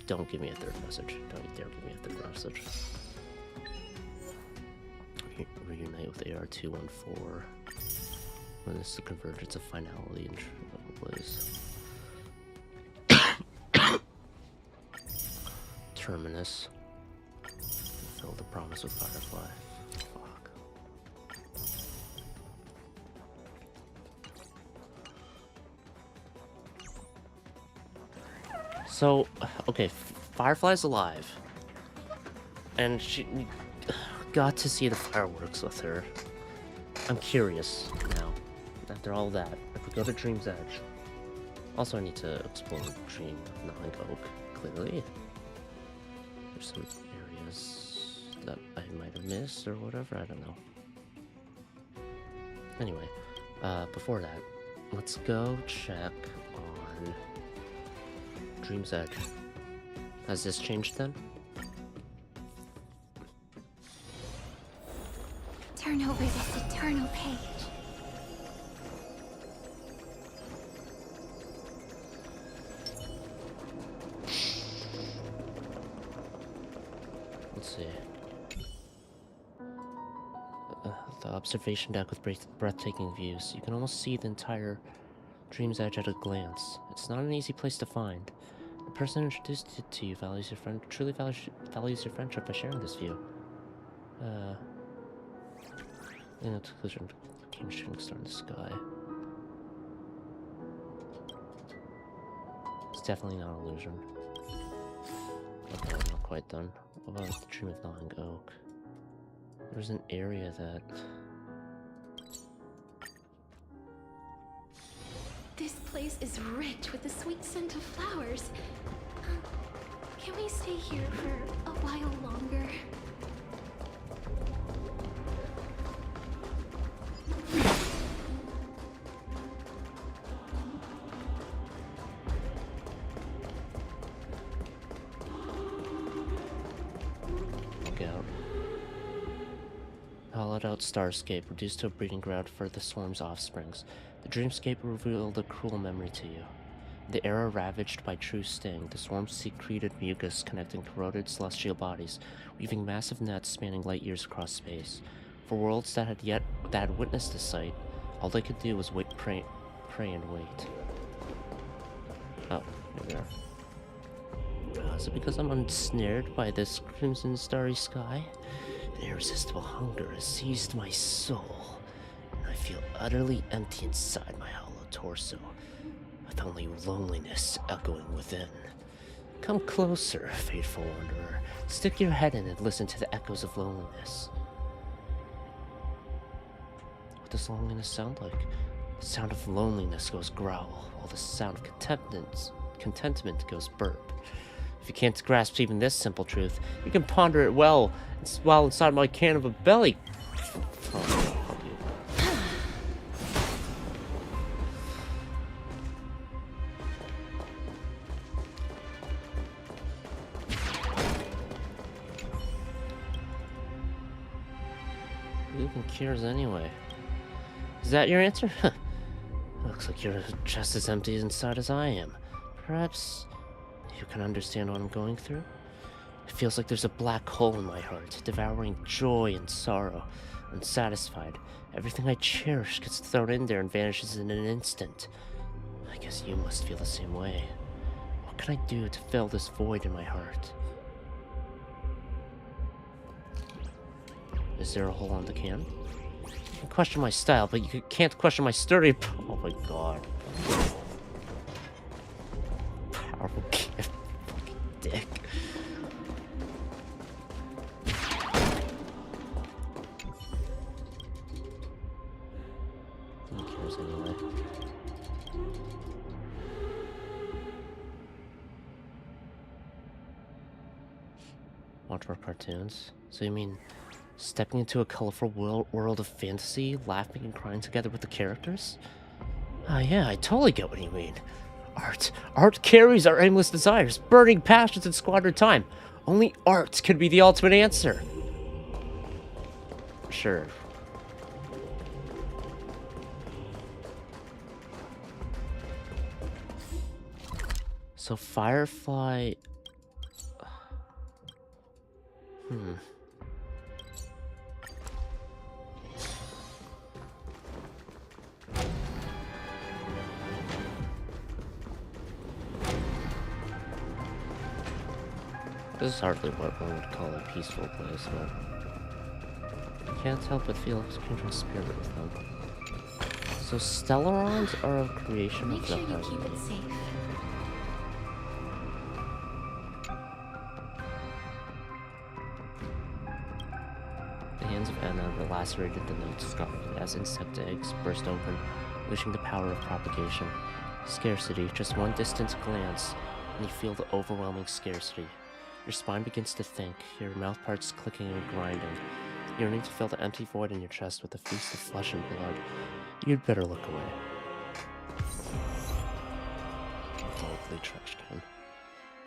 Don't give me a third message. Don't you dare give me a third message. Reunite with AR-214. When this is the convergence of finality and Trailblaze. Terminus. Fulfill the promise with Firefly. Fuck. So, okay, Firefly's alive. And she got to see the fireworks with her. I'm curious now, after all that, if we go to Dream's Edge. Also, I need to explore Dream Gnawing Oak, clearly. There's some areas that I might have missed or whatever, I don't know. Anyway, before that, let's go check on Dream's Edge. Has this changed then? Turn over this eternal page. Let's see. The observation deck with breathtaking views. You can almost see the entire Dream's Edge at a glance. It's not an easy place to find. The person who introduced it to you truly values your friendship by sharing this view. In a conclusion, came shooting star in the sky. It's definitely not an illusion. Okay, I'm not quite done. What about the Dream of Gnawing Oak? There's an area that... This place is rich with the sweet scent of flowers. Can we stay here for a while longer? Hollowed out starscape, reduced to a breeding ground for the swarm's offsprings. The dreamscape revealed a cruel memory to you. The era ravaged by true sting, the swarm secreted mucus connecting corroded celestial bodies, weaving massive nets spanning light years across space. For worlds that had witnessed the sight, all they could do was pray and wait. Oh, here we are. Is it because I'm ensnared by this crimson starry sky? An irresistible hunger has seized my soul, and I feel utterly empty inside my hollow torso, with only loneliness echoing within. Come closer, faithful wanderer. Stick your head in and listen to the echoes of loneliness. What does loneliness sound like? The sound of loneliness goes growl, while the sound of contentment goes burp. If you can't grasp even this simple truth, you can ponder it well while inside my can of a belly. Who even cares anyway? Is that your answer? Looks like you're just as empty inside as I am. Perhaps you can understand what I'm going through? It feels like there's a black hole in my heart, devouring joy and sorrow. Unsatisfied, everything I cherish gets thrown in there and vanishes in an instant. I guess you must feel the same way. What can I do to fill this void in my heart? Is there a hole on the can? You can question my style, but you can't question my sturdy... Oh my god. Powerful gift. Fucking dick. Who cares anyway? Watch more cartoons? So you mean stepping into a colorful world of fantasy, laughing and crying together with the characters? Ah, yeah, I totally get what you mean. Art carries our aimless desires, burning passions, and squandered time. Only art could be the ultimate answer. Sure. So Firefly... This is hardly what one would call a peaceful place, but I can't help but feel a kindred spirit with them. So Stellarons are a creation Make of sure the you heart. keep it safe. The hands of Enna lacerated the night sky as insect eggs burst open, unleashing the power of propagation. Scarcity, just one distant glance, and you feel the overwhelming scarcity. Your spine begins to think, your mouth parts clicking and grinding, yearning to fill the empty void in your chest with a feast of flesh and blood. You'd better look away. Ugly trash can.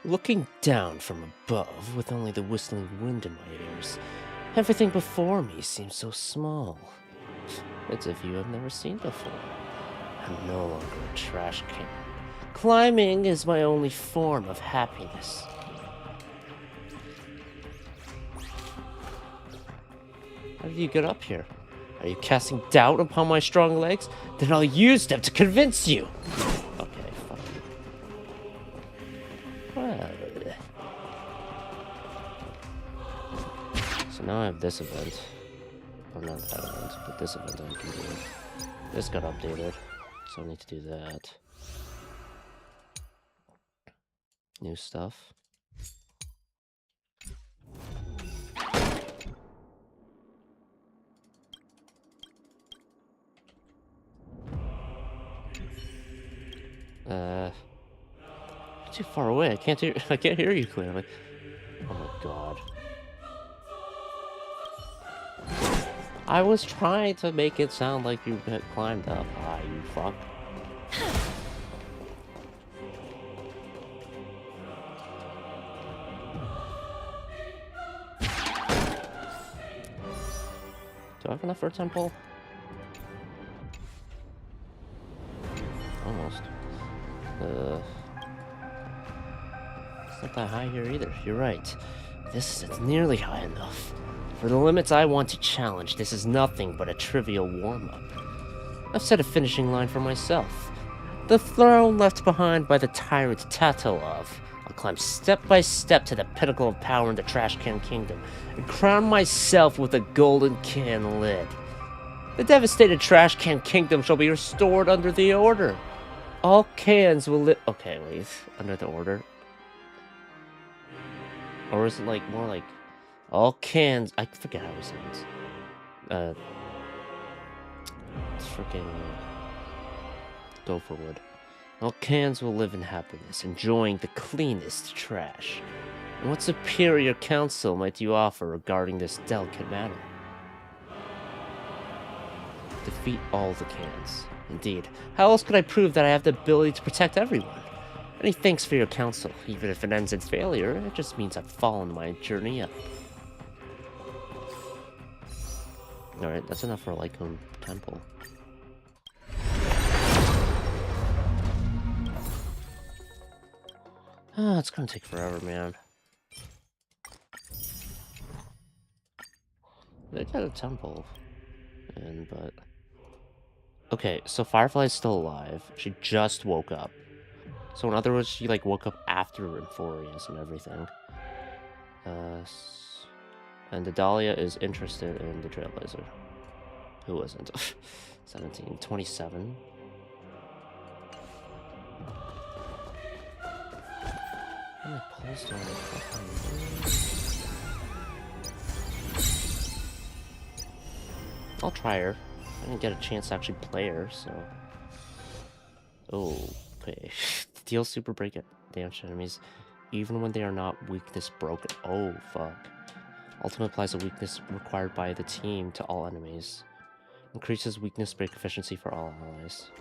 Looking down from above, with only the whistling wind in my ears, everything before me seems so small. It's a view I've never seen before. I'm no longer a trash can. Climbing is my only form of happiness. How did you get up here? Are you casting doubt upon my strong legs? Then I'll use them to convince you! Okay, fuck you. Well... So now I have this event. Or not that event, but this event I can do. This got updated, so I need to do that. New stuff. Too far away. I can't hear you clearly. Oh my god. I was trying to make it sound like you had climbed up. Ah, you fuck. Do I have enough for a temple? Almost. It's not that high here either. You're right. This isn't nearly high enough. For the limits I want to challenge, this is nothing but a trivial warm-up. I've set a finishing line for myself. The throne left behind by the tyrant Tatalov. I'll climb step by step to the pinnacle of power in the Trash Can Kingdom, and crown myself with a golden can lid. The devastated Trash Can Kingdom shall be restored under the Order. All cans will live... Okay, wait. Under the Order? Or is it like more like... All cans... I forget how it sounds. It's freaking... Gopherwood. All cans will live in happiness, enjoying the cleanest trash. And what superior counsel might you offer regarding this delicate matter? Defeat all the cans. Indeed. How else could I prove that I have the ability to protect everyone? Many thanks for your counsel. Even if it ends in failure, it just means I've fallen my journey up. Alright, that's enough for Lycone Temple. Ah, it's gonna take forever, man. They got a temple. But... Okay, so Firefly's still alive. She just woke up. So in other words, she like woke up after Inforius and everything. And the Dahlia is interested in the Trailblazer. Who wasn't? 17, 27. How many pulls do I have? I'll try her. I didn't get a chance to actually play her, so. Oh, okay. Deal super break damage to enemies, even when they are not weakness broken. Oh, fuck. Ultimate applies a weakness required by the team to all enemies. Increases weakness break efficiency for all allies.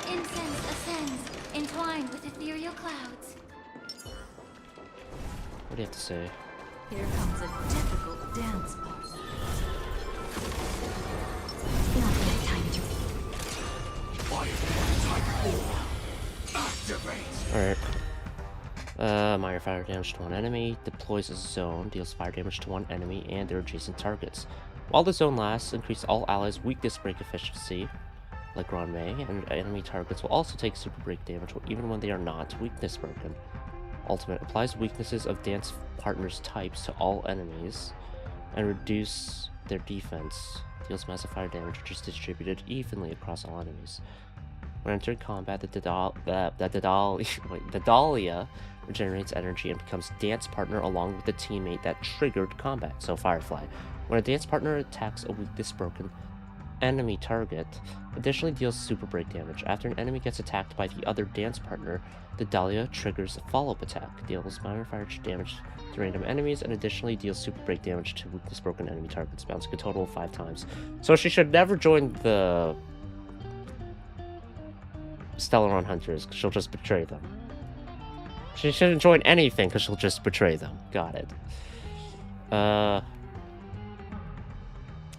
Incense ascends, entwined with ethereal clouds. What do you have to say? Here comes a difficult dance pose. Not my time to Alright. Minor fire damage to one enemy, deploys a zone, deals fire damage to one enemy and their adjacent targets. While the zone lasts, increase all allies' weakness break efficiency, like Ron May, and enemy targets will also take super break damage even when they are not weakness broken. Ultimate applies weaknesses of dance partners' types to all enemies and reduce their defense. Deals massive fire damage, which is distributed evenly across all enemies. When entering combat, the Dahlia regenerates energy and becomes dance partner along with the teammate that triggered combat, so Firefly. When a dance partner attacks a weakness broken enemy target, additionally deals super break damage. After an enemy gets attacked by the other dance partner, the Dahlia triggers a follow-up attack, deals minor fire damage to random enemies, and additionally deals super break damage to weakness broken enemy targets, bouncing a total of 5 times. So she should never join the Stellaron Hunters, because she'll just betray them. She shouldn't join anything, because she'll just betray them. Got it.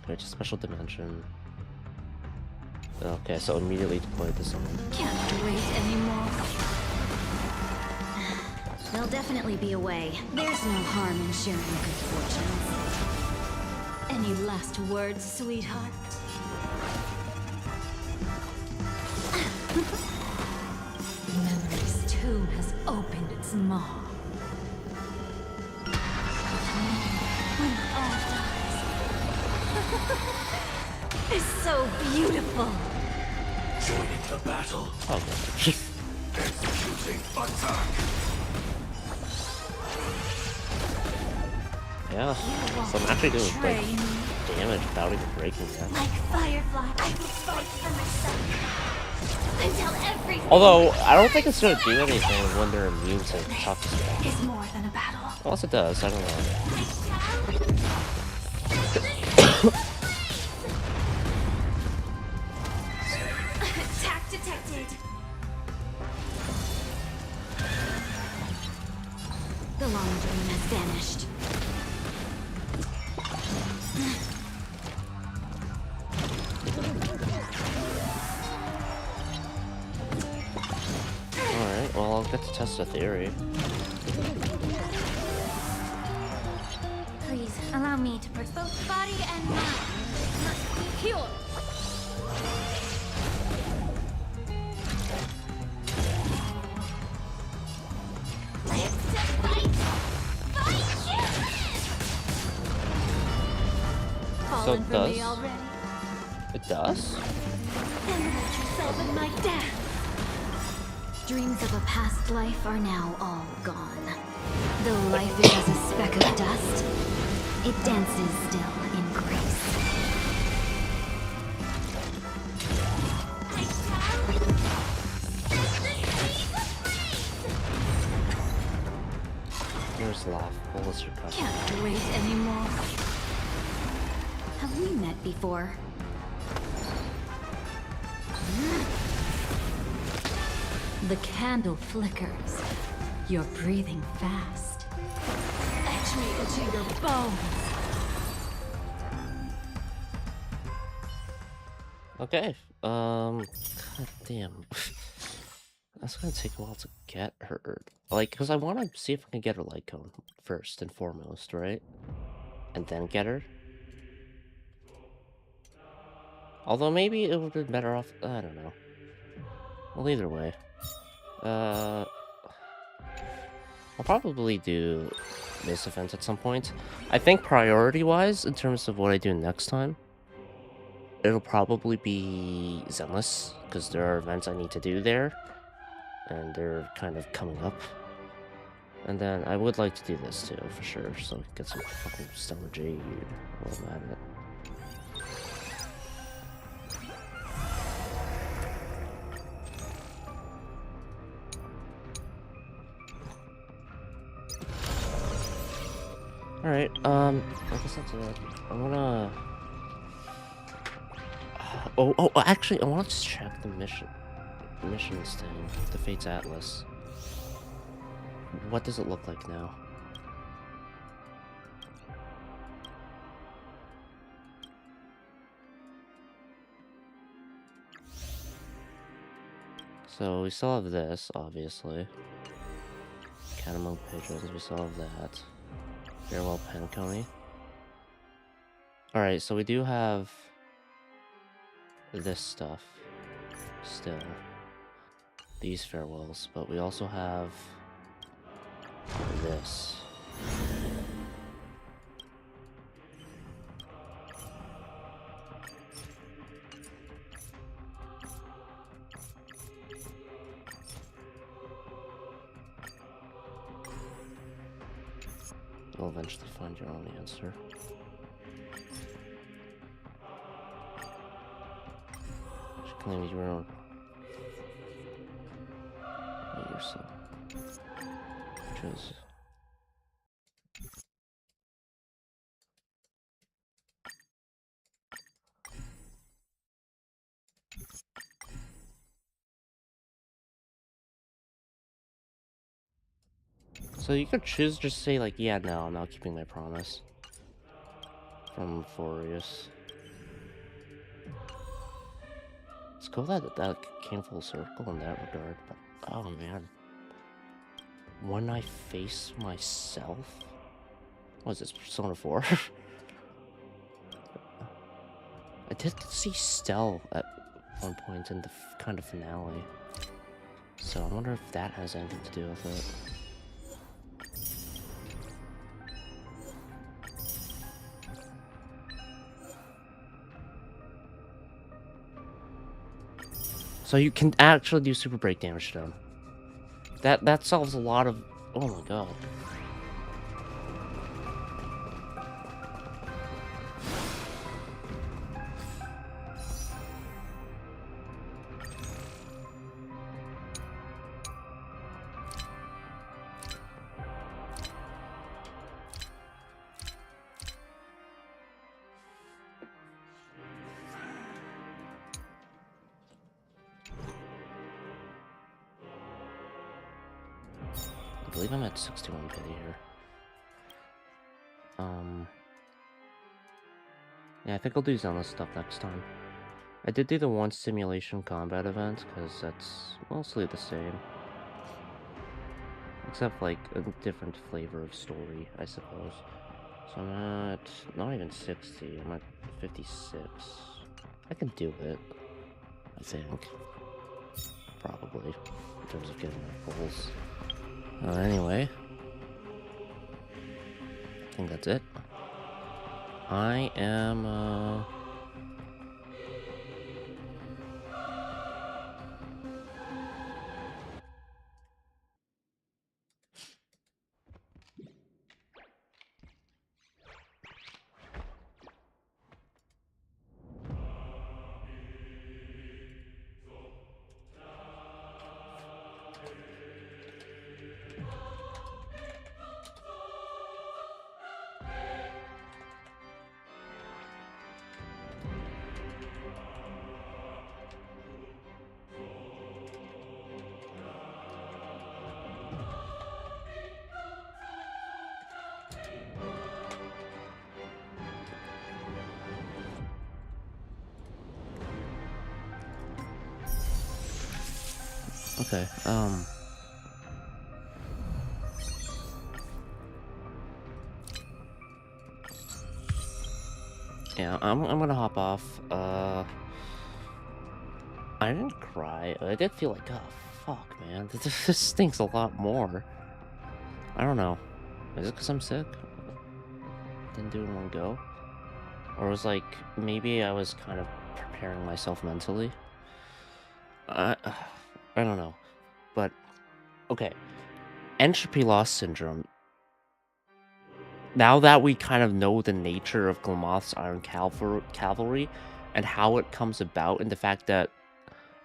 Just special dimension. Okay, so immediately deploy this on. Can't wait anymore. There'll definitely be a way. There's no harm in sharing good fortunes. Any last words, sweetheart? Memory's tomb has opened its maw. When all dies is so beautiful. Joining the battle. Okay. Executing attack. Yeah, so I'm actually doing like damage without even breaking that. Like Firefly, I will fight for myself. Until everything. Although I don't think it's gonna do anything when they're immune to tough stuff. Is more than a battle. Unless it does, I don't know. Attack detected. The long dream has vanished. Alright, well, I'll get to test the theory. Please allow me to protect both body and mind. Must be pure. So it does. It does? Envelop yourself in my death. Dreams of a past life are now all gone. Though life is as a speck of dust, it dances still in grace. There's laugh. What was your cut? Can't wait anymore. Have we met before? The candle flickers. You're breathing fast. Etch me into your bones. Okay. God damn. That's gonna take a while to get her. Like, because I want to see if I can get her light cone first and foremost, right? And then get her. Although maybe it would have been better off. I don't know. Well, either way. I'll probably do this event at some point. I think priority-wise, in terms of what I do next time, it'll probably be Zenless, because there are events I need to do there, and they're kind of coming up. And then I would like to do this too, for sure, so we can get some fucking Stellar Jade while I'm at it. Alright, I guess that's it. I'm gonna... actually, I want to check the missions thing, the Fates Atlas. What does it look like now? So, we still have this, obviously. Cat Among Pigeons, we still have that. Farewell Penacony. Alright, so we do have this stuff still. These farewells, but we also have this. You'll eventually find your own answer. Just claim your own. Yourself. Which is... So you could choose just say like, yeah, no, I'm not keeping my promise. From Furious. It's cool that that came full circle in that regard, but oh man. When I face myself? What is this, Persona 4? I did see Stell at one point in the kind of finale. So I wonder if that has anything to do with it. So you can actually do super break damage to them. That solves a lot of... Oh my god. I believe I'm at 61 pity here. Yeah, I think I'll do Zenless stuff next time. I did do the one simulation combat event, because that's mostly the same. Except, like, a different flavor of story, I suppose. So I'm at not even 60, I'm at 56. I can do it, I think. Probably, in terms of getting my goals. Anyway, I think that's it. I am, okay, yeah, I'm gonna hop off. I didn't cry. I did feel like, oh, fuck, man. This stinks a lot more. I don't know. Is it because I'm sick? Didn't do it in one go? Or was like, maybe I was kind of preparing myself mentally? I don't know. But, okay. Entropy loss syndrome. Now that we kind of know the nature of Glamoth's Iron Cavalry and how it comes about, and the fact that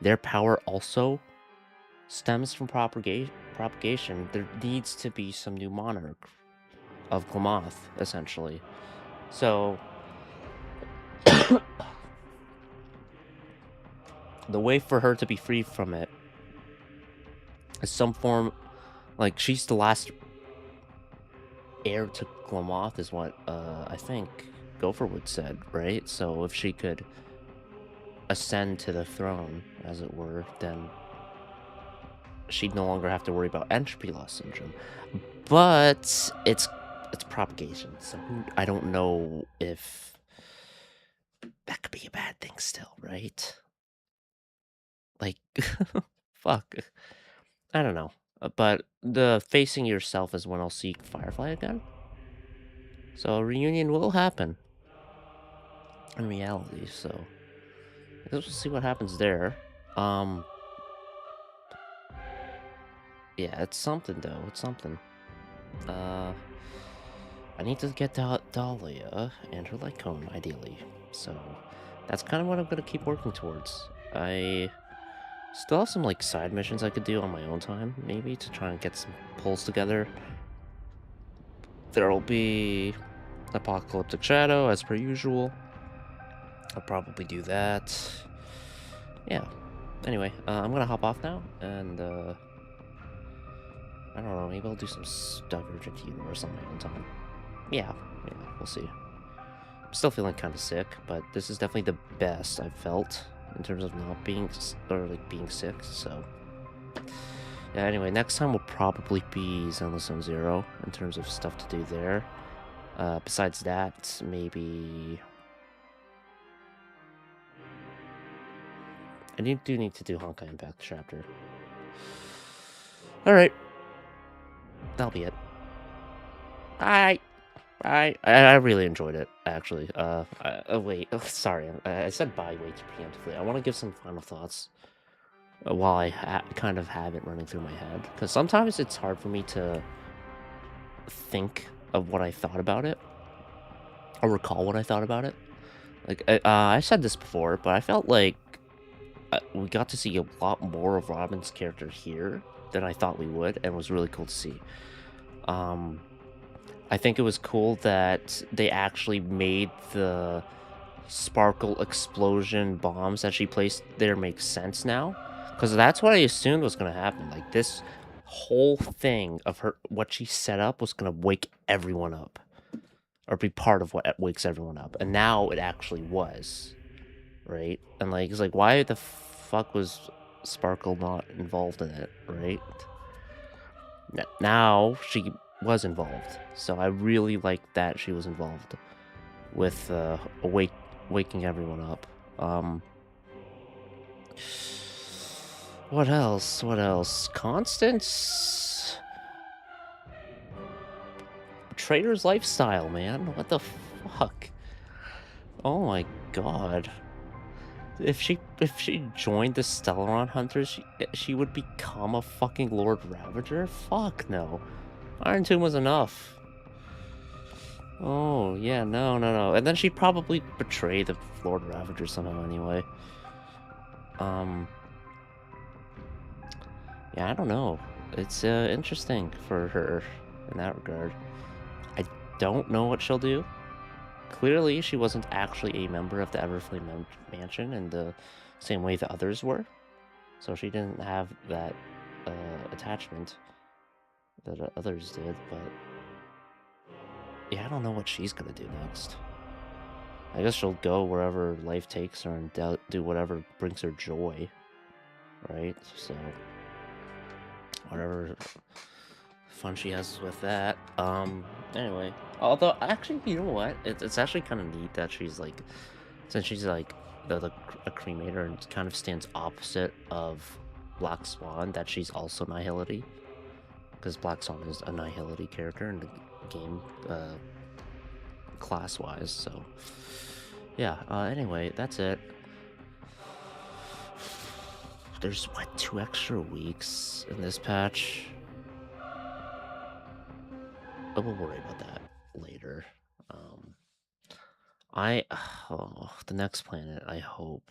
their power also stems from propagation, there needs to be some new monarch of Glamoth, essentially. So, the way for her to be free from it is some form, like, she's the last heir to Glamoth is what, I think Gopherwood said, right? So if she could ascend to the throne, as it were, then she'd no longer have to worry about entropy loss syndrome. But it's propagation, so I don't know if that could be a bad thing still, right? Like, fuck. I don't know. But the facing yourself is when I'll see Firefly again. So a reunion will happen in reality, so I guess we'll see what happens there. Yeah, it's something though. It's something. I need to get Dahlia and her Lycone, ideally. So that's kind of what I'm gonna keep working towards. I still have some like side missions I could do on my own time, maybe, to try and get some pulls together. There'll be Apocalyptic Shadow, as per usual. I'll probably do that. Yeah. Anyway, I'm gonna hop off now, and I don't know, maybe I'll do some Divergent Universe on my own time. Yeah, we'll see. I'm still feeling kind of sick, but this is definitely the best I've felt in terms of not being, or like being sick, so. Yeah, anyway, next time will probably be Zenless Zone Zero in terms of stuff to do there. Besides that, maybe... I do need to do Honkai Impact chapter. Alright. That'll be it. I really enjoyed it, actually. Wait, sorry, I said bye way too preemptively. I want to give some final thoughts while I kind of have it running through my head. Because sometimes it's hard for me to think of what I thought about it, or recall what I thought about it. Like, I said this before, but I felt like we got to see a lot more of Robin's character here than I thought we would, and it was really cool to see. I think it was cool that they actually made the sparkle explosion bombs that she placed there make sense now, because that's what I assumed was going to happen. Like, this whole thing of her, what she set up, was going to wake everyone up, or be part of what wakes everyone up, and now it actually was, right? And like, it's like, why the fuck was Sparkle not involved in it, right? Now she was involved, so I really like that she was involved with waking everyone up. What else? Constance? Trader's lifestyle, man. What the fuck? Oh my god. If she joined the Stellaron Hunters, she would become a fucking Lord Ravager? Fuck no. Iron Tomb was enough. Oh, yeah, no. And then she'd probably betray the Lord Ravager somehow anyway. Yeah, I don't know. It's interesting for her in that regard. I don't know what she'll do. Clearly, she wasn't actually a member of the Everflame Mansion in the same way the others were. So she didn't have that attachment that others did, but... yeah, I don't know what she's gonna do next. I guess she'll go wherever life takes her and do whatever brings her joy. Right? So... whatever fun she has with that. Anyway. Although, actually, you know what? It's actually kind of neat that she's like... since she's like a cremator and kind of stands opposite of Black Swan, that she's also Nihility. Because Black Swan is a Nihility character, and game class-wise. So yeah. Anyway, that's it. There's what, 2 extra weeks in this patch. But we'll worry about that later. The next planet, I hope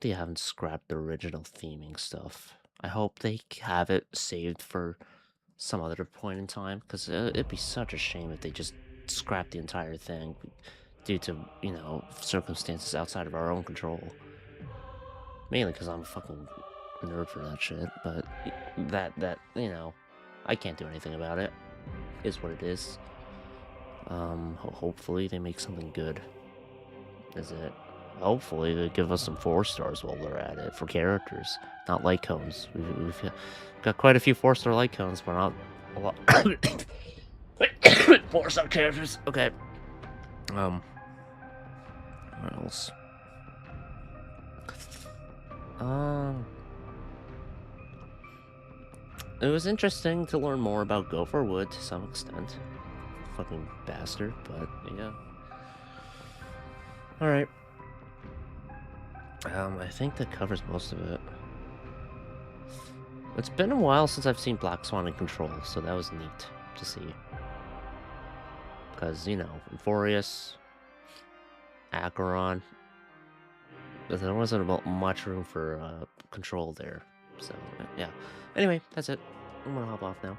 they haven't scrapped the original theming stuff. I hope they have it saved for some other point in time, because it'd be such a shame if they just scrap the entire thing due to, you know, circumstances outside of our own control. Mainly because I'm a fucking nerd for that shit, but that, you know, I can't do anything about it. Is what it is. Hopefully they make something good. Is it? Hopefully they give us some 4 stars while they're at it for characters, not light cones. We've got quite a few 4-star light cones, but not a lot. 4-star characters. Okay. What else? It was interesting to learn more about Gopherwood to some extent. Fucking bastard, but yeah. Alright. I think that covers most of it. It's been a while since I've seen Black Swan in Control, so that was neat to see. Because, you know, Euphorius, Acheron, there wasn't much room for Control there. So, yeah. Anyway, that's it. I'm gonna hop off now.